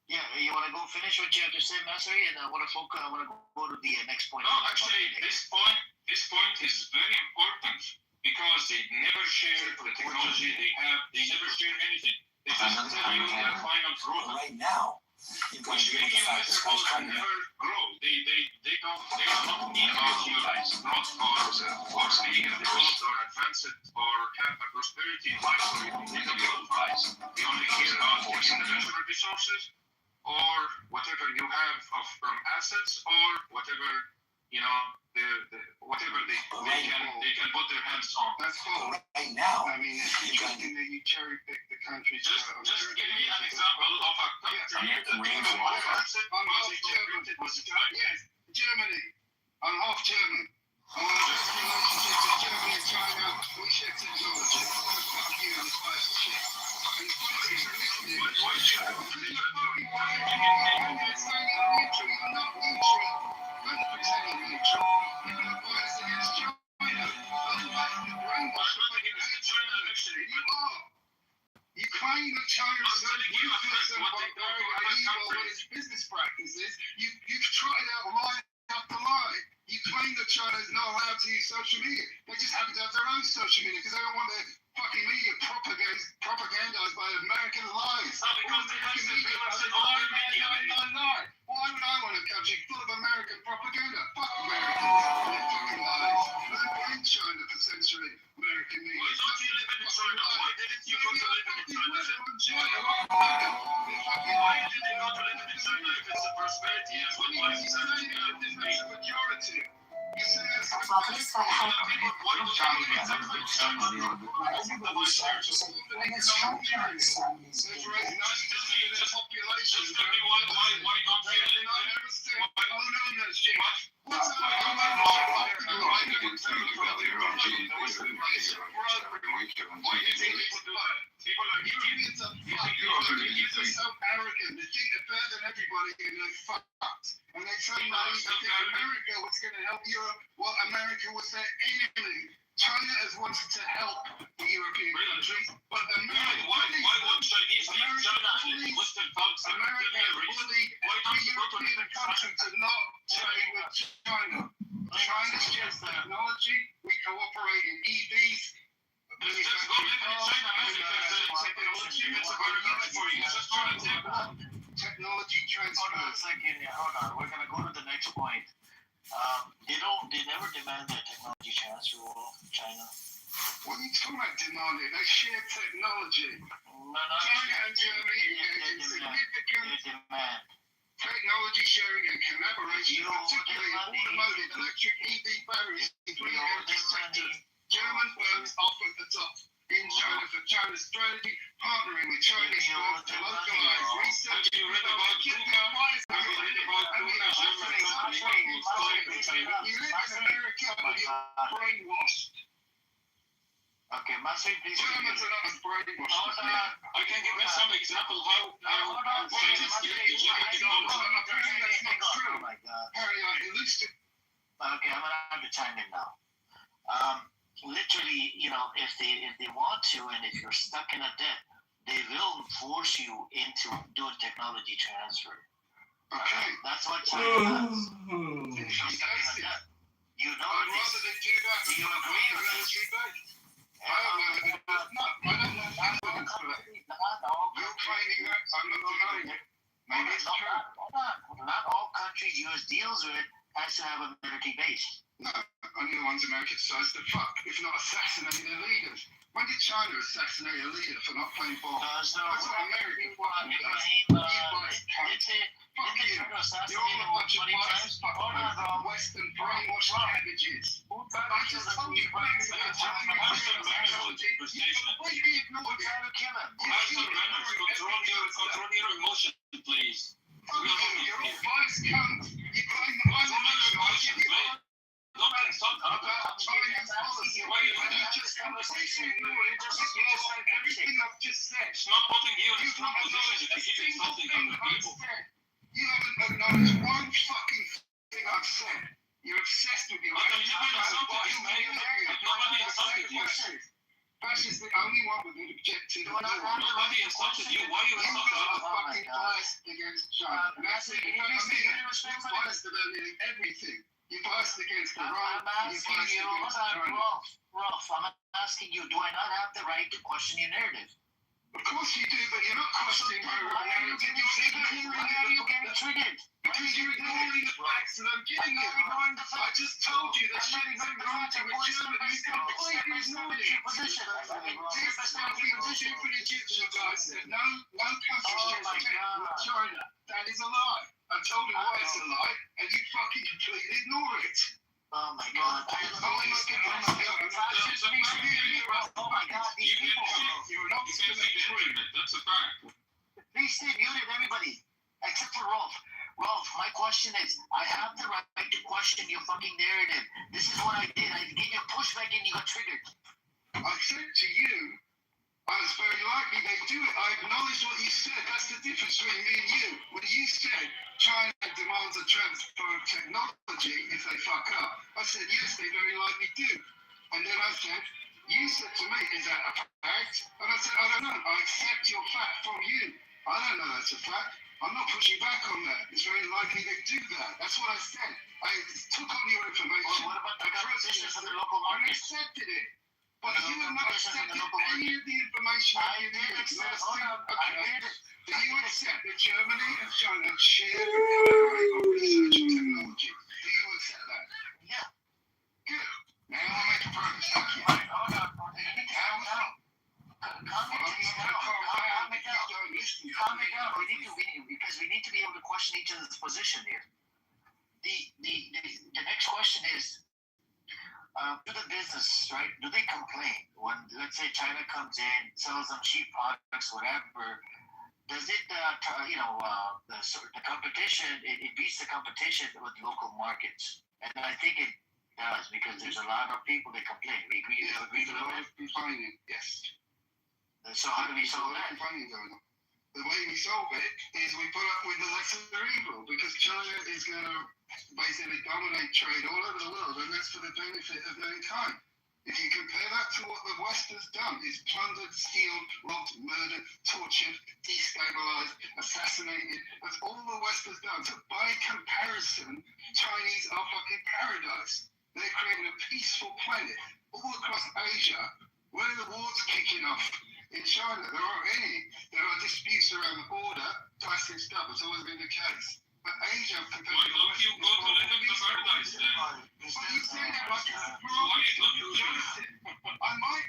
Speaker 8: yeah, you want to go finish what you have to say, Masari, and I want to go to the next point.
Speaker 3: No, actually, this point is very important because they never share the technology they have. They never share anything. They just tell you the final product.
Speaker 18: Right now,
Speaker 3: which make you miserable and never grow. They don't need about you guys, not for being developed or advanced or have a prosperity in life. They don't realize. They only care about getting the natural resources or whatever you have from assets or whatever whatever they can put their hands on.
Speaker 20: That's cool.
Speaker 18: Right now,
Speaker 20: I mean, it's interesting that you cherry pick the countries.
Speaker 3: Just give me an example of a country that
Speaker 20: Yes, Germany. I'm half German. I want to best relationships with Germany and China. We share technology. Fuck you and this piece of shit. And fuck you for listening. You're not neutral. Don't pretend you're neutral. You're going to fight us against China. You are. You claim that China's so ruthless and barbaric and evil with its business practices. You've tried out lie after lie. You claim that China is not allowed to use social media. They just happen to have their own social media because they don't want their fucking media propagandized by American lies. American media doesn't lie. Why would I want a country full of American propaganda? Fuck Americans and their fucking lies. I blame China for censoring American media.
Speaker 3: Why don't you live in China? Why didn't you go to live in China? Why didn't you go to live in China if it's a prosperity and good life?
Speaker 20: It's a majority. Europeans are so arrogant. They think they're better than everybody and they're fucked. And they say America was going to help Europe. Well, America was their enemy. China has wanted to help the European countries, but America bullied every European country to not trade with China. China shares technology. We cooperate in EVs. Technology transfer.
Speaker 8: Hold on a second. Hold on. We're gonna go to the next point. They never demand that technology transfer of China.
Speaker 20: What are you talking about demanding? They share technology. China and Germany engage in significant technology sharing and collaboration, particularly in automotive, electric EV batteries, including energy sectors. German firms offer the top in China for China's strategy, partnering with Chinese firms to localize research. You live in America, but you're brainwashed.
Speaker 8: Okay, Masai, please.
Speaker 20: Germans are not brainwashed.
Speaker 3: I can give you some example how Chinese
Speaker 20: that's not true. Harry, I illustrated.
Speaker 8: Okay, I'm gonna have to chime in now. Literally, if they want to, and if you're stuck in a debt, they will force you into doing technology transfer.
Speaker 20: Okay.
Speaker 8: That's what China does. You know
Speaker 20: I'd rather they do that than
Speaker 8: you agree with this?
Speaker 20: I don't know evidence for that. You're claiming that, I'm not denying it. Maybe it's true.
Speaker 8: Not all countries U.S. deals with has to have a military base.
Speaker 20: No, only the ones America decides to fuck, if not assassinate their leaders. When did China assassinate a leader for not playing ball? That's what American fucking does. You guys cunt. Fuck you. You're all a bunch of biased fuckers, Western brainwashed cabbages. I just told you things about Chinese technology. You completely ignored it.
Speaker 3: Control your emotions, please.
Speaker 20: Fuck you. You're all biased cunts. You claim that I'm a technology. About Chinese policy, you just completely ignored it. Everything I've just said.
Speaker 3: It's not putting you in a strong position if you keep insulting other people.
Speaker 20: You haven't acknowledged one fucking said. You're obsessed with your
Speaker 3: But you never insulted you, man. Nobody insulted you.
Speaker 20: Fascist, the only one with an objective.
Speaker 3: Nobody insulted you. Why you insulted
Speaker 20: are
Speaker 3: us?
Speaker 20: fucking biased against China. And that's it. You're biased about everything. You're biased against the right. You're biased against China.
Speaker 8: Rolf, I'm asking you, do I not have the right to question your narrative?
Speaker 20: Of course you do, but you're not questioning my narrative.
Speaker 8: Why are you getting triggered?
Speaker 20: Because you're ignoring the facts that I'm giving you. I just told you that shit is ignoring with Germany. You completely ignored it. The stupid Egyptian guy said no country is with China. That is a lie. I told him why it's a lie, and you fucking completely ignore it.
Speaker 8: Oh my god. Oh my god, these people.
Speaker 20: You're not
Speaker 3: That's a fact.
Speaker 8: Please stay muted, everybody, except for Rolf. Rolf, my question is, I have the right to question your fucking narrative. This is what I did. I gave you a pushback and you got triggered.
Speaker 20: I said to you, it's very likely they do it. I acknowledge what you said. That's the difference between me and you. When you said China demands a transfer of technology if they fuck up, I said, yes, they very likely do. And then I said, you said to me, is that a fact? And I said, I don't know. I accept your fact from you. I don't know that's a fact. I'm not pushing back on that. It's very likely they do that. That's what I said. I took on your information.
Speaker 8: Well, what about the competition from the local market?
Speaker 20: I accepted it. But you have not accepted any of the information I did. Do you accept that Germany and China share and collaborate on research and technology? Do you accept that?
Speaker 8: Yeah.
Speaker 20: Good. Now I'll make a progress. Thank you.
Speaker 8: Hold on. Calm down. Because we need to be able to question each other's position here. The next question is, to the business, right? Do they complain when, let's say, China comes in, sells them cheap products, whatever? Does it, the competition? It beats the competition with local markets, and I think it does because there's a lot of people that complain. We agree.
Speaker 20: Yes,
Speaker 8: Agree with that?
Speaker 20: Complaining. Yes.
Speaker 8: So how do we solve that?
Speaker 20: The way we solve it is we put up with the lesser evil because China is going to basically dominate trade all over the world, and that's for the benefit of mankind. If you compare that to what the West has done, it's plundered, stealed, robbed, murdered, tortured, destabilized, assassinated. That's all the West has done. So by comparison, Chinese are fucking paradise. They're creating a peaceful planet all across Asia where the war's kicking off. In China, there aren't any. There are disputes around the border, classic stuff. It's always been the case. But Asia, compared
Speaker 3: Why don't you go to live in the paradise then?
Speaker 20: But you say that like it's a I might.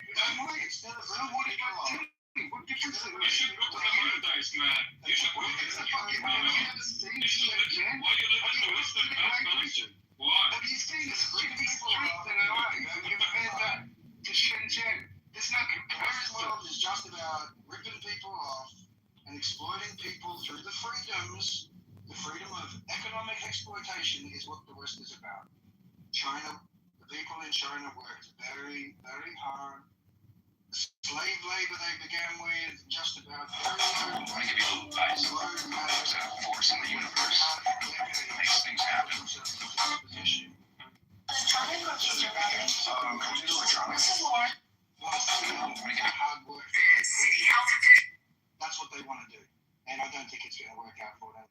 Speaker 20: So what if I do? What difference does it make?
Speaker 3: You should go to the paradise, man. You should go to the paradise. Why you live in the Western country? Why?
Speaker 20: Have you seen the street that I like? Have you compared that to Shenzhen? It's not comparison.
Speaker 15: This world is just about ripping people off and exploiting people through the freedoms. The freedom of economic exploitation is what the West is about. China, the people in China worked very, very hard. The slave labor they began with just about very low.
Speaker 11: Force in the universe makes things happen.
Speaker 15: Hard work. That's what they want to do. And I don't think it's going to work out for them.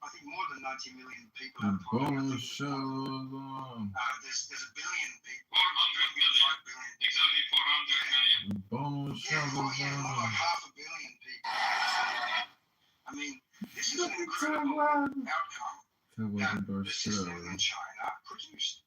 Speaker 15: I think more than 90 million people have
Speaker 9: bonus shows on.
Speaker 15: There's a billion people.
Speaker 3: 400 million. Exactly 400 million.
Speaker 9: Bonus shows
Speaker 15: More like half a billion people. I mean, this is an incredible outcome that the system in China produced.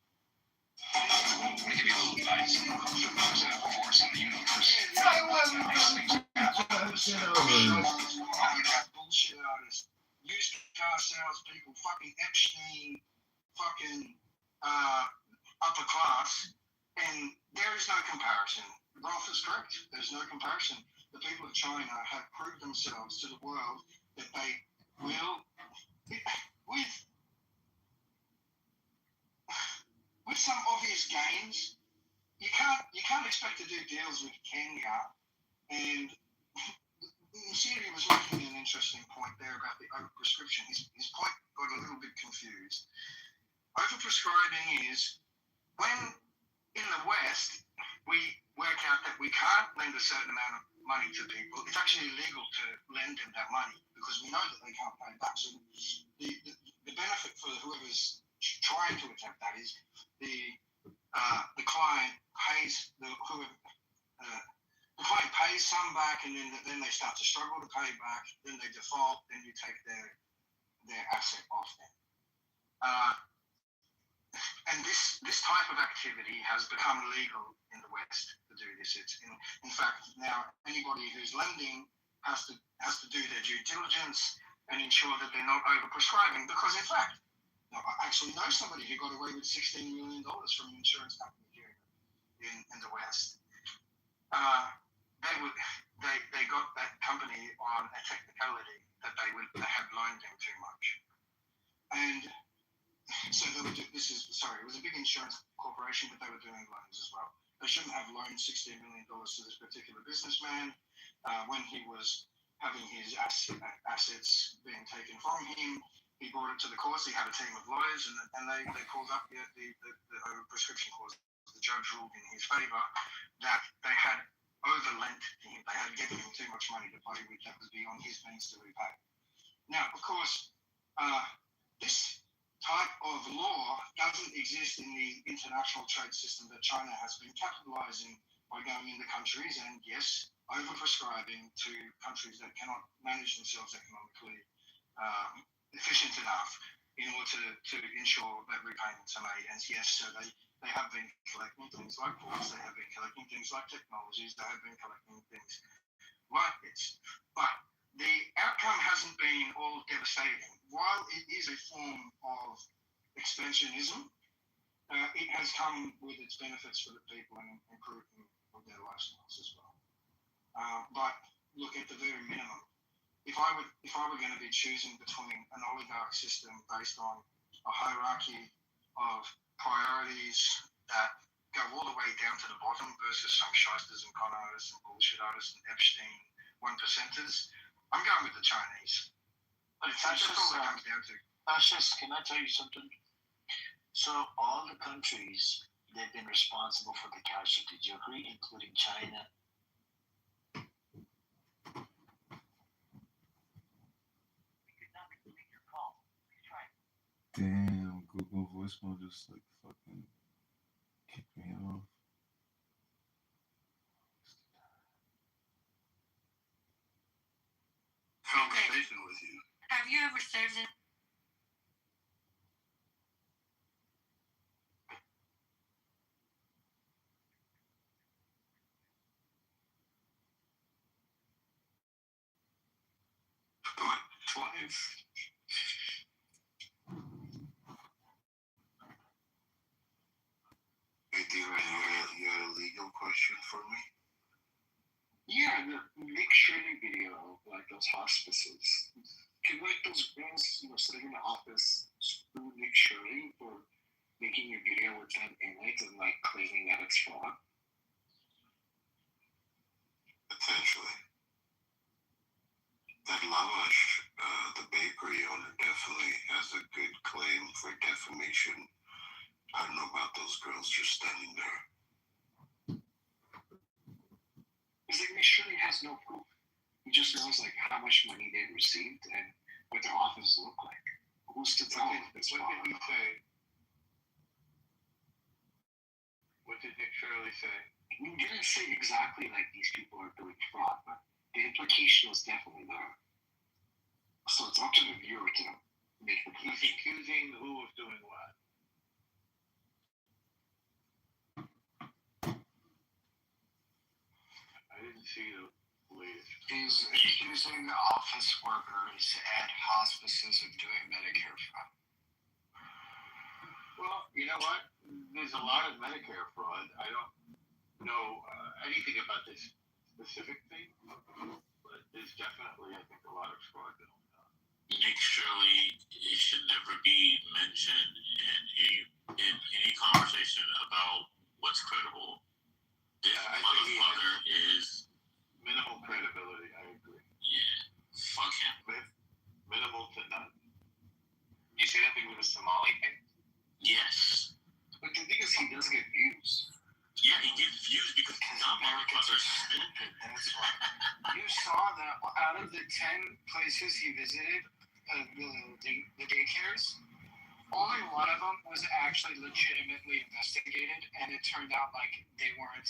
Speaker 15: Bullshit artists, used car salespeople, fucking Epstein, fucking upper class, And there is no comparison. Rolf is correct. There's no comparison. The people of China have proved themselves to the world that they will, with some obvious gains, you can't expect to do deals with Kenya. And Siri was making an interesting point there about the overprescription. His point got a little bit confused. Overprescribing is when in the West we work out that we can't lend a certain amount of money to people. It's actually illegal to lend them that money because we know that they can't pay back. So the benefit for whoever's trying to attempt that is the client pays the client pays some back, and then they start to struggle to pay back. Then they default. Then you take their asset off them. And this type of activity has become legal in the West to do this. It's in fact now anybody who's lending has to do their due diligence and ensure that they're not overprescribing. Because in fact, I actually know somebody who got away with $16 million from an insurance company here in the West. They got that company on a technicality that they had loaned them too much, and so they would do, it was a big insurance corporation, but they were doing loans as well. They shouldn't have loaned $16 million to this particular businessman when he was having his assets being taken from him. He brought it to the courts. He had a team of lawyers, and they pulled up the prescription clause. The judge ruled in his favor that they had overlent to him. They had given him too much money to play with that was beyond his means to repay. Now, of course, this type of law doesn't exist in the international trade system that China has been capitalizing by going into countries and, yes, overprescribing to countries that cannot manage themselves economically efficient enough in order to ensure that repayments are made. And yes, so they have been collecting things like ports, they have been collecting things like technologies, they have been collecting things like this. But the outcome hasn't been all devastating. While it is a form of expansionism, it has come with its benefits for the people and improving of their lifestyles as well. But look, at the very minimum, if I were going to be choosing between an oligarch system based on a hierarchy of priorities that go all the way down to the bottom versus some shysters and con artists and bullshit artists and Epstein 1%ers, I'm going with the Chinese. But that's just all it comes down to.
Speaker 8: Ashes, can I tell you something? So all the countries, they've been responsible for the casualty. Do you agree, including China?
Speaker 9: Damn, Google voicemail just like fucking kicked me off.
Speaker 21: Conversation with you. Have you ever served in?
Speaker 11: Twice. Hey, do you have a legal question for me?
Speaker 6: Yeah, the Nick Shirley video, like those hospices. Can like those girls, sitting in the office, sue Nick Shirley for making a video with them in it and like claiming that it's fraud?
Speaker 11: Potentially. That Lavash, the bakery owner, definitely has a good claim for defamation. I don't know about those girls just standing there.
Speaker 6: It's like Nick Shirley has no proof. He just knows like how much money they received and what their offices look like. Who's to tell if it's fraud?
Speaker 7: What did he say? What did Nick Shirley say?
Speaker 6: He didn't say exactly like these people are doing fraud, but the implication was definitely there. So it's up to the viewer to make the
Speaker 7: He's accusing who of doing what? I didn't see the latest.
Speaker 14: He's accusing office workers at hospices of doing Medicare fraud.
Speaker 12: Well, you know what? There's a lot of Medicare fraud. I don't know anything about this specific thing, but there's definitely, I think, a lot of fraud going on.
Speaker 13: Nick Shirley, it should never be mentioned in any conversation about what's credible. This motherfucker is
Speaker 12: minimal credibility. I agree.
Speaker 13: Yeah, fuck him.
Speaker 12: Minimal to none.
Speaker 3: You say that thing with a Somali thing?
Speaker 13: Yes.
Speaker 6: But the thing is, he does get views.
Speaker 13: Yeah, he gets views because
Speaker 6: Americans are stupid. That's why.
Speaker 18: You saw that out of the 10 places he visited, the daycares, only one of them was actually legitimately investigated, and it turned out like they weren't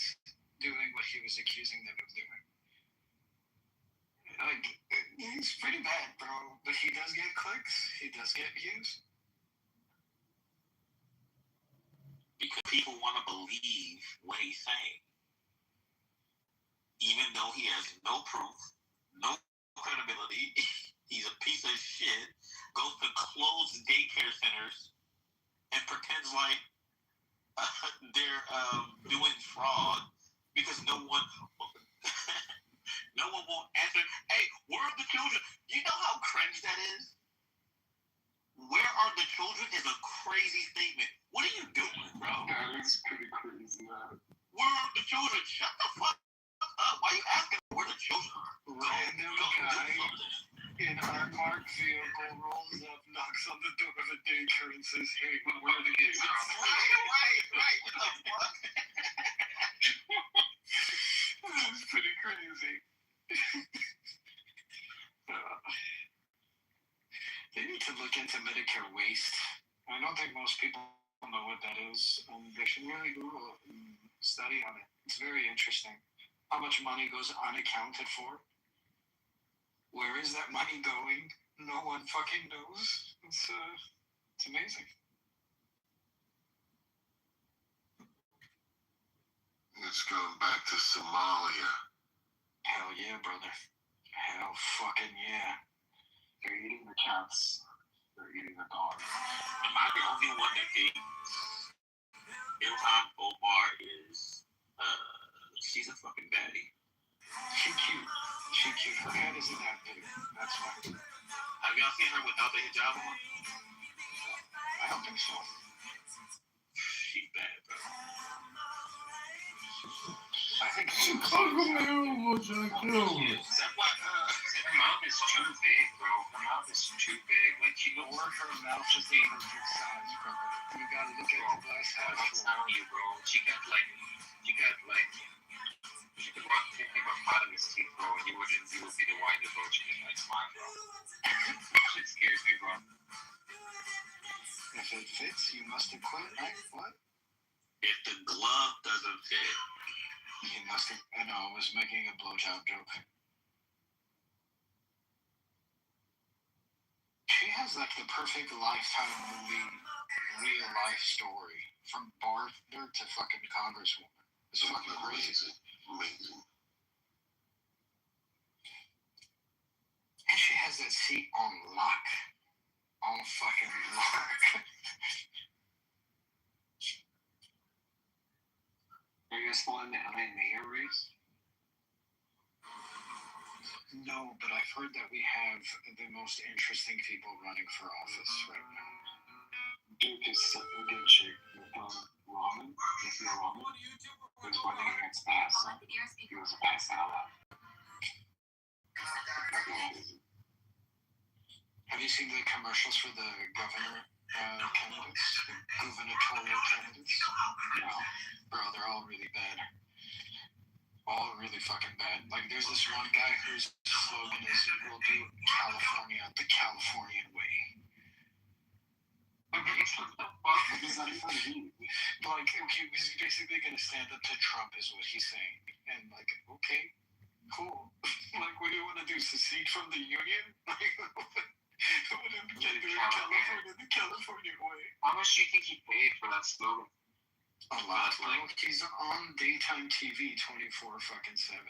Speaker 18: doing what he was accusing them of doing. Like, he's pretty bad, bro, but he does get clicks, he does get views.
Speaker 13: Because people want to believe what he's saying. Even though he has no proof, no credibility, he's a piece of shit, goes to closed daycare centers and pretends like they're doing fraud because no one won't answer. Hey, where are the children? You know how cringe that is? Where are the children is a crazy statement. What are you doing, bro?
Speaker 6: That is pretty crazy, man.
Speaker 13: Where are the children? Shut the fuck up. Why are you asking where the children are?
Speaker 18: Random guy in our parked vehicle rolls up, knocks on the door of a daycare and says, hey, where are the kids?
Speaker 13: Right. What the fuck?
Speaker 18: That's pretty crazy. They need to look into Medicare waste. I don't think most people know what that is. They should really Google it and study on it. It's very interesting. How much money goes unaccounted for? Where is that money going? No one fucking knows. It's amazing.
Speaker 11: Let's go back to Somalia.
Speaker 18: Hell yeah, brother. Hell fucking yeah.
Speaker 6: They're eating the cats. They're eating the dogs.
Speaker 13: Am I the only one that thinks Ilhan Omar is she's a fucking baddie?
Speaker 18: She cute. Her head isn't that big. That's why.
Speaker 13: Have y'all seen her without the hijab on?
Speaker 18: I don't think so.
Speaker 13: She's bad, bro.
Speaker 18: I think
Speaker 9: Chicago man, what you do?
Speaker 3: That's why her mouth is too big, bro. Her mouth is too big. Like, she
Speaker 18: the word her mouth is the perfect size, bro. You gotta look at the glass half.
Speaker 3: I'm telling you, bro. She got like, she could rock take a pot in his teeth, bro, and you would be the whitest bro. She just like smile, bro. Shit scares me, bro.
Speaker 18: If it fits, you must have quit, right? What?
Speaker 13: If the glove doesn't fit,
Speaker 18: you must have. I know, I was making a blowjob joke. She has like the perfect Lifetime movie, real life story. From bartender to fucking congresswoman. It's fucking crazy.
Speaker 11: Amazing.
Speaker 18: And she has that seat on lock. On fucking lock.
Speaker 6: Are you guys following the LA mayor race?
Speaker 18: No, but I've heard that we have the most interesting people running for office right now.
Speaker 6: Duke is sucking good shit with Ramen. If you're Ramen, was running against Asa. He was a pass out.
Speaker 18: Have you seen the commercials for the governor candidates? Gubernatorial candidates? No. Bro, they're all really bad. All really fucking bad. Like, there's this one guy whose slogan is, we'll do California the Californian way.
Speaker 6: What does that even mean?
Speaker 18: Like, he was basically going to stand up to Trump is what he's saying. And, like, okay, cool. Like, what do you want to do, secede from the Union? Like, what do you get California the California way?
Speaker 3: How much do you think he paid for that slogan?
Speaker 18: A lot. Like, he's on daytime TV 24 fucking 7.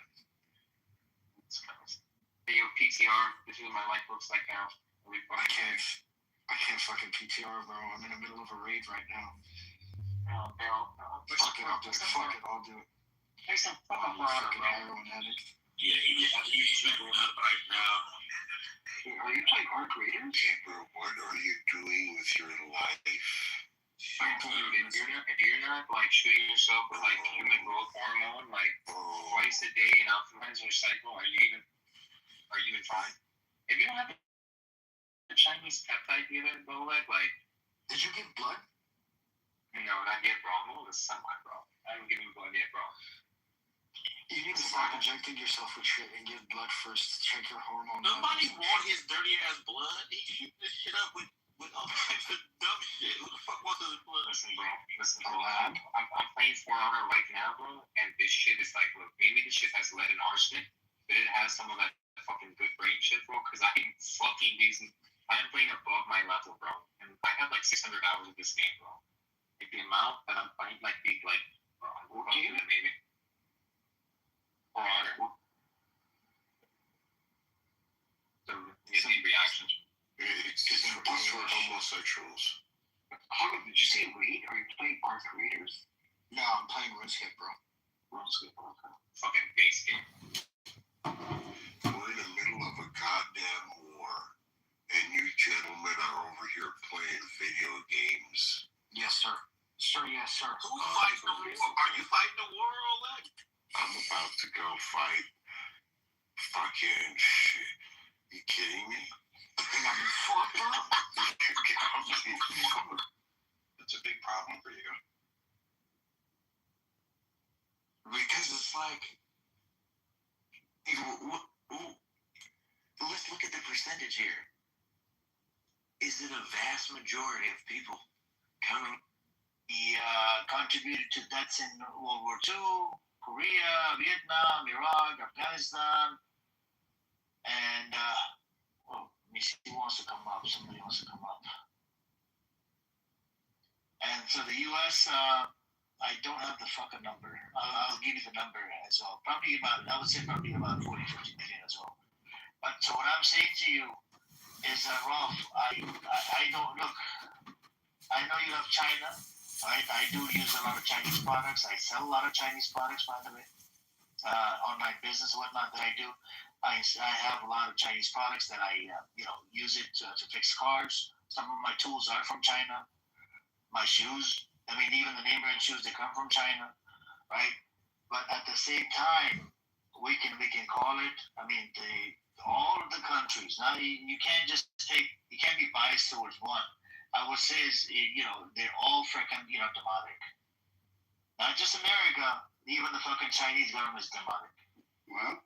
Speaker 3: Hey, yo, PTR, this is what my life looks like now.
Speaker 18: I can't. I can't fucking PTR, bro. I'm in the middle of a raid right now. Fuck it, I'll do it. Fuck it, I'll do it.
Speaker 14: There's some
Speaker 18: I'm a fucking heroin addict.
Speaker 13: Yeah, he's showing up right now.
Speaker 6: Are you playing Arc Raiders? Hey, bro, what are you doing with your life?
Speaker 3: If you're not like shooting yourself with like human growth hormone like twice a day and optimize your cycle, are you even fine? If you don't have a Chinese peptide dealer, bro, like
Speaker 18: did you give blood?
Speaker 3: No, not yet, bro. I'm a little semi, bro. I haven't given blood yet, bro.
Speaker 18: You need to start injecting yourself with shit and give blood first. Check your hormone.
Speaker 13: Nobody want his dirty ass blood. He shoot this shit up with all types of dumb shit. Who the fuck wants his blood?
Speaker 3: Listen, bro. I'm playing For Honor right now, bro, and this shit is like, look, maybe this shit has lead and arsenic, but it has some of that fucking good brain shit, bro, because I'm playing above my level, bro, and I have like 600 hours of this game, bro. Like the amount that I'm playing, bro, I'm doing it, maybe. For Honor. The reactions.
Speaker 6: It's for homosexuals.
Speaker 18: Did you say raid? Are you playing Arc Raiders? No, I'm playing RuneScape, bro.
Speaker 3: RuneScape, okay. Fucking base game.
Speaker 6: We're in the middle of a goddamn war, and you gentlemen are over here playing video games.
Speaker 18: Yes, sir. Sir, yes, sir.
Speaker 13: Who's fighting the war? Are you fighting the war or what?
Speaker 6: I'm about to go fight fucking shit. You kidding me?
Speaker 11: That's a big problem for you.
Speaker 15: Because it's like, let's look at the percentage here. Is it a vast majority of people coming? He contributed to deaths in World War II, Korea, Vietnam, Iraq, Afghanistan, and let me see who wants to come up. Somebody wants to come up. And so the U.S., I don't have the fucking number. I'll give you the number as well. I would say probably about 40, 50 million as well. But so what I'm saying to you is, Rolf, I don't look. I know you love China, right? I do use a lot of Chinese products. I sell a lot of Chinese products, by the way, on my business and whatnot that I do. I have a lot of Chinese products that I use it to fix cars. Some of my tools are from China. My shoes, I mean, even the name brand shoes, they come from China, right? But at the same time, we can call it. I mean, all of the countries. Now you can't be biased towards one. I would say they're all freaking demonic. Not just America, even the fucking Chinese government is demonic.
Speaker 20: Well,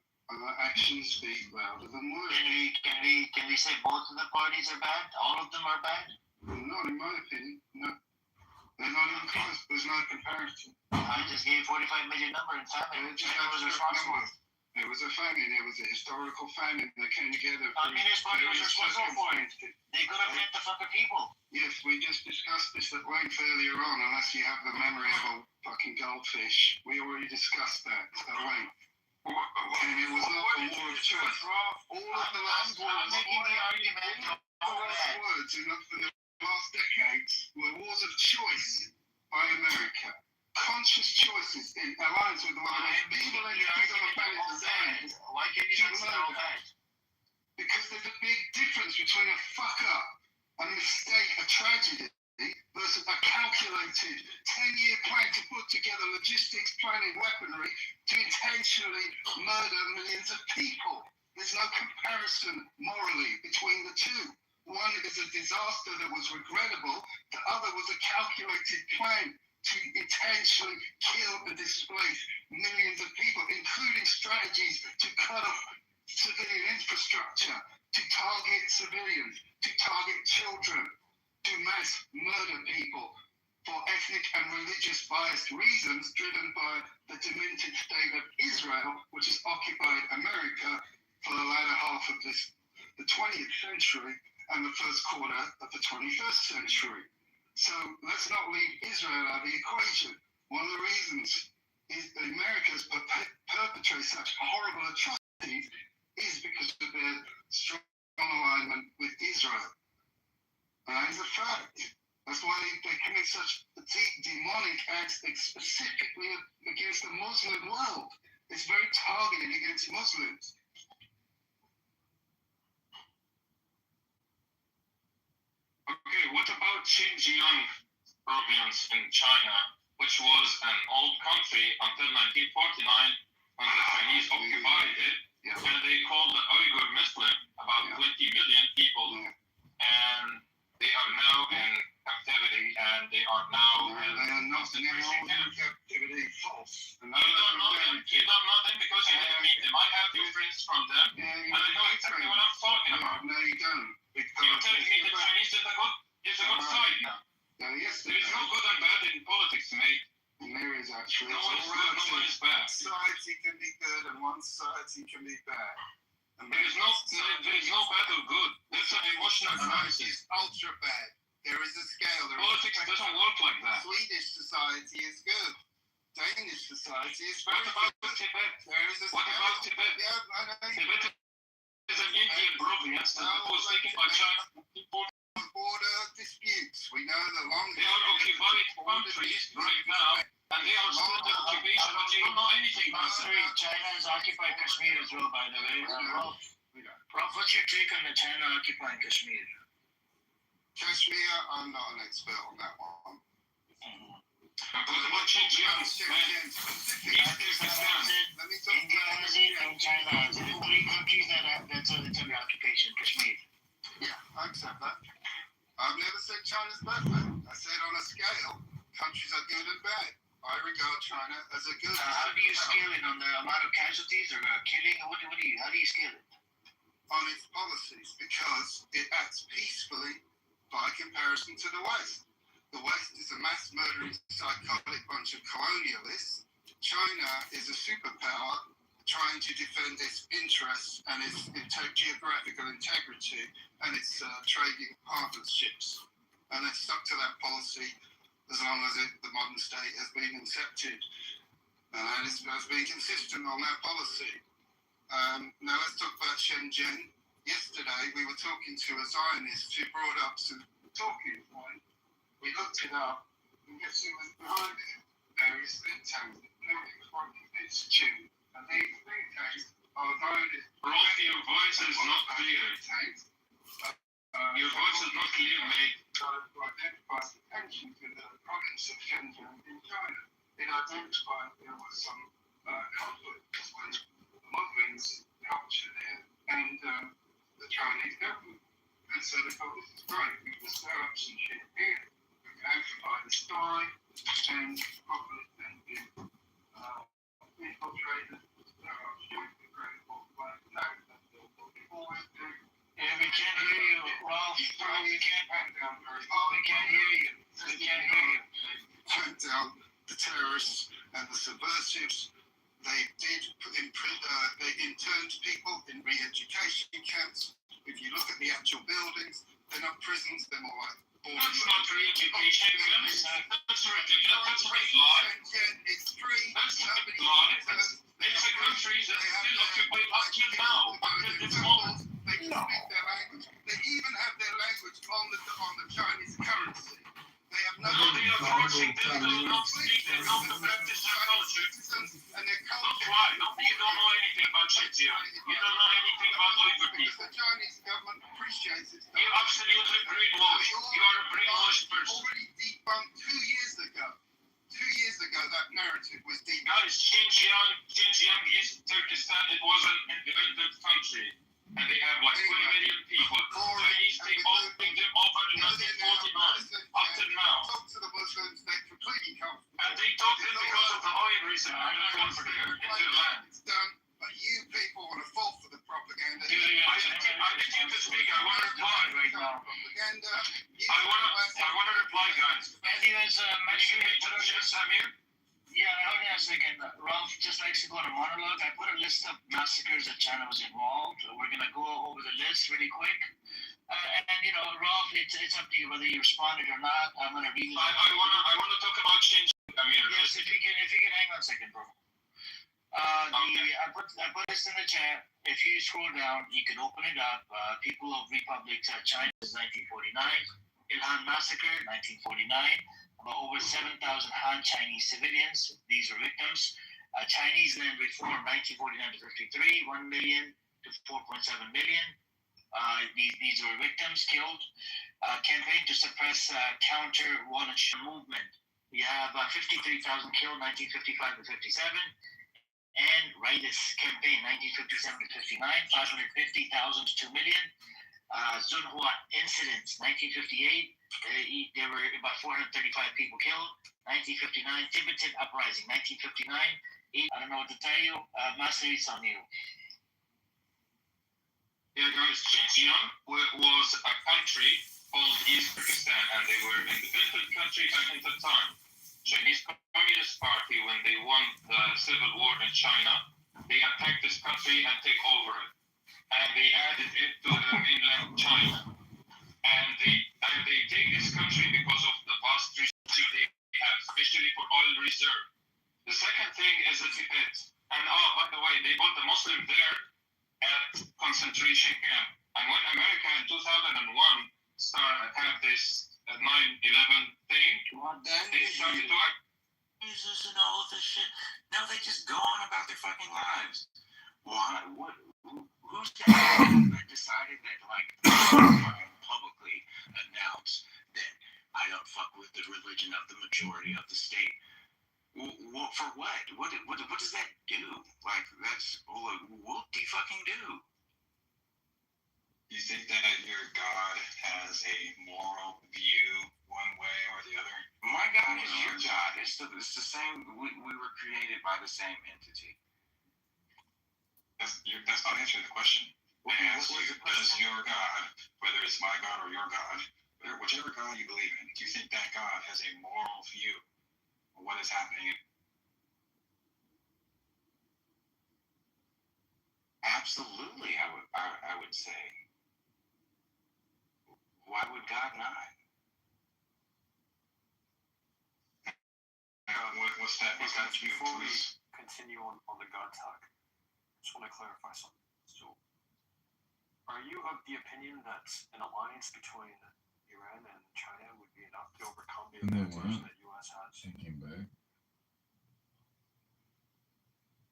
Speaker 20: actions speak louder than words.
Speaker 15: Can we say both of the parties are bad? All of them are bad?
Speaker 20: Not in my opinion. No. They're not even close. There's no comparison.
Speaker 15: I just gave 45 million number in famine. China was responsible.
Speaker 20: It was a famine. It was a historical famine that came together.
Speaker 15: Communist Party was responsible for it. They could have hit the fucking people.
Speaker 20: Yes, we just discussed this at length earlier on, unless you have the memory of a fucking goldfish. We already discussed that at length. And it was not a war of choice. All of the last wars, words in the last decades were wars of choice by America. Conscious choices in alliance with one of the most evil entities on the planet designed.
Speaker 15: Why can't you not spell that?
Speaker 20: Because there's a big difference between a fuck up, a mistake, a tragedy, versus a calculated 10-year plan to put together logistics, planning, weaponry to intentionally murder millions of people. There's no comparison morally between the two. One is a disaster that was regrettable. The other was a calculated plan to intentionally kill and displace millions of people, including strategies to cut off civilian infrastructure, to target civilians, to target children, to mass murder people for ethnic and religious biased reasons driven by the demented state of Israel, which has occupied America for the latter half of the 20th century and the first quarter of the 21st century. So let's not leave Israel out of the equation. One of the reasons is that America's perpetrate such horrible atrocities is because of their strong alignment with Israel. It's a fact. That's why they commit such demonic acts specifically against the Muslim world. It's very targeted against Muslims.
Speaker 3: Okay, what about Xinjiang province in China, which was an old country until 1949 when the Chinese occupied it, and they called the Uyghur Muslim, about 20 million people, and they are now in captivity, and they are now in concentration
Speaker 20: captivity. False.
Speaker 3: You don't know them because you didn't meet them. I have two friends from them, and I know exactly what I'm talking about.
Speaker 20: No, you don't.
Speaker 3: You're telling me the Chinese is a good side now.
Speaker 20: Yes,
Speaker 3: there is no good and bad in politics, mate.
Speaker 20: There is actually.
Speaker 3: No one is good, no one is bad.
Speaker 20: Society can be good and one society can be bad.
Speaker 3: There is no bad or good. That's an emotional analysis.
Speaker 20: Ultra bad. There is a scale.
Speaker 3: Politics doesn't work like that.
Speaker 20: Swedish society is good. Danish society is
Speaker 3: What about Tibet?
Speaker 20: There is a
Speaker 3: What about Tibet?
Speaker 20: Yeah, I know.
Speaker 3: Tibet is an Indian province that was taken by China.
Speaker 20: Border disputes. We know the long.
Speaker 3: They are occupied countries right now, and they are still in occupation, but you don't know anything about it.
Speaker 5: China has occupied Kashmir as well, by the way. Prof, what's your take on the China occupying Kashmir?
Speaker 20: Kashmir, I'm not an expert on that one.
Speaker 3: But what Xinjiang, man,
Speaker 20: Let me talk
Speaker 5: India and China, the three countries that's under occupation, Kashmir.
Speaker 20: Yeah, I accept that. I've never said China's bad, man. I said on a scale, countries are good and bad. I regard China as a good.
Speaker 5: How do you scale it on the amount of casualties or killing? How do you scale it?
Speaker 20: On its policies, because it acts peacefully by comparison to the West. The West is a mass murdering, psychotic bunch of colonialists. China is a superpower trying to defend its interests and its geographical integrity and its trading partnerships. And they've stuck to that policy as long as the modern state has been accepted. And it has been consistent on that policy. Now let's talk about Shenzhen. Yesterday we were talking to a Zionist who brought up some talking point. We looked it up, and guess who was behind it? Various think tanks, including the Quantum Institute. And these think tanks are Zionist.
Speaker 3: Rolf, your voice is not clear. Your voice is not clear, mate.
Speaker 20: To identify the tension to the province of Shenzhen in China. It identified there was some conflict between the Muslims culture there and the Chinese government. And so they thought, this is great, we can stir up some shit here, we can amplify the story, and probably then do infiltrated, stir up shit, the great worldwide attack that they always do.
Speaker 5: Yeah, we can't hear you, Ralph. We can't hear you. We can't hear you.
Speaker 20: Track down the terrorists and the subversives. They did they interned people in re-education camps. If you look at the actual buildings, they're not prisons, they're more like
Speaker 3: That's not re-education camps. That's ridiculous. That's a big lie.
Speaker 20: It's free.
Speaker 3: That's a big lie. It's a country that's still occupied up till now, until this moment.
Speaker 20: They can speak their language. They even have their language on the Chinese currency. They have no.
Speaker 3: They are forcing them to not speak, they don't practice their culture.
Speaker 20: And their culture.
Speaker 3: That's right. You don't know anything about Xinjiang. You don't know anything about Uyghur people.
Speaker 20: The Chinese government appreciates it.
Speaker 3: You're absolutely brainwashed. You are a brainwashed person.
Speaker 20: Already debunked 2 years ago. 2 years ago, that narrative was debunked.
Speaker 3: Guys, Xinjiang is Turkestan. It was an independent country. And they have like 20 million people. Chinese, they all bring them over in 1949 up to now.
Speaker 20: Talk to the Muslims, they're completely comfortable.
Speaker 3: And they took them because of the oil reason. I'm not comfortable in their land.
Speaker 20: It's done, but you people want to fall for the propaganda.
Speaker 3: I didn't to speak. I want to reply right now.
Speaker 20: Propaganda.
Speaker 3: I want to reply, guys.
Speaker 5: Anyways,
Speaker 3: Samir?
Speaker 5: yeah, hold on a second. Ralph just likes to go on a monologue. I put a list of massacres that China was involved. We're going to go over the list really quick. And you know, Ralph, it's up to you whether you responded or not. I'm going to read it.
Speaker 3: I want to talk about Xinjiang.
Speaker 5: Yes, if you can hang on a second, bro. I put this in the chat. If you scroll down, you can open it up. People of Republics China since 1949.
Speaker 8: Ilhan Massacre, 1949. About over 7,000 Han Chinese civilians. These are victims. Chinese land reform, 1949 to 53, 1 million to 4.7 million. These are victims killed. Campaign to suppress counter-wall movement. We have 53,000 killed, 1955 to 57. And rightist campaign, 1957 to 59, 550,000 to 2 million. Zunhua incidents, 1958, there were about 435 people killed. 1959, Tibetan uprising, 1959. I don't know what to tell you. Master, it's on you.
Speaker 3: Yeah, guys, Xinjiang was a country called East Pakistan, and they were an independent country back in the time. Chinese Communist Party, when they won the civil war in China, they attacked this country and take over it. And they added it to the mainland China. And they take this country because of the vast resources they have, especially for oil reserve. The second thing is the Tibet. And by the way, they put the Muslim there at concentration camp. And when America in 2001 had this 9/11 thing, they started to
Speaker 10: Jesus and all of this shit. Now they just go on about their fucking lives. Why? Who's that decided that, like, fucking publicly announce that I don't fuck with the religion of the majority of the state? Well, for what? What does that do? Like, that's what do you fucking do?
Speaker 3: You think that your God has a moral view one way or the other?
Speaker 10: My God is your God. It's the same. We were created by the same entity.
Speaker 3: That's not answering the question. I asked you, does your God, whether it's my God or your God, whichever God you believe in, do you think that God has a moral view of what is happening?
Speaker 10: Absolutely, I would say. Why would God not?
Speaker 3: What's that view?
Speaker 17: Before we continue on the God talk, I just want to clarify something. So, are you of the opinion that an alliance between Iran and China would be enough to overcome the advantage that U.S. has?
Speaker 9: Thinking back.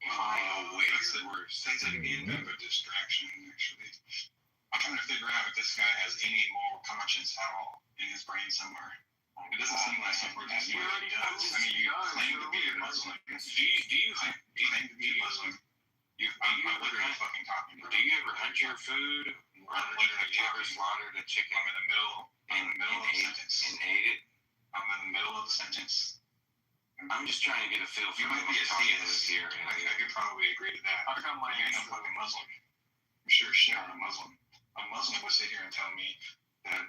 Speaker 3: That's the word. Sounds like a bit of a distraction, actually. I'm trying to figure out if this guy has any moral conscience at all in his brain somewhere. It doesn't seem like somewhere just really does. I mean, you claim to be a Muslim. Do you claim to be a Muslim? I'm literally fucking talking.
Speaker 10: Do you ever hunt your food? Have you ever slaughtered a chicken?
Speaker 3: I'm in the middle of the sentence.
Speaker 10: And ate it?
Speaker 3: I'm in the middle of the sentence.
Speaker 10: I'm just trying to get a feel for
Speaker 3: you might be a theist
Speaker 10: here.
Speaker 3: I could probably agree to that.
Speaker 17: I got my
Speaker 3: answer. I'm fucking Muslim. I'm sure shit I'm a Muslim. A Muslim would sit here and tell me that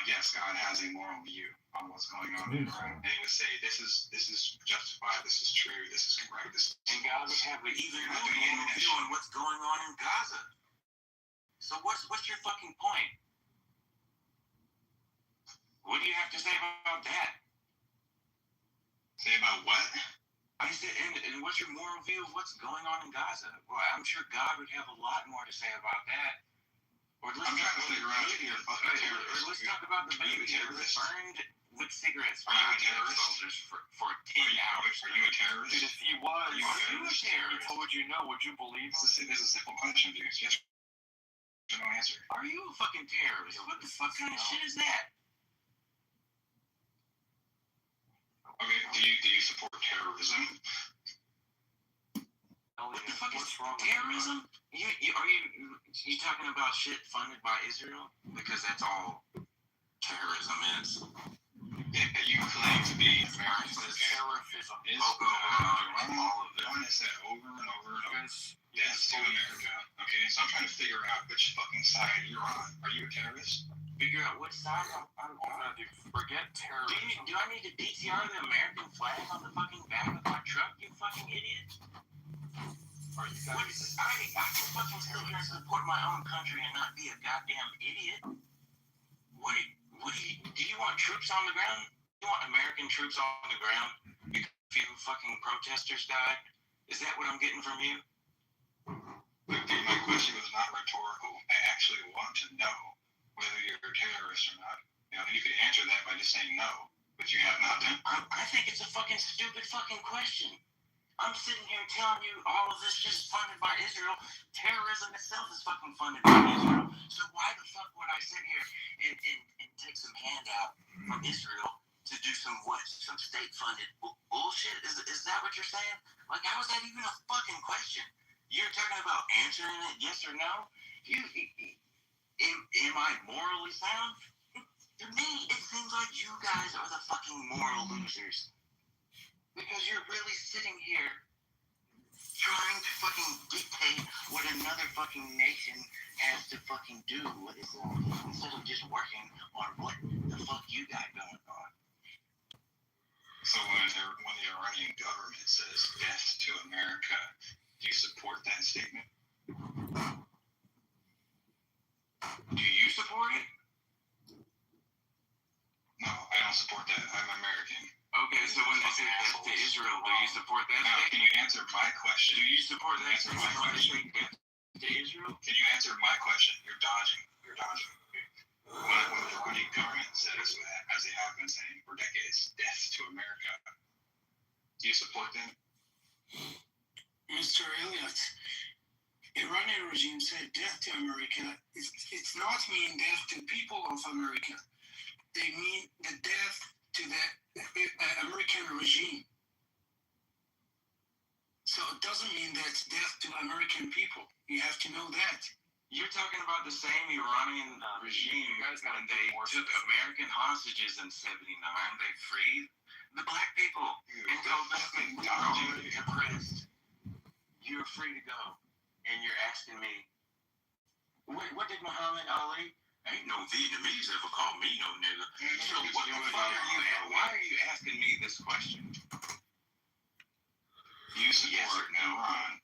Speaker 3: yes, God has a moral view on what's going on in Iran. And he would say this is justified, this is true, this is correct, this is
Speaker 10: and God would have an even more view on what's going on in Gaza. So what's your fucking point? What do you have to say about that?
Speaker 3: Say about what?
Speaker 10: I said, and what's your moral view of what's going on in Gaza? Well, I'm sure God would have a lot more to say about that. Or I'm trying to figure out if you're a fucking terrorist. Let's talk about the babies that were burned with cigarettes for 10 hours.
Speaker 3: Are you a terrorist?
Speaker 17: Dude, if he was,
Speaker 3: are you a terrorist?
Speaker 17: What would you know? Would you believe?
Speaker 3: It's a simple question, dude. Yes or no answer.
Speaker 10: Are you a fucking terrorist? What the fuck kind of shit is that?
Speaker 3: Okay, do you support terrorism?
Speaker 10: What the fuck is terrorism? You talking about shit funded by Israel? Because that's all terrorism is.
Speaker 3: Yeah, you claim to be American.
Speaker 17: Terrorism.
Speaker 3: One has said over and over and over. Death to America. Okay, so I'm trying to figure out which fucking side you're on. Are you a terrorist?
Speaker 10: Figure out which side I'm
Speaker 17: on. Forget terrorism.
Speaker 10: Do I need to DTR the American flag on the fucking back of my truck, you fucking idiot?
Speaker 17: Are you guys?
Speaker 10: I can fucking still here and support my own country and not be a goddamn idiot. Do you want troops on the ground? You want American troops on the ground? A few fucking protesters died? Is that what I'm getting from you?
Speaker 3: Look, dude, my question was not rhetorical. I actually want to know whether you're a terrorist or not. You
Speaker 11: know, and you could answer that by just saying no, but you have not done.
Speaker 10: I think it's a fucking stupid fucking question. I'm sitting here telling you all of this just funded by Israel. Terrorism itself is fucking funded by Israel. So why the fuck would I sit here and take some handout from Israel to do some state-funded bullshit? Is that what you're saying? Like, how is that even a fucking question? You're talking about answering it yes or no? Am I morally sound? To me, it seems like you guys are the fucking moral losers. Because you're really sitting here trying to fucking dictate what another fucking nation has to fucking do instead of just working on what the fuck you got going on.
Speaker 11: So when the Iranian government says death to America, do you support that statement?
Speaker 10: Do you support it?
Speaker 11: No, I don't support that. I'm American.
Speaker 10: Okay, so when they say death to Israel, do you support that
Speaker 11: Now,
Speaker 10: statement?
Speaker 11: can you answer my question?
Speaker 10: Do you support that
Speaker 11: Answer my
Speaker 10: statement when they
Speaker 11: question.
Speaker 10: say death to Israel?
Speaker 11: Can you answer my question? You're dodging. What the government says, as they have been saying for decades, death to America. Do you support them?
Speaker 19: Mr. Elliott, Iranian regime said death to America. It's not mean death to people of America. They mean the death to the American regime. So it doesn't mean that's death to American people. You have to know that.
Speaker 10: You're talking about the same Iranian regime when they took American hostages in '79. They freed the black people and told them you're oppressed. You're free to go. And you're asking me, what did Muhammad Ali? Ain't no Vietnamese ever called me no nigga. So what the fuck are you at? Why are you asking me this question?
Speaker 11: You support Iran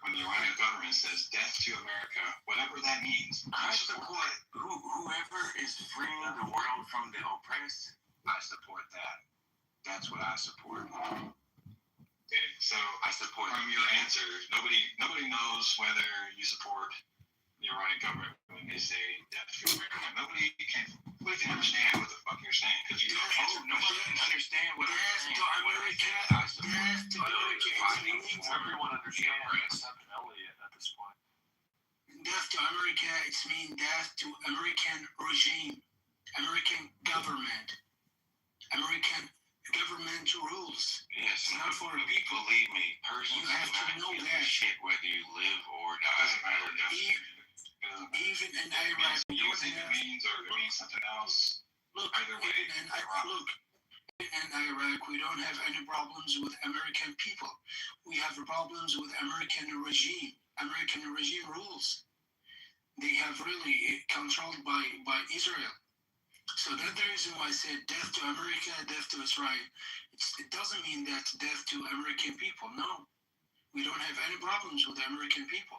Speaker 11: when the Iranian government says death to America, whatever that means.
Speaker 10: I support whoever is freeing the world from the oppressed. I support that. That's what I support.
Speaker 11: Okay, so
Speaker 10: I support
Speaker 11: from your answer, nobody knows whether you support the Iranian government when they say death to America. Nobody can understand what the fuck you're saying because you don't answer.
Speaker 10: Nobody can understand what I'm saying.
Speaker 18: Everyone understands except Elliot at this point.
Speaker 19: Death to America, it's mean death to American regime, American government, American government rules.
Speaker 10: Yes,
Speaker 19: not for people.
Speaker 10: Believe me, persons
Speaker 19: You have to know that.
Speaker 10: shit whether you live or die.
Speaker 11: Doesn't matter.
Speaker 19: Even in Iraq,
Speaker 11: You think it means or it means something else.
Speaker 19: Look,
Speaker 11: Either way,
Speaker 19: in Iraq, we don't have any problems with American people. We have problems with American regime rules. They have really controlled by Israel. So that's the reason why I said death to America, death to Israel. It doesn't mean that death to American people. No, we don't have any problems with American people.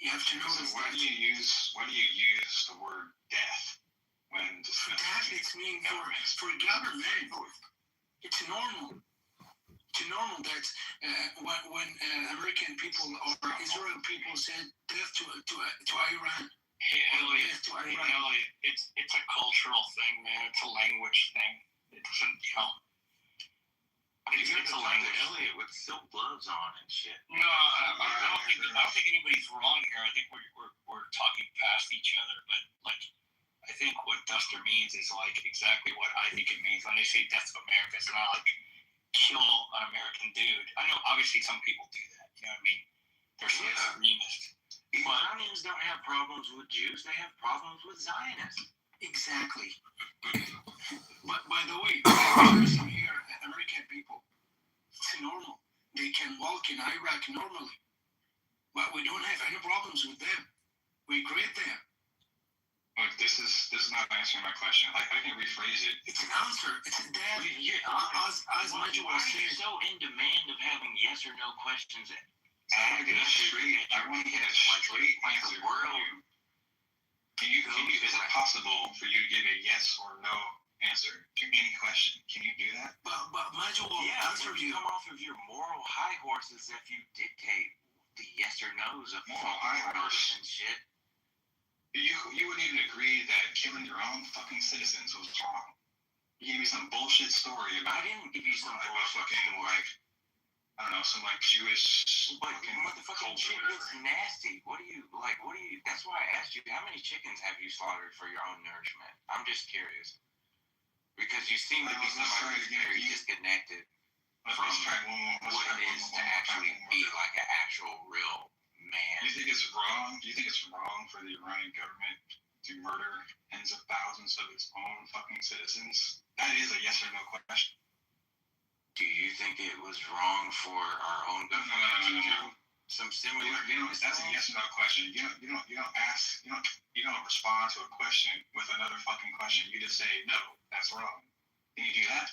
Speaker 19: You have to notice
Speaker 11: so why do you use the word death when discussing
Speaker 19: death? It's mean for government. It's normal. It's normal that when American people or Israel people said death to Iran.
Speaker 12: Hey Elliot, it's a cultural thing, man. It's a language thing. It's
Speaker 10: a language. Elliot with silk gloves on and shit.
Speaker 12: No, I don't think anybody's wrong here. I think we're talking past each other. But like, I think what Duster means is like exactly what I think it means. When they say death of America, it's not like kill an American dude. I know obviously some people do that. You know what I mean? There's some extremists.
Speaker 10: Iranians don't have problems with Jews. They have problems with Zionists.
Speaker 19: Exactly. But by the way, Jews here, American people, it's normal. They can walk in Iraq normally. But we don't have any problems with them. We greet them.
Speaker 11: Look, this is not answering my question. I can rephrase it.
Speaker 19: It's an answer. It's a death. As Major was saying.
Speaker 10: Why are you so in demand of having yes or no questions?
Speaker 11: I want to get a straight answer from you. Is it possible for you to give a yes or no answer to any question? Can you do that?
Speaker 19: But Major will answer you.
Speaker 10: Come off of your moral high horses if you dictate the yes or no's of
Speaker 11: moral high horse
Speaker 10: and shit.
Speaker 3: You wouldn't even agree that killing your own fucking citizens was wrong. You gave me some bullshit story about.
Speaker 10: I didn't give you some
Speaker 3: fucking like I don't know, some like Jewish
Speaker 10: but
Speaker 3: fucking
Speaker 10: motherfucking
Speaker 3: culture.
Speaker 10: shit gets nasty. What do you that's why I asked you, how many chickens have you slaughtered for your own nourishment? I'm just curious. Because you seem to be somebody who's very disconnected from what it is to actually be like an actual real man.
Speaker 3: Do you think it's wrong? Do you think it's wrong for the Iranian government to murder tens of thousands of its own fucking citizens? That is a yes or no question.
Speaker 10: Do you think it was wrong for our own government to do some similar?
Speaker 3: That's a yes or no question. You don't ask. You don't respond to a question with another fucking question. You just say no. That's wrong. Can you do that?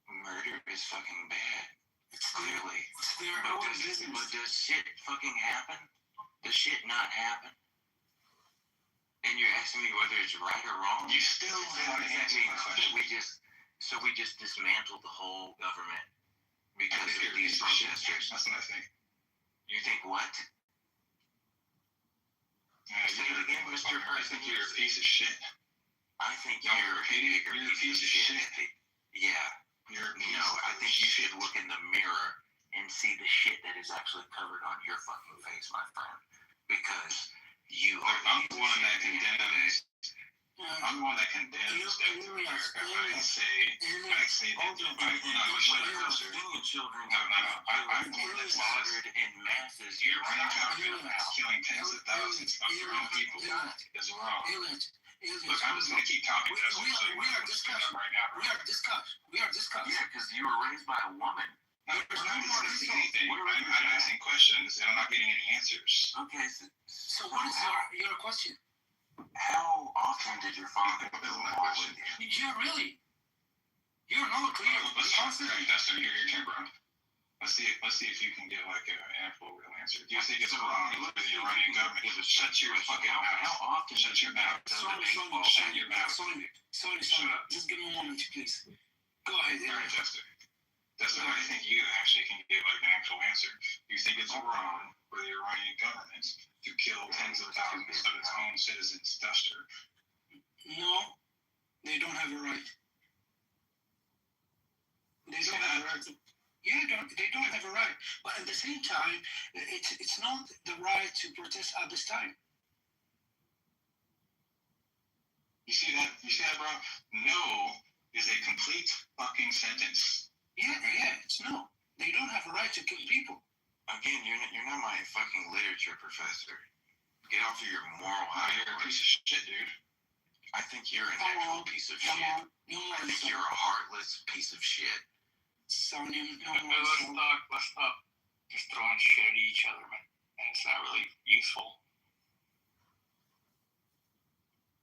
Speaker 10: Murder is fucking bad. Clearly. But does shit fucking happen? Does shit not happen? And you're asking me whether it's right or wrong?
Speaker 3: You still don't answer my question.
Speaker 10: So we just dismantled the whole government because of these protesters.
Speaker 3: That's what I think.
Speaker 10: You think what? Say it again, Mr.
Speaker 3: I think you're a piece of shit.
Speaker 10: I think you're a bigger piece of shit. Yeah. I think you should look in the mirror and see the shit that is actually covered on your fucking face, my friend. Because you are
Speaker 3: I'm the one that condemns. I'm the one that condemns death to America. I say that
Speaker 10: children.
Speaker 3: I'm the one that's
Speaker 10: slaughtered in masses.
Speaker 3: You're running out killing tens of thousands of your own people is wrong. Look, I'm just gonna keep talking.
Speaker 19: We are discussing right now. We are discussing.
Speaker 10: Yeah, because you were raised by a woman.
Speaker 3: I'm not discussing anything. I'm asking questions and I'm not getting any answers.
Speaker 10: Okay,
Speaker 19: so what is your question?
Speaker 10: How often did your father build my question?
Speaker 19: You're not clear.
Speaker 3: Let's talk to Dustin. Your turn, bro. Let's see if you can get like an actual real answer. Do you think it's wrong for the Iranian government to shut your fucking mouth?
Speaker 10: How often?
Speaker 3: Shut your mouth. Shut your mouth.
Speaker 19: Sorry. Just give me a moment, please. Go ahead.
Speaker 3: All right, Dustin. Dustin, I think you actually can give like an actual answer. Do you think it's wrong for the Iranian government to kill tens of thousands of its own citizens, Duster?
Speaker 19: No, they don't have a right. They don't have a right. They don't have a right. But at the same time, it's not the right to protest at this time.
Speaker 3: You see that, bro? No is a complete fucking sentence.
Speaker 19: Yeah, it's no. They don't have a right to kill people.
Speaker 10: Again, you're not my fucking literature professor. Get off of your moral high.
Speaker 3: You're a piece of shit, dude.
Speaker 10: I think you're an actual piece of shit. I think you're a heartless piece of shit.
Speaker 12: Let's stop just throwing shit at each other, man. And it's not really useful.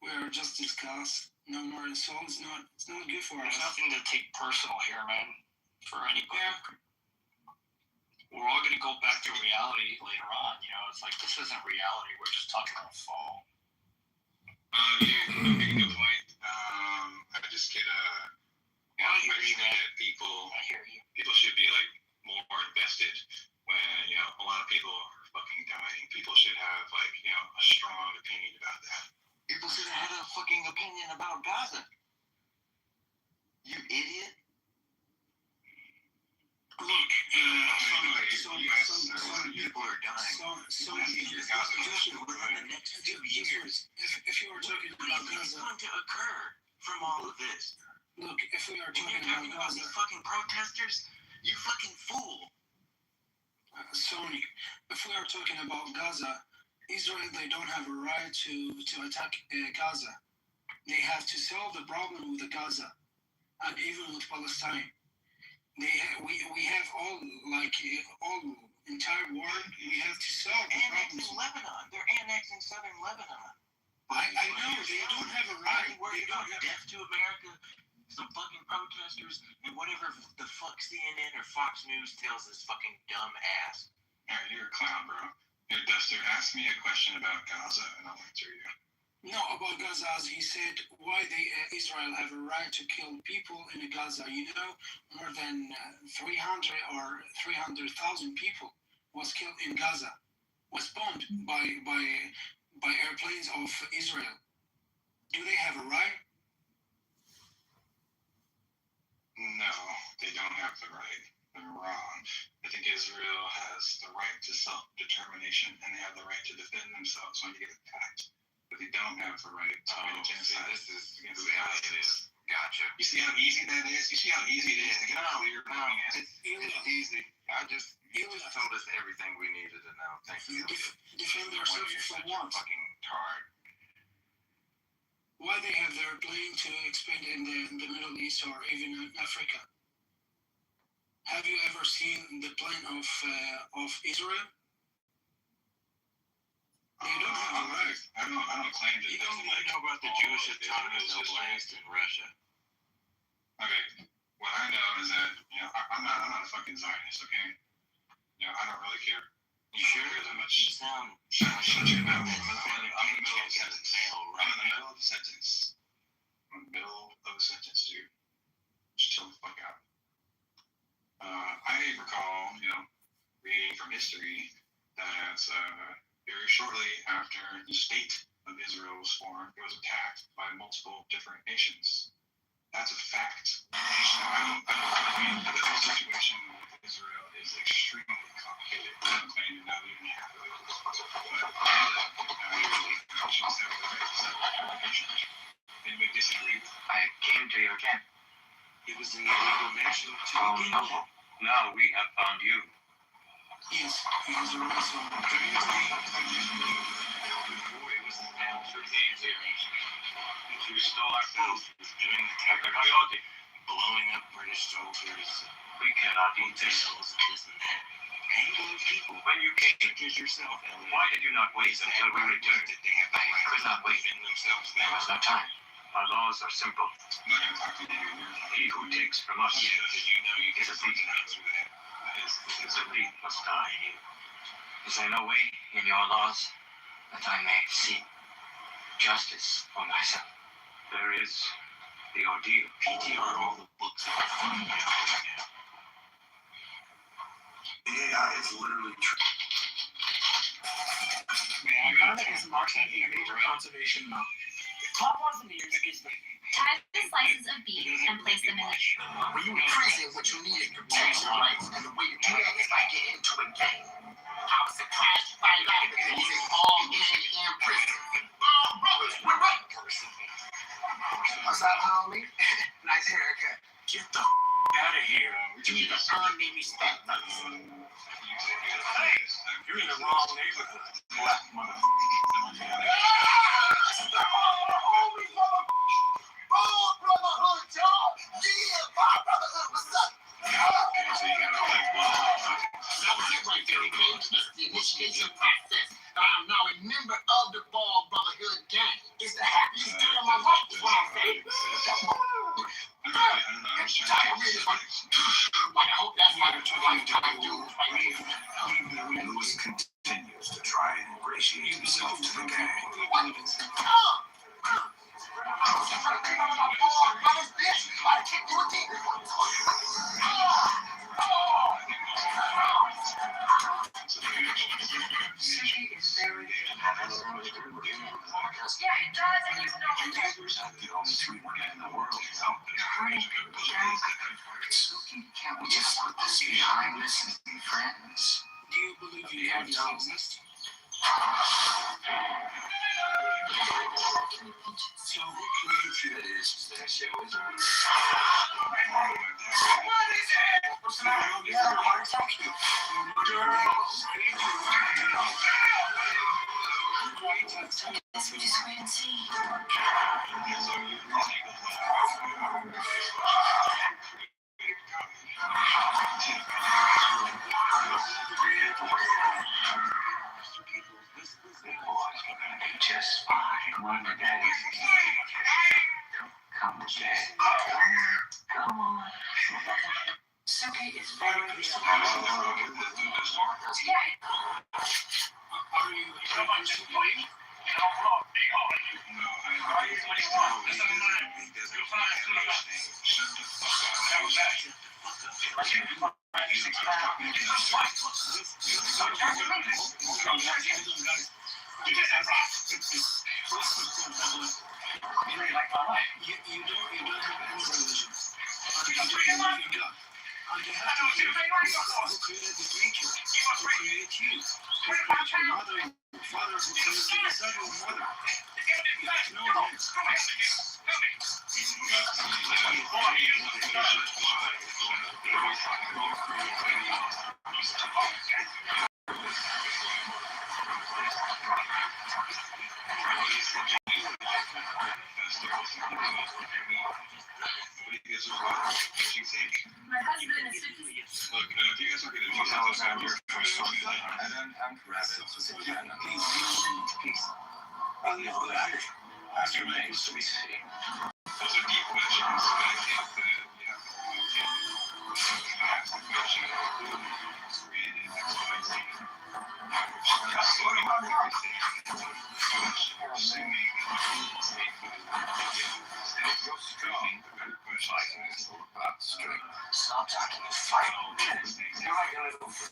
Speaker 19: We are just discussed. No more. So it's not good for us.
Speaker 12: There's nothing to take personal here, man. For anybody. Yeah. We're all going to go back to reality later on. It's like this isn't reality. We're just talking about fall.
Speaker 3: You make a good point. I just get
Speaker 12: I hear you, man.
Speaker 3: People should be like more invested when a lot of people are fucking dying. People should have like a strong opinion about that.
Speaker 10: People should have had a fucking opinion about Gaza. You idiot.
Speaker 19: Look,
Speaker 10: some people are dying. Within the next 2 years.
Speaker 19: If you were talking about Gaza,
Speaker 10: going to occur from all of this?
Speaker 19: Look, if we are talking
Speaker 10: about these fucking protesters, you fucking fool.
Speaker 19: Sony, if we are talking about Gaza, Israel, they don't have a right to attack Gaza. They have to solve the problem with the Gaza, and even with Palestine. We have all entire world. We have to solve the
Speaker 10: annexing Lebanon. They're annexing southern Lebanon.
Speaker 19: I know they don't have a right.
Speaker 10: They don't have death to America. Some fucking protesters and whatever the fuck CNN or Fox News tells this fucking dumb ass.
Speaker 3: Alright, you're a clown, bro. Here, Duster, ask me a question about Gaza and I'll answer you.
Speaker 19: No, about Gaza, as he said, why Israel have a right to kill people in Gaza. More than 300 or 300,000 people was killed in Gaza, was bombed by by airplanes of Israel. Do they have a right?
Speaker 3: No, they don't have the right. They're wrong. I think Israel has the right to self-determination, and they have the right to defend themselves when they get attacked. But they don't have the right to commit genocide.
Speaker 10: This is the way it is. Gotcha.
Speaker 3: You see how easy that is? You see how easy it is to get a clear
Speaker 10: It's easy. You just told us everything we needed to know. Thank you.
Speaker 19: Defend themselves from what?
Speaker 10: Fucking tard.
Speaker 19: Why they have their plane to expand in the Middle East or even in Africa? Have you ever seen the plane of Israel? They don't have a right.
Speaker 3: I don't claim to
Speaker 10: You don't even know about the Jewish autonomous lands in Russia.
Speaker 3: Okay, what I know is that I'm not a fucking Zionist. Okay, I don't really care.
Speaker 10: You sure?
Speaker 3: That much.
Speaker 10: You sound.
Speaker 3: Shut your mouth. I'm in the middle of a
Speaker 10: sentence.
Speaker 3: I'm in the middle of a sentence. I'm in the middle of a sentence, dude. Just chill the fuck out. I recall, reading from history that very shortly after the state of Israel was formed, it was attacked by multiple different nations. That's a fact. Now, the whole situation with Israel is extremely complicated. I don't claim to know even half of it. Anybody disagree?
Speaker 10: I came to your camp.
Speaker 19: It was an illegal nation to begin with.
Speaker 10: Now we have found you.
Speaker 19: Yes, it was a ransom.
Speaker 10: You stole our food during the Coyote,
Speaker 13: blowing up British soldiers.
Speaker 10: We cannot eat this.
Speaker 13: Hotels, this and that.
Speaker 10: Anglo people, when you came
Speaker 13: yourself,
Speaker 10: why did you not wait until we returned? I could not wait. There was no time. Our laws are simple. He who takes from us is a thief. Is a thief must die. Is there no way in your laws that I may seek justice for myself? There is the ordeal.
Speaker 13: PTR all the books that are funny right now.
Speaker 10: The AI is literally true.
Speaker 4: Ghana is marking a major conservation mountain. Top engineers is
Speaker 22: tie the slices of beef and place them in the
Speaker 10: When you in prison, what you need is protection rights, and the way you do that is by getting into a gang. I was surprised to find out that there was a ball gang in prison. Brothers, we're right. What's up, homie? Nice haircut.
Speaker 4: Get the out of here.
Speaker 10: You need to earn me respect.
Speaker 4: You're in the wrong neighborhood.
Speaker 10: Black motherfucker. Brotherhood, y'all. Yeah, my brotherhood. What's up?
Speaker 13: Okay, so you got a black motherfucker.
Speaker 10: That was it right there, okay? That's the initiation process. I am now a member of the Ball Brotherhood gang. It's the happiest day of my life, is what I'm saying. I hope that's not a lifetime dude right here.
Speaker 13: Lewis continues to try and ingratiate himself to the gang. The only sweet one in the world is out there. Can't we just put this behind us and be friends?
Speaker 19: Do you believe you have exist? So who creates you?
Speaker 13: That is that show is
Speaker 22: Guess we just wait and see.
Speaker 10: Just fine. Wonder Daddy. Come on, Dad. Come on.
Speaker 22: Suki is very
Speaker 19: Are you a
Speaker 4: You just have
Speaker 19: created nature, who created you, who created your mother and father, who created the son and mother. You have to know that.
Speaker 10: My husband is 50. Look, if you guys are going to do something on your first one, I'm rabbits. Peace. I'll leave the back. After remains to be seen. Those are deep questions. I think that, ask the question of who created X, Y, Z.
Speaker 15: Stop talking and fight. You're not gonna go for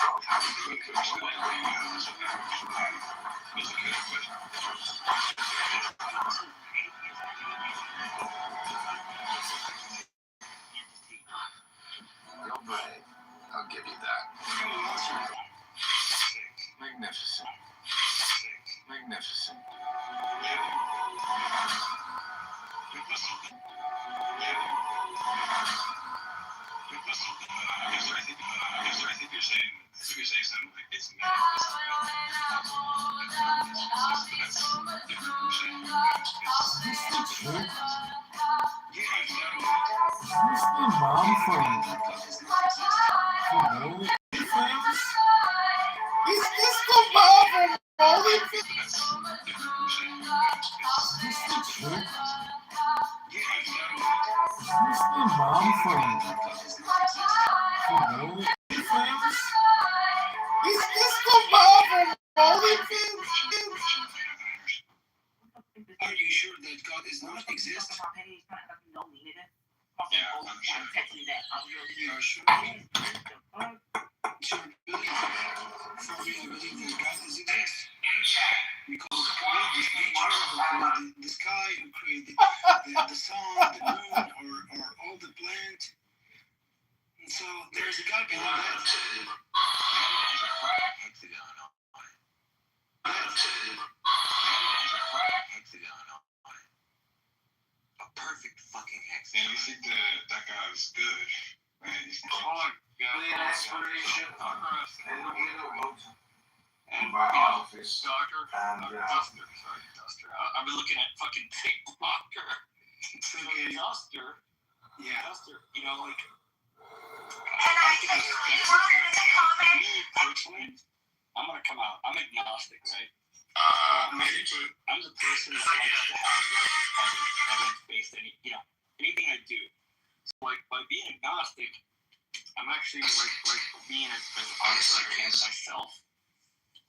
Speaker 11: You're brave. I'll give you that. Magnificent. Magnificent.
Speaker 10: I think you're saying something like it's
Speaker 9: Mom phone. Is this the mom from OnlyFans? Is this the chick? Is this the mom from OnlyFans? Is this the mom from OnlyFans?
Speaker 19: Are you sure that God does not exist?
Speaker 10: Yeah, I'm sure.
Speaker 19: You are sure? Sure believe. For me, I believe that God does exist. Because He created this nature, He created the sky, He created the sun, the moon, or all the plant. And so there's a God behind that.
Speaker 10: A perfect fucking hexagon. And you think that guy's good, right? He's
Speaker 15: aspiration on us.
Speaker 10: And
Speaker 15: Doctor.
Speaker 12: Duster. I've been looking at fucking Big Blocker. Duster.
Speaker 19: Yeah.
Speaker 12: Duster. You know, like. Personally, I'm gonna come out. I'm agnostic, right? I'm the person that likes to have evidence-based anything I do. So, like, by being agnostic, I'm actually like being as honest as I can to myself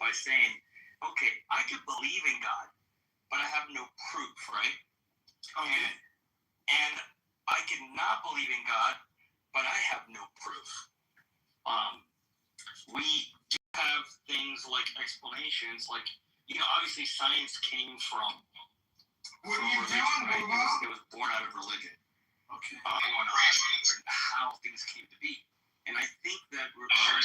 Speaker 12: by saying, okay, I could believe in God, but I have no proof, right?
Speaker 19: Okay.
Speaker 12: And I could not believe in God, but I have no proof. We do have things like explanations, like, obviously science came from religion, right? It was born out of religion.
Speaker 19: Okay.
Speaker 12: How things came to be. And I think that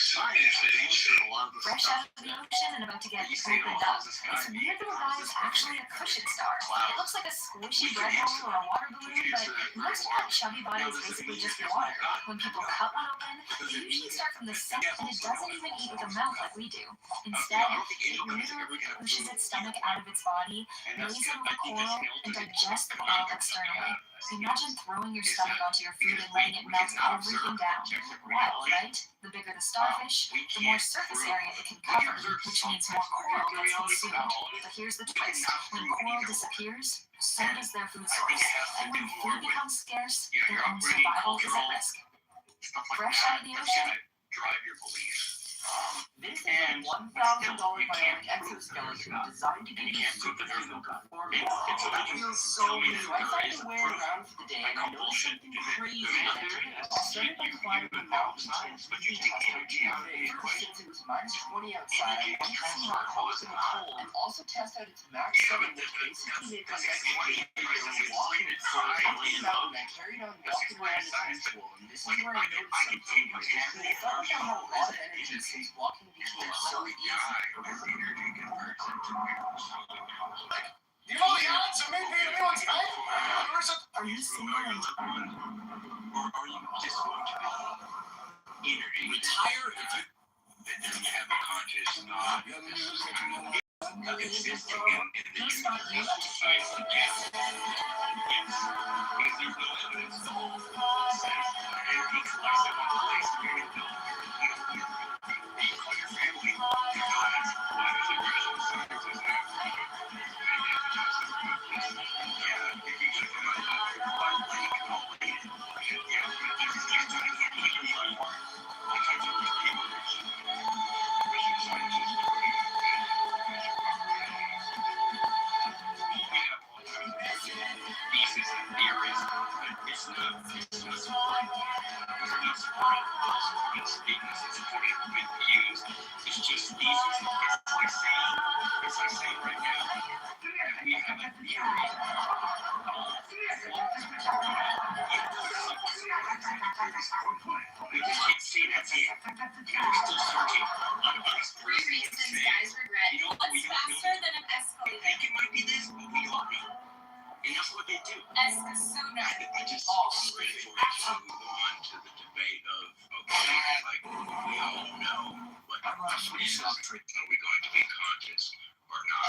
Speaker 12: science has answered a lot of the
Speaker 2: Fresh
Speaker 12: stuff
Speaker 2: out of the ocean and about to get
Speaker 12: you say,
Speaker 2: opened up. It's weird that Orion is actually a cushion star. It looks like a squishy red hole or a water balloon, but most of that chubby body is basically just water. When people cut one open, they usually start from the center, and it doesn't even eat with a mouth like we do. Instead, it literally pushes its stomach out of its body, lays it over coral, and digests the coral externally. Imagine throwing your stomach onto your food and letting it melt everything down. Wild, right? The bigger the starfish, the more surface area it can cover, which means more coral gets consumed. But here's the twist. When coral disappears, so does their food source. And when food becomes scarce, their own survival is at risk. Fresh out of the ocean,
Speaker 10: drive your belief.
Speaker 2: This is a $1,000 bionic exoskeleton designed to give you superhuman performance. That feels so good. So I decided to wear it around for the day, and I noticed something crazy. I started by climbing the mountain to the energy out of it. Since it was -20 outside, I wanted to see how close in the cold and also test out its max setting, which basically makes it walking. So I climbed the mountain, I carried on walking around the school, and this is where I noticed something. I felt like I had a lot of energy since walking became so easy.
Speaker 15: You know the odds of me being a new tonight?
Speaker 2: Are you single and
Speaker 10: Or are you just going to be energy? Retire if you doesn't have a conscious thought. Existing in the universal science of death. Yes. Because there's no evidence that says energy collects in one place where you don't be with your family. Because why does the Russian scientists have yeah, if you check it out, one lake, all lake. Yeah, there's all kinds of people. Russian scientists thesis and theories, but it's not supported. They're not supported. It's statements that support it with views. It's just thesis. It's like saying right now that we have a theory. We just can't see that's it. We're still searching on us.
Speaker 2: Three reasons guys regret. What's faster than an escalator?
Speaker 10: I think it might be this, but we don't know. And that's what they do.
Speaker 2: Escasuna.
Speaker 10: I just I'm ready for it to move on to the debate of, okay, like, we all know what freezes. Are we going to be conscious or not?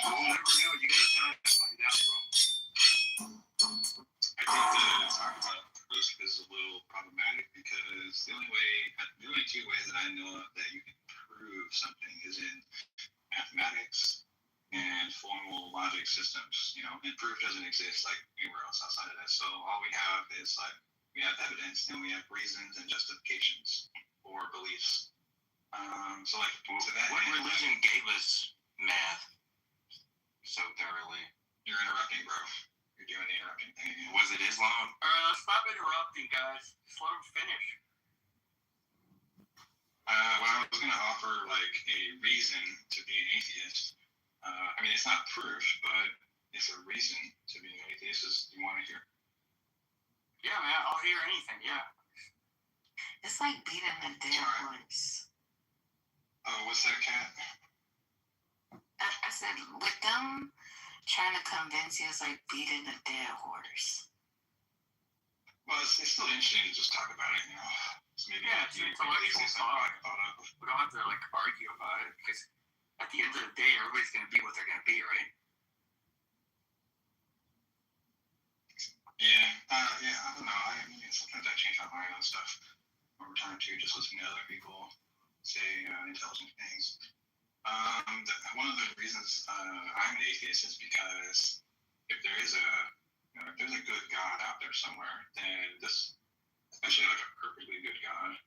Speaker 10: We'll never know. You gotta die to find out, bro. I think the talk about risk is a little problematic because the only two ways that I know of that you can prove something is in mathematics and formal logic systems, and proof doesn't exist like anywhere else outside of that. So all we have is like we have evidence and we have reasons and justifications for beliefs. So like to that what religion gave us math so thoroughly? You're interrupting, bro. You're doing the interrupting thing. Was it Islam?
Speaker 12: Stop interrupting, guys. Just let them finish.
Speaker 3: Well, I was gonna offer like a reason to be an atheist. I mean, it's not proof, but it's a reason to be an atheist. Is you want to hear?
Speaker 12: Yeah, man, I'll hear anything. Yeah.
Speaker 21: It's like beating a dead horse.
Speaker 3: Oh, what's that, Cat?
Speaker 21: I said, with them trying to convince you, it's like beating a dead horse.
Speaker 3: Well, it's still interesting to just talk about it, So maybe
Speaker 12: it's intellectual talk. We don't have to like argue about it because at the end of the day, everybody's going to be what they're going to be, right?
Speaker 3: Yeah, I don't know. I mean, sometimes I change my mind on stuff over time too, just listening to other people say intelligent things. One of the reasons I'm an atheist is because if there is if there's a good God out there somewhere, then this, especially like a perfectly good God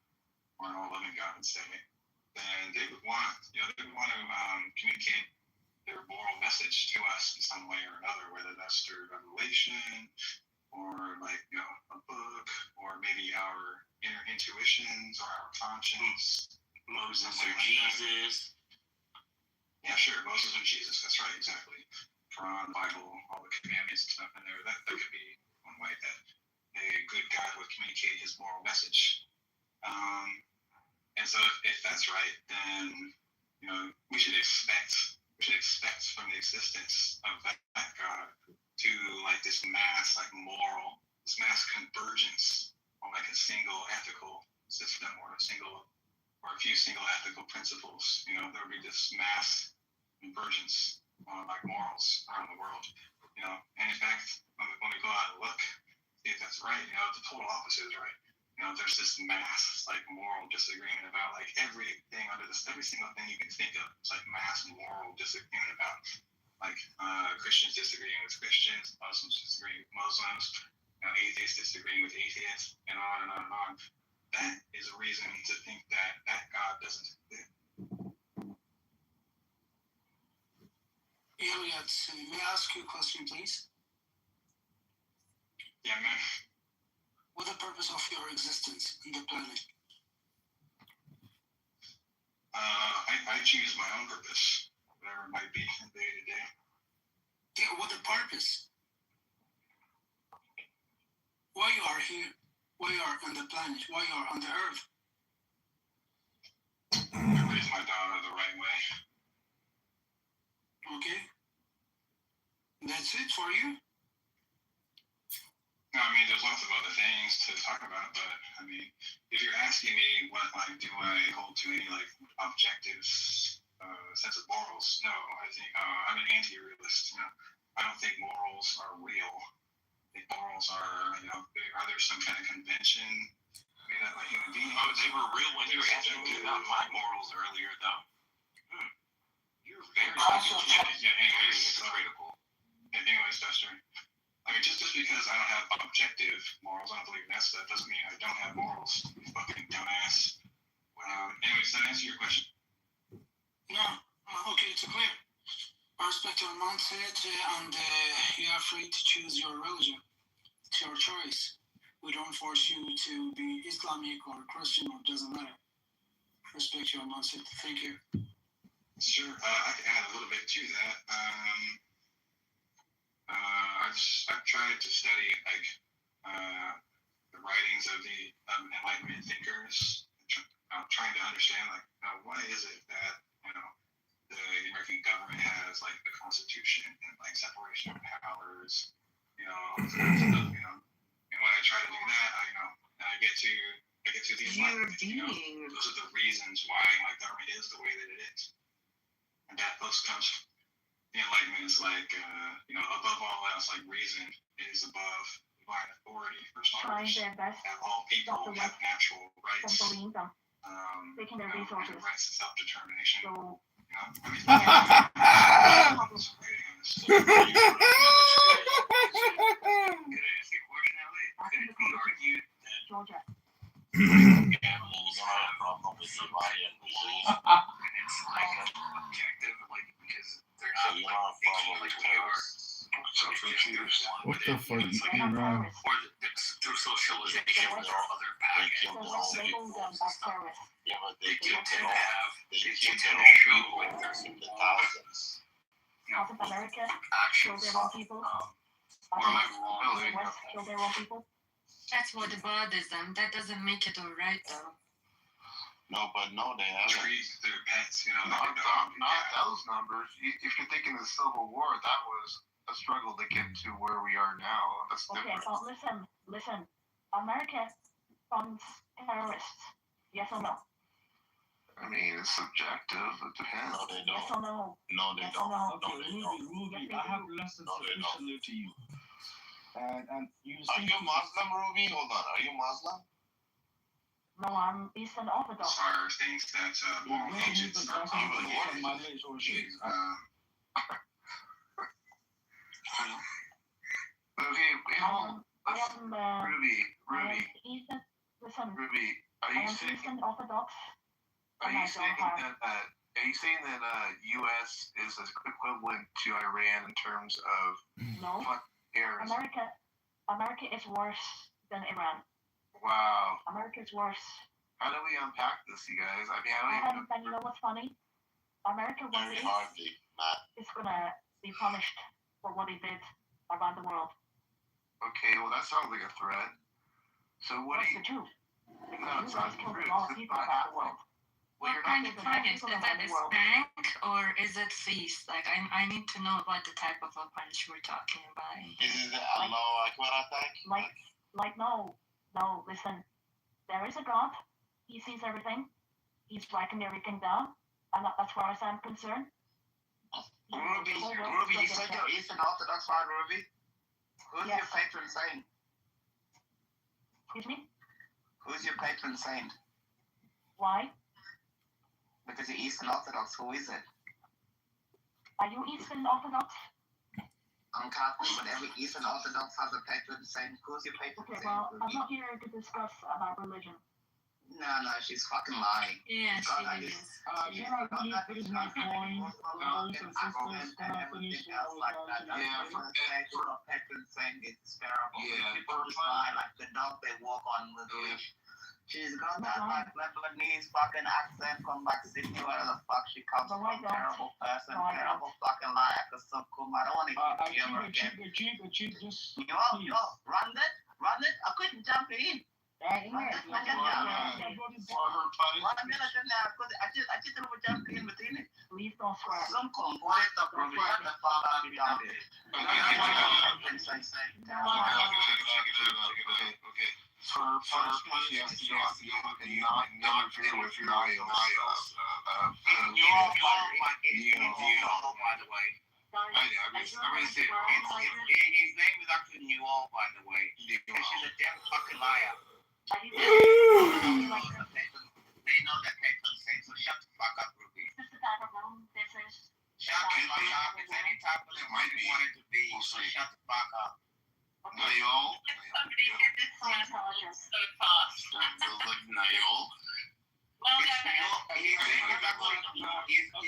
Speaker 3: or an all-loving God would say, then they would want to communicate their moral message to us in some way or another, whether that's through revelation or like a book or maybe our inner intuitions or our conscience.
Speaker 10: Moses or Jesus.
Speaker 3: Yeah, sure, Moses or Jesus. That's right, exactly. Quran, Bible, all the commandments and stuff in there. That could be one way that a good God would communicate his moral message. And so if that's right, then we should expect from the existence of that God to like this mass convergence on like a single ethical system or a few single ethical principles. There would be this mass convergence on like morals around the world. And in fact, when we go out and look, see if that's right, the total opposite is right. There's this mass like moral disagreement about like everything every single thing you can think of. It's like mass moral disagreement about like Christians disagreeing with Christians, Muslims disagreeing with Muslims, atheists disagreeing with atheists, and on and on and on.
Speaker 12: that is a reason to think that that God doesn't exist.
Speaker 19: Elliot, may I ask you a question, please?
Speaker 12: Yeah, man.
Speaker 19: What's the purpose of your existence on the planet?
Speaker 12: I choose my own purpose, whatever it might be from day to day.
Speaker 19: Yeah, what the purpose? Why you are here? Why you are on the planet? Why you are on the earth?
Speaker 12: To raise my daughter the right way.
Speaker 19: Okay. That's it for you?
Speaker 12: No, I mean, there's lots of other things to talk about, but I mean, if you're asking me what, like, do I hold to any, like, objective sense of morals? No, I think I'm an anti-realist. You know, I don't think morals are real. I think morals are, you know, are there some kind of convention made up by human beings?
Speaker 10: Oh, they were real when you were asking me about my morals earlier, though. You're very critical.
Speaker 12: Anyways, Dustin. I mean, just because I don't have objective morals, I don't believe in that stuff, doesn't mean I don't have morals. You fucking dumbass. Anyways, does that answer your question?
Speaker 19: No. Okay, it's clear. I respect your mindset, and you are free to choose your religion. It's your choice. We don't force you to be Islamic or Christian, or doesn't matter. Respect your mindset. Thank you.
Speaker 12: Sure. I can add a little bit to that. I've tried to study like the writings of the Enlightenment thinkers. I'm trying to understand like why is it that the American government has like the Constitution and like separation of powers, all this kind of stuff, And when I try to do that, I get to the Enlightenment. Those are the reasons why my government is the way that it is, and that those comes. The Enlightenment is like, above all else, like reason is above divine authority for starters. That all people have natural rights.
Speaker 2: Taking their resources.
Speaker 12: Rights to self-determination.
Speaker 2: So, Georgia.
Speaker 10: Animals have a problem with somebody and it's like objective, like because they're not like terrorists.
Speaker 9: What the fuck is going on?
Speaker 10: Or through socialization, there are other packages. Yeah, but they tend to show like there's in the thousands.
Speaker 2: South America kill their own people. West kill their own people.
Speaker 21: That's what bothers them. That doesn't make it all right, though.
Speaker 10: No, but no, they haven't.
Speaker 12: Treat their pets,
Speaker 11: Not those numbers. If you're thinking of the Civil War, that was a struggle to get to where we are now. That's
Speaker 2: okay,
Speaker 11: different.
Speaker 2: but listen. America funds terrorists. Yes or no?
Speaker 11: I mean, it's subjective. It depends.
Speaker 10: No, they don't.
Speaker 2: Yes or no?
Speaker 10: No, they
Speaker 2: Yes
Speaker 10: don't.
Speaker 2: or no?
Speaker 10: No, they don't.
Speaker 4: Ruby, I have lessons officially to you. And you
Speaker 10: Are you Muslim, Ruby? Hold on. Are you Muslim?
Speaker 2: No, I'm Eastern Orthodox.
Speaker 12: Are things that moral agents are obligated.
Speaker 11: Okay, Ruby,
Speaker 2: Eastern, listen,
Speaker 11: Ruby, are you saying
Speaker 2: Eastern Orthodox.
Speaker 11: Are you saying that U.S. is equivalent to Iran in terms of
Speaker 2: no?
Speaker 11: Terrorism?
Speaker 2: America is worse than Iran.
Speaker 11: Wow.
Speaker 2: America is worse.
Speaker 11: How do we unpack this, you guys? I mean,
Speaker 2: and you know what's funny? America one day is gonna be punished for what he did around the world.
Speaker 11: Okay, well that sounds like a threat. So what
Speaker 2: That's
Speaker 11: do you?
Speaker 2: The truth.
Speaker 11: No, it's not the truth.
Speaker 2: People around the world.
Speaker 21: What kind of punishment? Is that a spank or is it feast? Like, I need to know what the type of a punch we're talking about.
Speaker 10: Is it Allah Akbar attack?
Speaker 2: No, listen. There is a God. He sees everything. He's striking everything down. And as far as I'm concerned.
Speaker 8: Ruby, you said you're Eastern Orthodox, right, Ruby? Who's your patron saint?
Speaker 2: Excuse me?
Speaker 8: Who's your patron saint?
Speaker 2: Why?
Speaker 8: Because you're Eastern Orthodox. Who is it?
Speaker 2: Are you Eastern Orthodox?
Speaker 8: I'm Catholic, but every Eastern Orthodox has a patron saint. Who's your patron saint?
Speaker 2: Okay, well, I'm not here to discuss about religion.
Speaker 8: No, she's fucking lying.
Speaker 21: Yeah, she is.
Speaker 4: Gerald, can you finish my point? Brothers and sisters, can I finish what
Speaker 8: Yeah, for Petron saying it's terrible.
Speaker 10: Yeah.
Speaker 8: People just lie like the dog they walk on with which she's got that like Lebanese fucking accent from like Sydney, where the fuck she comes from. Terrible person, terrible fucking liar. Cause so cool. I don't want to hear her again.
Speaker 4: Just
Speaker 8: Run it. I couldn't jump in. I just jump in between it.
Speaker 21: Please don't swear.
Speaker 8: Some component of the fuck out of it.
Speaker 10: Okay. First, you have to not interfere with Niall's
Speaker 8: by the way.
Speaker 10: I'm gonna say
Speaker 8: His name is actually Newell, by the way. She's a damn fucking liar. They know that Peyton's saying, so shut the fuck up, Ruby.
Speaker 21: This is the type of room this is.
Speaker 8: Shut the fuck up. It's any type of room you want it to be. So shut the fuck up.
Speaker 10: Niall.
Speaker 21: Somebody get this intelligence so fast.
Speaker 10: Niall.
Speaker 21: Well,
Speaker 8: His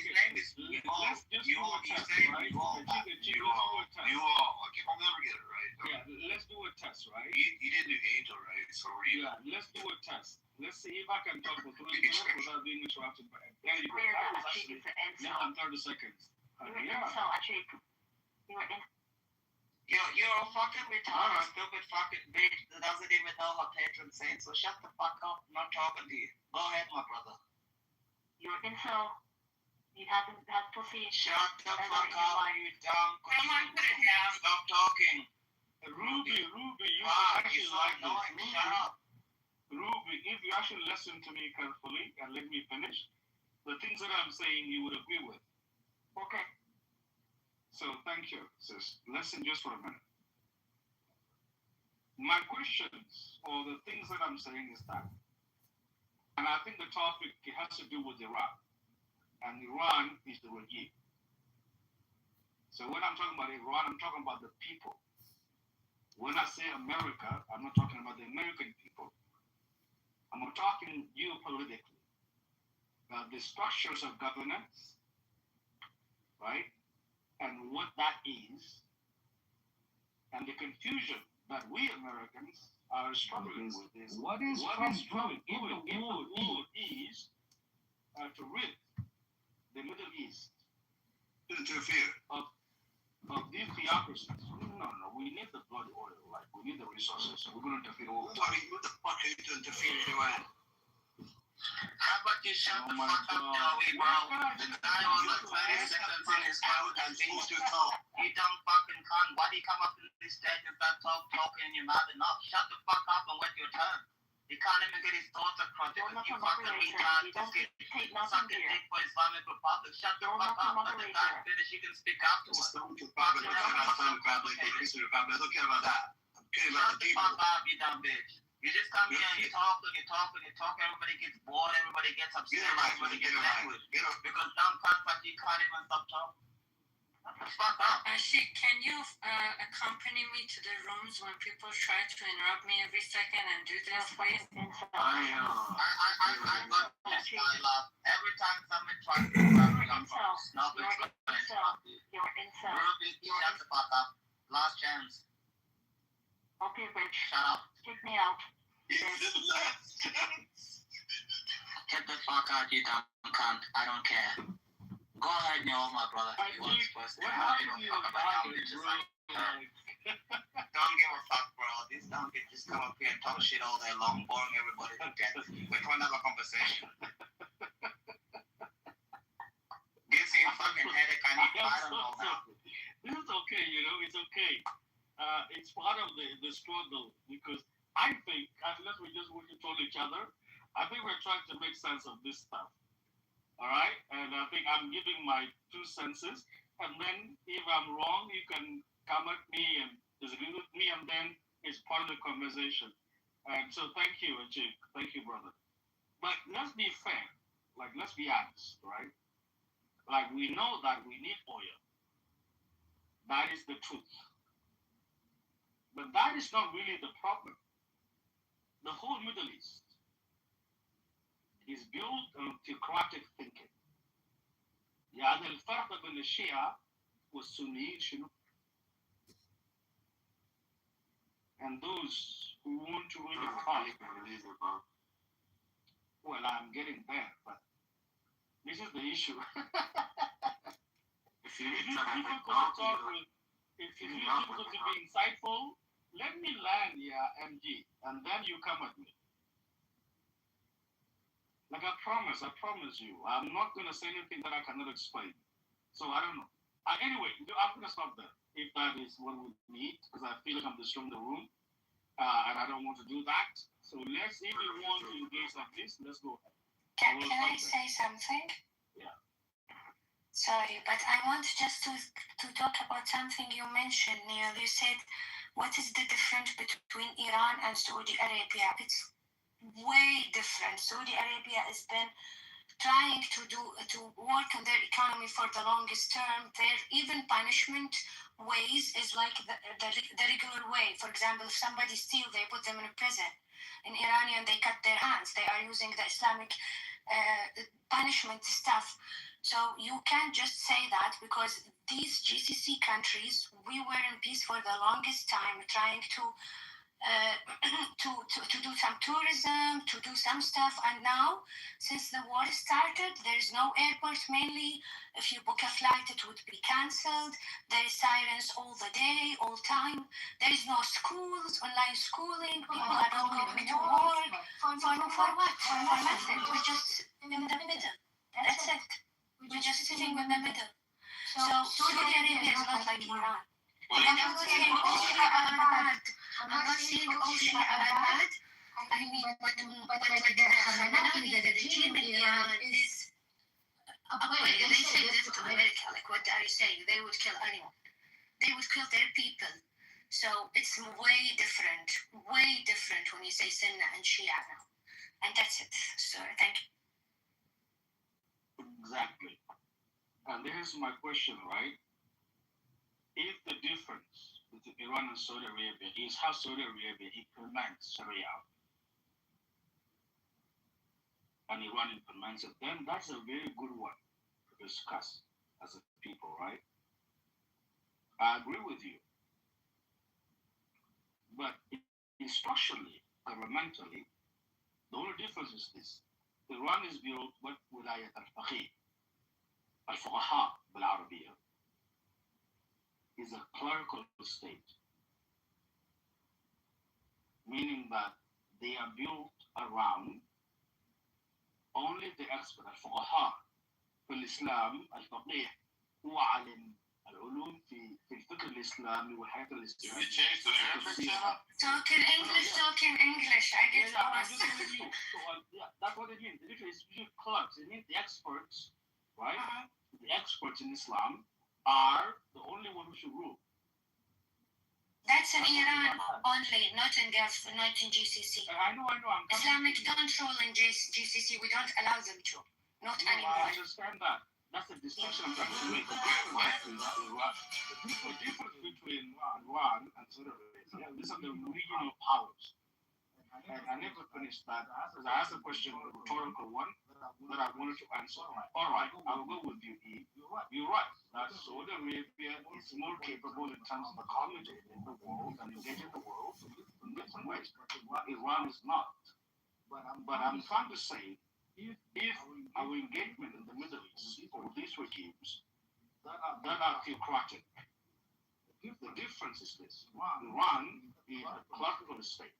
Speaker 8: name is Newell. Newell. You say Newell.
Speaker 10: I'll never get it right.
Speaker 4: Yeah, let's do a test, right?
Speaker 10: You didn't do Angel, right? So
Speaker 4: Yeah, let's do a test. Let's see if I can talk for 3 minutes without being interrupted by there you go. That was actually less than 30 seconds.
Speaker 8: You're a fucking retarded, stupid fucking bitch that doesn't even know her patron saint, so shut the fuck up. I'm not talking to you. Go ahead, my brother.
Speaker 21: You're an incel. You haven't had pussy.
Speaker 8: Shut the fuck up, you dumb.
Speaker 21: Someone put it down.
Speaker 8: Stop talking.
Speaker 4: Ruby, you
Speaker 8: actually so like annoying. This. Shut up.
Speaker 4: Ruby, if you actually listen to me carefully and let me finish, the things that I'm saying you would agree with.
Speaker 21: Okay.
Speaker 4: So thank you, sis. Listen just for a minute. My questions or the things that I'm saying is that, and I think the topic has to do with Iran. And Iran is the regime. So when I'm talking about Iran, I'm talking about the people. When I say America, I'm not talking about the American people. I'm talking geopolitically. The structures of governance, right? And what that is, and the confusion that we Americans are struggling with is what is Trump doing? If the goal is to rid the Middle East
Speaker 10: interfere
Speaker 4: of these theocracies. No, we need the blood oil, like we need the resources. So we're going to interfere all the time.
Speaker 10: What the fuck are you to interfere in Iran?
Speaker 8: How about you shut the fuck up, Joey, bro? The guy was like 30 seconds in his mouth and things to talk. You dumb fucking cunt. Why do you come up in this stage and start talking in your mouth enough? Shut the fuck up and wait your turn. He can't even get his thoughts across because you fucking retard. Just get sucking dick for Islamic Republic. Shut the fuck up. Let the guy finish. You can speak afterwards.
Speaker 10: I don't care about that. I'm kidding about the people.
Speaker 8: Shut the fuck up, you dumb bitch. You just come here and you talk, everybody gets bored, everybody gets upset, everybody gets angry. Because dumb cunts like you can't even stop talking. Fuck up.
Speaker 21: Can you accompany me to the rooms when people try to interrupt me every second and do this, please?
Speaker 8: I got this dialogue. Every time somebody tries to interrupt me, I'm nobody's going to interrupt you.
Speaker 21: You're incel.
Speaker 8: Ruby, shut the fuck up. Last chance.
Speaker 21: Okay, bitch.
Speaker 8: Shut up.
Speaker 21: Kick me out.
Speaker 8: Get the fuck out, you dumb cunt. I don't care. Go ahead, my brother. You want supposed to have you don't fuck about dumb bitches like that. Don't give a fuck, bro. These dumb bitches come up here and talk shit all day long, boring everybody to death. We're trying to have a conversation. Gives you a fucking headache. I don't know now.
Speaker 4: This is okay, it's okay. It's part of the struggle because I think, unless we just told each other, I think we're trying to make sense of this stuff. All right? And I think I'm giving my 2 senses. And then if I'm wrong, you can come at me and disagree with me, and then it's part of the conversation. And so thank you, Ajik. Thank you, brother. But let's be fair. Like, let's be honest, right? Like, we know that we need oil. That is the truth. But that is not really the problem. The whole Middle East, is built on theocratic thinking. يعني الفرق بين الشيعة والسنيين شنو؟ And those who want to really talk, well, I'm getting there, but this is the issue. If it is difficult to talk with, if it is difficult to be insightful, let me land here, MG, and then you come at me. Like I promise you, I'm not going to say anything that I cannot explain. So I don't know. Anyway, I'm going to stop there. If that is what we need, because I feel like I'm destroying the room, and I don't want to do that. So let's, if you want to engage like this, let's go ahead.
Speaker 21: Can I say something?
Speaker 4: Yeah.
Speaker 21: Sorry, but I want just to talk about something you mentioned, Neil. You said, what is the difference between Iran and Saudi Arabia? It's way different. Saudi Arabia has been trying to work on their economy for the longest term. Their even punishment ways is like the regular way. For example, if somebody steals, they put them in a prison. In Iranian, they cut their hands. They are using the Islamic punishment stuff. So you can't just say that, because these GCC countries, we were in peace for the longest time, trying to do some tourism, to do some stuff. And now, since the war started, there is no airport mainly. If you book a flight, it would be cancelled. There is silence all the day, all time. There is no schools, online schooling. People are not going to work. For what? For nothing. We're just in the middle. That's it. We're just sitting in the middle. So Saudi Arabia is not like Iran. I'm not saying all Shia are bad. I mean, but the Khamenei, the regime in Iran is, they say this to America, like what are you saying? They would kill anyone. They would kill their people. So it's way different when you say Sunni and Shia now. And that's it. So thank you.
Speaker 4: Exactly. And this is my question, right? If the difference between Iran and Saudi Arabia is how Saudi Arabia implements Sharia and Iran implements it, then that's a very good one to discuss as a people, right? I agree with you. But structurally, governmentally, the only difference is this. Iran is built with ولاية الفقيه الفقهاء بالعربية is a clerical state, meaning that they are built around only the expert الفقهاء في الإسلام. الفقيه هو عالم العلوم في الفكر الإسلامي والحياة الإسلامية.
Speaker 21: Talk in English. I get lost.
Speaker 4: That's what it means. Literally, it's usually clerks. It means the experts, right? The experts in Islam are the only one who should rule.
Speaker 21: That's in Iran only, not in GCC.
Speaker 4: I know.
Speaker 21: Islamic don't rule in GCC. We don't allow them to. Not anymore.
Speaker 4: I understand that. That's the distinction I'm trying to make. The difference between Iran and Saudi Arabia, these are the regional powers. And I never finished that because I asked a question, a rhetorical one, that I wanted to answer. All right, I'll go with you, E. You're right. That Saudi Arabia is more capable in terms of accommodating the world and engaging the world in different ways. Iran is not. But I'm trying to say, if our engagement in the Middle East or these regimes that are theocratic, the difference is this. Iran is a clerical state.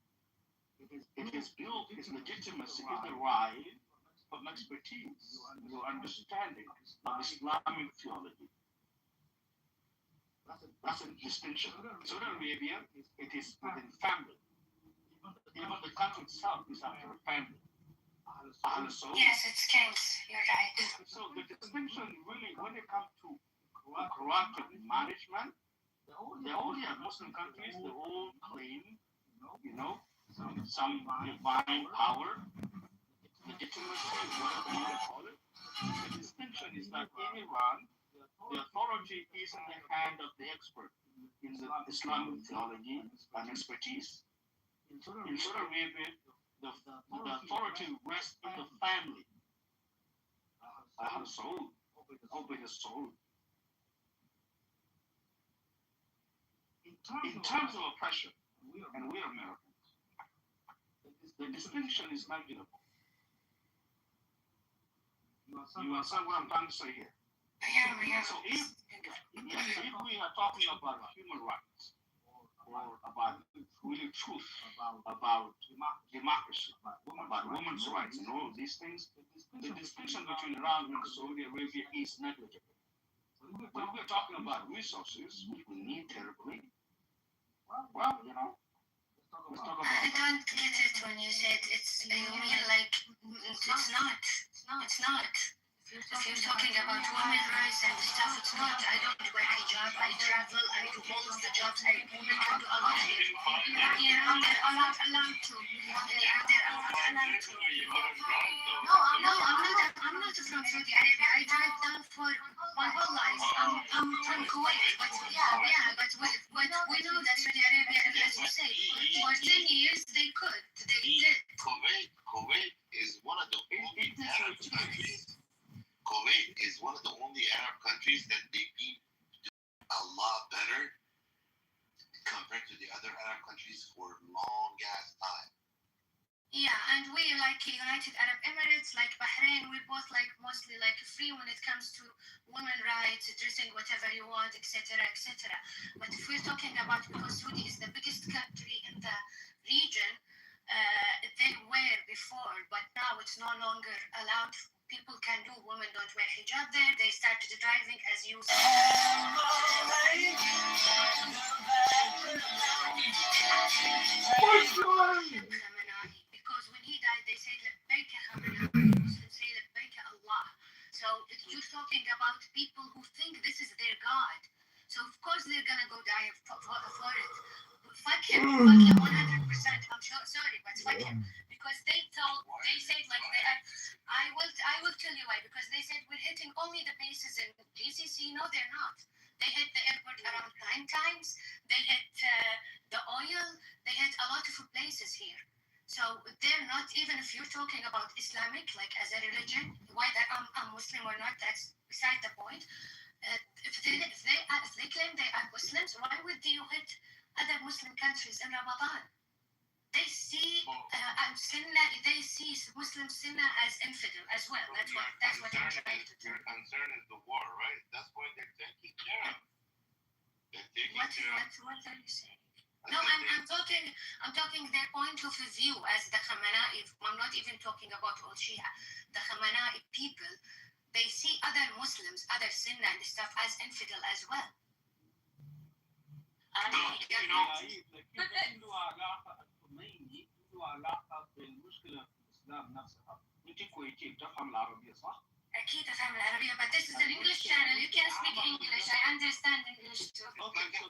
Speaker 4: It is built, its legitimacy is derived from expertise, your understanding of Islamic theology. That's a distinction. Saudi Arabia, it is within family. Even the country itself is after a family.
Speaker 21: Yes, it's kings. You're right.
Speaker 4: So the distinction really, when it comes to corrupt management, they all have Muslim countries, they all claim, some divine power, legitimacy, whatever you call it. The distinction is that in Iran, the authority is in the hand of the expert in the Islamic theology and expertise. In Saudi Arabia, the authority rests in the family. الصعود أو بين الصعود. In terms of oppression, and we are Americans, the distinction is negligible. You understand what I'm trying to say here? So if we are talking about human rights, or about really truth, about democracy, about women's rights, and all of these things, the distinction between Iran and Saudi Arabia is negligible. But if we're talking about resources, which we need terribly, well, you know, let's talk about
Speaker 2: I don't get it when you said it's, you mean like, it's not. No, it's not. If you're talking about women rights and stuff, it's not. I don't wear hijab, I travel, I do all of the jobs I women can do a lot here. They're not allowed to. They're not allowed to. No, I'm not from Saudi Arabia. I drive down for my whole life. I'm from Kuwait, but but we know that Saudi Arabia, as you say, for 10 years they could. They did.
Speaker 10: Kuwait is one of the only Arab countries. Kuwait is one of the only Arab countries that they've been doing a lot better compared to the other Arab countries for long ass time.
Speaker 2: Yeah, and we like United Arab Emirates, like Bahrain, we both like mostly like free when it comes to women rights, dressing whatever you want, etc., etc. But if we're talking about, because Saudi is the biggest country in the region, they were before, but now it's no longer allowed. People can do, women don't wear hijab there. They started driving, as you said. Because when he died, they said labbaik Khamenei. Muslims say labbaik Allah. So you're talking about people who think this is their God. So of course they're gonna go die for it. Fuck him 100%. I'm sure, sorry, but fuck him, because they said like they are. I will tell you why, because they said we're hitting only the bases in GCC. No, they're not. They hit the airport around 9 times. They hit the oil. They hit a lot of places here. So they're not, even if you're talking about Islamic, like as a religion, whether I'm Muslim or not, that's beside the point. If they claim they are Muslims, why would you hit other Muslim countries in Ramadan? They see they see Muslim Sunnah as infidel as well. That's what I'm trying to do.
Speaker 10: Their concern is the war, right? That's why they're taking care of.
Speaker 2: What are you saying? No, I'm talking their point of view as the Khamenei. I'm not even talking about all Shia. The Khamenei people, they see other Muslims, other Sunnah and stuff as infidel as well.
Speaker 4: علاقة بالمشكلة في الإسلام نفسها. أنت كويتي بتفهم العربية صح؟
Speaker 2: أكيد أفهم العربية, but this is an English channel. You can speak English. I understand English too.
Speaker 4: Okay, so